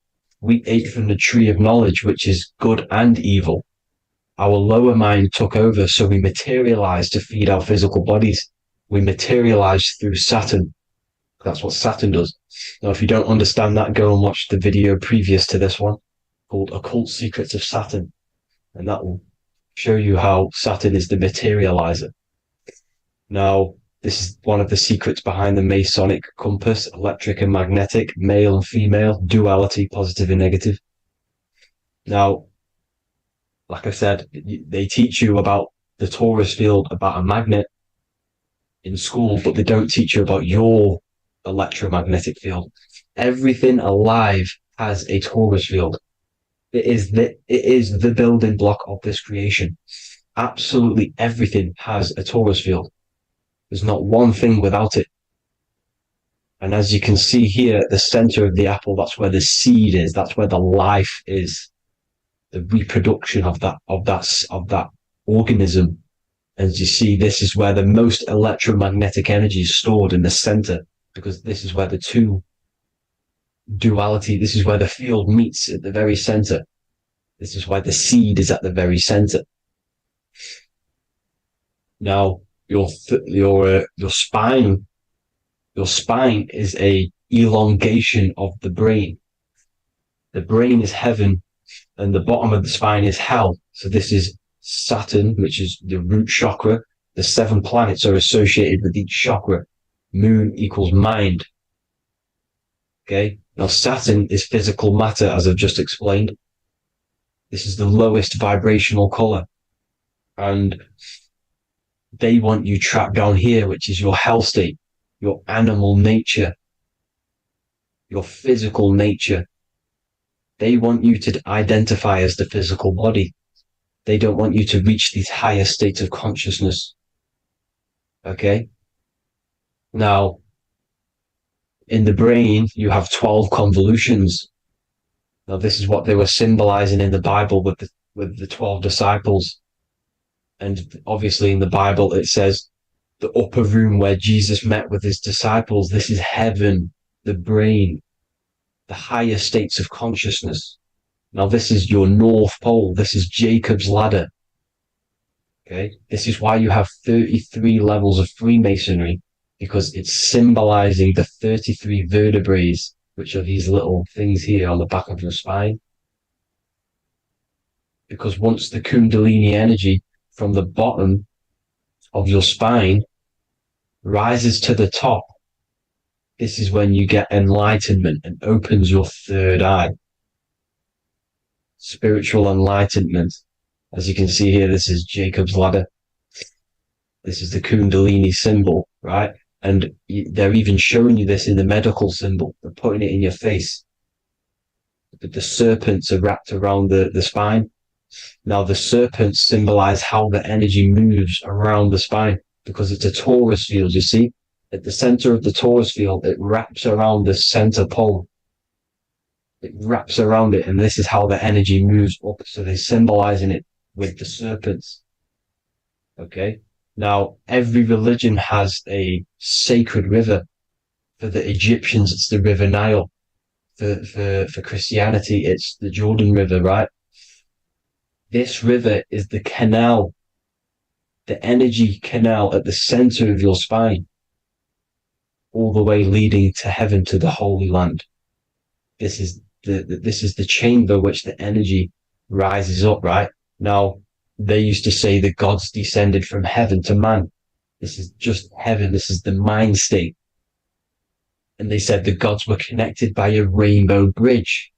we ate from the tree of knowledge, which is good and evil. our lower mind took over, so we materialized to feed our physical bodies. We materialized through Saturn. That's what Saturn does. Now, if you don't understand that, go and watch the video previous to this one called Occult Secrets of Saturn, and that will show you how Saturn is the materializer. Now, this is one of the secrets behind the Masonic compass: electric and magnetic, male and female, duality, positive and negative. Now, like I said, they teach you about the torus field, about a magnet in school, but they don't teach you about your electromagnetic field. Everything alive has a torus field. It is the building block of this creation. Absolutely everything has a torus field. There's not one thing without it. And as you can see here at the center of the apple, that's where the seed is. That's where the life is. The reproduction of that organism. As you see, this is where the most electromagnetic energy is stored, in the center, because this is where the two duality, this is where the field meets, at the very center. This is why the seed is at the very center. Now, your spine is a elongation of the brain. The brain is heaven, and the bottom of the spine is hell. So this is Saturn, which is the root chakra. The 7 planets are associated with each chakra. Moon equals mind. Okay. Now Saturn is physical matter, as I've just explained. This is the lowest vibrational color. And they want you trapped down here, which is your hell state, your animal nature, your physical nature. They want you to identify as the physical body. They don't want you to reach these higher states of consciousness. Okay? Now, in the brain, you have 12 convolutions. Now, this is what they were symbolizing in the Bible with the 12 disciples. And obviously in the Bible, it says the upper room where Jesus met with his disciples. This is heaven, the brain, the higher states of consciousness. Now, this is your North Pole. This is Jacob's ladder. Okay. This is why you have 33 levels of Freemasonry, because it's symbolizing the 33 vertebrae, which are these little things here on the back of your spine. Because once the kundalini energy from the bottom of your spine rises to the top, this is when you get enlightenment and opens your third eye. Spiritual enlightenment. As you can see here, this is Jacob's ladder. This is the kundalini symbol, right? And they're even showing you this in the medical symbol. They're putting it in your face. The serpents are wrapped around the spine. Now, the serpents symbolize how the energy moves around the spine, because it's a torus field, you see? At the center of the torus field, it wraps around the center pole. It wraps around it, and this is how the energy moves up. So they're symbolizing it with the serpents. Okay? Now, every religion has a sacred river. For the Egyptians, it's the River Nile. For Christianity, it's the Jordan River, right? This river is the canal, the energy canal at the center of your spine, all the way leading to heaven, to the Holy Land. This is the chamber which the energy rises up, right? Now, they used to say the gods descended from heaven to man. This is just heaven. This is the mind state. And they said the gods were connected by a rainbow bridge.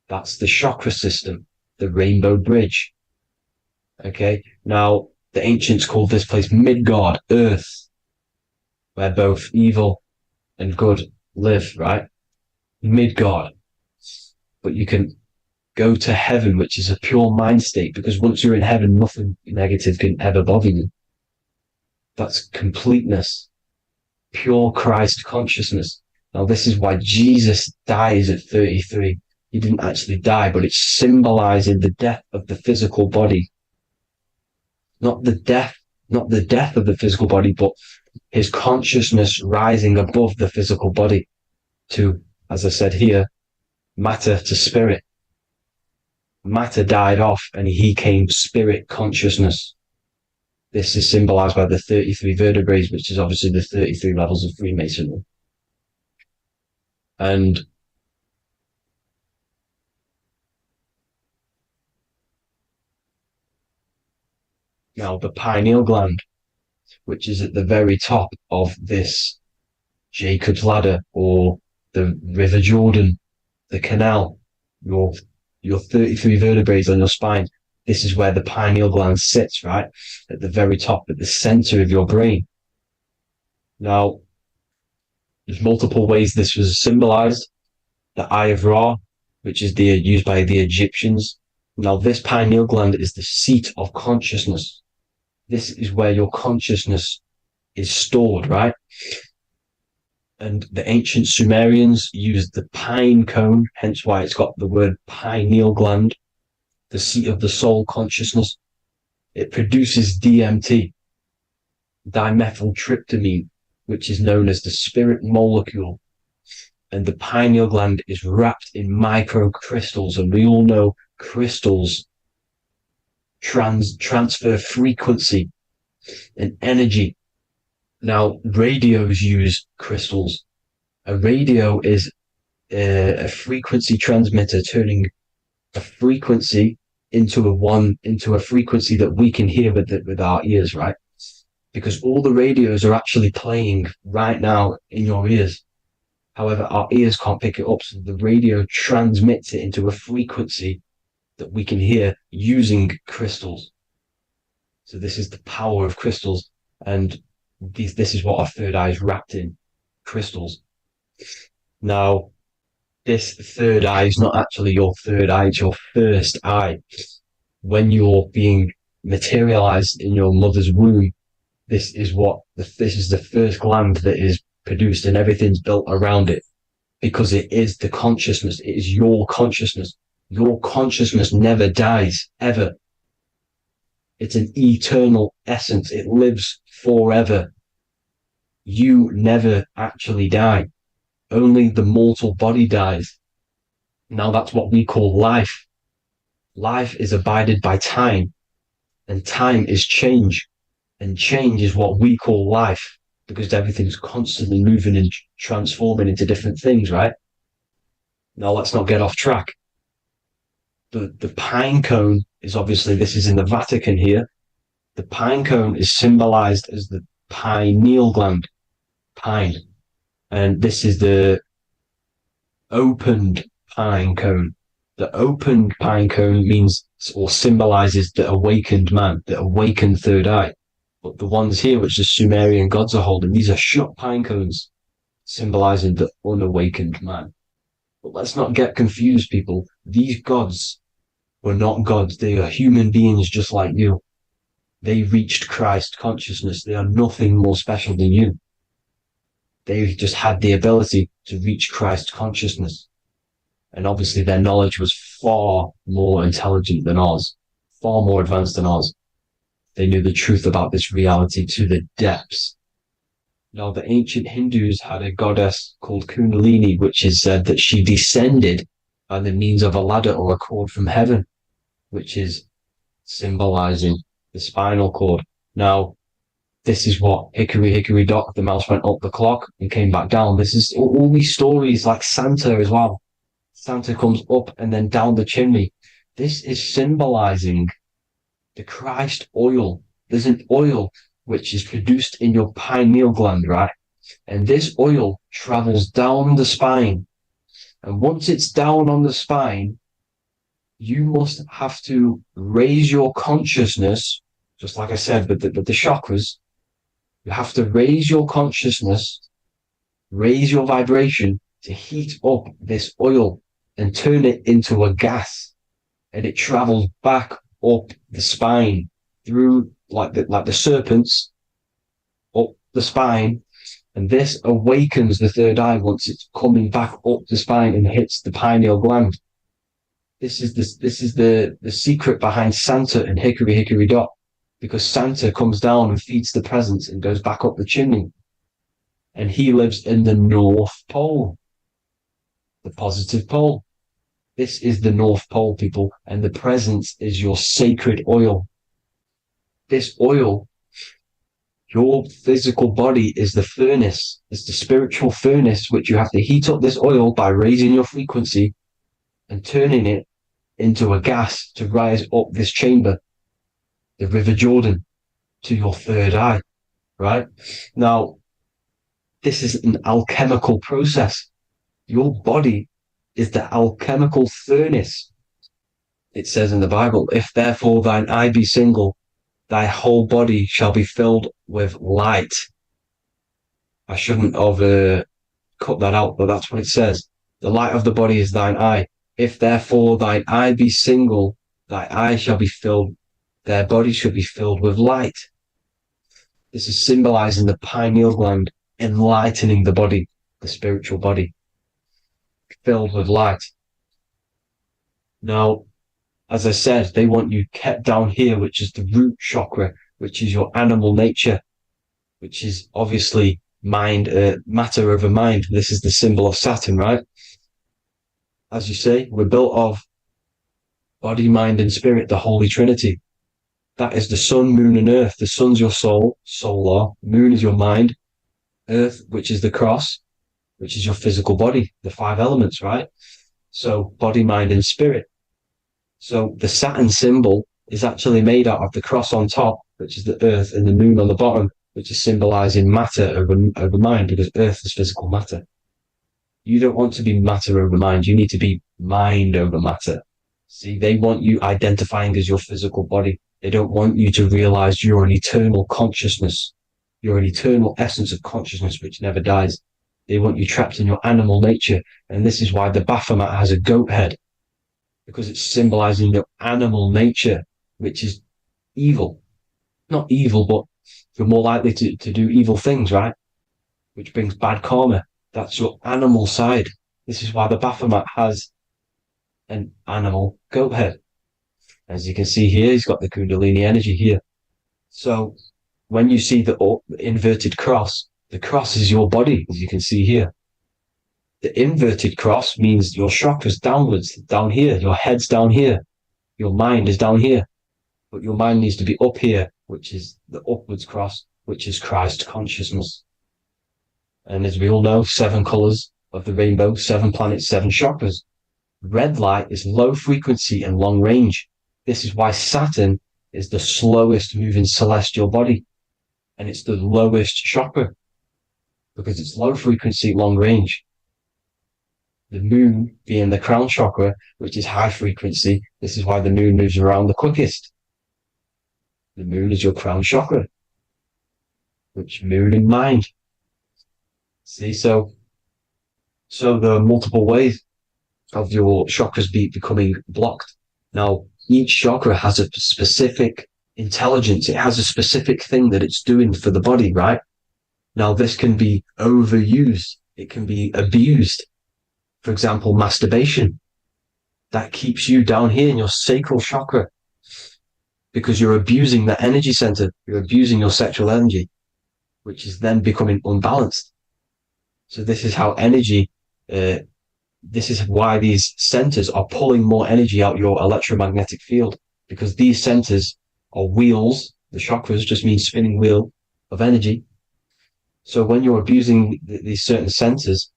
That's the chakra system, the rainbow bridge. Okay. Now, the ancients called this place Midgard, Earth, where both evil and good live, right? Midgard. But you can go to heaven, which is a pure mind state, because once you're in heaven, nothing negative can ever bother you. That's completeness, pure Christ consciousness. Now, this is why Jesus dies at 33. He didn't actually die, but it's symbolizing the death of the physical body. Not the death of the physical body, but his consciousness rising above the physical body to, as I said here, matter to spirit. matter died off and he came spirit consciousness. This is symbolized by the 33 vertebrae, which is obviously the 33 levels of Freemasonry. And now the pineal gland, which is at the very top of this Jacob's ladder or the River Jordan, the canal, your 33 vertebrae on your spine. This is where the pineal gland sits, right? At the very top, at the center of your brain. Now, there's multiple ways this was symbolized. The Eye of Ra, which is used by the Egyptians. Now, this pineal gland is the seat of consciousness. This is where your consciousness is stored, right? And the ancient Sumerians used the pine cone, hence why it's got the word pineal gland, the seat of the soul consciousness. It produces DMT, dimethyltryptamine, which is known as the spirit molecule. And the pineal gland is wrapped in microcrystals, and we all know crystals transfer frequency and energy. Now, radios use crystals. A radio is a frequency transmitter, turning a frequency into a frequency that we can hear with our ears, right? Because all the radios are actually playing right now in your ears. However, our ears can't pick it up, so the radio transmits it into a frequency that we can hear using crystals. So this is the power of crystals, and this is what our third eye is wrapped in, crystals. Now, this third eye is not actually your third eye, it's your first eye. When you're being materialized in your mother's womb, this is the first gland that is produced, and everything's built around it, because it is the consciousness. It is your consciousness. Your consciousness never dies, ever. It's an eternal essence. It lives forever. You never actually die. Only the mortal body dies. Now that's what we call life. Life is abided by time, and time is change. And change is what we call life, because everything's constantly moving and transforming into different things, right? Now let's not get off track. The pine cone is obviously, this is in the Vatican here. The pine cone is symbolized as the pineal gland, pine. And this is the opened pine cone. The opened pine cone means or symbolizes the awakened man, the awakened third eye. But the ones here, which the Sumerian gods are holding, these are shut pine cones, symbolizing the unawakened man. But let's not get confused, people. These gods were not gods. They are human beings just like you. They reached Christ consciousness. They are nothing more special than you. They just had the ability to reach Christ consciousness. And obviously their knowledge was far more intelligent than ours, far more advanced than ours. They knew the truth about this reality to the depths. Now, the ancient Hindus had a goddess called Kundalini, which is said that she descended by the means of a ladder or a cord from heaven, which is symbolizing the spinal cord. Now, this is what hickory hickory dock, the mouse went up the clock and came back down. This is all these stories, like Santa as well. Santa comes up and then down the chimney. This is symbolizing the Christ oil. There's an oil which is produced in your pineal gland, right? And this oil travels down the spine. And once it's down on the spine, you must have to raise your consciousness, just like I said, with the chakras. You have to raise your consciousness, raise your vibration to heat up this oil and turn it into a gas. And it travels back up the spine through like the serpents up the spine, and this awakens the third eye once it's coming back up the spine and hits the pineal gland. This is the secret behind Santa and hickory hickory dock, because Santa comes down and feeds the presents and goes back up the chimney, and he lives in the North Pole, the positive pole. This is the North Pole, people, and the presence is your sacred oil. This oil, your physical body, is the furnace. It's the spiritual furnace, which you have to heat up this oil by raising your frequency and turning it into a gas to rise up this chamber, the River Jordan, to your third eye, right? Now, this is an alchemical process. Your body is the alchemical furnace. It says in the Bible, if therefore thine eye be single, thy whole body shall be filled with light. I shouldn't have cut that out, but that's what it says. The light of the body is thine eye. If therefore thine eye be single, thy eye shall be filled, their body shall be filled with light. This is symbolizing the pineal gland, enlightening the body, the spiritual body, filled with light. Now, as I said, they want you kept down here, which is the root chakra, which is your animal nature, which is obviously mind, matter over mind. This is the symbol of Saturn, right? As you say, we're built of body, mind, and spirit, the Holy Trinity. That is the sun, moon, and earth. The sun's your soul, solar. Moon is your mind. Earth, which is the cross, which is your physical body, the 5 elements, right? So body, mind, and spirit. So the Saturn symbol is actually made out of the cross on top, which is the earth, and the moon on the bottom, which is symbolizing matter over mind, because earth is physical matter. You don't want to be matter over mind. You need to be mind over matter. See, they want you identifying as your physical body. They don't want you to realize you're an eternal consciousness. You're an eternal essence of consciousness which never dies. They want you trapped in your animal nature. And this is why the Baphomet has a goat head, because it's symbolizing your animal nature, which is evil. Not evil, but you're more likely to do evil things, right? Which brings bad karma. That's your animal side. This is why the Baphomet has an animal goat head. As you can see here, he's got the kundalini energy here. So when you see the inverted cross, the cross is your body, as you can see here. The inverted cross means your chakras downwards, down here. Your head's down here. Your mind is down here. But your mind needs to be up here, which is the upwards cross, which is Christ consciousness. And as we all know, 7 colors of the rainbow, 7 planets, 7 chakras. Red light is low frequency and long range. This is why Saturn is the slowest moving celestial body. And it's the lowest chakra, because it's low frequency, long range. The moon being the crown chakra, which is high frequency. This is why the moon moves around the quickest. The moon is your crown chakra, which moon in mind. See, so there are multiple ways of your chakras becoming blocked. Now, each chakra has a specific intelligence. It has a specific thing that it's doing for the body, right? Now, this can be overused. It can be abused. For example, masturbation. That keeps you down here in your sacral chakra, because you're abusing the energy center. You're abusing your sexual energy, which is then becoming unbalanced. So this is how energy, this is why these centers are pulling more energy out your electromagnetic field, because these centers are wheels. The chakras just mean spinning wheel of energy. So when you're abusing these certain centers,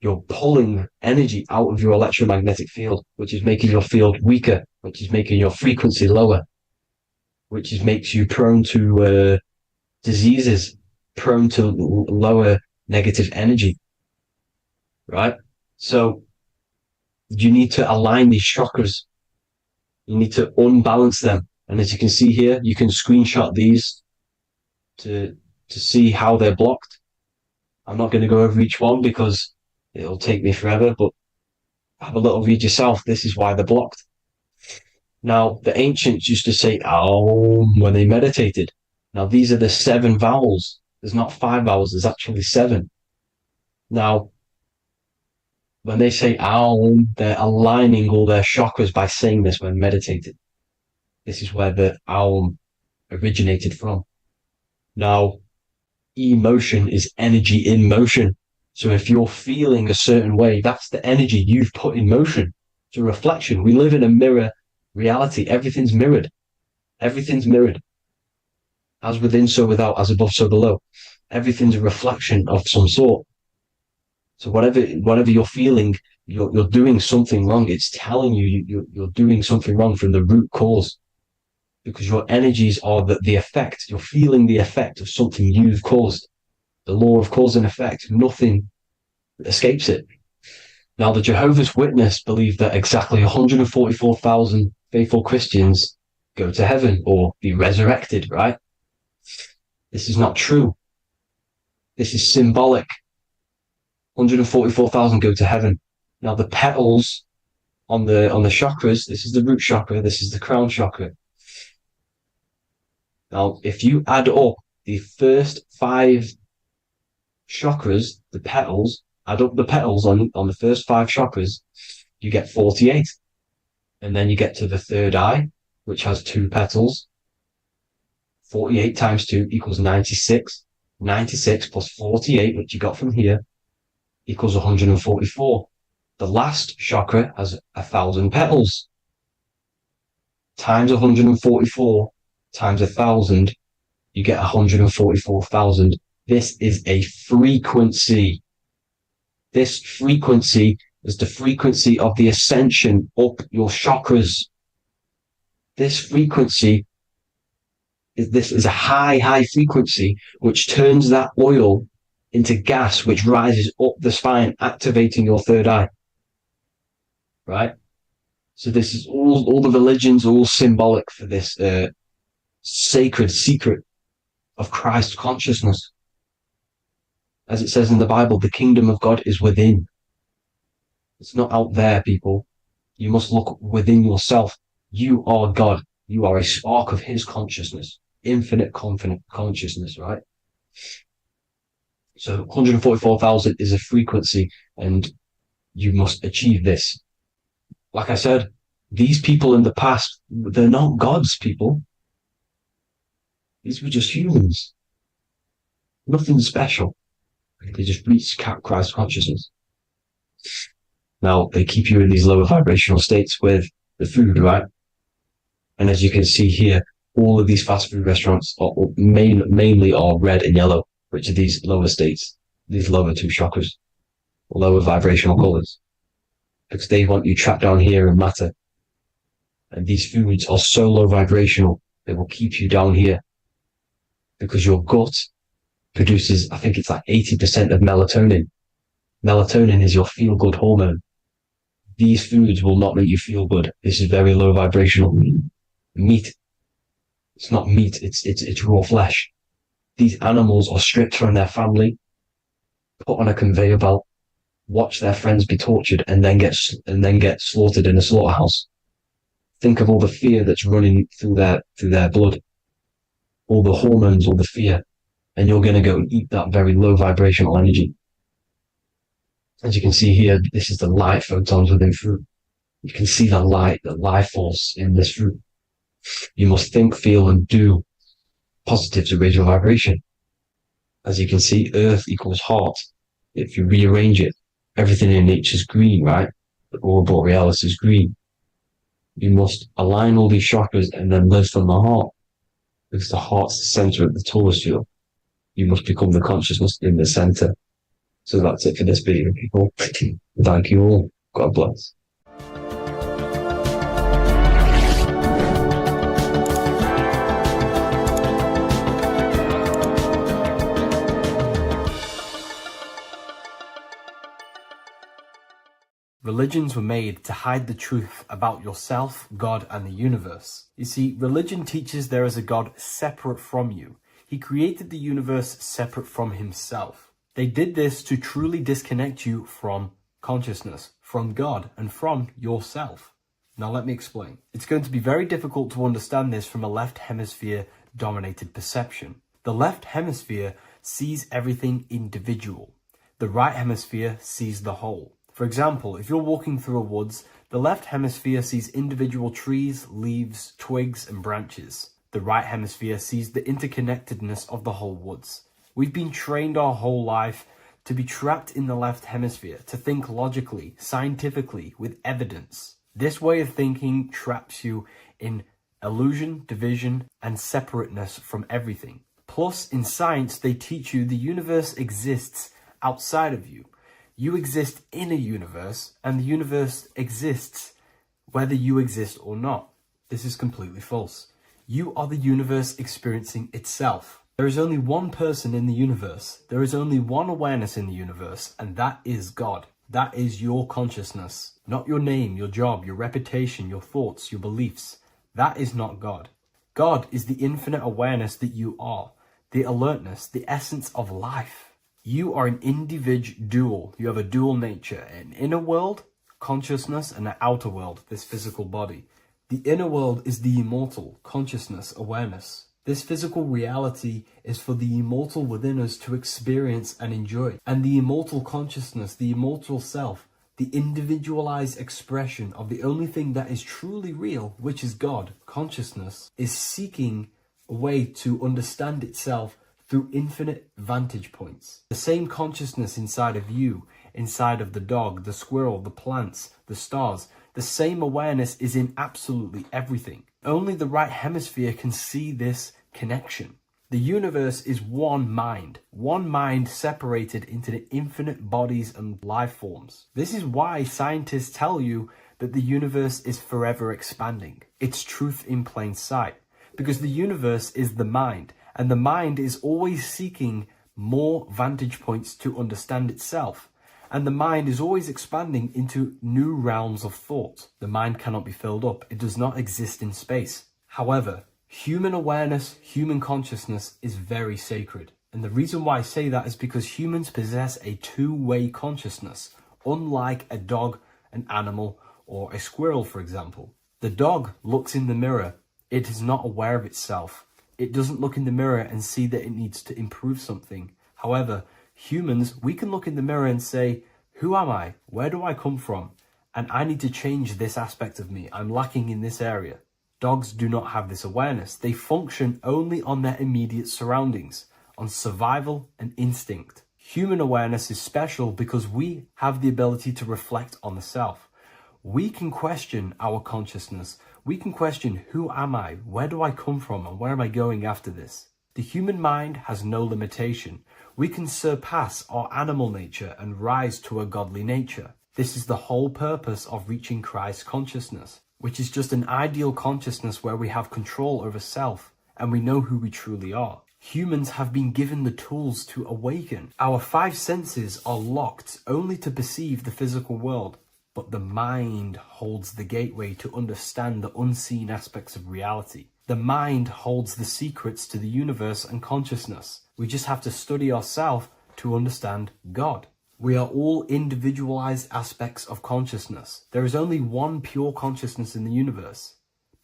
you're pulling energy out of your electromagnetic field, which is making your field weaker, which is making your frequency lower, which makes you prone to diseases, prone to lower negative energy, right? So you need to align these chakras. You need to unbalance them. And as you can see here, you can screenshot these to see how they're blocked. I'm not going to go over each one because it'll take me forever, but have a little read yourself. This is why they're blocked. Now, the ancients used to say Aum when they meditated. Now, these are the 7 vowels. There's not 5 vowels, there's actually 7. Now, when they say Aum, they're aligning all their chakras by saying this when meditated. This is where the Aum originated from. Now, emotion is energy in motion. So if you're feeling a certain way, that's the energy you've put in motion. It's a reflection. We live in a mirror reality. Everything's mirrored. Everything's mirrored. As within, so without, as above, so below. Everything's a reflection of some sort. So whatever you're feeling, you're doing something wrong. It's telling you're doing something wrong from the root cause, because your energies are the effect. You're feeling the effect of something you've caused. The law of cause and effect. Nothing escapes it. Now, the Jehovah's Witness believe that exactly 144,000 faithful Christians go to heaven or be resurrected, right? This is not true. This is symbolic. 144,000 go to heaven. Now, the petals on the chakras, this is the root chakra, this is the crown chakra. Now, if you add up the first 5 chakras, the petals, add up the petals on the first 5 chakras, you get 48. And then you get to the third eye, which has 2 petals. 48 times 2 equals 96. 96 plus 48, which you got from here, equals 144. The last chakra has 1,000 petals. Times 144 times 1,000, you get 144,000. This is a frequency. This frequency is the frequency of the ascension up your chakras. This frequency is a high frequency which turns that oil into gas, which rises up the spine, activating your third eye. Right? So this is all the religions are all symbolic for this sacred secret of Christ consciousness. As it says in the Bible, the kingdom of God is within. It's not out there, people. You must look within yourself. You are God. You are a spark of his consciousness, infinite consciousness, right? So 144,000 is a frequency, and you must achieve this. Like I said, these people in the past, they're not gods, people. These were just humans. Nothing special. They just reached Christ consciousness. Now, they keep you in these lower vibrational states with the food, right? And as you can see here, all of these fast food restaurants are mainly are red and yellow, which are these lower states, these lower 2 chakras, lower vibrational colors, because they want you trapped down here in matter. And these foods are so low vibrational, they will keep you down here, because your gut produces, I think it's like 80% of melatonin. Melatonin is your feel-good hormone. These foods will not make you feel good. This is very low vibrational. Meat. It's not meat, it's raw flesh. These animals are stripped from their family, put on a conveyor belt, watch their friends be tortured, and then get slaughtered in a slaughterhouse. Think of all the fear that's running through their blood, all the hormones, all the fear, and you're going to go and eat that very low vibrational energy. As you can see here, this is the light photons within fruit. You can see the light, the life force in this fruit. You must think, feel, and do positive to raise your vibration. As you can see, earth equals heart. If you rearrange it, everything in nature is green, right? The aurora borealis is green. You must align all these chakras and then live from the heart, because the heart's the center of the Taurus field. You must become the consciousness in the center. So that's it for this video, people. Thank you all. God bless. Religions were made to hide the truth about yourself, God, and the universe. You see, religion teaches there is a God separate from you. He created the universe separate from himself. They did this to truly disconnect you from consciousness, from God, and from yourself. Now let me explain. It's going to be very difficult to understand this from a left hemisphere dominated perception. The left hemisphere sees everything individual. The right hemisphere sees the whole. For example, if you're walking through a woods, the left hemisphere sees individual trees, leaves, twigs, and branches. The right hemisphere sees the interconnectedness of the whole woods. We've been trained our whole life to be trapped in the left hemisphere, to think logically, scientifically, with evidence. This way of thinking traps you in illusion, division, and separateness from everything. Plus, in science, they teach you the universe exists outside of you. You exist in a universe, and the universe exists whether you exist or not. This is completely false. You are the universe experiencing itself. There is only one person in the universe. There is only one awareness in the universe, and that is God. That is your consciousness. Not your name, your job, your reputation, your thoughts, your beliefs. That is not God. God is the infinite awareness that you are, the alertness, the essence of life. You are an individual. You have a dual nature, an inner world, consciousness, and an outer world, this physical body. The inner world is the immortal, consciousness, awareness. This physical reality is for the immortal within us to experience and enjoy. And the immortal consciousness, the immortal self, the individualized expression of the only thing that is truly real, which is God, consciousness, is seeking a way to understand itself through infinite vantage points. The same consciousness inside of you, inside of the dog, the squirrel, the plants, the stars, the same awareness is in absolutely everything. Only the right hemisphere can see this connection. The universe is one mind separated into the infinite bodies and life forms. This is why scientists tell you that the universe is forever expanding. It's truth in plain sight. Because the universe is the mind, and the mind is always seeking more vantage points to understand itself. And the mind is always expanding into new realms of thought. The mind cannot be filled up. It does not exist in space. However, human awareness, human consciousness is very sacred. And the reason why I say that is because humans possess a two-way consciousness, unlike a dog, an animal, or a squirrel, for example. The dog looks in the mirror. It is not aware of itself. It doesn't look in the mirror and see that it needs to improve something. However, humans, we can look in the mirror and say, who am I? Where do I come from? And I need to change this aspect of me. I'm lacking in this area. Dogs do not have this awareness. They function only on their immediate surroundings, on survival and instinct. Human awareness is special because we have the ability to reflect on the self. We can question our consciousness. We can question, who am I? Where do I come from? And where am I going after this? The human mind has no limitation. We can surpass our animal nature and rise to a godly nature. This is the whole purpose of reaching Christ consciousness, which is just an ideal consciousness where we have control over self and we know who we truly are. Humans have been given the tools to awaken. Our five senses are locked only to perceive the physical world. But the mind holds the gateway to understand the unseen aspects of reality. The mind holds the secrets to the universe and consciousness. We just have to study ourselves to understand God. We are all individualized aspects of consciousness. There is only one pure consciousness in the universe,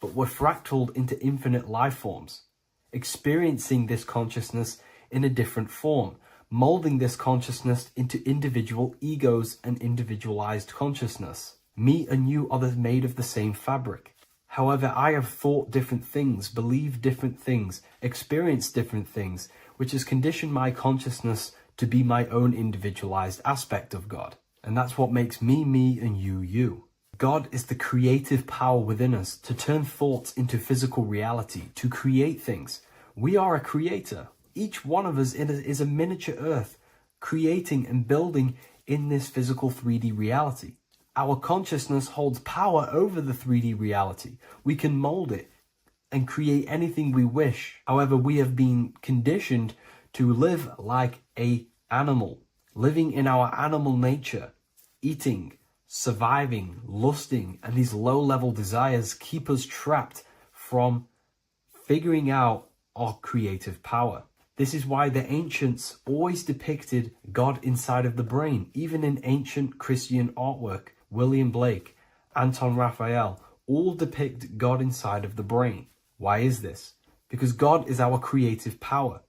but we're fractaled into infinite life forms, experiencing this consciousness in a different form, molding this consciousness into individual egos and individualized consciousness. Me and you are made of the same fabric. However, I have thought different things, believed different things, experienced different things, which has conditioned my consciousness to be my own individualized aspect of God. And that's what makes me, me, and you, you. God is the creative power within us to turn thoughts into physical reality, to create things. We are a creator. Each one of us is a miniature earth, creating and building in this physical 3D reality. Our consciousness holds power over the 3D reality. We can mold it and create anything we wish. However, we have been conditioned to live like an animal, living in our animal nature, eating, surviving, lusting, and these low-level desires keep us trapped from figuring out our creative power. This is why the ancients always depicted God inside of the brain. Even in ancient Christian artwork, William Blake, Anton Raphael, all depict God inside of the brain. Why is this? Because God is our creative power.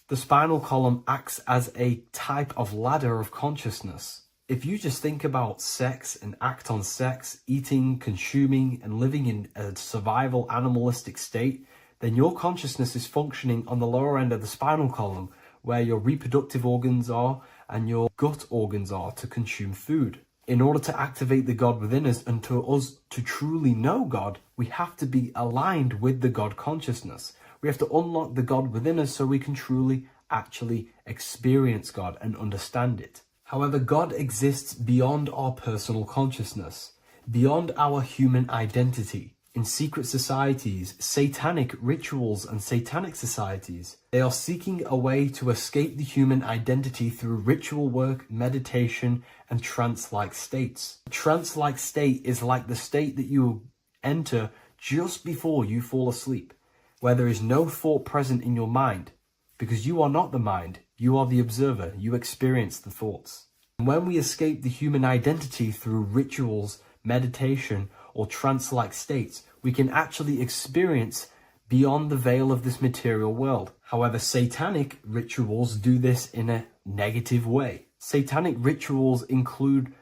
The spinal column acts as a type of ladder of consciousness. If you just think about sex and act on sex, eating, consuming, and living in a survival animalistic state, then your consciousness is functioning on the lower end of the spinal column, where your reproductive organs are and your gut organs are to consume food. In order to activate the God within us and to us to truly know God, we have to be aligned with the God consciousness. We have to unlock the God within us so we can truly actually experience God and understand it. However, God exists beyond our personal consciousness, beyond our human identity. In secret societies, satanic rituals and satanic societies, they are seeking a way to escape the human identity through ritual work, meditation, and trance-like states. A trance-like state is like the state that you enter just before you fall asleep, where there is no thought present in your mind, because you are not the mind, you are the observer, you experience the thoughts. And when we escape the human identity through rituals, meditation, or trance-like states, we can actually experience beyond the veil of this material world. However, satanic rituals do this in a negative way. Satanic rituals include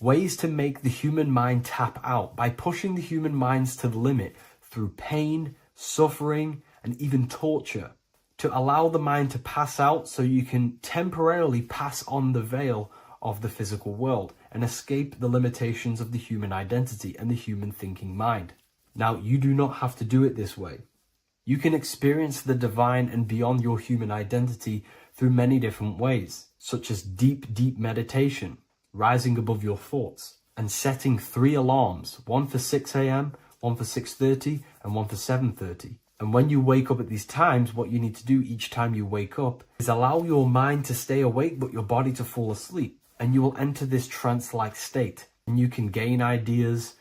ways to make the human mind tap out by pushing the human minds to the limit through pain, suffering, and even torture, to allow the mind to pass out so you can temporarily pass on the veil of the physical world and escape the limitations of the human identity and the human thinking mind. Now, you do not have to do it this way. You can experience the divine and beyond your human identity through many different ways, such as deep, deep meditation, rising above your thoughts, and setting 3 alarms, one for 6 a.m., one for 6:30, and one for 7:30. And when you wake up at these times, what you need to do each time you wake up is allow your mind to stay awake but your body to fall asleep. And you will enter this trance-like state. And you can gain ideas,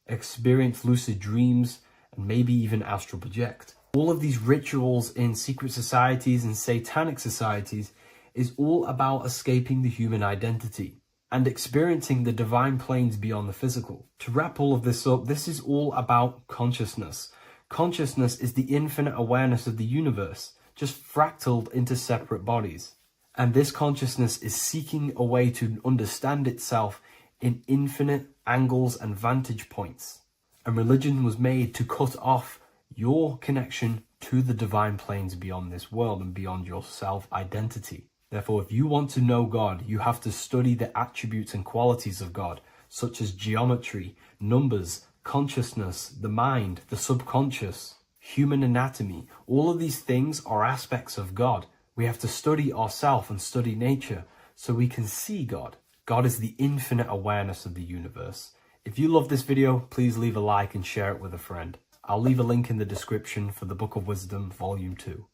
experience lucid dreams, and maybe even astral project. All of these rituals in secret societies and satanic societies is all about escaping the human identity and experiencing the divine planes beyond the physical. To wrap all of this up, this is all about consciousness. Consciousness is the infinite awareness of the universe, just fractaled into separate bodies. And this consciousness is seeking a way to understand itself in infinite angles and vantage points. And religion was made to cut off your connection to the divine planes beyond this world and beyond your self-identity. Therefore, if you want to know God, you have to study the attributes and qualities of God, such as geometry, numbers, consciousness, the mind, the subconscious, human anatomy. All of these things are aspects of God. We have to study ourselves and study nature so we can see God. God is the infinite awareness of the universe. If you love this video, please leave a like and share it with a friend. I'll leave a link in the description for the Book of Wisdom, Volume 2.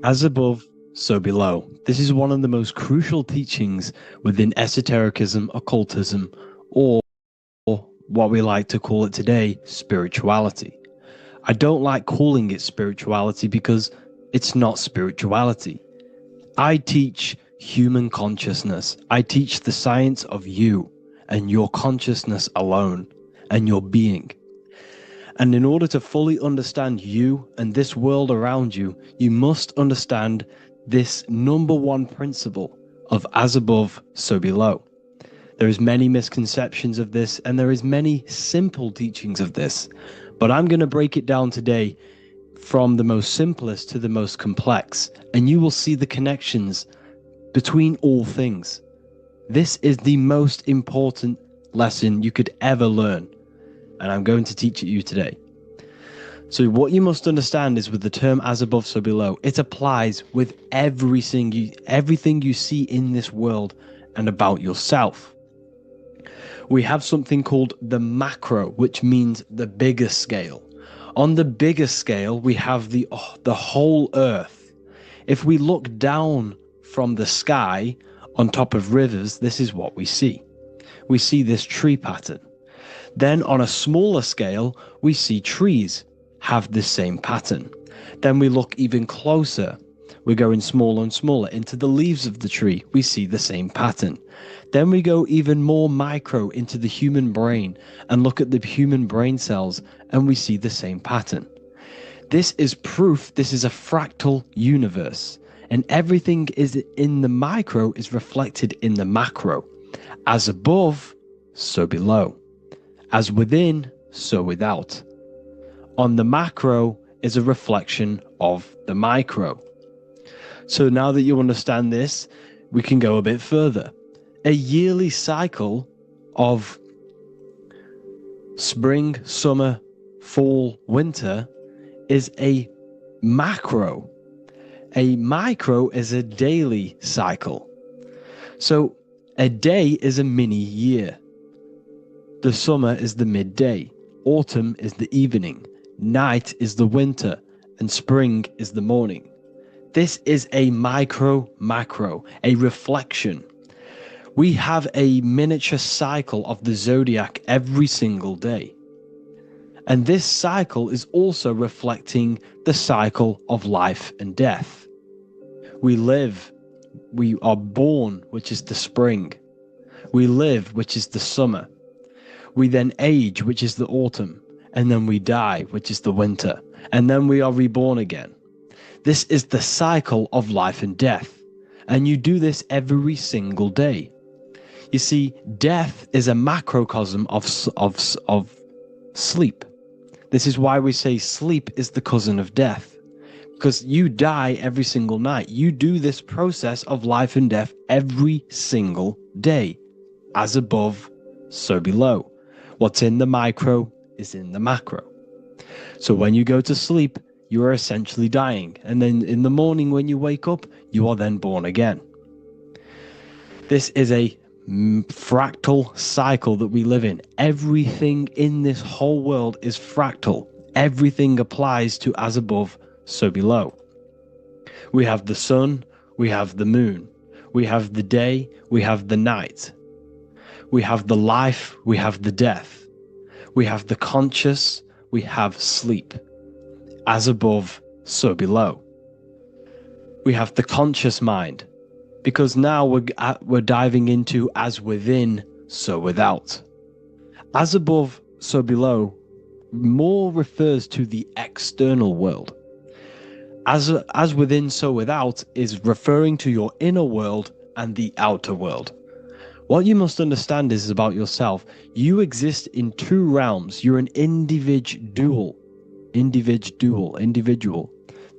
As above, so below. This is one of the most crucial teachings within esotericism, occultism, or what we like to call it today, spirituality. I don't like calling it spirituality because it's not spirituality. I teach human consciousness. I teach the science of you and your consciousness alone and your being. And in order to fully understand you and this world around you, you must understand this number one principle of as above, so below. There is many misconceptions of this, and there is many simple teachings of this, but I'm going to break it down today from the most simplest to the most complex, and you will see the connections between all things. This is the most important lesson you could ever learn, and I'm going to teach it you today. So what you must understand is with the term as above, so below, it applies with everything you see in this world and about yourself. We have something called the macro, which means the bigger scale. On the bigger scale, we have the whole earth. If we look down from the sky on top of rivers, this is what we see. We see this tree pattern. Then on a smaller scale, we see trees have the same pattern. Then we look even closer. We're going smaller and smaller into the leaves of the tree. We see the same pattern. Then we go even more micro into the human brain and look at the human brain cells, and we see the same pattern. This is proof this is a fractal universe, and everything is in the micro is reflected in the macro. As above, so below. As within, so without. On the macro is a reflection of the micro. So now that you understand this, we can go a bit further. A yearly cycle of spring, summer, fall, winter is a macro. A micro is a daily cycle. So a day is a mini year. The summer is the midday. Autumn is the evening. Night is the winter. And spring is the morning. This is a macro, a reflection. We have a miniature cycle of the zodiac every single day. And this cycle is also reflecting the cycle of life and death. We live, we are born, which is the spring. We live, which is the summer. We then age, which is the autumn. And then we die, which is the winter. And then we are reborn again. This is the cycle of life and death. And you do this every single day. You see, death is a macrocosm of sleep. This is why we say sleep is the cousin of death. Because you die every single night. You do this process of life and death every single day. As above, so below. What's in the micro is in the macro. So when you go to sleep, you are essentially dying. And then in the morning when you wake up, you are then born again. This is a fractal cycle that we live in. Everything in this whole world is fractal. Everything applies to as above, so below. We have the sun, we have the moon, we have the day, we have the night. We have the life, we have the death. We have the conscious, we have sleep. As above, so below. We have the conscious mind, because now we're diving into as within, so without. As above, so below more refers to the external world. As within, so without is referring to your inner world and the outer world. What you must understand is about yourself. You exist in two realms. You're an individual.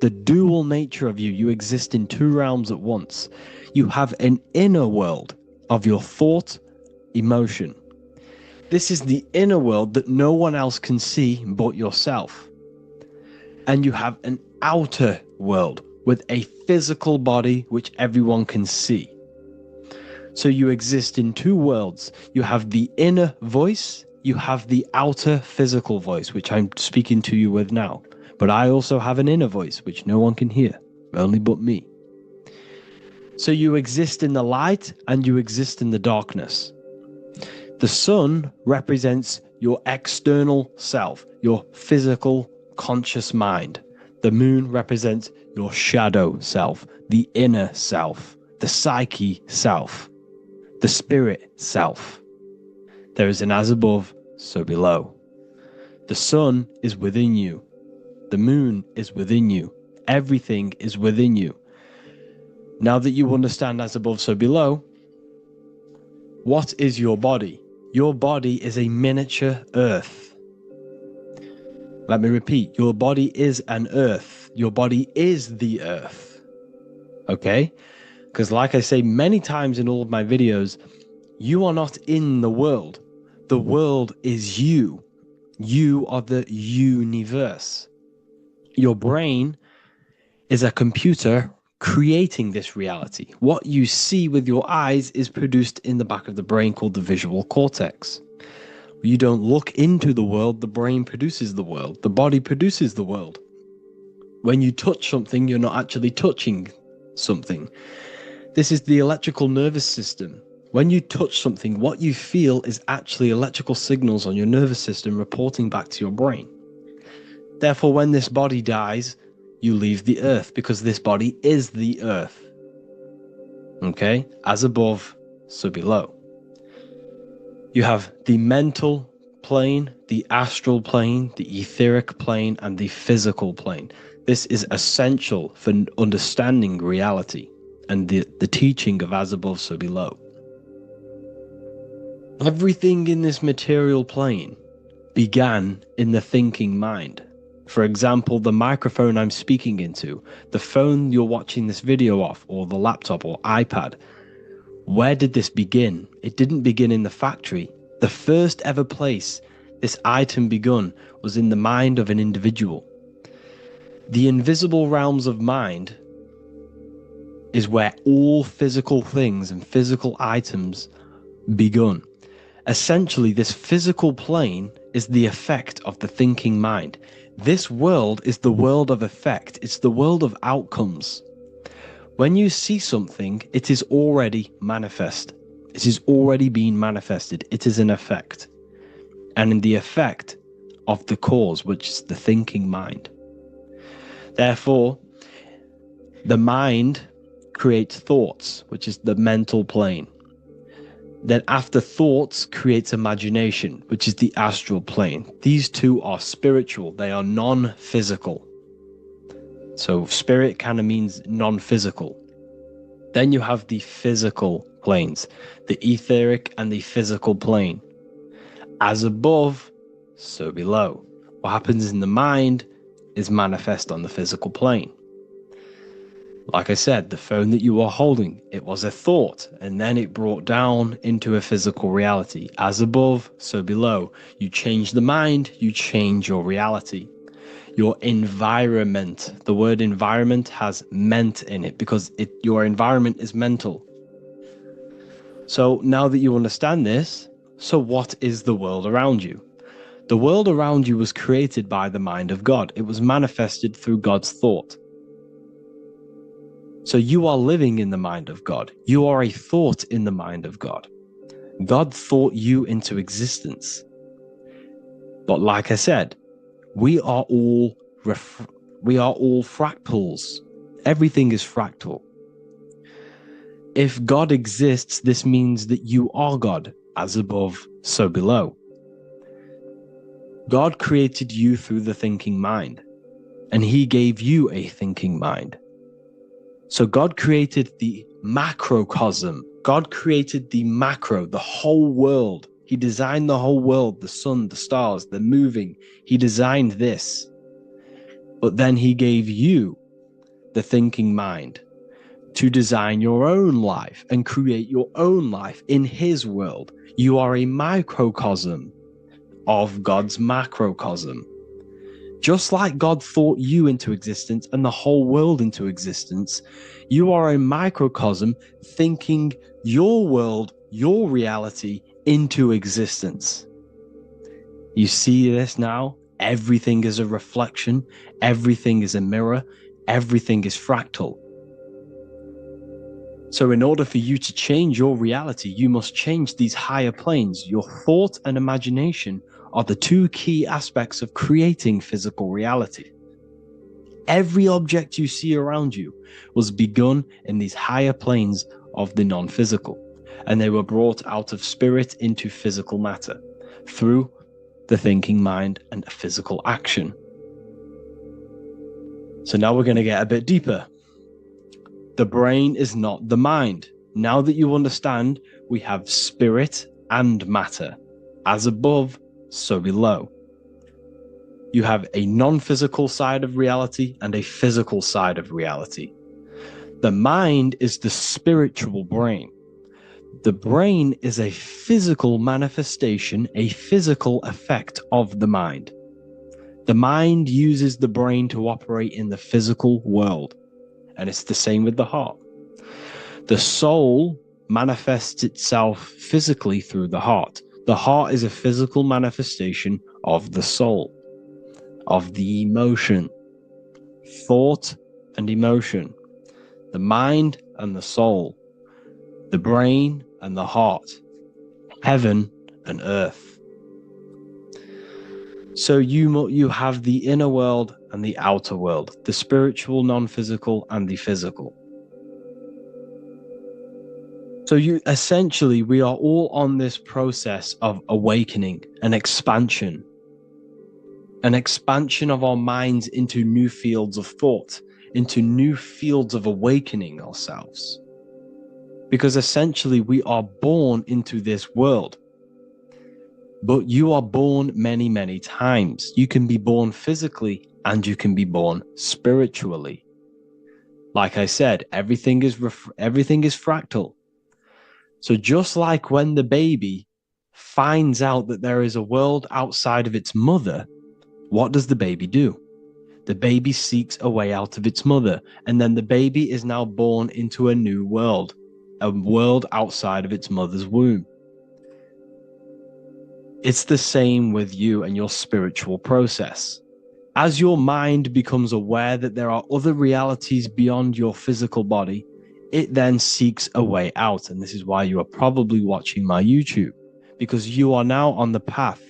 The dual nature of you exist in two realms at once. You have an inner world of your thought, emotion. This is the inner world that no one else can see but yourself. And you have an outer world with a physical body which everyone can see. So you exist in two worlds. You have the inner voice, you have the outer physical voice, which I'm speaking to you with now. But I also have an inner voice, which no one can hear, only but me. So you exist in the light and you exist in the darkness. The sun represents your external self, your physical, conscious mind. The moon represents your shadow self, the inner self, the psyche self, the spirit self. There is an as above, so below. The sun is within you. The moon is within you. Everything is within you. Now that you understand as above, so below, what is your body? Your body is a miniature earth. Let me repeat, your body is an earth. Your body is the earth. Okay? Because like I say many times in all of my videos, you are not in the world. The world is you. You are the universe. Your brain is a computer creating this reality. What you see with your eyes is produced in the back of the brain called the visual cortex. You don't look into the world, the brain produces the world. The body produces the world. When you touch something, you're not actually touching something. This is the electrical nervous system. When you touch something, what you feel is actually electrical signals on your nervous system reporting back to your brain. Therefore, when this body dies, you leave the earth because this body is the earth. Okay? As above, so below. You have the mental plane, the astral plane, the etheric plane, and the physical plane. This is essential for understanding reality and the teaching of as above, so below. Everything in this material plane began in the thinking mind. For example, the microphone I'm speaking into, the phone you're watching this video off, or the laptop or iPad. Where did this begin? It didn't begin in the factory. The first ever place this item begun was in the mind of an individual. The invisible realms of mind is where all physical things and physical items begun. Essentially, this physical plane is the effect of the thinking mind. This world is the world of effect. It's the world of outcomes. When you see something, it is already manifest. It is already being manifested. It is an effect. And in the effect of the cause, which is the thinking mind. Therefore, the mind creates thoughts, which is the mental plane. Then after thoughts creates imagination, which is the astral plane. These two are spiritual. They are non-physical. So spirit kind of means non-physical. Then you have the physical planes, the etheric and the physical plane. As above, so below. What happens in the mind is manifest on the physical plane. Like I said, the phone that you are holding, it was a thought, and then it brought down into a physical reality. As above, so below. You change the mind, you change your reality. Your environment, the word environment has ment in it because your environment is mental. So now that you understand this, so what is the world around you? The world around you was created by the mind of God. It was manifested through God's thought. So you are living in the mind of God. You are a thought in the mind of God. God thought you into existence. But like I said, we are all fractals. Everything is fractal. If God exists, this means that you are God. As above, so below. God created you through the thinking mind, and he gave you a thinking mind. So God created the macrocosm. God created the macro, the whole world. He designed the whole world, the sun, the stars, the moving. He designed this. But then he gave you the thinking mind to design your own life and create your own life in his world. You are a microcosm of God's macrocosm. Just like God thought you into existence and the whole world into existence, you are a microcosm thinking your world, your reality into existence. You see this now? Everything is a reflection. Everything is a mirror. Everything is fractal. So in order for you to change your reality, you must change these higher planes. Your thought and imagination are the two key aspects of creating physical reality. Every object you see around you was begun in these higher planes of the non-physical, and they were brought out of spirit into physical matter through the thinking mind and physical action. So now we're going to get a bit deeper. The brain is not the mind. Now that you understand, we have spirit and matter. As above, so below. You have a non-physical side of reality and a physical side of reality. The mind is the spiritual brain. The brain is a physical manifestation, a physical effect of the mind. The mind uses the brain to operate in the physical world, and it's the same with the heart. The soul manifests itself physically through the heart. The heart is a physical manifestation of the soul, of the emotion, thought and emotion, the mind and the soul, the brain and the heart, heaven and earth. So you have the inner world and the outer world, the spiritual, non-physical, and the physical. So we are all on this process of awakening, an expansion of our minds into new fields of thought, into new fields of awakening ourselves. Because essentially we are born into this world, but you are born many, many times. You can be born physically and you can be born spiritually. Like I said, everything is fractal. So just like when the baby finds out that there is a world outside of its mother, what does the baby do? The baby seeks a way out of its mother, and then the baby is now born into a new world, a world outside of its mother's womb. It's the same with you and your spiritual process. As your mind becomes aware that there are other realities beyond your physical body, it then seeks a way out. And this is why you are probably watching my YouTube, because you are now on the path.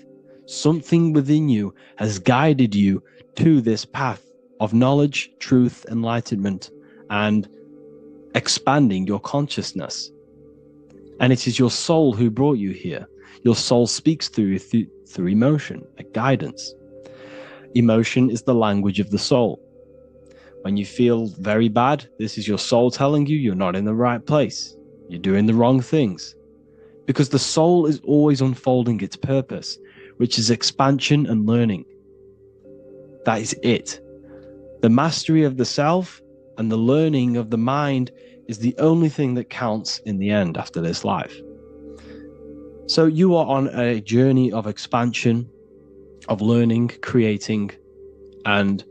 Something within you has guided you to this path of knowledge, truth, enlightenment, and expanding your consciousness. And it is your soul who brought you here. Your soul speaks through emotion, a guidance. Emotion is the language of the soul. When you feel very bad, this is your soul telling you you're not in the right place. You're doing the wrong things. Because the soul is always unfolding its purpose, which is expansion and learning. That is it. The mastery of the self and the learning of the mind is the only thing that counts in the end after this life. So you are on a journey of expansion, of learning, creating, and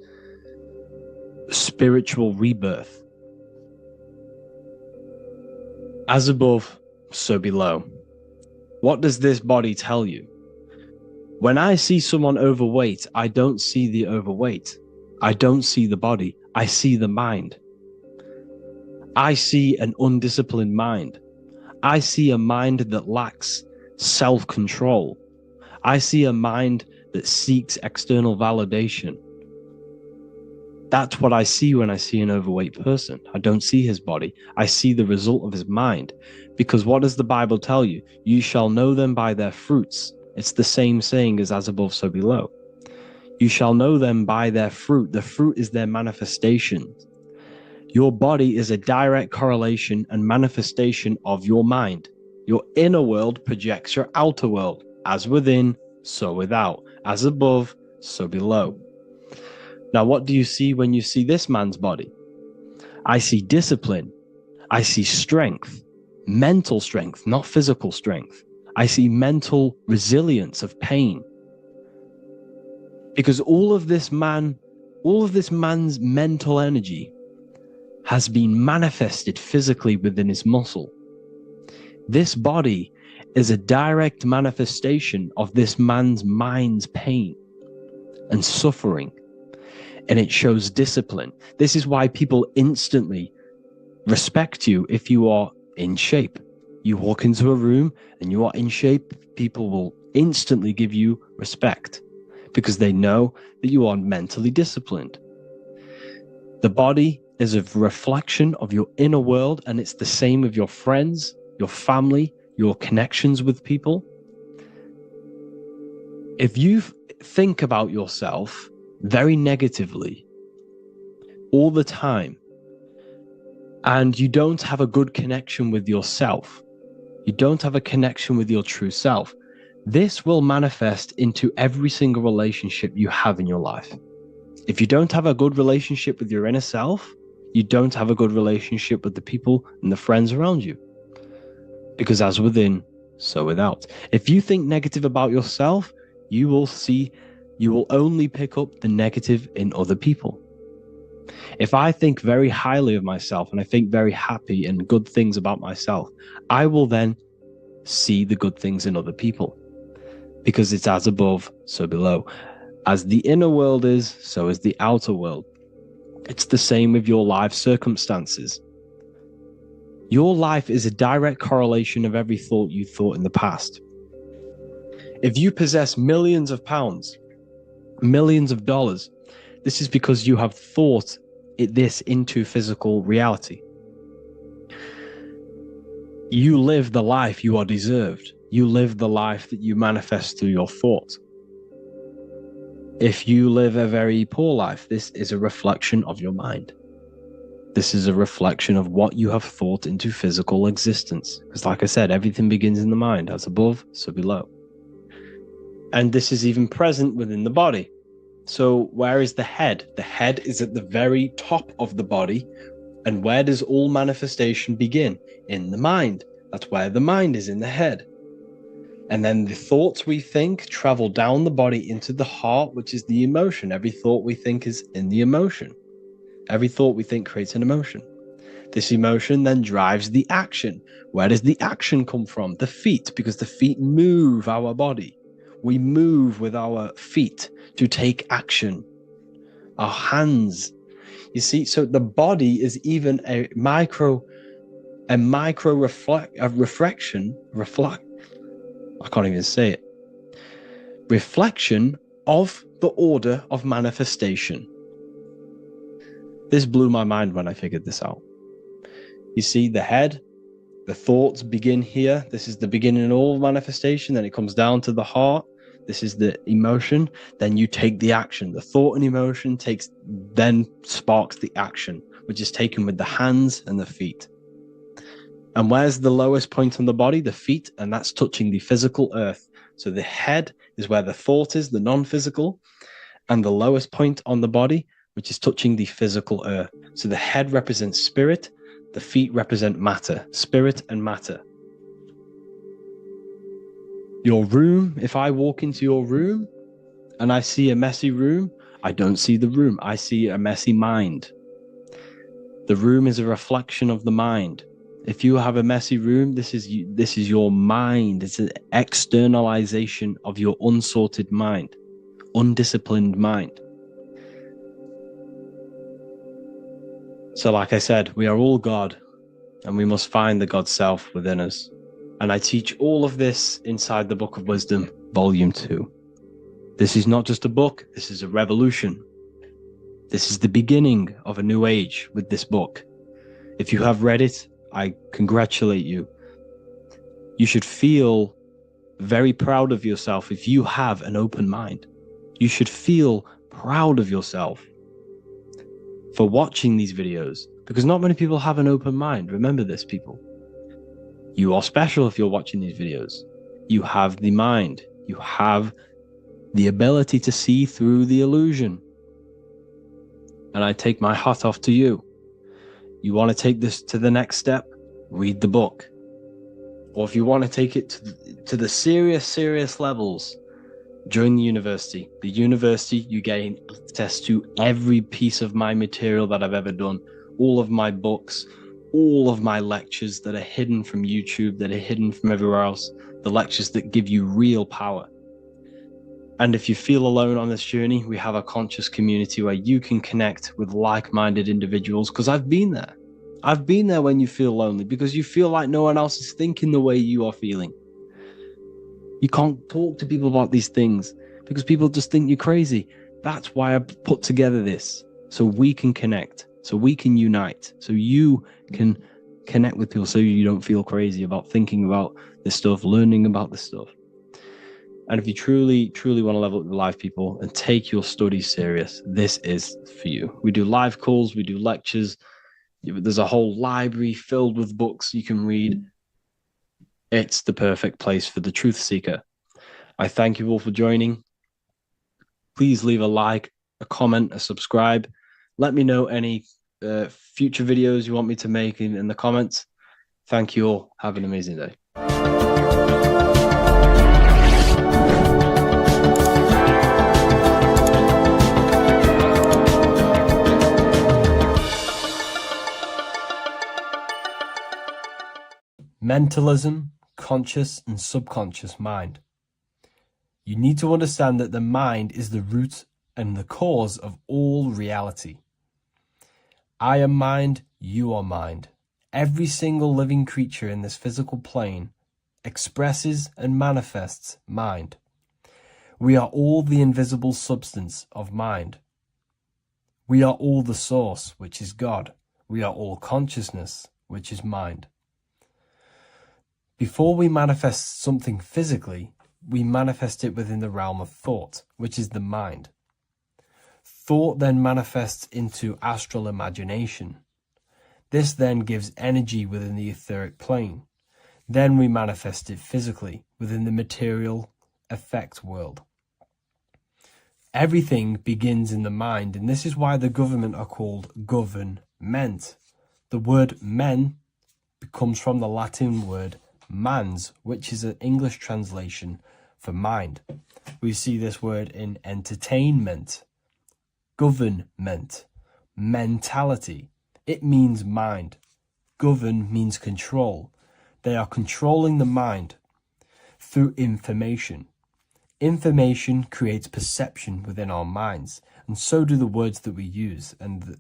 spiritual rebirth. As above, so below. What does this body tell you? When I see someone overweight, I don't see the overweight. I don't see the body. I see the mind. I see an undisciplined mind. I see a mind that lacks self-control. I see a mind that seeks external validation. That's what I see when I see an overweight person. I don't see his body. I see the result of his mind. Because what does the Bible tell you? You shall know them by their fruits. It's the same saying as above, so below. You shall know them by their fruit. The fruit is their manifestation. Your body is a direct correlation and manifestation of your mind. Your inner world projects your outer world. As within, so without. As above, so below. Now, what do you see when you see this man's body? I see discipline. I see strength. Mental strength, not physical strength. I see mental resilience of pain. Because all of this man's mental energy has been manifested physically within his muscle. This body is a direct manifestation of this man's mind's pain and suffering, and it shows discipline. This is why people instantly respect you if you are in shape. You walk into a room and you are in shape, people will instantly give you respect because they know that you are mentally disciplined. The body is a reflection of your inner world, and it's the same with your friends, your family, your connections with people. If you think about yourself very negatively all the time, and you don't have a good connection with yourself, you don't have a connection with your true self, this will manifest into every single relationship you have in your life. If you don't have a good relationship with your inner self, you don't have a good relationship with the people and the friends around you. Because as within, so without. If you think negative about yourself, you will only pick up the negative in other people. If I think very highly of myself and I think very happy and good things about myself, I will then see the good things in other people. Because it's as above, so below. As the inner world is, so is the outer world. It's the same with your life circumstances. Your life is a direct correlation of every thought you thought in the past. If you possess millions of pounds, millions of dollars, this is because you have thought this into physical reality. You live the life you are deserved. You live the life that you manifest through your thought. If you live a very poor life, this is a reflection of your mind. This is a reflection of what you have thought into physical existence. Because like I said, everything begins in the mind. As above, so below. And this is even present within the body. So where is the head? The head is at the very top of the body. And where does all manifestation begin? In the mind. That's where the mind is, in the head. And then the thoughts we think travel down the body into the heart, which is the emotion. Every thought we think is in the emotion. Every thought we think creates an emotion. This emotion then drives the action. Where does the action come from? The feet, because the feet move our body. We move with our feet to take action. Our hands. You see, so the body is even a micro reflection. I can't even say it. Reflection of the order of manifestation. This blew my mind when I figured this out. You see, the head, the thoughts begin here. This is the beginning of all manifestation. Then it comes down to the heart. This is the emotion. Then you take the action. The thought and emotion then sparks the action, which is taken with the hands and the feet. And where's the lowest point on the body? The feet, and that's touching the physical earth. So the head is where the thought is, the non-physical, and the lowest point on the body, which is touching the physical earth. So the head represents spirit, the feet represent matter, spirit and matter. Your room, if I walk into your room and I see a messy room, I don't see the room, I see a messy mind. The room is a reflection of the mind. If you have a messy room, this is your mind. It's an externalization of your unsorted mind, undisciplined mind. So like I said, we are all God, and we must find the God self within us. And I teach all of this inside the Book of Wisdom, Volume 2. This is not just a book, this is a revolution. This is the beginning of a new age with this book. If you have read it, I congratulate you. You should feel very proud of yourself if you have an open mind. You should feel proud of yourself for watching these videos, because not many people have an open mind. Remember this, people. You are special if you're watching these videos. You have the mind. You have the ability to see through the illusion. And I take my hat off to you. You want to take this to the next step? Read the book. Or if you want to take it to the serious levels, join the university. The university, you gain access to every piece of my material that I've ever done, all of my books, all of my lectures that are hidden from YouTube, that are hidden from everywhere else, the lectures that give you real power. And if you feel alone on this journey, we have a conscious community where you can connect with like-minded individuals, because I've been there. I've been there when you feel lonely, because you feel like no one else is thinking the way you are feeling. You can't talk to people about these things because people just think you're crazy. That's why I put together this, so we can connect, so we can unite, so you can connect with people, so you don't feel crazy about thinking about this stuff, learning about this stuff. And if you truly want to level up your life, people, and take your studies serious, this is for you. We do live calls, we do lectures. There's a whole library filled with books you can read. It's the perfect place for the truth seeker. I thank you all for joining. Please leave a like, a comment, a subscribe. Let me know any future videos you want me to make in the comments. Thank you all. Have an amazing day. Mentalism, conscious and subconscious mind. You need to understand that the mind is the root and the cause of all reality. I am mind, you are mind. Every single living creature in this physical plane expresses and manifests mind. We are all the invisible substance of mind. We are all the source, which is God. We are all consciousness, which is mind. Before we manifest something physically, we manifest it within the realm of thought, which is the mind. Thought then manifests into astral imagination. This then gives energy within the etheric plane. Then we manifest it physically within the material effect world. Everything begins in the mind, and this is why the government are called government. The word men comes from the Latin word mans, which is an English translation for mind. We see this word in entertainment, government, mentality. It means mind. Govern means control. They are controlling the mind through information. Information creates perception within our minds, and so do the words that we use and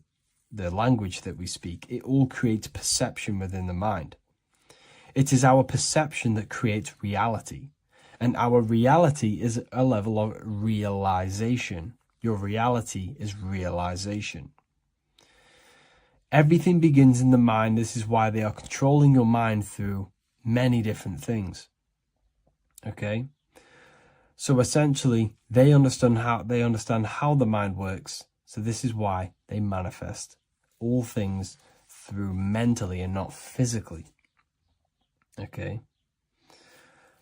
the language that we speak. It all creates perception within the mind. It is our perception that creates reality, and our reality is a level of realization. Your reality is realization. Everything begins in the mind. This is why they are controlling your mind through many different things. Okay? So essentially, they understand how the mind works. So this is why they manifest all things through mentally and not physically. Okay?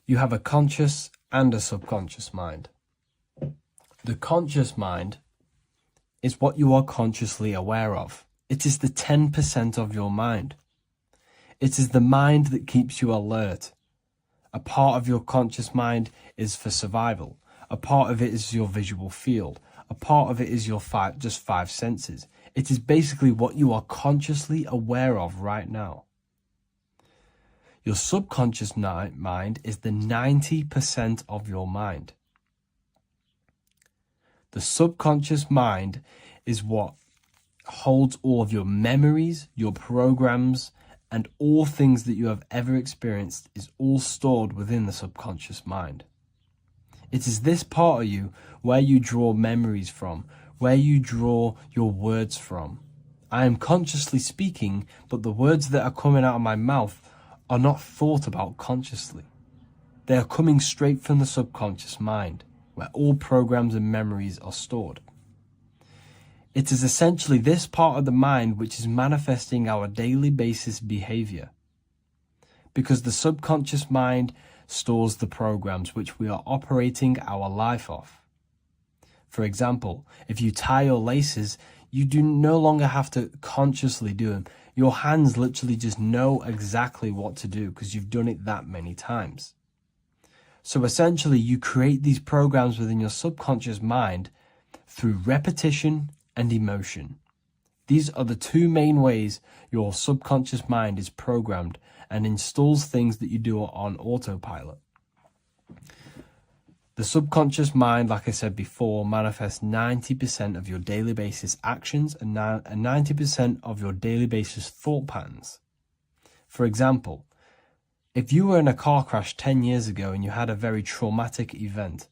You have a conscious and a subconscious mind. The conscious mind is what you are consciously aware of. It is the 10% of your mind. It is the mind that keeps you alert. A part of your conscious mind is for survival. A part of it is your visual field. A part of it is your just five senses. It is basically what you are consciously aware of right now. Your subconscious mind is the 90% of your mind. The subconscious mind is what holds all of your memories, your programs, and all things that you have ever experienced is all stored within the subconscious mind. It is this part of you where you draw memories from, where you draw your words from. I am consciously speaking, but the words that are coming out of my mouth are not thought about consciously. They are coming straight from the subconscious mind, where all programs and memories are stored. It is essentially this part of the mind which is manifesting our daily basis behavior, because the subconscious mind stores the programs which we are operating our life off. For example, if you tie your laces, you do no longer have to consciously do them. Your hands literally just know exactly what to do because you've done it that many times. So essentially, you create these programs within your subconscious mind through repetition and emotion. These are the two main ways your subconscious mind is programmed and installs things that you do on autopilot. The subconscious mind, like I said before, manifests 90% of your daily basis actions and 90% of your daily basis thought patterns. For example, if you were in a car crash 10 years ago and you had a very traumatic event,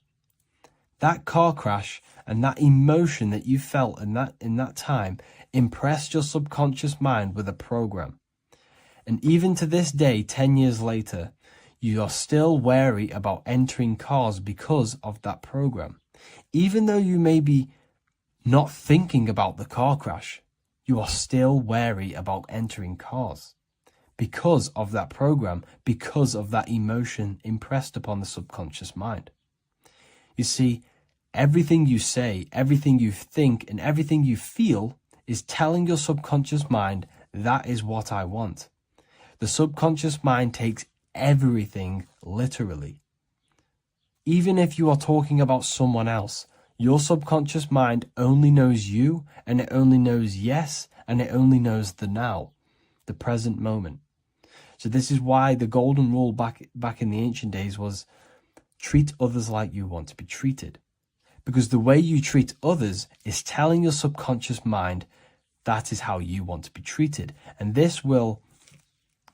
that car crash and that emotion that you felt in that time impressed your subconscious mind with a program. And even to this day, 10 years later, you are still wary about entering cars because of that program. Even though you may be not thinking about the car crash, you are still wary about entering cars because of that program, because of that emotion impressed upon the subconscious mind. You see, everything you say, everything you think, and everything you feel is telling your subconscious mind, that is what I want. The subconscious mind takes everything literally. Even if you are talking about someone else, your subconscious mind only knows you, and it only knows yes, and it only knows the now, the present moment. So this is why the golden rule back in the ancient days was treat others like you want to be treated. Because the way you treat others is telling your subconscious mind that is how you want to be treated. And this will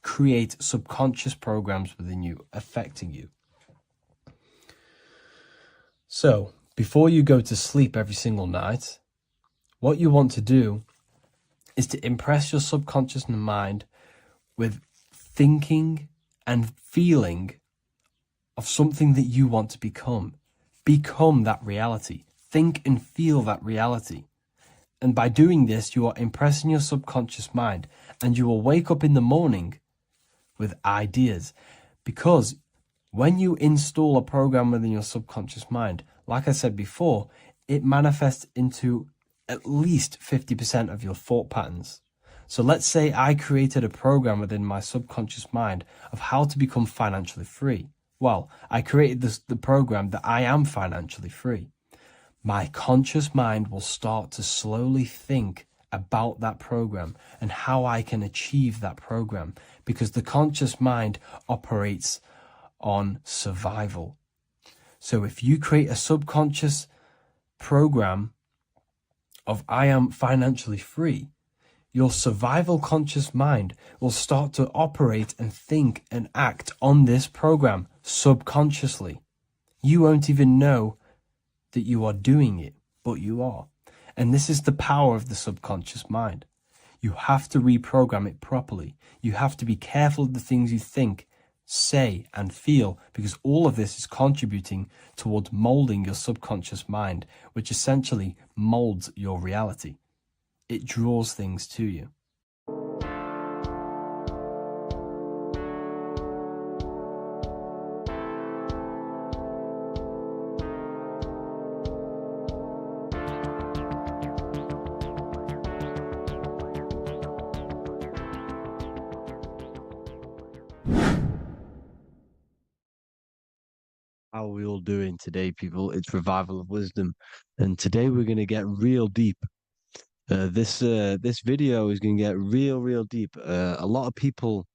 create subconscious programs within you, affecting you. So, before you go to sleep every single night, what you want to do is to impress your subconscious mind with thinking and feeling of something that you want to become. Become that reality. Think and feel that reality. And by doing this, you are impressing your subconscious mind, and you will wake up in the morning with ideas. Because when you install a program within your subconscious mind, like I said before, it manifests into at least 50% of your thought patterns. So let's say I created a program within my subconscious mind of how to become financially free. Well, I created the program that I am financially free. My conscious mind will start to slowly think about that program and how I can achieve that program, because the conscious mind operates on survival. So if you create a subconscious program of I am financially free, your survival conscious mind will start to operate and think and act on this program subconsciously. You won't even know that you are doing it, but you are. And this is the power of the subconscious mind. You have to reprogram it properly. You have to be careful of the things you think, say, and feel, because all of this is contributing towards molding your subconscious mind, which essentially molds your reality. It draws things to you. How are we all doing today, people? It's Revival of Wisdom, and today we're going to get real deep. This video is going to get real deep. A lot of people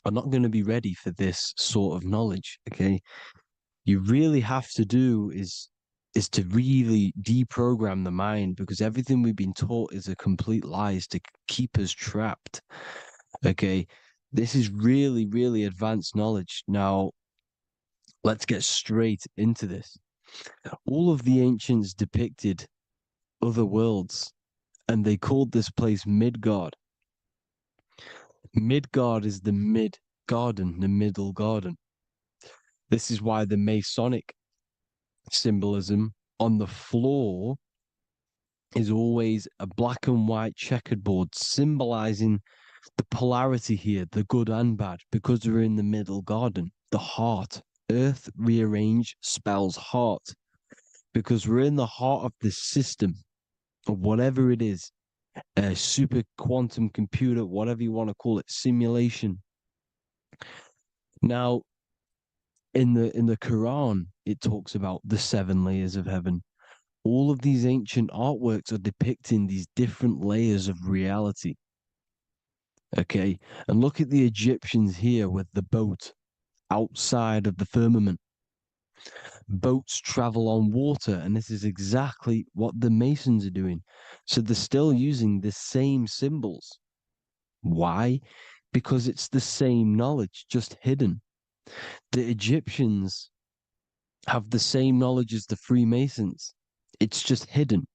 are not going to be ready for this sort of knowledge. Okay, you really have to do is to really deprogram the mind, because everything we've been taught is a complete lie, is to keep us trapped. Okay, this is really advanced knowledge. Now, let's get straight into this. All of the ancients depicted other worlds, and they called this place Midgard. Midgard is the mid garden, the middle garden. This is why the Masonic symbolism on the floor is always a black and white checkered board, symbolizing the polarity here, the good and bad, because we're in the middle garden, the heart. Earth rearranged spells heart, because we're in the heart of this system, of whatever it is, a super quantum computer, whatever you want to call it, simulation. Now, in the Quran, it talks about the 7 layers of heaven. All of these ancient artworks are depicting these different layers of reality. Okay, and look at the Egyptians here with the boat outside of the firmament. Boats travel on water, and this is exactly what the Masons are doing. So they're still using the same symbols. Why? Because it's the same knowledge, just hidden. The Egyptians have the same knowledge as the Freemasons. It's just hidden.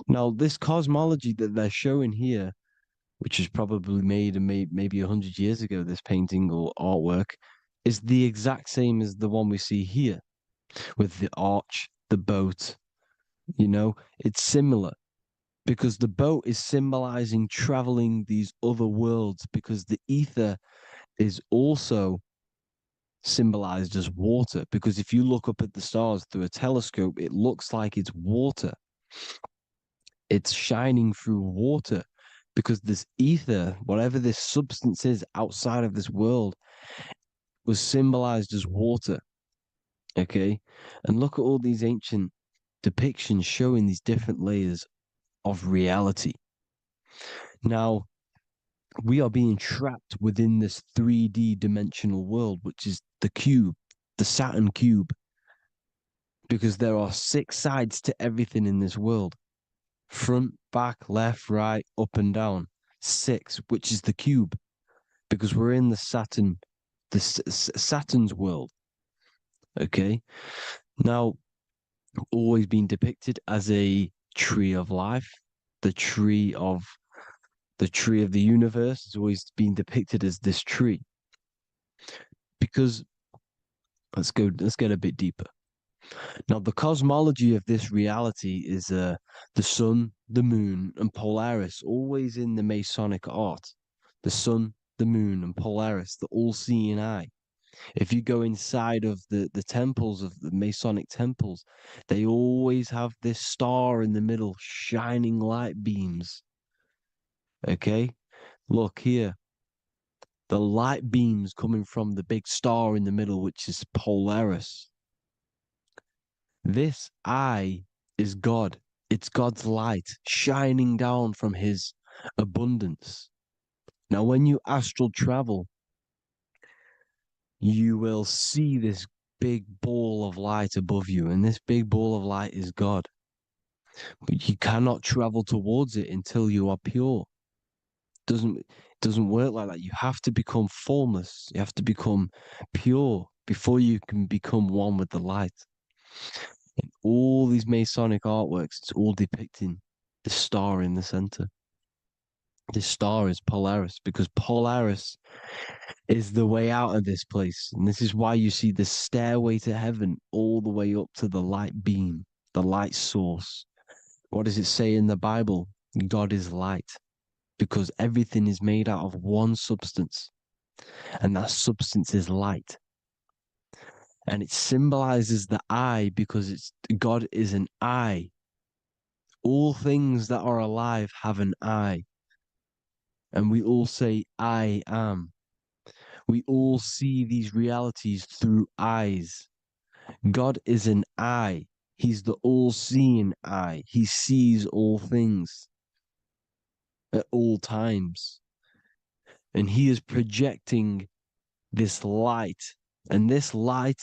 Now, this cosmology that they're showing here, which is probably made maybe 100 years ago, this painting or artwork, is the exact same as the one we see here, with the arch, the boat. You know, it's similar, because the boat is symbolizing traveling these other worlds, because the ether is also symbolized as water, because if you look up at the stars through a telescope, it looks like it's water. It's shining through water, because this ether, whatever this substance is outside of this world, was symbolized as water. Okay, and look at all these ancient depictions showing these different layers of reality. Now, we are being trapped within this 3D dimensional world, which is the cube, the Saturn cube, because there are 6 sides to everything in this world: front, back, left, right, up, and down. 6, which is the cube, because we're in the Saturn, Saturn's world. Okay, now, always been depicted as a tree of life, the tree of the universe has always been depicted as this tree. Because let's get a bit deeper. Now, the cosmology of this reality is the sun, the moon, and Polaris, always in the Masonic art. The sun, the moon, and Polaris, the all-seeing eye. If you go inside of the temples, of the Masonic temples, they always have this star in the middle, shining light beams. Okay? Look here. The light beams coming from the big star in the middle, which is Polaris. This eye is God. It's God's light shining down from his abundance. Now, when you astral travel, you will see this big ball of light above you, and this big ball of light is God. But you cannot travel towards it until you are pure. It doesn't work like that. You have to become formless. You have to become pure before you can become one with the light. In all these Masonic artworks, it's all depicting the star in the center. This star is Polaris because Polaris is the way out of this place. And this is why you see the stairway to heaven all the way up to the light beam, the light source. What does it say in the Bible? God is light because everything is made out of one substance, and that substance is light. And it symbolizes the eye because God is an eye. All things that are alive have an eye. And we all say, I am. We all see these realities through eyes. God is an eye. He's the all-seeing eye. He sees all things at all times. And he is projecting this light. And this light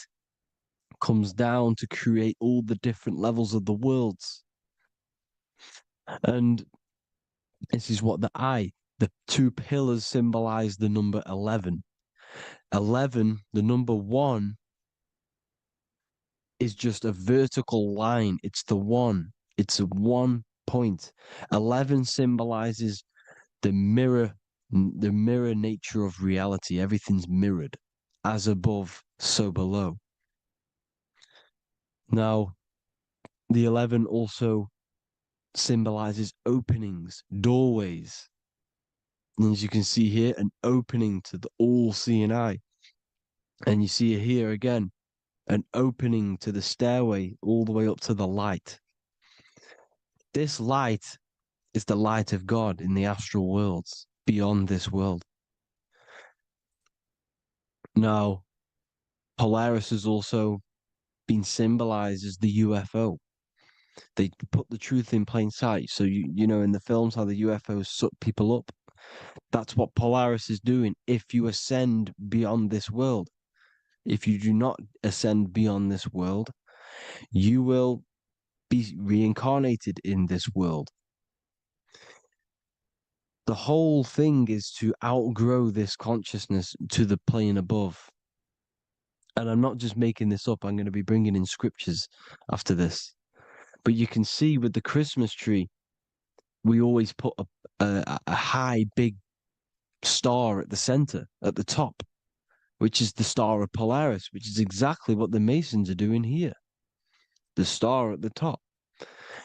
comes down to create all the different levels of the worlds. And this is what the two pillars symbolize the number 11. 11, the number 1, is just a vertical line. It's the one. It's a 1 point. 11 symbolizes the mirror nature of reality. Everything's mirrored. As above, so below. Now, the 11 also symbolizes openings, doorways. And as you can see here, an opening to the all-seeing eye. And you see here again, an opening to the stairway all the way up to the light. This light is the light of God in the astral worlds, beyond this world. Now, Polaris has also been symbolized as the UFO. They put the truth in plain sight. So, you know, in the films, how the UFOs suck people up. That's what Polaris is doing if you ascend beyond this world. If you do not ascend beyond this world, you will be reincarnated in this world. The whole thing is to outgrow this consciousness to the plane above. And I'm not just making this up. I'm going to be bringing in scriptures after this. But you can see with the Christmas tree, we always put a high, big star at the center, at the top, which is the star of Polaris, which is exactly what the Masons are doing here. The star at the top.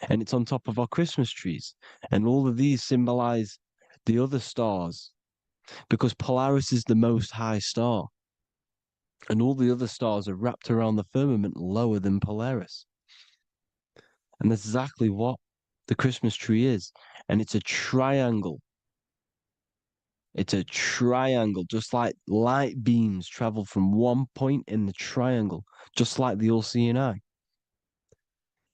And it's on top of our Christmas trees. And all of these symbolize the other stars because Polaris is the most high star. And all the other stars are wrapped around the firmament lower than Polaris. And that's exactly what the Christmas tree is. And it's a triangle. It's a triangle, just like light beams travel from one point in the triangle, just like the all-seeing eye.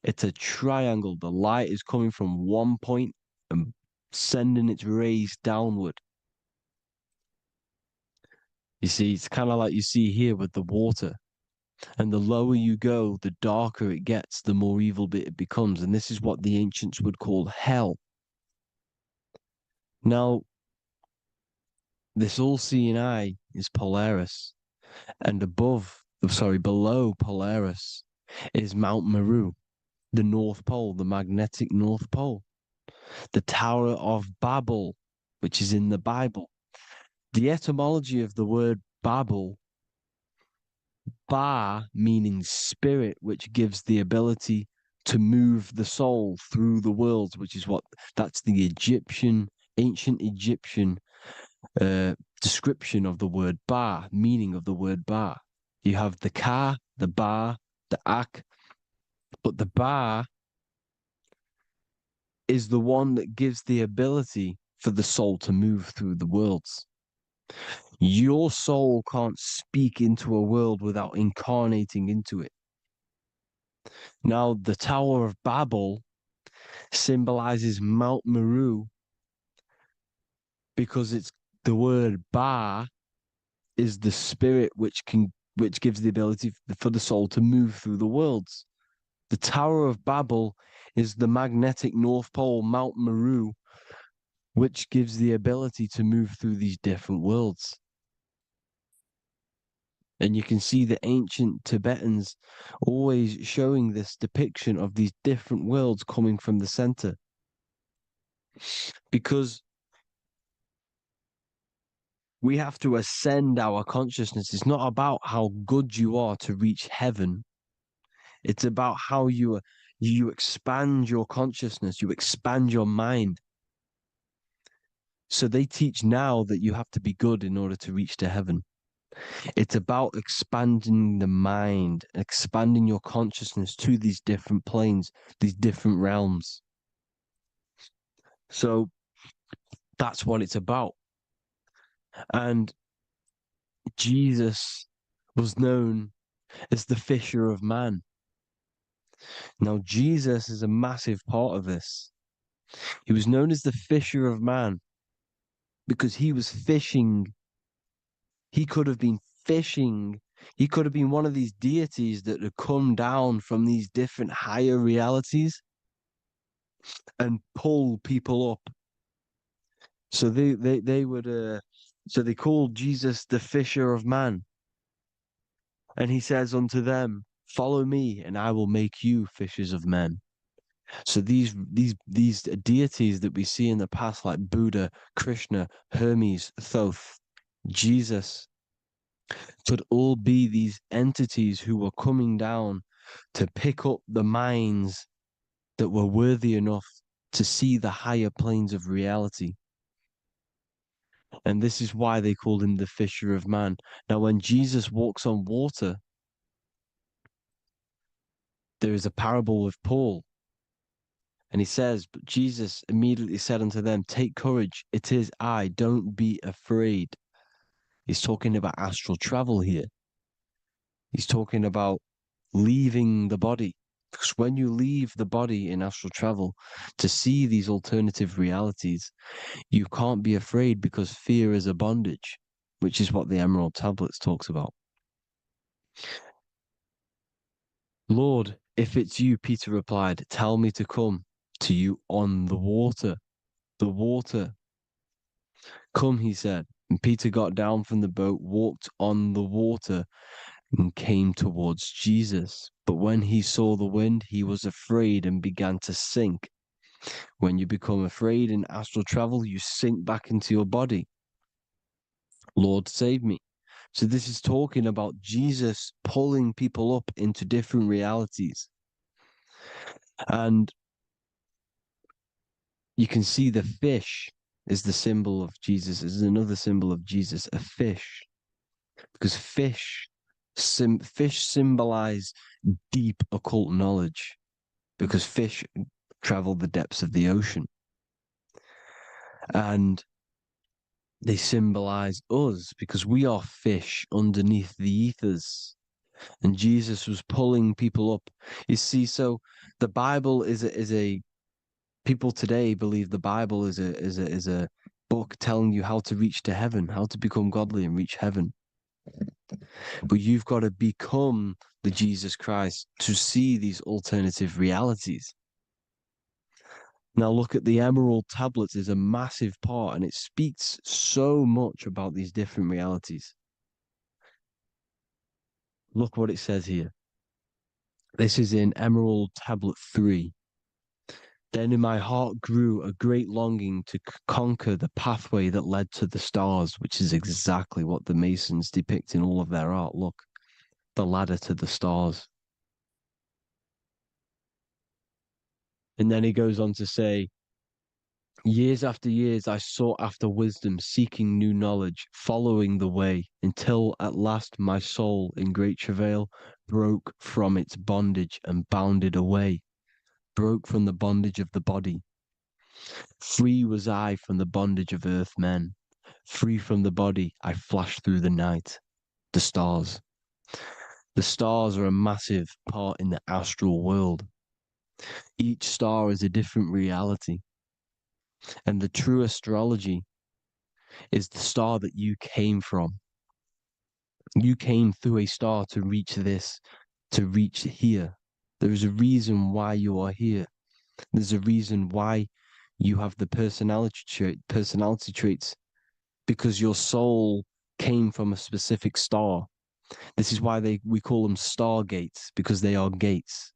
It's a triangle. The light is coming from one point and sending its rays downward. You see, it's kind of like you see here with the water. And the lower you go, the darker it gets, the more evil it becomes. And this is what the ancients would call hell. Now, this all-seeing eye is Polaris. And below Polaris is Mount Meru, the North Pole, the magnetic North Pole. The Tower of Babel, which is in the Bible. The etymology of the word Babel, Ba meaning spirit, which gives the ability to move the soul through the worlds, that's the ancient Egyptian description of the word Ba, meaning of the word Ba. You have the Ka, the Ba, the Ak, but the Ba is the one that gives the ability for the soul to move through the worlds. Your soul can't speak into a world without incarnating into it. Now, the Tower of Babel symbolizes Mount Meru because it's the word Ba is the spirit which gives the ability for the soul to move through the worlds. The Tower of Babel is the magnetic North Pole, Mount Meru, which gives the ability to move through these different worlds. And you can see the ancient Tibetans always showing this depiction of these different worlds coming from the center. Because we have to ascend our consciousness. It's not about how good you are to reach heaven. It's about how you expand your consciousness, you expand your mind. So they teach now that you have to be good in order to reach to heaven. It's about expanding the mind, expanding your consciousness to these different planes, these different realms. So that's what it's about. And Jesus was known as the fisher of man. Now, Jesus is a massive part of this. He was known as the fisher of man because he was fishing. He could have been fishing. He could have been one of these deities that had come down from these different higher realities and pull people up. So they would so they called Jesus the fisher of man. And he says unto them, follow me and I will make you fishers of men. So these deities that we see in the past, like Buddha, Krishna, Hermes, Thoth, Jesus, could all be these entities who were coming down to pick up the minds that were worthy enough to see the higher planes of reality. And this is why they called him the fisher of man. Now, when Jesus walks on water, there is a parable with Paul. And he says, but Jesus immediately said unto them, take courage, it is I, don't be afraid. He's talking about astral travel here. He's talking about leaving the body. Because when you leave the body in astral travel to see these alternative realities, you can't be afraid because fear is a bondage, which is what the Emerald Tablets talks about. Lord, if it's you, Peter replied, tell me to come to you on the water. The water. Come, he said. And Peter got down from the boat, walked on the water, and came towards Jesus. But when he saw the wind, he was afraid and began to sink. When you become afraid in astral travel, you sink back into your body. Lord, save me. So this is talking about Jesus pulling people up into different realities. And you can see the fish is the symbol of Jesus. Is another symbol of Jesus, a fish. Because fish symbolize deep occult knowledge. Because fish travel the depths of the ocean. And they symbolize us because we are fish underneath the ethers. And Jesus was pulling people up. You see, so the Bible is a people today believe the Bible is a book telling you how to reach to heaven, how to become godly and reach heaven. But you've got to become the Jesus Christ to see these alternative realities. Now look at the Emerald Tablets is a massive part, and it speaks so much about these different realities. Look what it says here. This is in Emerald Tablet 3. Then in my heart grew a great longing to conquer the pathway that led to the stars, which is exactly what the Masons depict in all of their art. Look, the ladder to the stars. And then he goes on to say, years after years, I sought after wisdom, seeking new knowledge, following the way, until at last my soul, in great travail, broke from its bondage and bounded away, broke from the bondage of the body. Free was I from the bondage of earth men. Free from the body, I flashed through the night. The stars. The stars are a massive part in the astral world. Each star is a different reality. And the true astrology is the star that you came from. You came through a star to reach this, to reach here. There is a reason why you are here. There's a reason why you have the personality traits, because your soul came from a specific star. This is why we call them stargates, because they are gates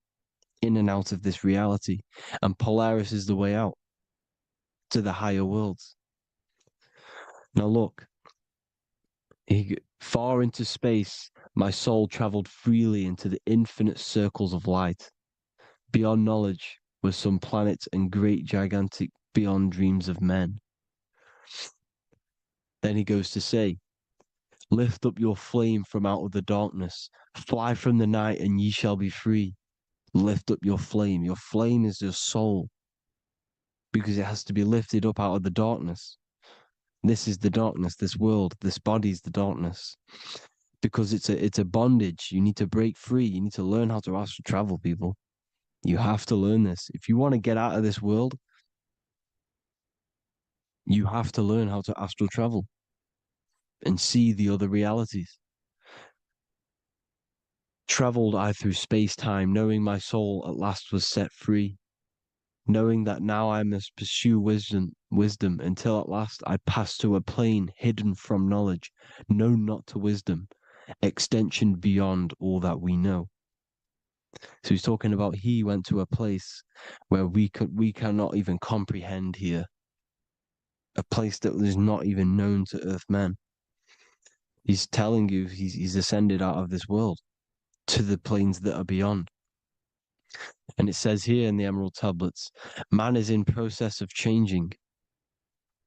in and out of this reality. And Polaris is the way out to the higher worlds. Now look, far into space, my soul traveled freely into the infinite circles of light. Beyond knowledge were some planets and great gigantic beyond dreams of men. Then he goes to say, lift up your flame from out of the darkness, fly from the night and ye shall be free. Lift up your flame. Your flame is your soul, because it has to be lifted up out of the darkness. This is the darkness, this world, this body is the darkness. Because it's a bondage. You need to break free. You need to learn how to astral travel, people. You have to learn this. If you want to get out of this world, you have to learn how to astral travel and see the other realities. Traveled I through space-time, knowing my soul at last was set free, knowing that now I must pursue wisdom until at last I pass to a plane hidden from knowledge, known not to wisdom, extension beyond all that we know. So he's talking about he went to a place where we cannot even comprehend here, a place that is not even known to earth men. He's telling you he's ascended out of this world to the planes that are beyond. And it says here in the Emerald Tablets, man is in process of changing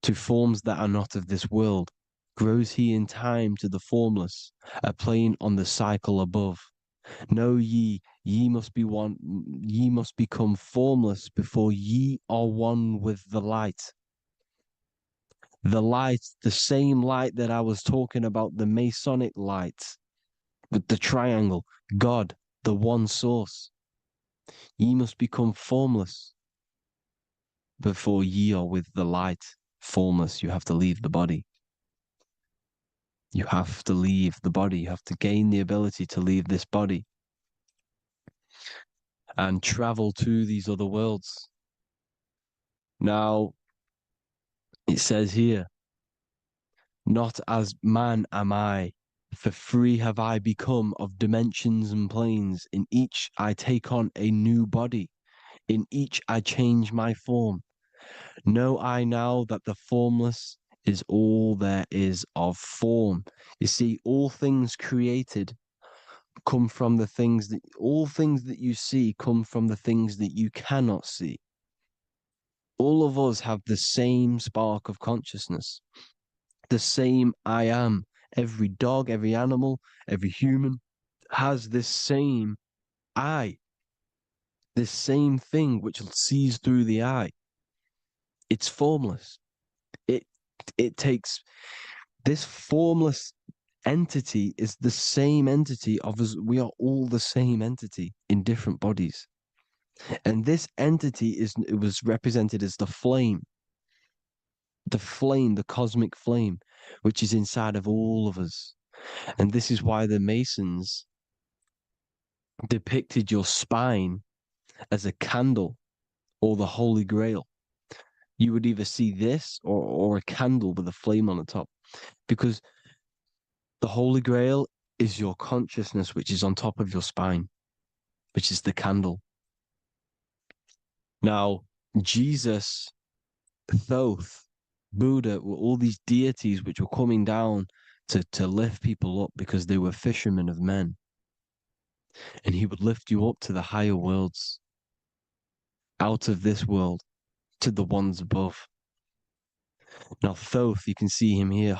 to forms that are not of this world. Grows he in time to the formless, a plane on the cycle above. Know ye must be one, ye must become formless before ye are one with the light. The light, the same light that I was talking about, the Masonic light, with the triangle, God, the one source. Ye must become formless before ye are with the light. Formless, you have to leave the body. You have to leave the body. You have to gain the ability to leave this body and travel to these other worlds. Now, it says here, not as man am I, for free have I become of dimensions and planes. In each I take on a new body. In each I change my form. Know I now that the formless is all there is of form. You see, all things created come from the things that, all things that you see come from the things that you cannot see. All of us have the same spark of consciousness, the same I am. Every dog, every animal, every human has this same I, this same thing which sees through the eye. It's formless. It takes this formless entity is the same entity of us. We are all the same entity in different bodies. And this entity it was represented as the flame, the cosmic flame, which is inside of all of us. And this is why the Masons depicted your spine as a candle or the Holy Grail. You would either see this or a candle with a flame on the top, because the Holy Grail is your consciousness, which is on top of your spine, which is the candle. Now, Jesus, Thoth, Buddha were all these deities which were coming down to lift people up because they were fishermen of men. And he would lift you up to the higher worlds, out of this world, to the ones above. Now, Thoth, you can see him here,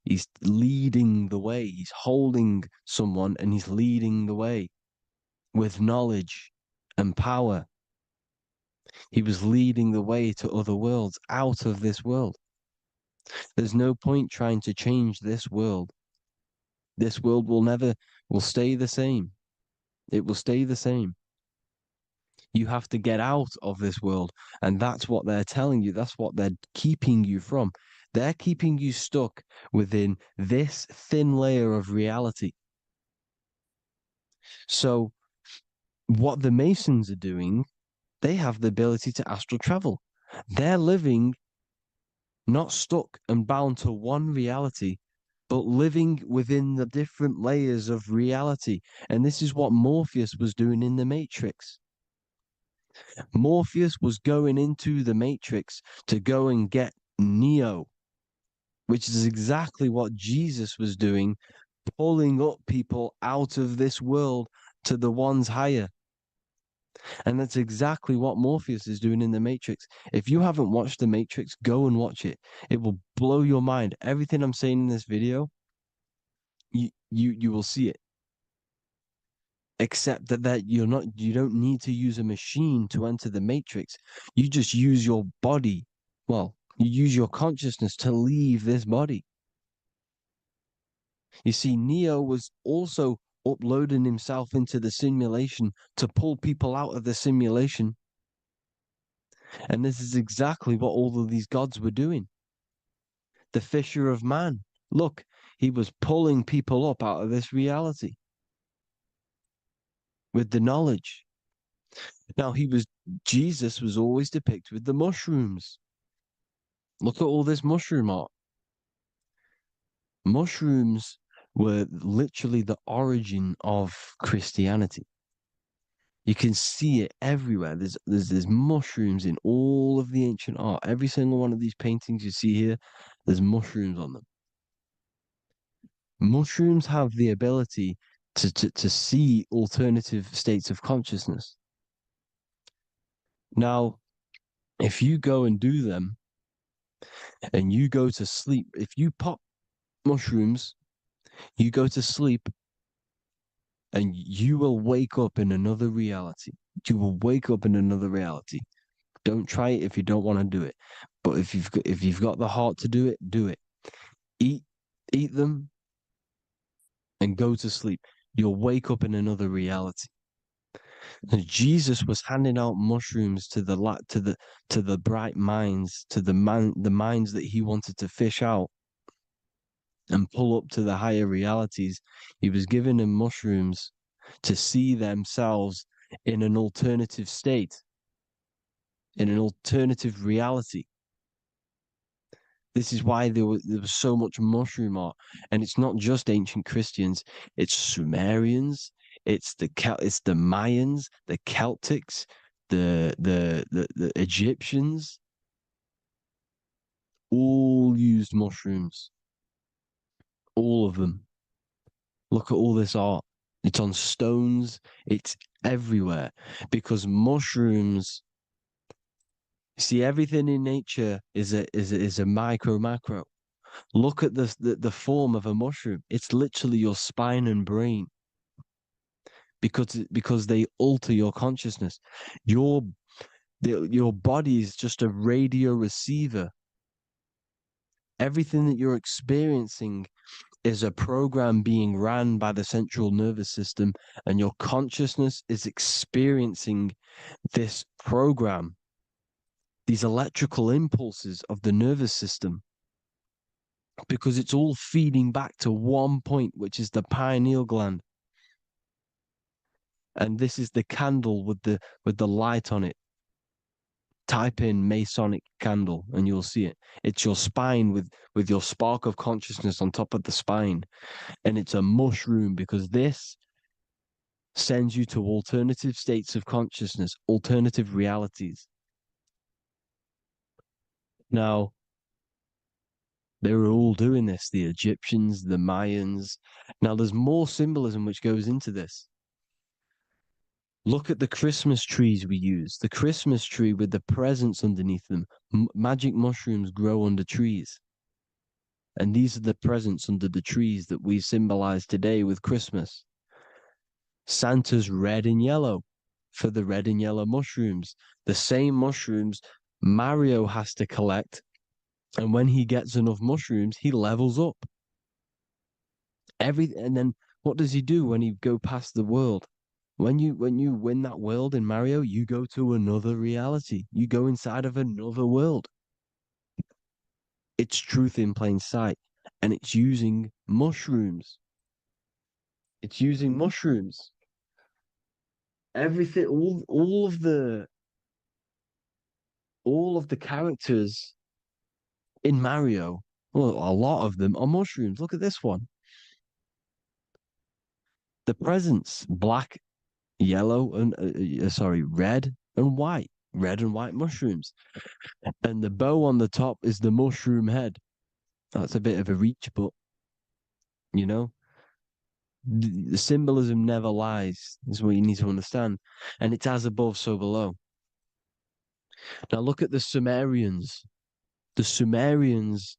he's leading the way. He's holding someone and he's leading the way with knowledge and power. He was leading the way to other worlds, out of this world. There's no point trying to change this world. This world will stay the same. It will stay the same. You have to get out of this world. And that's what they're telling you. That's what they're keeping you from. They're keeping you stuck within this thin layer of reality. So what the Masons are doing, they have the ability to astral travel. They're living not stuck and bound to one reality, but living within the different layers of reality. And this is what Morpheus was doing in the Matrix. Morpheus was going into the Matrix to go and get Neo, which is exactly what Jesus was doing, pulling up people out of this world to the ones higher. And that's exactly what Morpheus is doing in the Matrix. If you haven't watched the Matrix, go and watch it. It will blow your mind. Everything I'm saying in this video, you will see it. Except that you don't need to use a machine to enter the Matrix. You just use your body. Well, you use your consciousness to leave this body. You see, Neo was also uploading himself into the simulation to pull people out of the simulation. And this is exactly what all of these gods were doing. The Fisher of Man. Look, he was pulling people up out of this reality with the knowledge. Now, Jesus was always depicted with the mushrooms. Look at all this mushroom art. Mushrooms were literally the origin of Christianity. You can see it everywhere. There's mushrooms in all of the ancient art. Every single one of these paintings you see here, there's mushrooms on them. Mushrooms have the ability to see alternative states of consciousness. Now, if you go and do them and you go to sleep, if you pop mushrooms, you go to sleep and you will wake up in another reality. You will wake up in another reality. Don't try it if you don't want to do it. But if you've got the heart to do it, do it. Eat them and go to sleep. You'll wake up in another reality. And Jesus was handing out mushrooms to the bright minds, to the minds that he wanted to fish out and pull up to the higher realities. He was giving them mushrooms to see themselves in an alternative state, in an alternative reality. This is why there was so much mushroom art, and it's not just ancient Christians; it's Sumerians, it's the Mayans, the Celtics, the Egyptians. All used mushrooms, all of them. Look at all this art. It's on stones. It's everywhere because mushrooms. See, everything in nature is a micro macro. Look at the form of a mushroom. It's literally your spine and brain because they alter your consciousness. Your body is just a radio receiver. Everything that you're experiencing is a program being ran by the central nervous system, and your consciousness is experiencing this program, these electrical impulses of the nervous system, because it's all feeding back to one point, which is the pineal gland. And this is the candle with the light on it. Type in Masonic candle and you'll see it. It's your spine with your spark of consciousness on top of the spine. And it's a mushroom because this sends you to alternative states of consciousness, alternative realities. Now, they were all doing this, the Egyptians, the Mayans. Now, there's more symbolism which goes into this. Look at the Christmas trees we use. The Christmas tree with the presents underneath them. Magic mushrooms grow under trees. And these are the presents under the trees that we symbolize today with Christmas. Santa's red and yellow. for the red and yellow mushrooms. The same mushrooms Mario has to collect. And when he gets enough mushrooms, he levels up. And then what does he do when he go past the world? When you win that world in Mario, you go to another reality. You go inside of another world. It's truth in plain sight. And it's using mushrooms. It's using mushrooms. Everything, all of the characters in Mario, well, a lot of them are mushrooms. Look at this one. The presents, black, yellow, and red and white. Red and white mushrooms. And the bow on the top is the mushroom head. That's a bit of a reach, but you know, the symbolism never lies, is what you need to understand. And it's as above, so below. Now look at the Sumerians. The Sumerians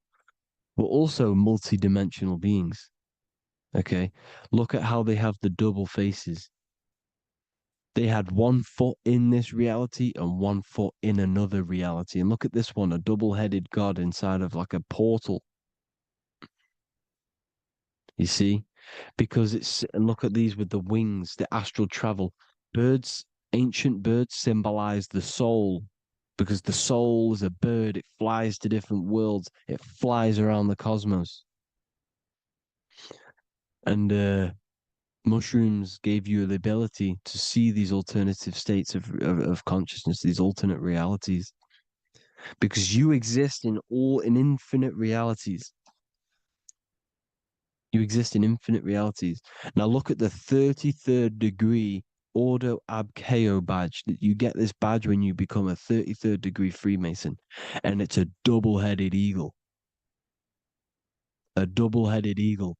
were also multi-dimensional beings. Okay, look at how they have the double faces. They had 1 foot in this reality and 1 foot in another reality. And look at this one, a double-headed god inside of like a portal. You see? Because and look at these with the wings, the astral travel. Birds, ancient birds symbolize the soul. Because the soul is a bird, it flies to different worlds, it flies around the cosmos. And mushrooms gave you the ability to see these alternative states of consciousness, these alternate realities. Because you exist in infinite realities. You exist in infinite realities. Now look at the 33rd degree Ordo Ab Chao badge. You get this badge when you become a 33rd degree Freemason. And it's a double-headed eagle. A double-headed eagle.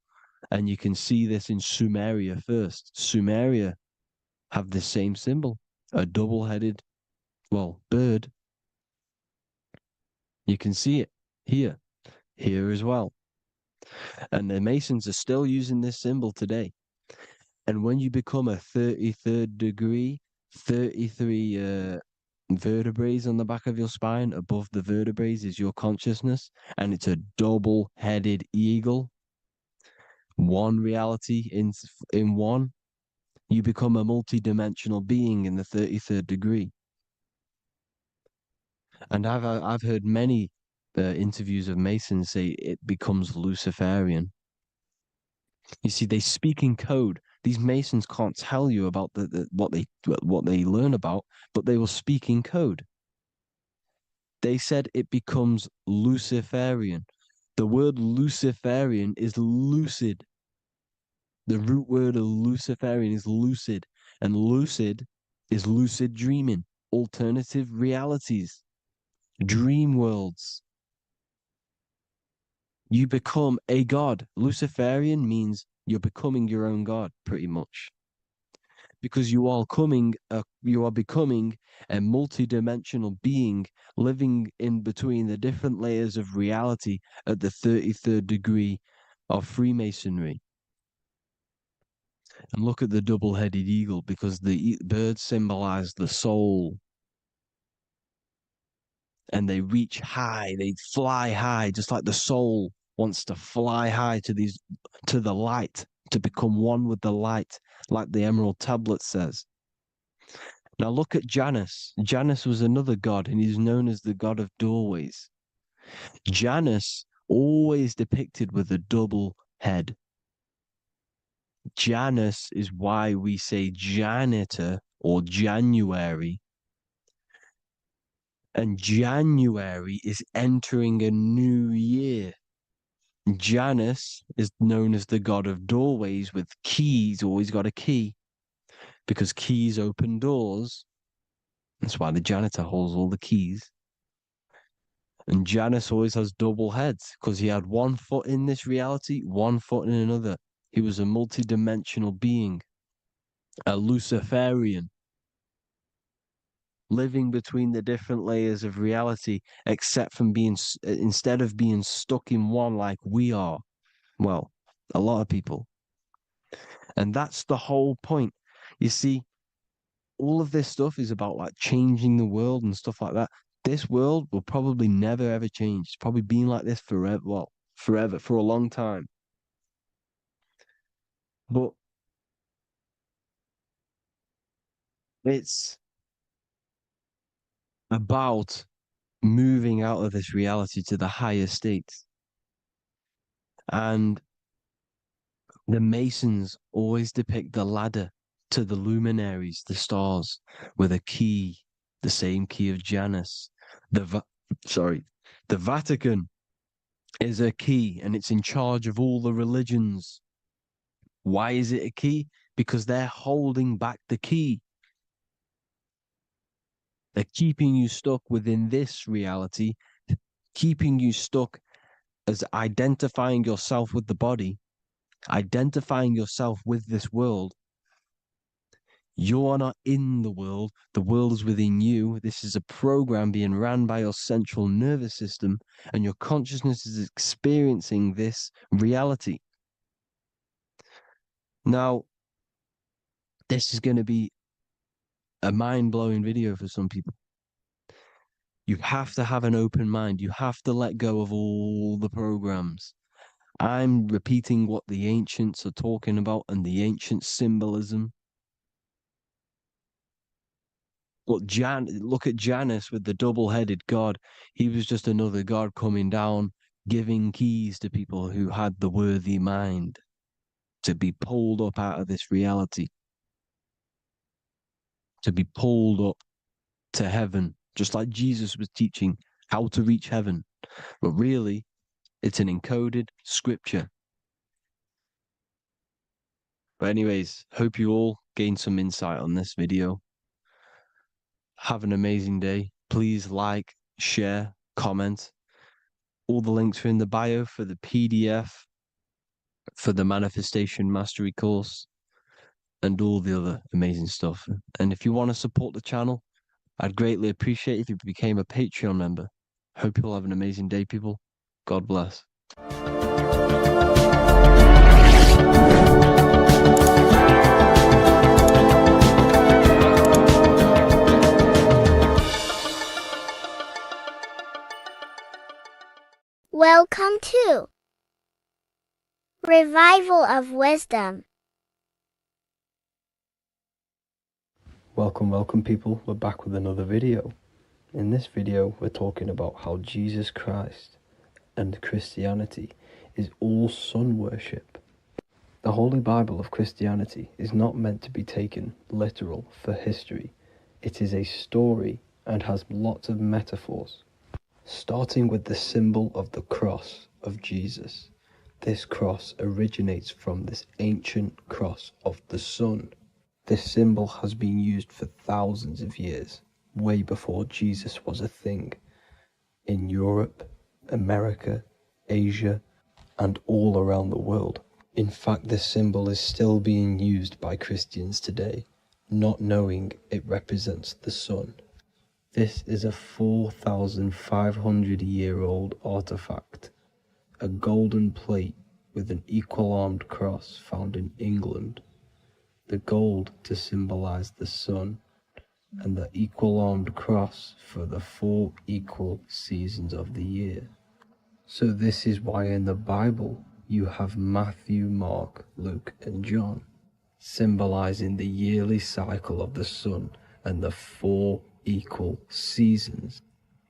And you can see this in Sumeria first. Sumeria have the same symbol. A double-headed, bird. You can see it here as well. And the Masons are still using this symbol today. And when you become a 33rd degree, 33 vertebrae on the back of your spine, above the vertebrae is your consciousness, and it's a double-headed eagle. One reality in one. You become a multi-dimensional being in the 33rd degree. And I've heard many interviews of Masons say it becomes Luciferian. You see, they speak in code. These Masons can't tell you about what they learn about, but they will speak in code. They said it becomes Luciferian. The word Luciferian is lucid. The root word of Luciferian is lucid, and lucid is lucid dreaming, alternative realities, dream worlds. You become a god. Luciferian means you're becoming your own god, pretty much. Because you are becoming a multi-dimensional being living in between the different layers of reality at the 33rd degree of Freemasonry. And look at the double-headed eagle, because the birds symbolize the soul. And they reach high, they fly high, just like the soul wants to fly high to the light, to become one with the light, like the Emerald Tablet says. Now look at Janus. Janus was another god, and he's known as the god of doorways. Janus always depicted with a double head. Janus is why we say janitor or January. And January is entering a new year. Janus is known as the god of doorways with keys, always got a key, because keys open doors. That's why the janitor holds all the keys. And Janus always has double heads, because he had 1 foot in this reality, 1 foot in another. He was a multi-dimensional being, a Luciferian, living between the different layers of reality, instead of being stuck in one like we are. Well, a lot of people. And that's the whole point. You see, all of this stuff is about like changing the world and stuff like that. This world will probably never ever change. It's probably been like this forever, well, forever, for a long time. But it's about moving out of this reality to the higher states. And the Masons always depict the ladder to the luminaries, the stars, with a key, the same key of Janus. The Vatican is a key, and it's in charge of all the religions. Why is it a key? Because they're holding back the key. They're keeping you stuck within this reality, keeping you stuck as identifying yourself with the body, identifying yourself with this world. You are not in the world is within you. This is a program being ran by your central nervous system, and your consciousness is experiencing this reality. Now, this is going to be a mind-blowing video for some people. You have to have an open mind. You have to let go of all the programs. I'm repeating what the ancients are talking about and the ancient symbolism. Look at Janus with the double-headed god. He was just another god coming down, giving keys to people who had the worthy mind to be pulled up out of this reality, to be pulled up to heaven, just like Jesus was teaching how to reach heaven. But really, it's an encoded scripture. But anyways, hope you all gained some insight on this video. Have an amazing day. Please like, share, comment. All the links are in the bio for the PDF, for the Manifestation Mastery course, and all the other amazing stuff. And if you want to support the channel, I'd greatly appreciate if you became a Patreon member. Hope you'll have an amazing day, people. God bless. Welcome to Revival of Wisdom. Welcome people, we're back with another video. In this video we're talking about how Jesus Christ and Christianity is all sun worship. The Holy Bible of Christianity is not meant to be taken literal for history. It is a story and has lots of metaphors. Starting with the symbol of the cross of Jesus. This cross originates from this ancient cross of the sun. This symbol has been used for thousands of years, way before Jesus was a thing, in Europe, America, Asia, and all around the world. In fact, this symbol is still being used by Christians today, not knowing it represents the sun. This is a 4,500-year-old artifact, a golden plate with an equal-armed cross found in England. The gold to symbolize the sun, and the equal-armed cross for the 4 equal seasons of the year. So this is why in the Bible you have Matthew, Mark, Luke, and John, symbolizing the yearly cycle of the sun and the 4 equal seasons.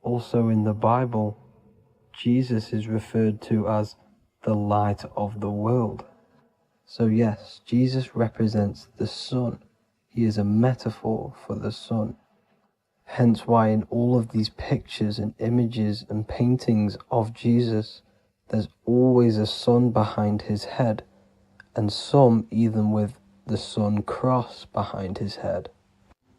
Also in the Bible, Jesus is referred to as the light of the world. So yes, Jesus represents the sun. He is a metaphor for the sun. Hence why in all of these pictures and images and paintings of Jesus, there's always a sun behind his head, and some even with the sun cross behind his head.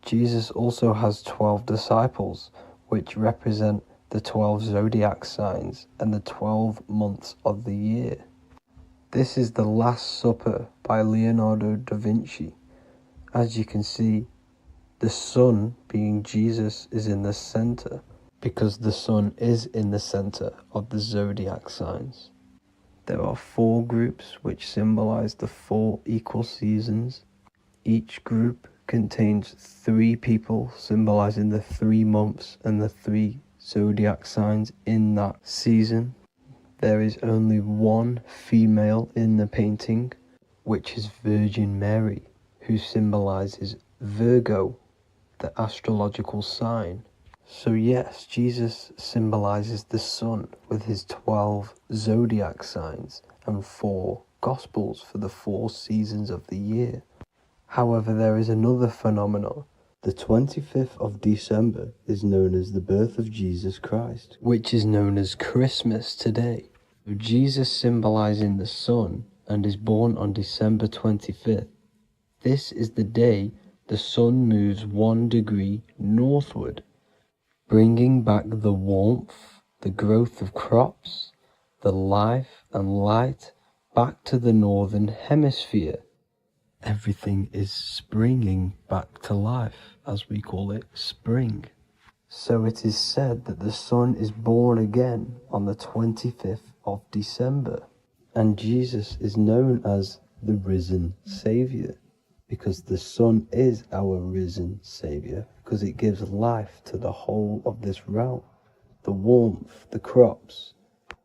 Jesus also has 12 disciples, which represent the 12 zodiac signs and the 12 months of the year. This is the Last Supper by Leonardo da Vinci. As you can see, the sun, being Jesus, is in the center, because the sun is in the center of the zodiac signs. There are 4 groups which symbolize the 4 equal seasons. Each group contains 3 people, symbolizing the 3 months and the 3 zodiac signs in that season. There is only one female in the painting, which is Virgin Mary, who symbolizes Virgo, the astrological sign. So yes, Jesus symbolizes the sun with his 12 zodiac signs and 4 gospels for the 4 seasons of the year. However, there is another phenomenon. The 25th of December is known as the birth of Jesus Christ, which is known as Christmas today. Jesus symbolizing the sun and is born on December 25th. This is the day the sun moves 1 degree northward, bringing back the warmth, the growth of crops, the life and light back to the northern hemisphere. Everything is springing back to life, as we call it, spring. So it is said that the sun is born again on the 25th of December, and Jesus is known as the risen Saviour, because the sun is our risen Saviour, because it gives life to the whole of this realm, the warmth, the crops,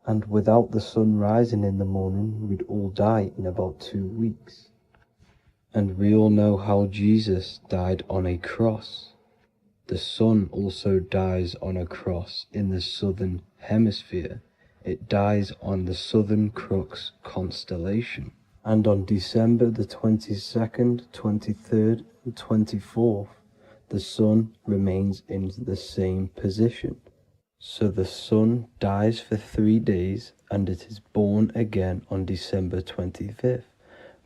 and without the sun rising in the morning, we'd all die in about 2 weeks. And we all know how Jesus died on a cross. The sun also dies on a cross in the southern hemisphere. It dies on the Southern Crux constellation. And on December the 22nd, 23rd and 24th, the sun remains in the same position. So the sun dies for 3 days and it is born again on December 25th,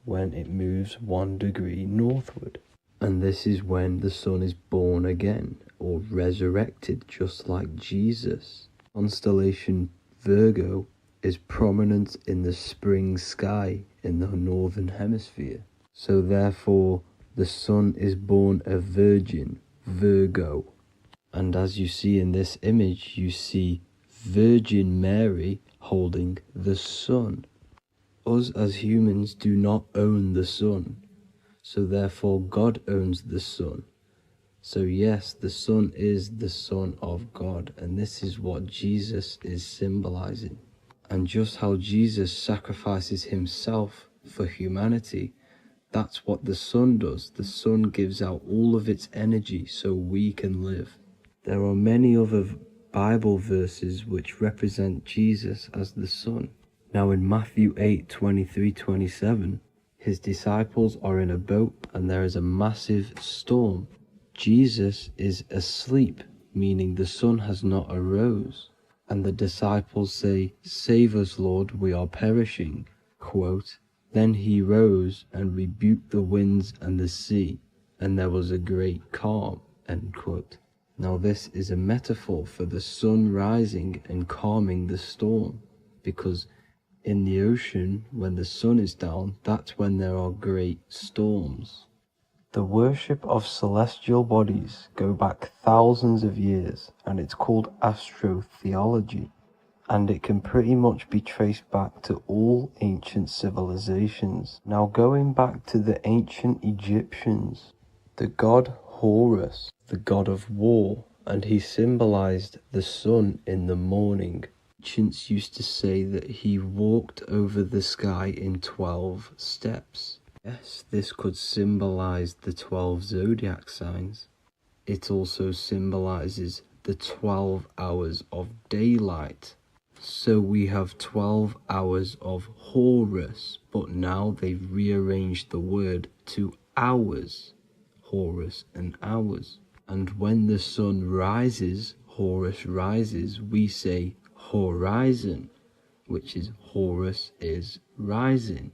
when it moves 1 degree northward. And this is when the sun is born again, or resurrected, just like Jesus. Constellation Virgo is prominent in the spring sky in the northern hemisphere. So therefore, the sun is born a virgin, Virgo. And as you see in this image, you see Virgin Mary holding the sun. Us as humans do not own the sun. So therefore God owns the sun. So yes, the sun is the Son of God, and this is what Jesus is symbolizing. And just how Jesus sacrifices himself for humanity, that's what the sun does. The sun gives out all of its energy so we can live. There are many other Bible verses which represent Jesus as the sun. Now in Matthew 8:23-27, his disciples are in a boat and there is a massive storm. Jesus is asleep, meaning the sun has not arose. And the disciples say, "Save us, Lord, we are perishing." Quote, "Then he rose and rebuked the winds and the sea, and there was a great calm." End quote. Now this is a metaphor for the sun rising and calming the storm, because in the ocean, when the sun is down, that's when there are great storms. The worship of celestial bodies go back thousands of years, and it's called astrotheology, and it can pretty much be traced back to all ancient civilizations. Now going back to the ancient Egyptians, the god Horus, the god of war, and he symbolized the sun in the morning. Ancients used to say that he walked over the sky in 12 steps. Yes, this could symbolize the 12 zodiac signs. It also symbolizes the 12 hours of daylight. So we have 12 hours of Horus, but now they've rearranged the word to hours. Horus and hours. And when the sun rises, Horus rises, we say horizon, which is Horus is rising.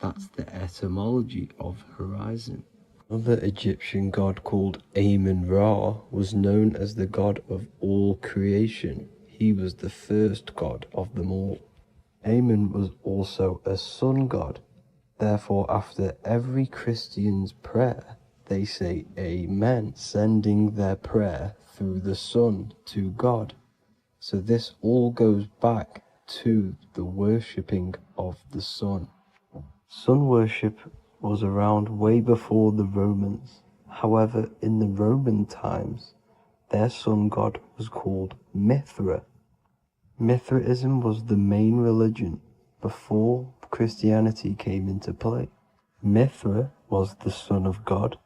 That's the etymology of horizon. Another Egyptian god called Amun-Ra was known as the god of all creation. He was the first god of them all. Amun was also a sun god. Therefore, after every Christian's prayer, they say Amen, sending their prayer through the sun to God. So this all goes back to the worshipping of the sun. Sun worship was around way before the Romans. However, in the Roman times, their sun god was called Mithra. Mithraism was the main religion before Christianity came into play. Mithra was the son of God.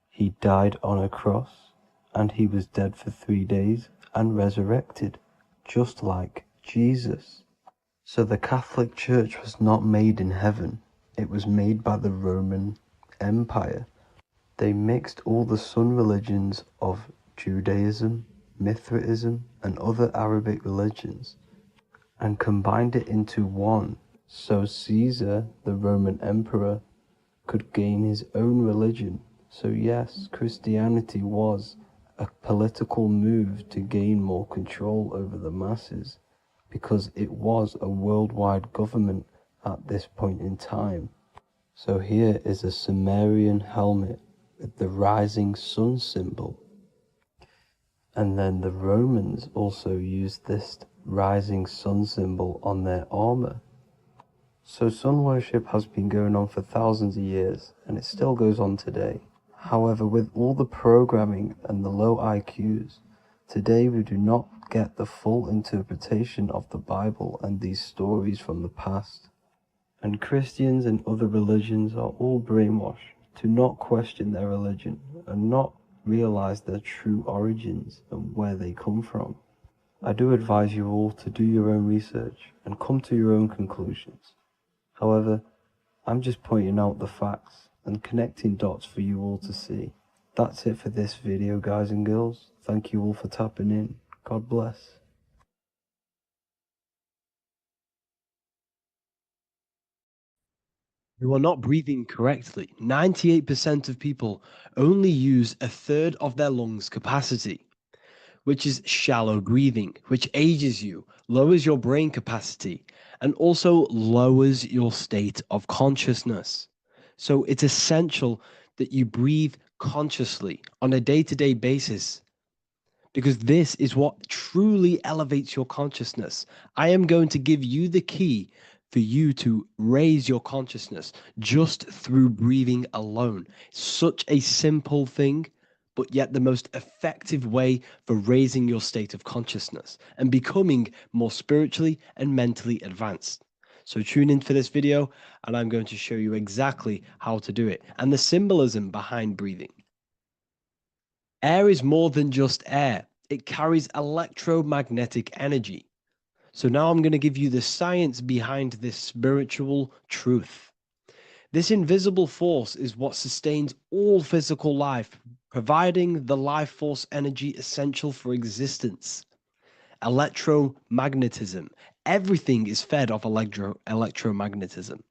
He died on a cross, and he was dead for 3 days and resurrected, just like Jesus. So the Catholic Church was not made in heaven, it was made by the Roman Empire. They mixed all the sun religions of Judaism, Mithraism, and other Arabic religions, and combined it into one, so Caesar, the Roman emperor, could gain his own religion. So yes, Christianity was a political move to gain more control over the masses, because it was a worldwide government at this point in time. So here is a Sumerian helmet with the rising sun symbol. And then the Romans also used this rising sun symbol on their armor. So sun worship has been going on for thousands of years, and it still goes on today. However, with all the programming and the low IQs, today we do not get the full interpretation of the Bible and these stories from the past. And Christians and other religions are all brainwashed to not question their religion and not realize their true origins and where they come from. I do advise you all to do your own research and come to your own conclusions. However, I'm just pointing out the facts and connecting dots for you all to see. That's it for this video, guys and girls. Thank you all for tapping in. God bless. You are not breathing correctly. 98% of people only use a third of their lungs capacity, which is shallow breathing, which ages you, lowers your brain capacity, and also lowers your state of consciousness. So it's essential that you breathe consciously on a day-to-day basis, because this is what truly elevates your consciousness. I am going to give you the key for you to raise your consciousness just through breathing alone. Such a simple thing, but yet the most effective way for raising your state of consciousness and becoming more spiritually and mentally advanced. So tune in for this video, and I'm going to show you exactly how to do it and the symbolism behind breathing. Air is more than just air. It carries electromagnetic energy. So now I'm going to give you the science behind this spiritual truth. This invisible force is what sustains all physical life, providing the life force energy essential for existence. Electromagnetism. Everything is fed off electromagnetism.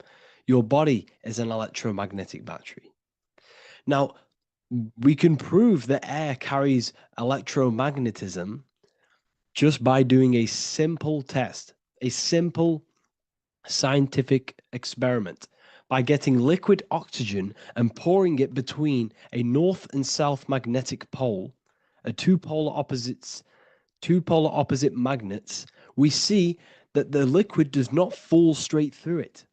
Your body is an electromagnetic battery. Now, we can prove that air carries electromagnetism just by doing a simple test, a simple scientific experiment, by getting liquid oxygen and pouring it between a north and south magnetic pole, two polar opposite magnets. We see that the liquid does not fall straight through it.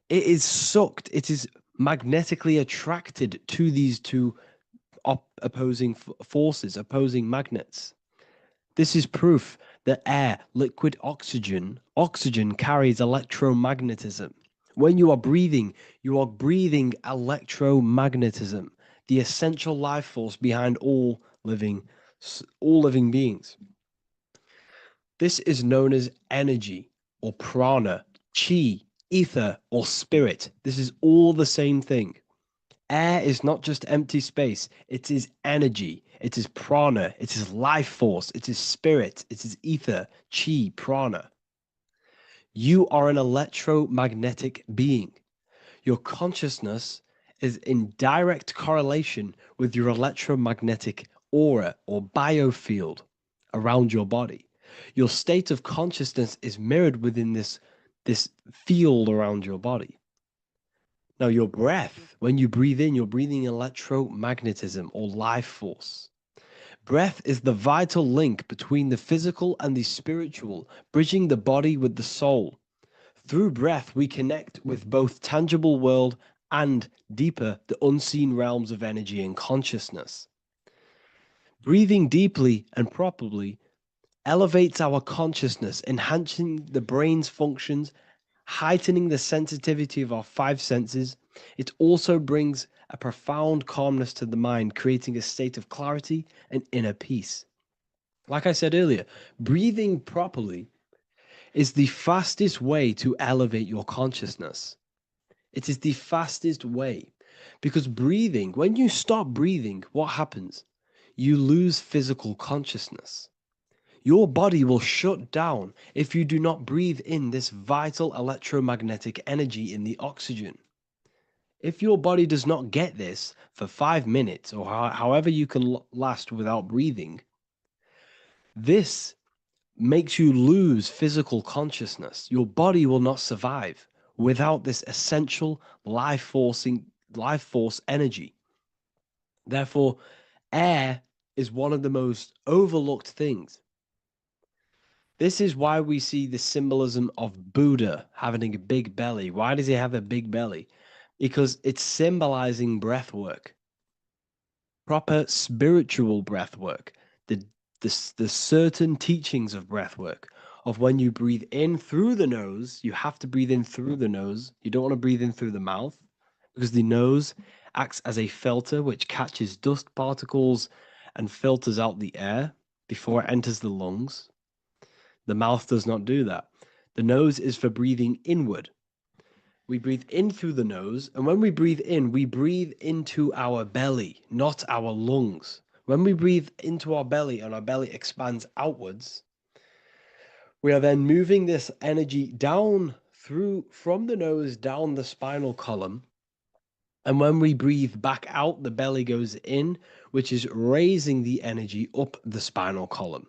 It is sucked, it is magnetically attracted to these two opposing forces, opposing magnets. This is proof that air, liquid oxygen carries electromagnetism. When you are breathing electromagnetism, the essential life force behind all living beings. This is known as energy or prana, chi, ether, or spirit. This is all the same thing. Air is not just empty space. It is energy. It is prana. It is life force. It is spirit. It is ether, chi, prana. You are an electromagnetic being. Your consciousness is in direct correlation with your electromagnetic aura or biofield around your body. Your state of consciousness is mirrored within this field around your body. Now, your breath, when you breathe in, you're breathing electromagnetism or life force. Breath is the vital link between the physical and the spiritual, bridging the body with the soul. Through breath, we connect with both tangible world and deeper, the unseen realms of energy and consciousness. Breathing deeply and properly elevates our consciousness, enhancing the brain's functions, heightening the sensitivity of our five senses. It also brings a profound calmness to the mind, creating a state of clarity and inner peace. Like I said earlier, breathing properly is the fastest way to elevate your consciousness. It is the fastest way because breathing, when you stop breathing, what happens? You lose physical consciousness. Your body will shut down if you do not breathe in this vital electromagnetic energy in the oxygen. If your body does not get this for 5 minutes or however you can last without breathing, this makes you lose physical consciousness. Your body will not survive without this essential life force energy. Therefore, air is one of the most overlooked things. This is why we see the symbolism of Buddha having a big belly. Why does he have a big belly? Because it's symbolizing breath work, proper spiritual breath work, the certain teachings of breath work, of when you breathe in through the nose, you have to breathe in through the nose. You don't want to breathe in through the mouth because the nose acts as a filter which catches dust particles and filters out the air before it enters the lungs. The mouth does not do that. The nose is for breathing inward. We breathe in through the nose, and when we breathe in, we breathe into our belly, not our lungs. When we breathe into our belly and our belly expands outwards, we are then moving this energy down through from the nose down the spinal column. And when we breathe back out, the belly goes in, which is raising the energy up the spinal column,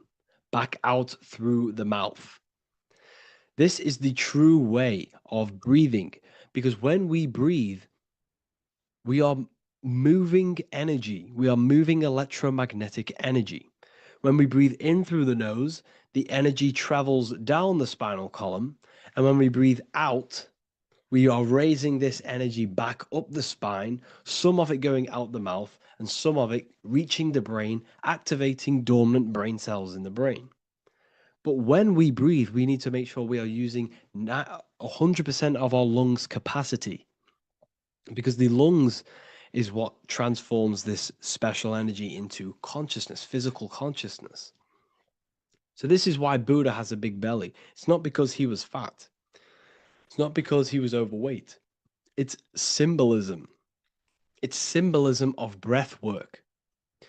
back out through the mouth. This is the true way of breathing because when we breathe, we are moving energy. We are moving electromagnetic energy. When we breathe in through the nose, the energy travels down the spinal column. And when we breathe out, we are raising this energy back up the spine, some of it going out the mouth and some of it reaching the brain, activating dormant brain cells in the brain. But when we breathe, we need to make sure we are using 100% of our lungs capacity because the lungs is what transforms this special energy into consciousness, physical consciousness. So this is why Buddha has a big belly. It's not because he was fat. It's not because he was overweight. It's symbolism. It's symbolism of breath work.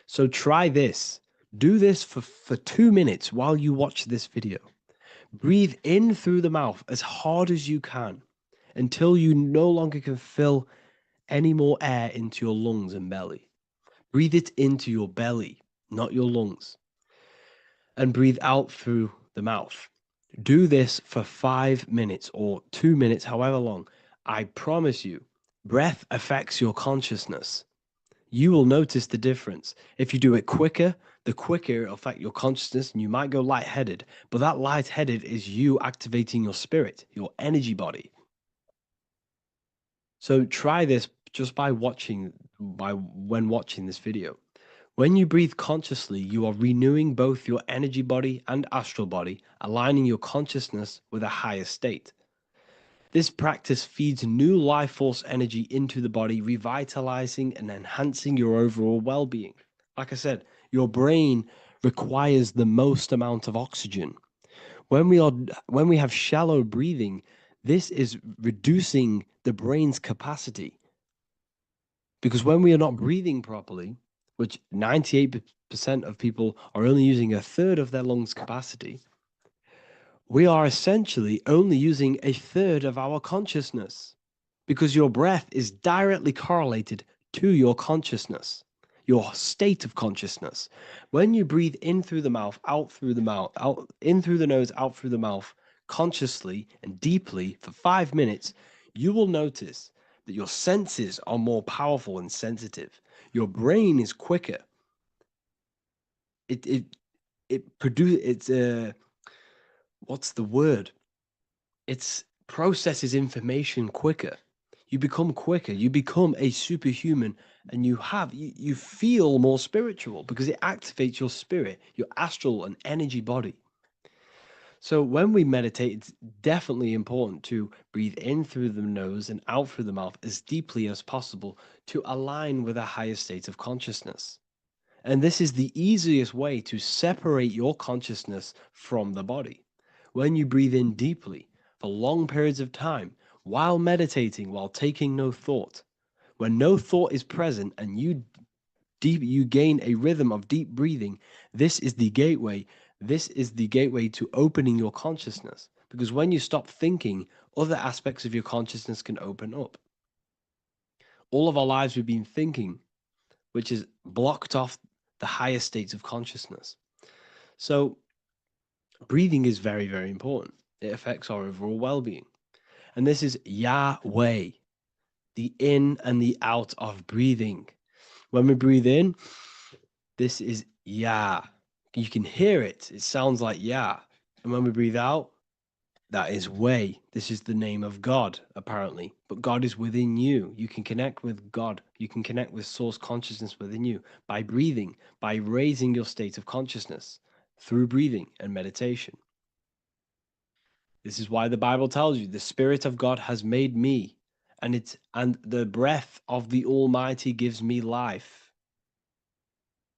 So try this. Do this for 2 minutes while you watch this video. Breathe in through the mouth as hard as you can until you no longer can fill any more air into your lungs and belly. Breathe it into your belly, not your lungs. And breathe out through the mouth. Do this for 5 minutes or 2 minutes, however long. I promise you, breath affects your consciousness. You will notice the difference. If you do it quicker, the quicker it'll affect your consciousness and you might go lightheaded. But that lightheaded is you activating your spirit, your energy body. So try this just when watching this video. When you breathe consciously, you are renewing both your energy body and astral body, aligning your consciousness with a higher state. This practice feeds new life force energy into the body, revitalizing and enhancing your overall well-being. Like I said, your brain requires the most amount of oxygen. When we have shallow breathing, this is reducing the brain's capacity. Because when we are not breathing properly, which 98% of people are only using a third of their lungs capacity, we are essentially only using a third of our consciousness because your breath is directly correlated to your consciousness, your state of consciousness. When you breathe in through the mouth, out through the mouth, out in through the nose, out through the mouth, consciously and deeply for 5 minutes, you will notice that your senses are more powerful and sensitive. Your brain is quicker. What's the word? It processes information quicker. You become quicker, you become a superhuman, and you feel more spiritual because it activates your spirit, your astral and energy body. So when we meditate, it's definitely important to breathe in through the nose and out through the mouth as deeply as possible to align with a higher state of consciousness. And this is the easiest way to separate your consciousness from the body. When you breathe in deeply for long periods of time, while meditating, while taking no thought, when no thought is present and you gain a rhythm of deep breathing, this is the gateway. This is the gateway to opening your consciousness. Because when you stop thinking, other aspects of your consciousness can open up. All of our lives we've been thinking, which is blocked off the higher states of consciousness. So breathing is very, very important. It affects our overall well-being. And this is Yahweh, the in and the out of breathing. When we breathe in, this is Yah. You can hear it. It sounds like Yah. And when we breathe out, that is Way. This is the name of God, apparently. But God is within you. You can connect with God. You can connect with source consciousness within you by breathing, by raising your state of consciousness through breathing and meditation. This is why the Bible tells you the Spirit of God has made me, and the breath of the Almighty gives me life.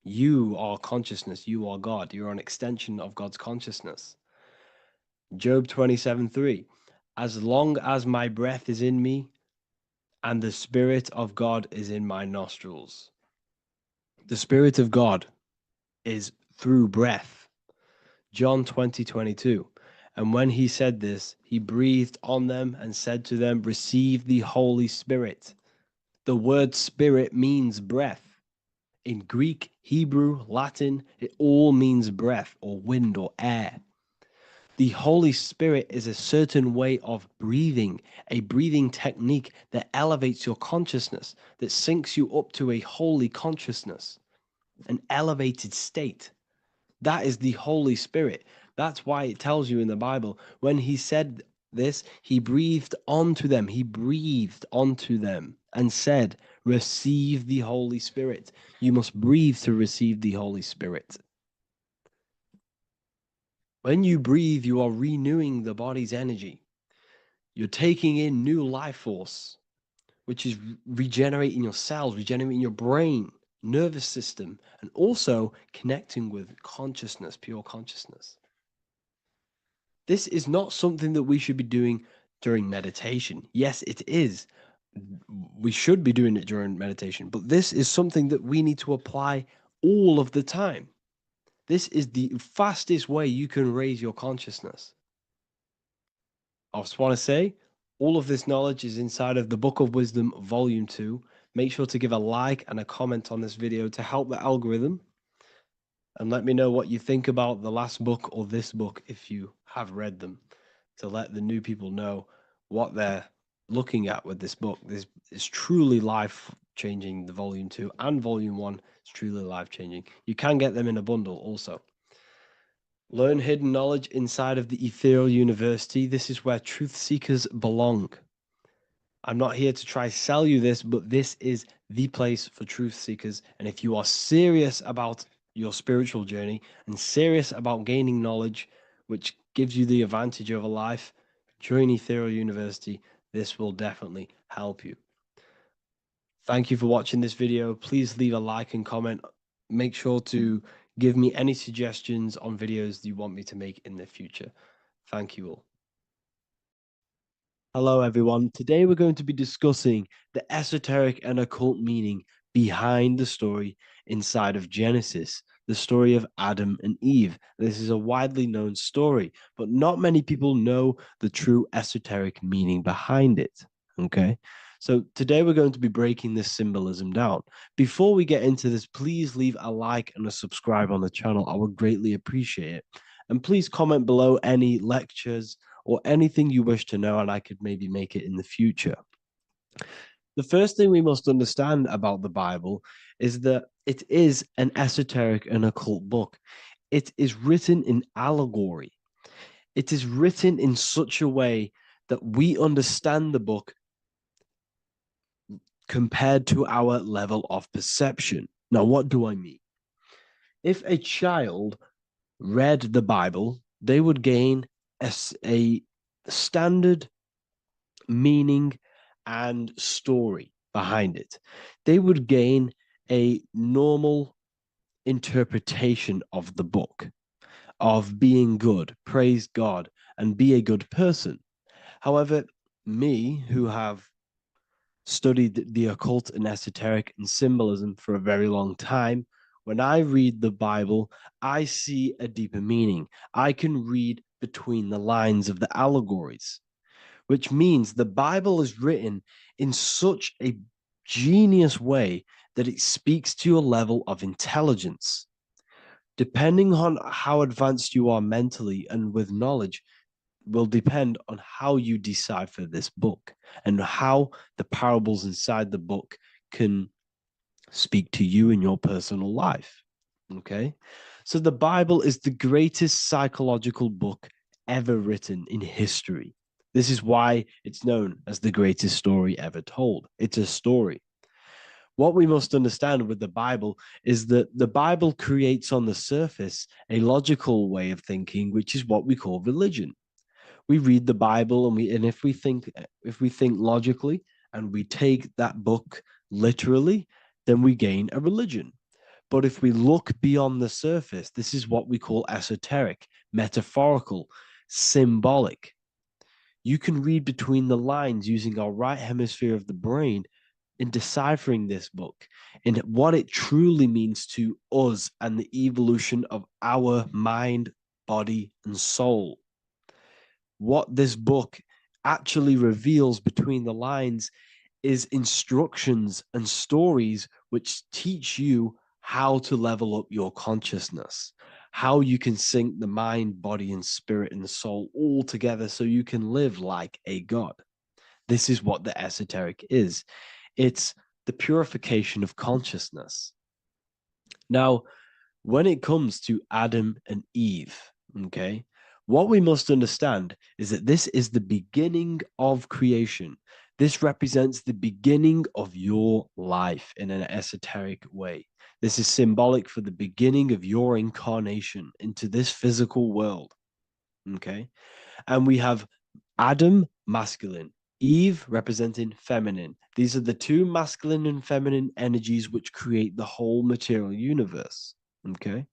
You are consciousness. You are God. You're an extension of God's consciousness. Job 27:3. As long as my breath is in me and the Spirit of God is in my nostrils. The Spirit of God is through breath. John 20:22. And when he said this, he breathed on them and said to them, receive the Holy Spirit. The word spirit means breath. In Greek, Hebrew, Latin, it all means breath or wind or air. The Holy Spirit is a certain way of breathing, a breathing technique that elevates your consciousness, that syncs you up to a holy consciousness, an elevated state. That is the Holy Spirit. That's why it tells you in the Bible, when he said this, he breathed onto them. He breathed onto them and said, receive the Holy Spirit. You must breathe to receive the Holy Spirit. When you breathe, you are renewing the body's energy. You're taking in new life force, which is regenerating your cells, regenerating your brain, nervous system, and also connecting with consciousness, pure consciousness. This is not something that we should be doing during meditation. Yes, it is. We should be doing it during meditation, but this is something that we need to apply all of the time. This is the fastest way you can raise your consciousness. I just want to say, all of this knowledge is inside of the Book of Wisdom, Volume 2. Make sure to give a like and a comment on this video to help the algorithm. And let me know what you think about the last book or this book if you have read them, to let the new people know what they're looking at with this book. This is truly life-changing, the Volume 2 and Volume 1 is truly life-changing. You can get them in a bundle also. Learn hidden knowledge inside of the Ethereal University. This is where truth seekers belong. I'm not here to try sell you this, but this is the place for truth seekers. And if you are serious about your spiritual journey and serious about gaining knowledge, which gives you the advantage of a life, join Ethereal University. This will definitely help you. Thank you for watching this video. Please leave a like and comment. Make sure to give me any suggestions on videos you want me to make in the future. Thank you all. Hello, everyone. Today we're going to be discussing the esoteric and occult meaning behind the story inside of Genesis, the story of Adam and Eve. This is a widely known story, but not many people know the true esoteric meaning behind it. Okay, so today we're going to be breaking this symbolism down. Before we get into this, please leave a like and a subscribe on the channel. I would greatly appreciate it. And please comment below any lectures or anything you wish to know, and I could maybe make it in the future. The first thing we must understand about the Bible is that it is an esoteric and occult book. It is written in allegory. It is written in such a way that we understand the book compared to our level of perception. Now, what do I mean? If a child read the Bible, they would gain a standard meaning and story behind it. They would gain a normal interpretation of the book, of being good, praise God, and be a good person. However, me, who have studied the occult and esoteric and symbolism for a very long time, when I read the Bible, I see a deeper meaning. I can read between the lines of the allegories, which means the Bible is written in such a genius way that it speaks to your level of intelligence. Depending on how advanced you are mentally and with knowledge, will depend on how you decipher this book and how the parables inside the book can speak to you in your personal life. Okay. So the Bible is the greatest psychological book ever written in history. This is why it's known as the greatest story ever told. It's a story. What we must understand with the Bible is that the Bible creates on the surface a logical way of thinking, which is what we call religion. We read the Bible and if we think logically and we take that book literally, then we gain a religion. But if we look beyond the surface, this is what we call esoteric, metaphorical, symbolic. You can read between the lines using our right hemisphere of the brain in deciphering this book and what it truly means to us and the evolution of our mind, body, and soul. What this book actually reveals between the lines is instructions and stories which teach you how to level up your consciousness, how you can sync the mind, body, and spirit and the soul all together so you can live like a god. This is what the esoteric is. It's the purification of consciousness. Now, when it comes to Adam and Eve, okay, what we must understand is that this is the beginning of creation. This represents the beginning of your life in an esoteric way. This is symbolic for the beginning of your incarnation into this physical world. Okay. And we have Adam, masculine, Eve representing feminine. These are the two masculine and feminine energies which create the whole material universe. Okay.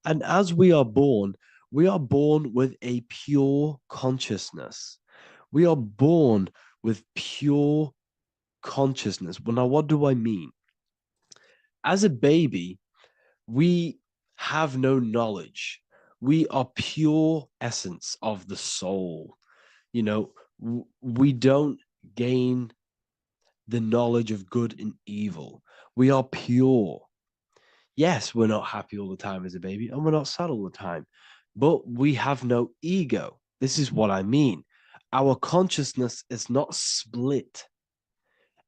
And as we are born with a pure consciousness. We are born with pure consciousness. Well, now, what do I mean? As a baby, we have no knowledge. We are pure essence of the soul. You know, we don't gain the knowledge of good and evil. We are pure. Yes, we're not happy all the time as a baby, and we're not sad all the time, but we have no ego. This is what I mean. Our consciousness is not split.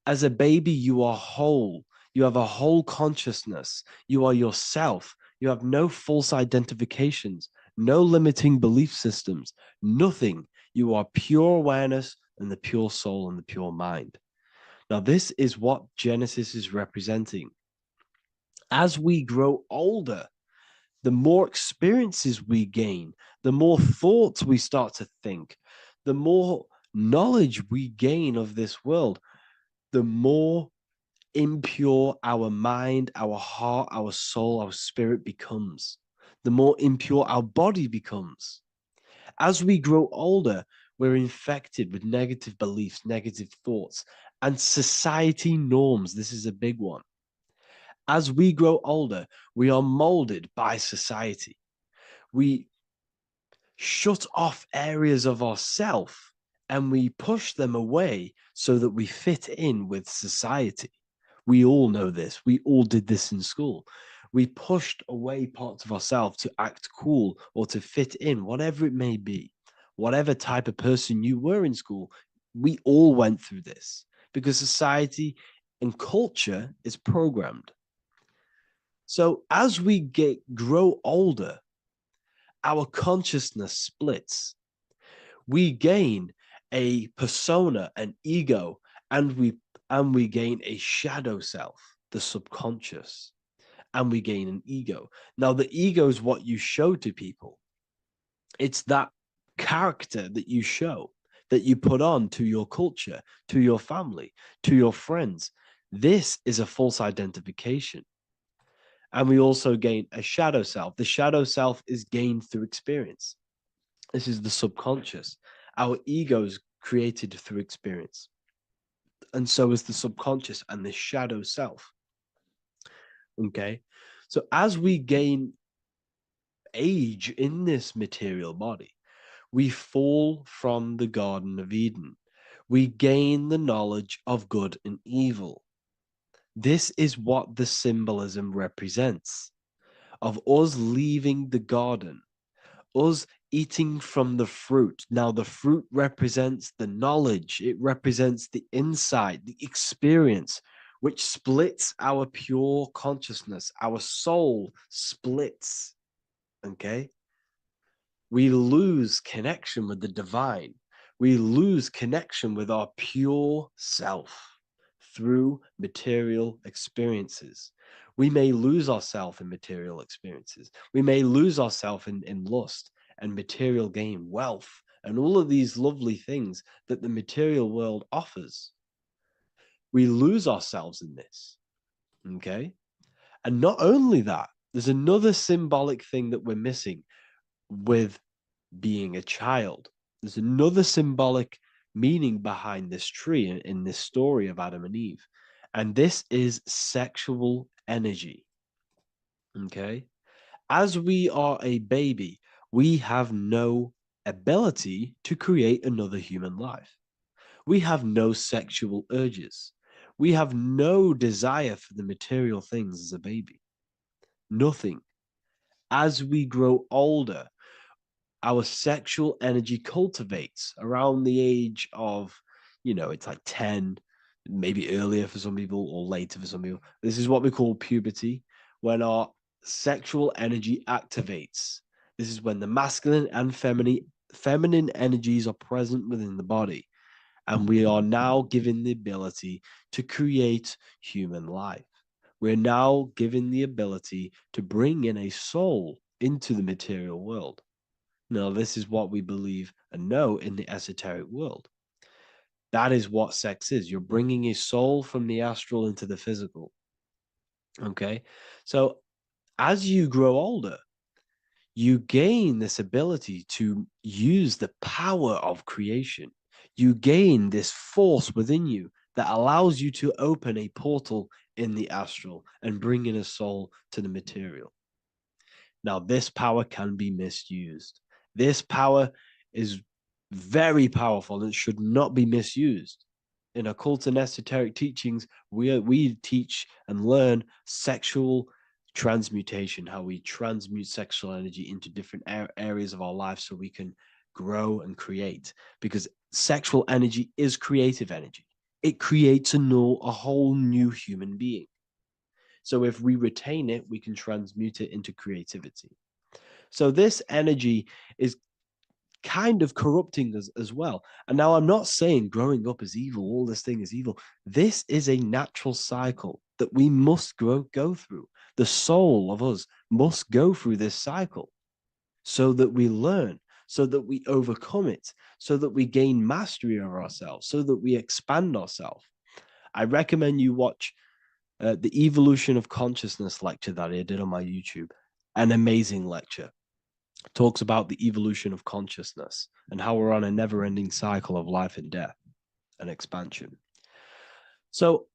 As a baby, you are whole. You have a whole consciousness. You are yourself. You have no false identifications, no limiting belief systems, nothing. You are pure awareness and the pure soul and the pure mind. Now, this is what Genesis is representing. As we grow older, the more experiences we gain, the more thoughts we start to think, the more knowledge we gain of this world, the more impure our mind, our heart, our soul, our spirit becomes, the more impure our body becomes. As we grow older, we're infected with negative beliefs, negative thoughts, and society norms. This is a big one. As we grow older, we are molded by society. We shut off areas of ourself and we push them away so that we fit in with society. We all know this. We all did this in school. We pushed away parts of ourselves to act cool or to fit in, whatever it may be. Whatever type of person you were in school, we all went through this because society and culture is programmed. So as we grow older, our consciousness splits. We gain a persona, an ego, and we and we gain a shadow self, the subconscious, and we gain an ego. Now, the ego is what you show to people. It's that character that you show, that you put on to your culture, to your family, to your friends. This is a false identification. And we also gain a shadow self. The shadow self is gained through experience. This is the subconscious. Our ego is created through experience. And so is the subconscious and the shadow self. Okay. So as we gain age in this material body, we fall from the Garden of Eden. We gain the knowledge of good and evil. This is what the symbolism represents of us leaving the garden, us eating from the fruit. Now, the fruit represents the knowledge, it represents the insight, the experience, which splits our pure consciousness. Our soul splits. Okay? We lose connection with the divine. We lose connection with our pure self through material experiences. We may lose ourselves in material experiences. We may lose ourselves in lust and material gain, wealth, and all of these lovely things that the material world offers. We lose ourselves in this. Okay? And not only that, there's another symbolic thing that we're missing with being a child. There's another symbolic meaning behind this tree in this story of Adam and Eve. And this is sexual energy. Okay. As we are a baby, we have no ability to create another human life. We have no sexual urges. We have no desire for the material things as a baby. Nothing. As we grow older, our sexual energy cultivates around the age of, it's like 10, maybe earlier for some people or later for some people. This is what we call puberty, when our sexual energy activates. This is when the masculine and feminine energies are present within the body. And we are now given the ability to create human life. We're now given the ability to bring in a soul into the material world. Now, this is what we believe and know in the esoteric world. That is what sex is. You're bringing a soul from the astral into the physical. Okay. So as you grow older, you gain this ability to use the power of creation. You gain this force within you that allows you to open a portal in the astral and bring in a soul to the material. Now, this power can be misused. This power is very powerful and should not be misused. In occult and esoteric teachings, we teach and learn sexual transmutation, how we transmute sexual energy into different areas of our life so we can grow and create. Because sexual energy is creative energy. It creates a whole new human being. So if we retain it, we can transmute it into creativity. So this energy is kind of corrupting us as well. And now I'm not saying growing up is evil, all this thing is evil. This is a natural cycle that we must go through. The soul of us must go through this cycle so that we learn, so that we overcome it, so that we gain mastery of ourselves, so that we expand ourselves. I recommend you watch the Evolution of Consciousness lecture that I did on my YouTube. An amazing lecture. Talks about the evolution of consciousness and how we're on a never-ending cycle of life and death and expansion. So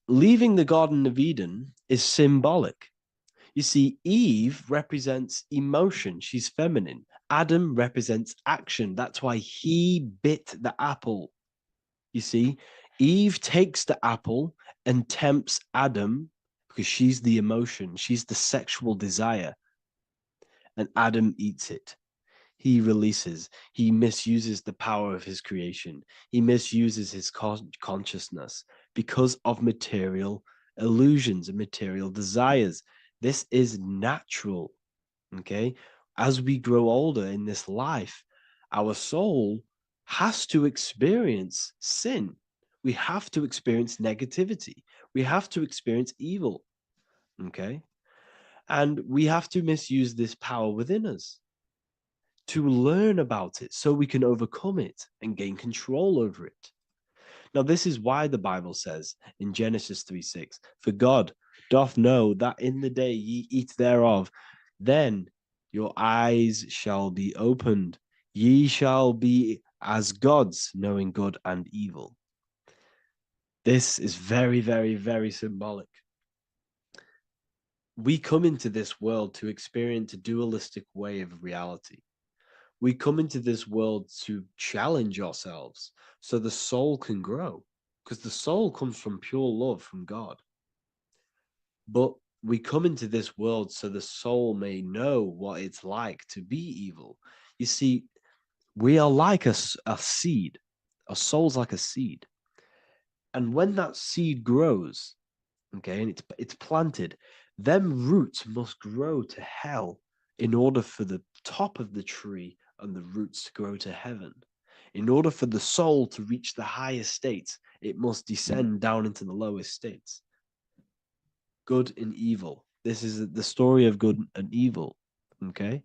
leaving the Garden of Eden is symbolic. You see, Eve represents emotion. She's feminine. Adam represents action. That's why he bit the apple. You see, Eve takes the apple and tempts Adam because she's the emotion. She's the sexual desire. And Adam eats it. He releases. He misuses the power of his creation. He misuses his consciousness because of material illusions and material desires. This is natural. Okay. As we grow older in this life, our soul has to experience sin. we have to experience negativity. We have to experience evil. Okay? And we have to misuse this power within us to learn about it so we can overcome it and gain control over it. Now, this is why the Bible says in Genesis 3:6, for God doth know that in the day ye eat thereof, then your eyes shall be opened. Ye shall be as gods, knowing good and evil. This is very, very, very symbolic. We come into this world to experience a dualistic way of reality. We come into this world to challenge ourselves so the soul can grow, because the soul comes from pure love from God. But we come into this world so the soul may know what it's like to be evil. You see, we are like a seed. Our soul's like a seed. And when that seed grows, okay, and it's planted, them roots must grow to hell in order for the top of the tree and the roots to grow to heaven. In order for the soul to reach the highest states, it must descend down into the lowest states. Good and evil. This is the story of good and evil, okay?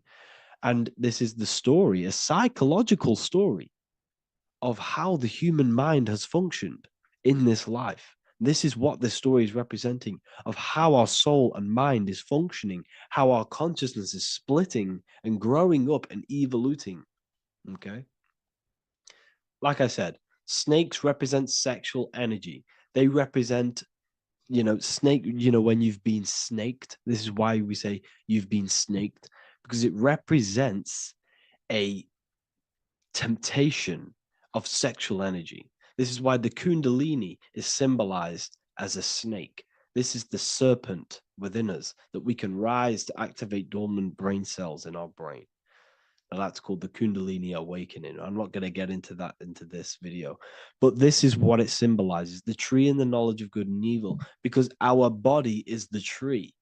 And this is the story, a psychological story of how the human mind has functioned in this life. This is what this story is representing of how our soul and mind is functioning, how our consciousness is splitting and growing up and evoluting. Okay. Like I said, snakes represent sexual energy. They represent, snake, when you've been snaked. This is why we say you've been snaked, because it represents a temptation of sexual energy. This is why the kundalini is symbolized as a snake. This is the serpent within us that we can rise to activate dormant brain cells in our brain. Now that's called the kundalini awakening. I'm not going to get into that into this video, but this is what it symbolizes, the tree and the knowledge of good and evil, because our body is the tree.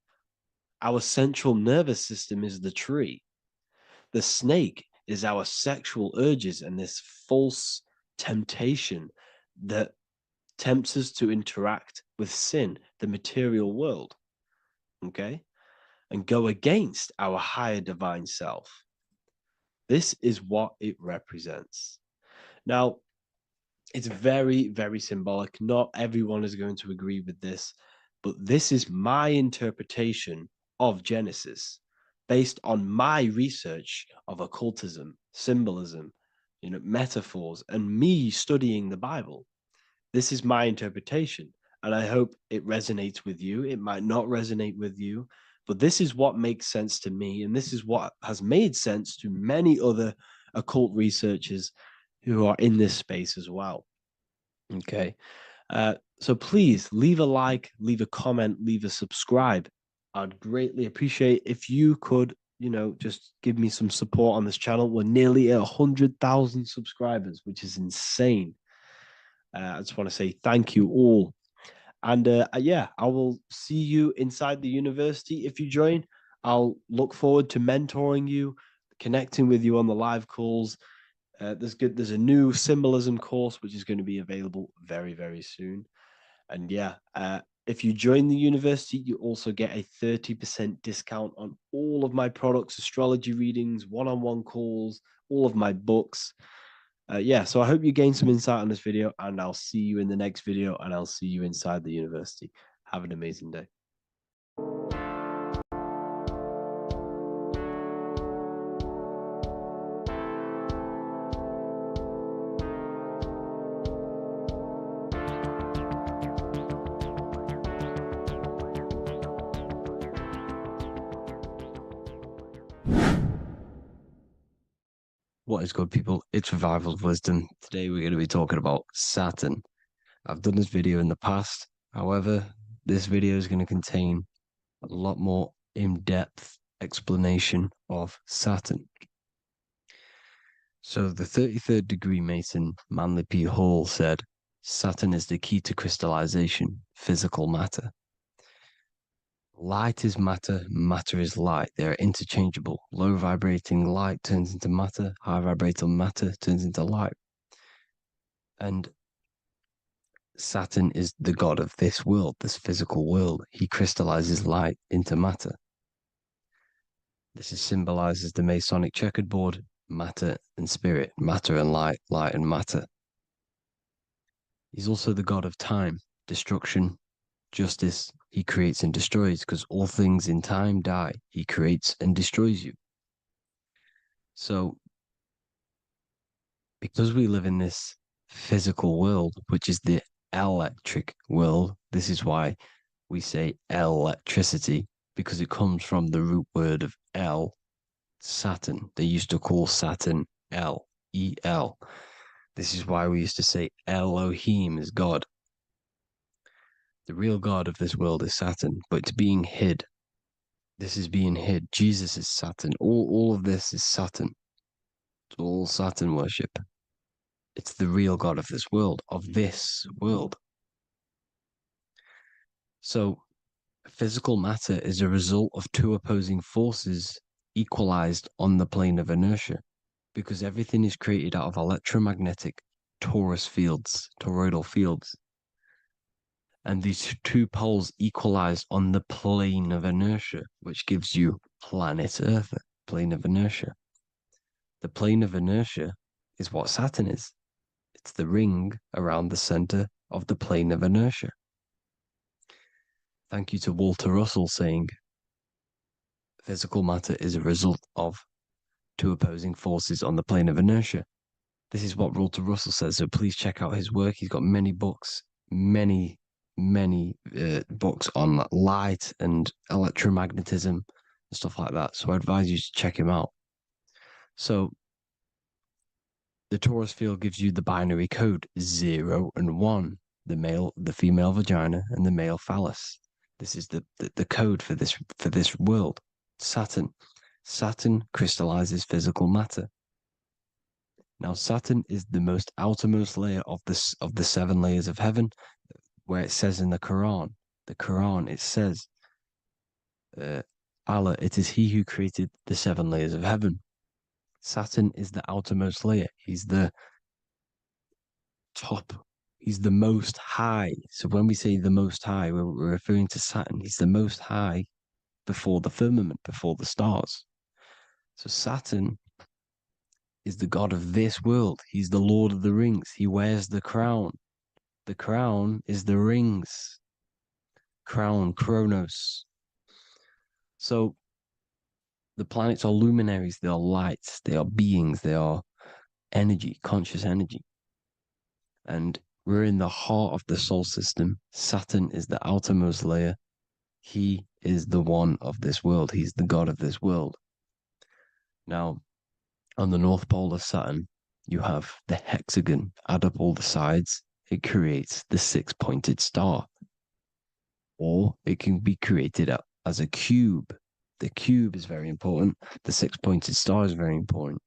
Our central nervous system is the tree. The snake is our sexual urges and this false temptation that tempts us to interact with sin, the material world, okay, and go against our higher divine self. This is what it represents. Now, it's very, very symbolic. Not everyone is going to agree with this, but this is my interpretation of Genesis based on my research of occultism, symbolism, metaphors, and me studying the Bible. This is my interpretation, and I hope it resonates with you. It might not resonate with you, but this is what makes sense to me, and this is what has made sense to many other occult researchers who are in this space as well. Okay. So please leave a like, leave a comment, leave a subscribe. I'd greatly appreciate if you could, just give me some support on this channel. We're nearly at 100,000 subscribers, which is insane. I just want to say thank you all. And yeah, I will see you inside the university. If you join, I'll look forward to mentoring you, connecting with you on the live calls. There's a new symbolism course which is going to be available very, very soon. And yeah, if you join the university, you also get a 30% discount on all of my products, astrology readings, one-on-one calls, all of my books. Yeah, so I hope you gain some insight on this video, and I'll see you in the next video, and I'll see you inside the university. Have an amazing day. What is good, people? It's Revival of Wisdom. Today we're going to be talking about Saturn. I've done this video in the past. However, this video is going to contain a lot more in-depth explanation of Saturn. So the 33rd degree Mason, Manly P. Hall, said, Saturn is the key to crystallization, physical matter. Light is matter, matter is light. They are interchangeable. Low vibrating light turns into matter, high vibrating matter turns into light. And Saturn is the god of this world, this physical world. He crystallizes light into matter. This is symbolized as the Masonic checkered board, matter and spirit, matter and light, light and matter. He's also the god of time, destruction, justice. He creates and destroys, because all things in time die. He creates and destroys you. So, because we live in this physical world, which is the electric world, this is why we say electricity, because it comes from the root word of El, Saturn. They used to call Saturn El, E-L. This is why we used to say Elohim is God. The real God of this world is Saturn, but it's being hid. This is being hid. Jesus is Saturn. All of this is Saturn. It's all Saturn worship. It's the real God of this world, So, physical matter is a result of two opposing forces equalized on the plane of inertia, because everything is created out of electromagnetic toroidal fields. And these two poles equalize on the plane of inertia, which gives you planet Earth, plane of inertia. The plane of inertia is what Saturn is. It's the ring around the center of the plane of inertia. Thank you to Walter Russell saying, physical matter is a result of two opposing forces on the plane of inertia. This is what Walter Russell says, so please check out his work. He's got many books, many books on light and electromagnetism and stuff like that. So I advise you to check him out. So the torus field gives you the binary code 0 and 1, the female vagina and the male phallus. This is the code for this world. Saturn crystallizes physical matter. Now Saturn is the most outermost layer of the 7 layers of heaven, where it says in the Quran, it says, Allah, it is He who created the 7 layers of heaven. Saturn is the outermost layer. He's the top. He's the most high. So when we say the most high, we're referring to Saturn. He's the most high before the firmament, before the stars. So Saturn is the god of this world. He's the Lord of the Rings. He wears the crown. The crown is the rings. Crown, Chronos. So the planets are luminaries. They are lights. They are beings. They are energy, conscious energy. And we're in the heart of the solar system. Saturn is the outermost layer. He is the one of this world. He's the god of this world. Now, on the North Pole of Saturn, you have the hexagon. Add up all the sides. It creates the 6-pointed star. Or it can be created as a cube. The cube is very important. The 6-pointed star is very important.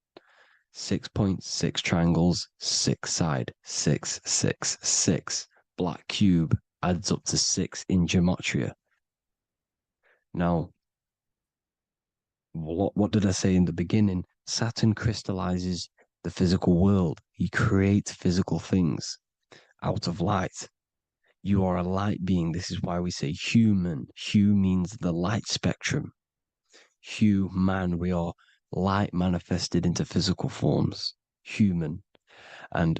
6 points, 6 triangles, 6 side, 6, 6, 6. Black cube adds up to 6 in gematria. Now, what did I say in the beginning? Saturn crystallizes the physical world. He creates physical things out of light. You are a light being. This is why we say human. Hue means the light spectrum. Hue, man, we are light manifested into physical forms, human. And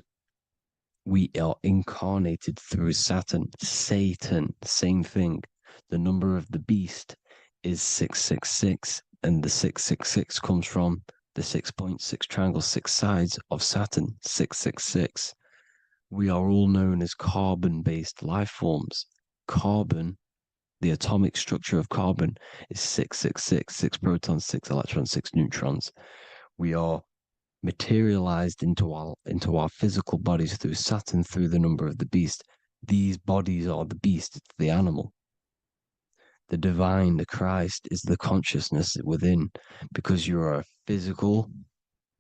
we are incarnated through Saturn. Satan, same thing. The number of the beast is 666, and the 666 comes from the 6.6 triangle, 6 sides of Saturn, 666. We are all known as carbon-based life forms. Carbon, the atomic structure of carbon, is 666, 6 protons, 6 electrons, 6 neutrons. We are materialized into our physical bodies through Saturn, through the number of the beast. These bodies are the beast, it's the animal. The divine, the Christ, is the consciousness within, because you are a physical,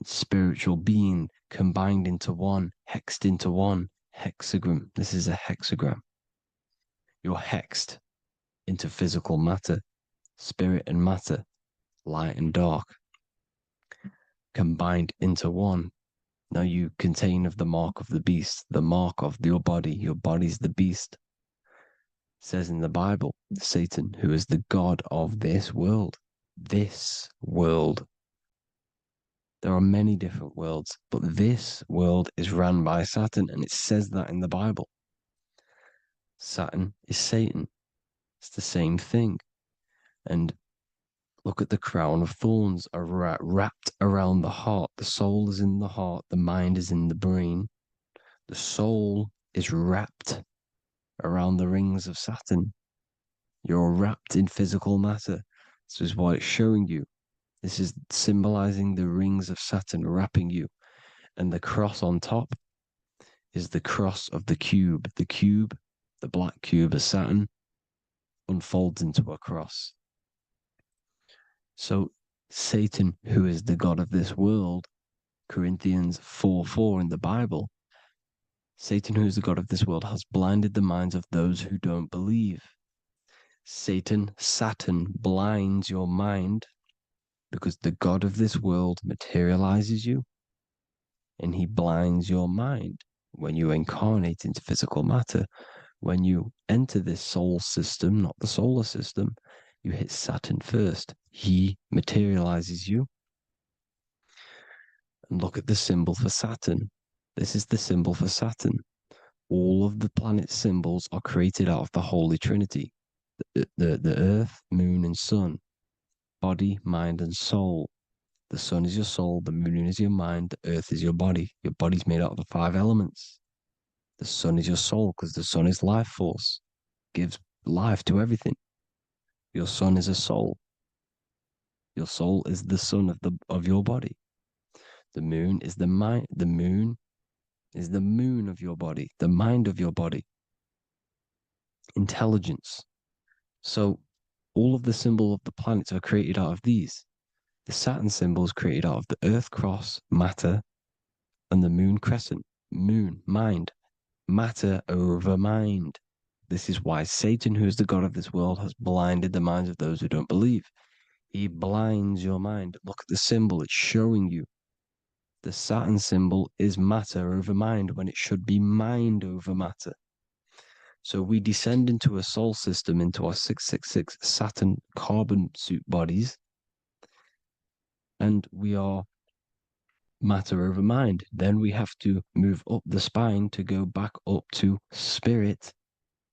spiritual being combined into one, hexed into one. Hexagram. This is a hexagram. You're hexed into physical matter, spirit and matter, light and dark, combined into one. Now you contain of the mark of the beast, the mark of your body's the beast. It says in the Bible, Satan, who is the god of this world. This world. There are many different worlds, but this world is run by Saturn, and it says that in the Bible. Saturn is Satan. It's the same thing. And look at the crown of thorns are wrapped around the heart. The soul is in the heart. The mind is in the brain. The soul is wrapped around the rings of Saturn. You're wrapped in physical matter. This is what it's showing you. This is symbolizing the rings of Saturn wrapping you. And the cross on top is the cross of the cube. The cube, the black cube of Saturn, unfolds into a cross. So Satan, who is the god of this world, Corinthians 4:4 in the Bible, Satan, who is the god of this world, has blinded the minds of those who don't believe. Saturn blinds your mind because the god of this world materializes you and he blinds your mind when you incarnate into physical matter. When you enter this soul system, not the solar system, you hit Saturn first. He materializes you. And look at the symbol for Saturn. This is the symbol for Saturn. All of the planet symbols are created out of the Holy Trinity. The Earth, Moon, and Sun. Body, mind, and soul. The Sun is your soul, the Moon is your mind, the Earth is your body. Your body's made out of the 5 elements. The Sun is your soul because the Sun is life force. Gives life to everything. Your Sun is a soul. Your soul is the sun of your body. The moon is the mind. The moon is the moon of your body, the mind of your body. Intelligence. So all of the symbol of the planets are created out of these. The Saturn symbol is created out of the Earth cross, matter, and the moon crescent, moon, mind, matter over mind. This is why Satan, who is the god of this world, has blinded the minds of those who don't believe. He blinds your mind. Look at the symbol, it's showing you. The Saturn symbol is matter over mind when it should be mind over matter. So we descend into a soul system, into our 666 Saturn carbon suit bodies, and we are matter over mind. Then we have to move up the spine to go back up to spirit,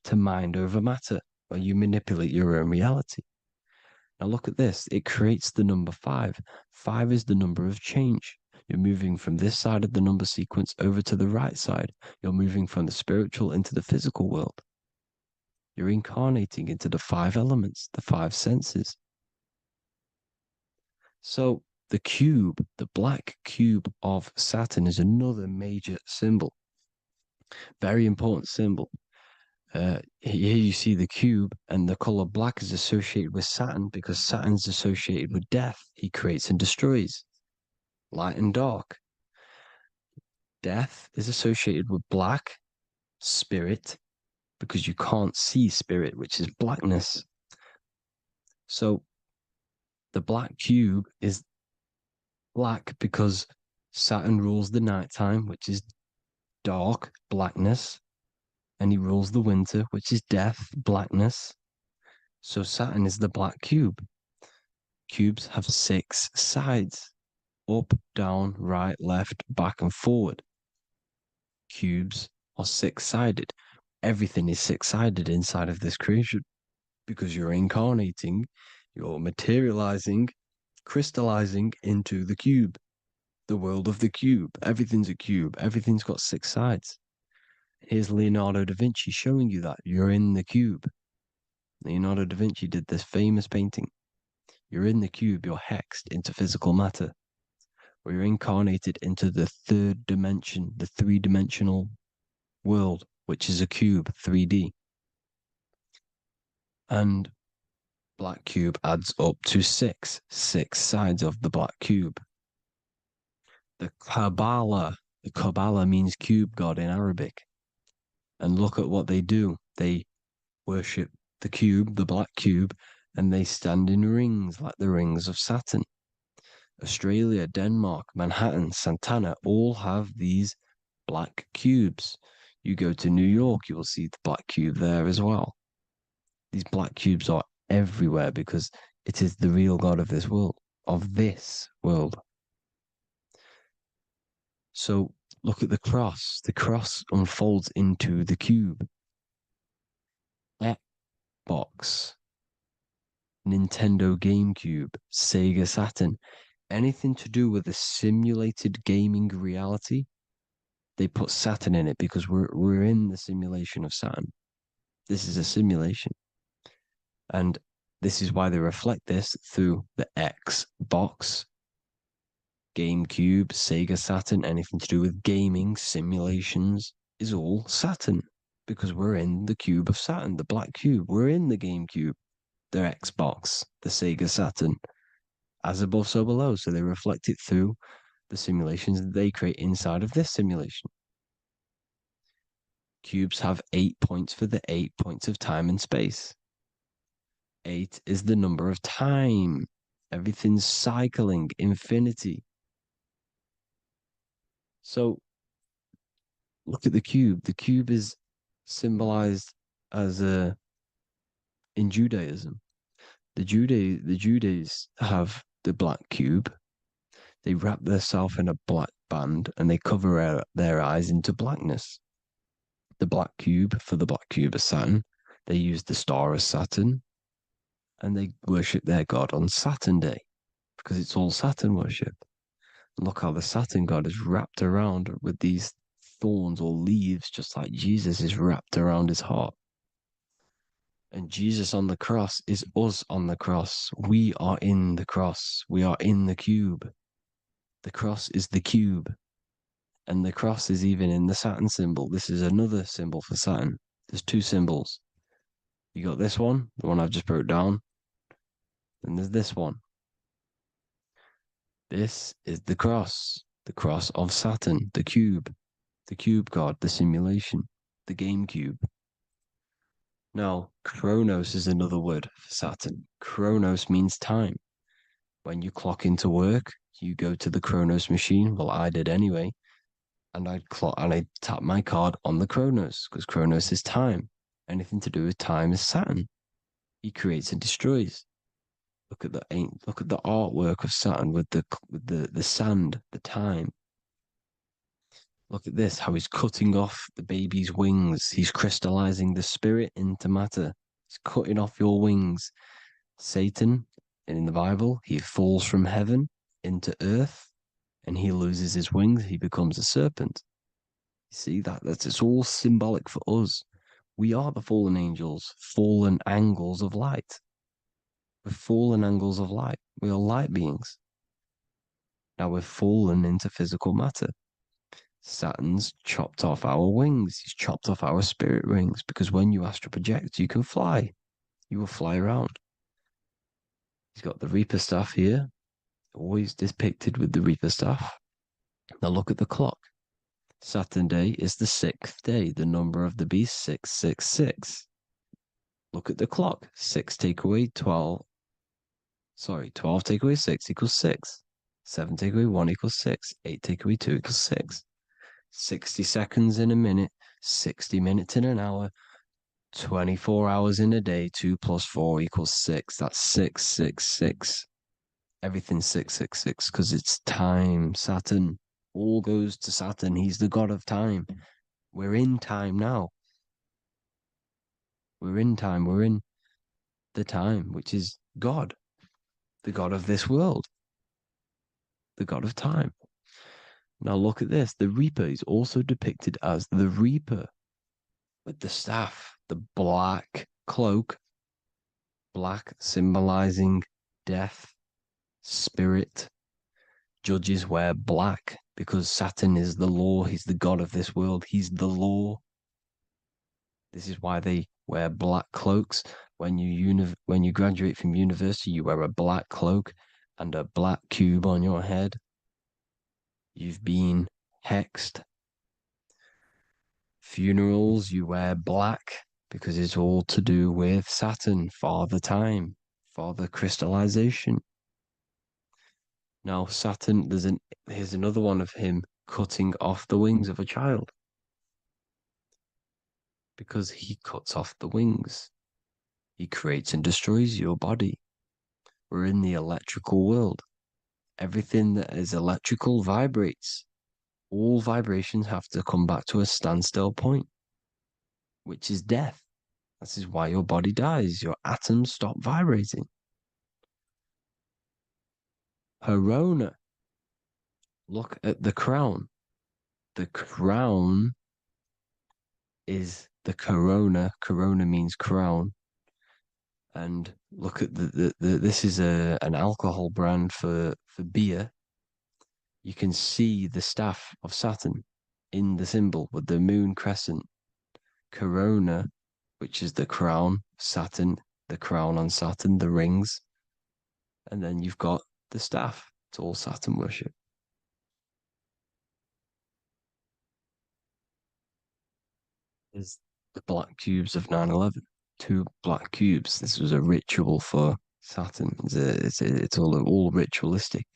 to mind over matter, where you manipulate your own reality. Now look at this. It creates the number 5. 5 is the number of change. You're moving from this side of the number sequence over to the right side. You're moving from the spiritual into the physical world. You're incarnating into the 5 elements, the 5 senses. So the cube, the black cube of Saturn, is another major symbol. Very important symbol. Here you see the cube, and the color black is associated with Saturn because Saturn's associated with death. He creates and destroys. Light and dark. Death is associated with black, spirit, because you can't see spirit, which is blackness. So the black cube is black because Saturn rules the nighttime, which is dark, blackness. And he rules the winter, which is death, blackness. So Saturn is the black cube. Cubes have 6 sides: up, down, right, left, back, and forward. Cubes are 6-sided. Everything is 6-sided inside of this creation because you're incarnating, you're materializing, crystallizing into the cube, the world of the cube. Everything's a cube. Everything's got 6 sides. Here's Leonardo da Vinci showing you that you're in the cube. Leonardo da Vinci did this famous painting. You're in the cube, you're hexed into physical matter, or you're incarnated into the 3rd dimension, the 3-dimensional world, which is a cube, 3D. And black cube adds up to 6 sides of the black cube. The Kabbalah means cube god in Arabic. And look at what they do. They worship the cube, the black cube, and they stand in rings like the rings of Saturn. Australia, Denmark, Manhattan, Santana all have these black cubes. You go to New York, you will see the black cube there as well. These black cubes are everywhere because it is the real God of this world, So look at the cross. The cross unfolds into the cube. Xbox, Nintendo GameCube, Sega Saturn, anything to do with a simulated gaming reality, they put Saturn in it because we're in the simulation of Saturn. This is a simulation. And this is why they reflect this through the Xbox, GameCube, Sega Saturn, anything to do with gaming, simulations, is all Saturn. Because we're in the cube of Saturn, the black cube. We're in the GameCube, the Xbox, the Sega Saturn. As above, so below. So they reflect it through the simulations that they create inside of this simulation. Cubes have 8 points for the 8 points of time and space. 8 is the number of time. Everything's cycling, infinity. So look at the cube. The cube is symbolized as in Judaism. The Judays have the black cube. They wrap themselves in a black band and they cover their eyes into blackness. The black cube, for the black cube of Saturn, they use the star as Saturn and they worship their god on Saturn Day because it's all Saturn worship. And look how the Saturn god is wrapped around with these thorns or leaves, just like Jesus is wrapped around his heart. And Jesus on the cross is us on the cross. We are in the cross. We are in the cube. The cross is the cube. And the cross is even in the Saturn symbol. This is another symbol for Saturn. There's two symbols. You got this one, the one I've just broke down. And there's this one. This is the cross of Saturn, the cube god, the simulation, the game cube. Now, Chronos is another word for Saturn. Chronos means time. When you clock into work, you go to the Chronos machine. Well, I did anyway. And I'd tap my card on the Chronos because Chronos is time. Anything to do with time is Saturn. He creates and destroys. Look at the artwork of Saturn with the sand, the time. Look at this, how he's cutting off the baby's wings. He's crystallizing the spirit into matter. He's cutting off your wings. Satan, in the Bible, he falls from heaven into earth and he loses his wings. He becomes a serpent. You see, it's all symbolic for us. We are the fallen angels, fallen angles of light. We're fallen angles of light. We are light beings. Now we're fallen into physical matter. Saturn's chopped off our wings. He's chopped off our spirit wings because when you astral project, you can fly. You will fly around. He's got the Reaper staff here, always depicted with the Reaper staff. Now look at the clock. Saturn Day is the 6th day, the number of the beast, 666. Look at the clock. 6 take away 12. 12 take away 6 equals 6. 7 take away 1 equals 6. 8 take away 2 equals 6. 60 seconds in a minute, 60 minutes in an hour, 24 hours in a day, 2 plus 4 equals 6. That's 666. Everything's 666 because it's time. Saturn all goes to Saturn. He's the god of time. We're in time now. We're in time. We're in the time, which is God, the god of this world, the god of time. Now look at this. The Reaper is also depicted as the Reaper with the staff, the black cloak, black symbolizing death, spirit. Judges wear black because Saturn is the law. He's the god of this world. He's the law. This is why they wear black cloaks. When you graduate from university, you wear a black cloak and a black cube on your head. You've been hexed. Funerals, you wear black because it's all to do with Saturn, Father Time, Father Crystallization. Now, Saturn, here's another one of him cutting off the wings of a child. Because he cuts off the wings. He creates and destroys your body. We're in the electrical world. Everything that is electrical vibrates. All vibrations have to come back to a standstill point, which is death. This is why your body dies. Your atoms stop vibrating. Corona. Look at the crown. The crown is the corona. Corona means crown. And look at this is an alcohol brand for beer. You can see the staff of Saturn in the symbol with the moon crescent. Corona, which is the crown, Saturn, the crown on Saturn, the rings. And then you've got the staff. It's all Saturn worship. Is the black cubes of 9/11. 2 black cubes. This was a ritual for Saturn. It's all ritualistic.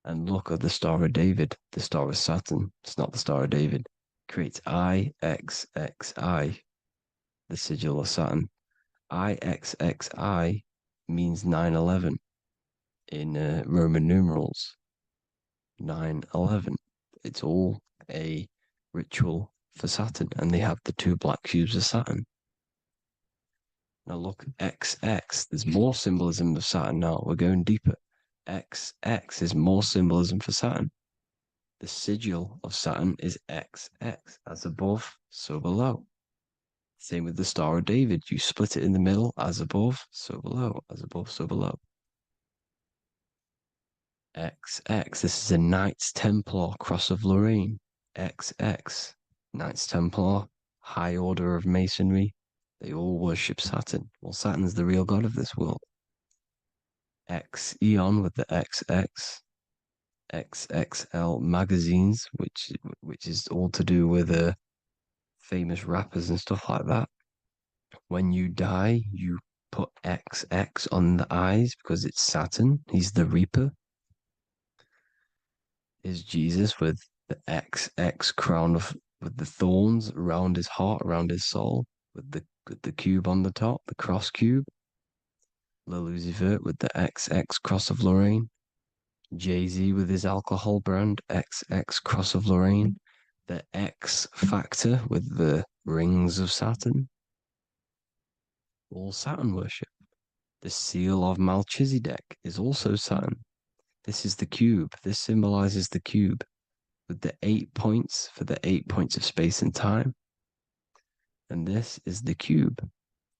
And look at the Star of David, the Star of Saturn. It's not the Star of David. Creates IXXI, the sigil of Saturn. IXXI means 9/11 in Roman numerals. 9/11. It's all a ritual for Saturn, and they have the 2 black cubes of Saturn. Now look, XX. There's more symbolism of Saturn now. We're going deeper. XX is more symbolism for Saturn. The sigil of Saturn is XX, as above, so below. Same with the Star of David. You split it in the middle, as above, so below, as above, so below. XX, this is a Knights Templar Cross of Lorraine. XX, Knights Templar, high order of Masonry. They all worship Saturn. Well, Saturn's the real god of this world. X Eon with the XX, XXL magazines, which is all to do with famous rappers and stuff like that. When you die, you put XX on the eyes because it's Saturn. He's the Reaper. Is Jesus with the XX crown with the thorns around his heart, around his soul, with the cube on the top, the cross cube. Le Lucifer with the XX Cross of Lorraine. Jay-Z with his alcohol brand, XX Cross of Lorraine. The X Factor with the rings of Saturn. All Saturn worship. The seal of Melchizedek is also Saturn. This is the cube. This symbolizes the cube with the 8 points for the 8 points of space and time. And this is the cube.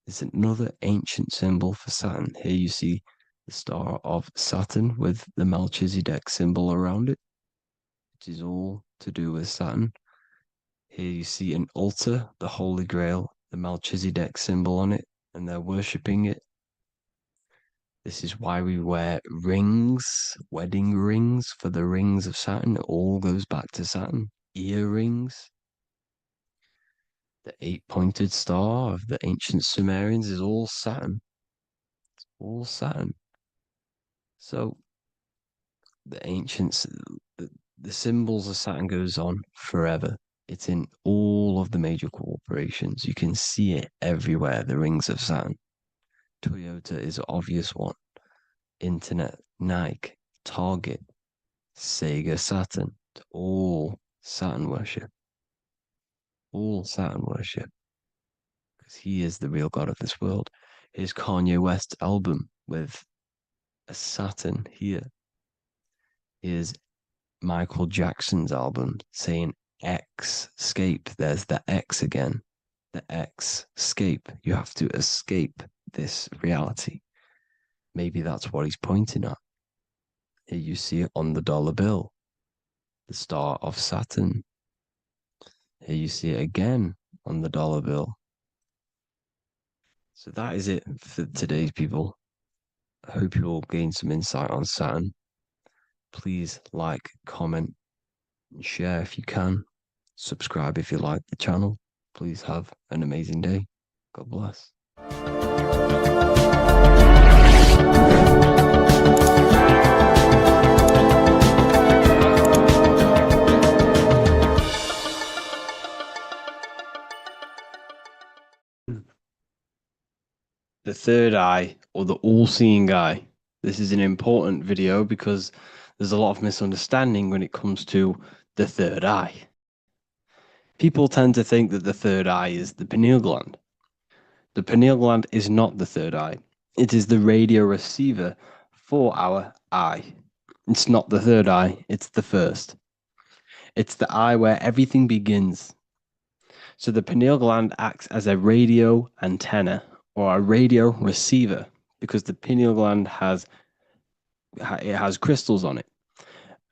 It's another ancient symbol for Saturn. Here you see the star of Saturn with the Melchizedek symbol around it, which is all to do with Saturn. Here you see an altar, the Holy Grail, the Melchizedek symbol on it, and they're worshipping it. This is why we wear rings, wedding rings for the rings of Saturn. It all goes back to Saturn. Earrings. The 8-pointed star of the ancient Sumerians is all Saturn. It's all Saturn. So the ancients, the symbols of Saturn goes on forever. It's in all of the major corporations. You can see it everywhere, the rings of Saturn. Toyota is an obvious one. Internet, Nike, Target, Sega, Saturn. It's all Saturn worship. All Saturn worship. Because he is the real god of this world. Here's Kanye West's album with a Saturn here. Here's Michael Jackson's album saying X, escape. There's the X again. The X, escape. You have to escape this reality. Maybe that's what he's pointing at. Here you see it on the dollar bill. The star of Saturn. Here you see it again on the dollar bill. So that is it for today's people. I hope you all gained some insight on Saturn. Please like, comment, and share if you can. Subscribe if you like the channel. Please have an amazing day. God bless. third eye, or the all-seeing eye. This is an important video because there's a lot of misunderstanding when it comes to the third eye. People tend to think that the third eye is the pineal gland. The pineal gland is not the third eye. It is the radio receiver for our eye. It's not the third eye, it's the first. It's the eye where everything begins. So the pineal gland acts as a radio antenna or a radio receiver because the pineal gland has crystals on it.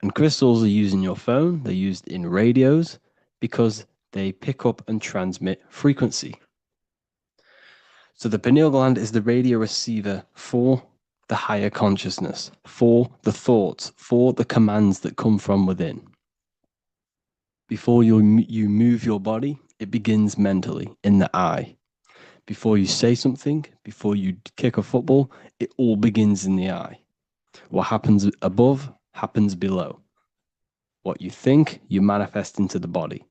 And crystals are used in your phone, they're used in radios because they pick up and transmit frequency. So the pineal gland is the radio receiver for the higher consciousness, for the thoughts, for the commands that come from within. Before you move your body, it begins mentally in the eye. Before you say something, before you kick a football, it all begins in the eye. What happens above happens below. What you think, you manifest into the body.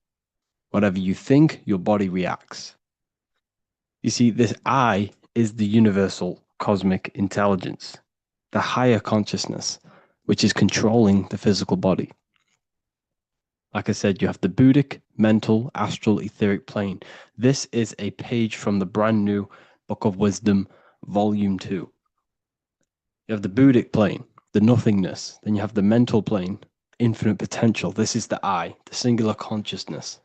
Whatever you think, your body reacts. You see, this eye is the universal cosmic intelligence, the higher consciousness, which is controlling the physical body. Like I said, you have the Buddhic, mental, astral, etheric plane. This is a page from the brand new Book of Wisdom, Volume 2. You have the Buddhic plane, the nothingness. Then you have the mental plane, infinite potential. This is the I, the singular consciousness.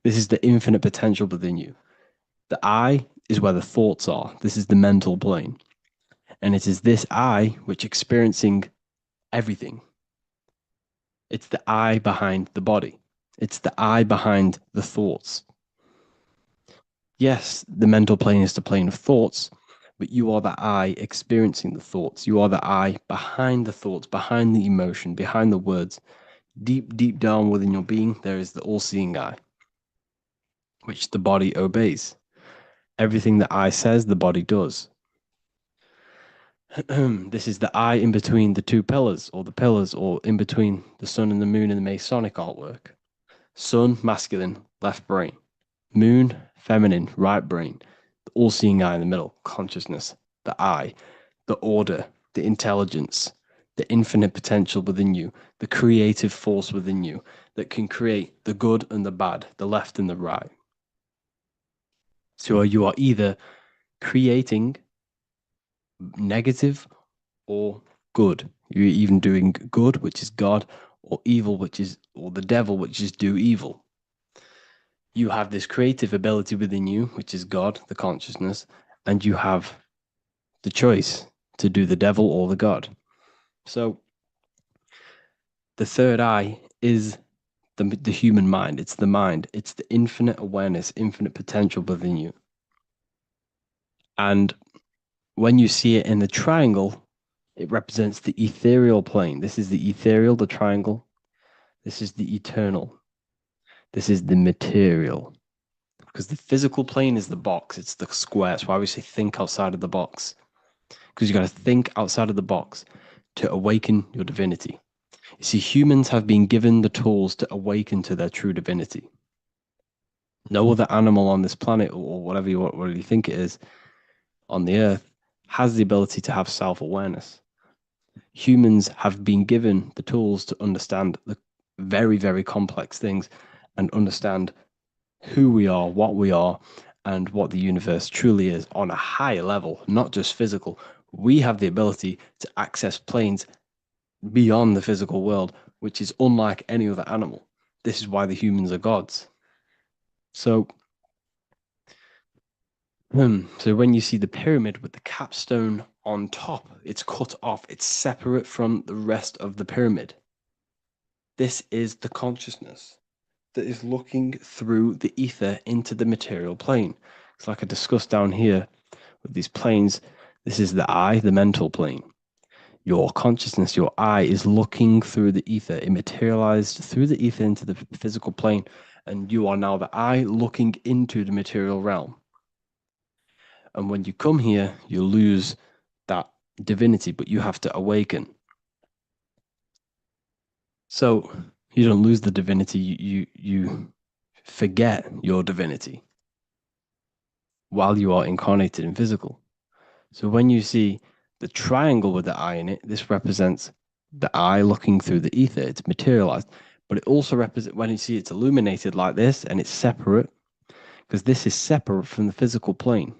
This is the infinite potential within you. The I is where the thoughts are. This is the mental plane. And it is this I which experiencing everything. It's the I behind the body. It's the I behind the thoughts. Yes, the mental plane is the plane of thoughts, but you are the I experiencing the thoughts. You are the I behind the thoughts, behind the emotion, behind the words. Deep, deep down within your being, there is the all-seeing I, which the body obeys. Everything that I says, the body does. This is the I in between the two pillars, or in between the sun and the moon in the Masonic artwork. Sun, masculine, left brain. Moon, feminine, right brain. The all-seeing eye in the middle, consciousness. The I, the order, the intelligence, the infinite potential within you, the creative force within you that can create the good and the bad, the left and the right. So you are either creating negative or good. You're even doing good, which is God, or evil, or the devil, which is do evil. You have this creative ability within you, which is God, the consciousness, and you have the choice to do the devil or the God. So the third eye is the human mind. It's the mind. It's the infinite awareness, infinite potential within you. And when you see it in the triangle, it represents the ethereal plane. This is the ethereal, the triangle. This is the eternal. This is the material. Because the physical plane is the box. It's the square. That's why we say think outside of the box. Because you got to think outside of the box to awaken your divinity. You see, humans have been given the tools to awaken to their true divinity. No other animal on this planet, or whatever you think it is, on the earth, has the ability to have self-awareness. Humans have been given the tools to understand the very, very complex things and understand who we are, what we are, and what the universe truly is on a higher level, not just physical. We have the ability to access planes beyond the physical world, which is unlike any other animal. This is why the humans are gods. So when you see the pyramid with the capstone on top, it's cut off, it's separate from the rest of the pyramid. This is the consciousness that is looking through the ether into the material plane. It's like I discussed down here with these planes. This is the I, the mental plane. Your consciousness, your I, is looking through the ether. It materialized through the ether into the physical plane, and you are now the I looking into the material realm. And when you come here, you lose that divinity, but you have to awaken. So you don't lose the divinity, you forget your divinity while you are incarnated in physical. So when you see the triangle with the eye in it, this represents the eye looking through the ether. It's materialized, but it also represents when you see it's illuminated like this and it's separate, because this is separate from the physical plane.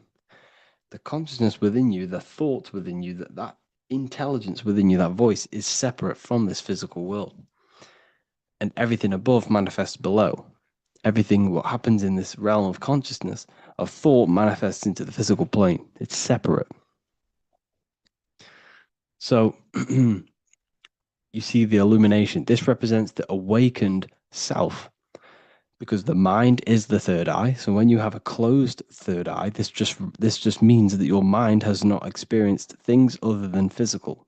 The consciousness within you, the thought within you, that intelligence within you, that voice is separate from this physical world. And everything above manifests below. Everything what happens in this realm of consciousness, of thought, manifests into the physical plane. It's separate. So you see the illumination. This represents the awakened self, because the mind is the third eye. So when you have a closed third eye, this just means that your mind has not experienced things other than physical.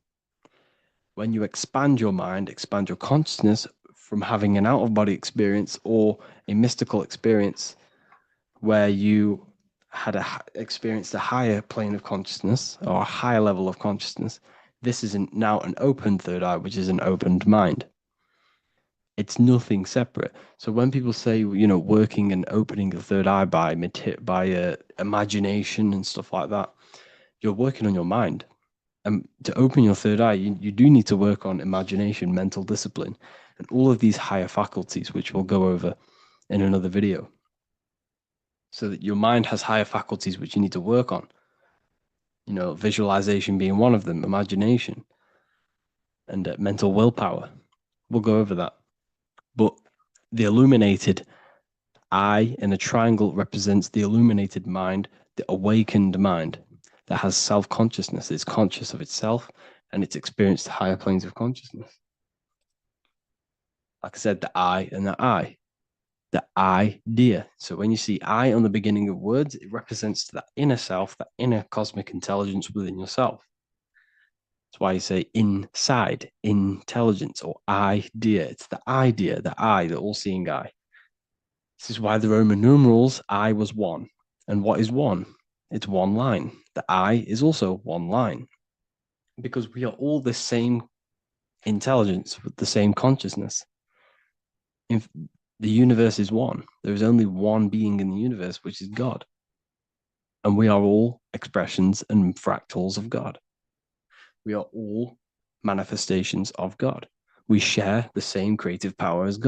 When you expand your mind, expand your consciousness from having an out-of-body experience or a mystical experience where you had experienced a higher plane of consciousness or a higher level of consciousness, this is now an opened third eye, which is an opened mind. It's nothing separate. So when people say, working and opening the third eye by imagination and stuff like that, you're working on your mind. And to open your third eye, you do need to work on imagination, mental discipline, and all of these higher faculties, which we'll go over in another video. So that your mind has higher faculties which you need to work on. Visualization being one of them, imagination, and mental willpower. We'll go over that. But the illuminated eye in a triangle represents the illuminated mind, the awakened mind that has self-consciousness, is conscious of itself, and it's experienced higher planes of consciousness. Like I said, the I and the I. The idea. So when you see I on the beginning of words, it represents that inner self, that inner cosmic intelligence within yourself. That's why you say inside, intelligence, or idea. It's the idea, the I, the all-seeing eye. This is why the Roman numerals, I was one. And what is one? It's one line. The I is also one line. Because we are all the same intelligence with the same consciousness. If the universe is one, there is only one being in the universe, which is God. And we are all expressions and fractals of God. We are all manifestations of God. We share the same creative power as God.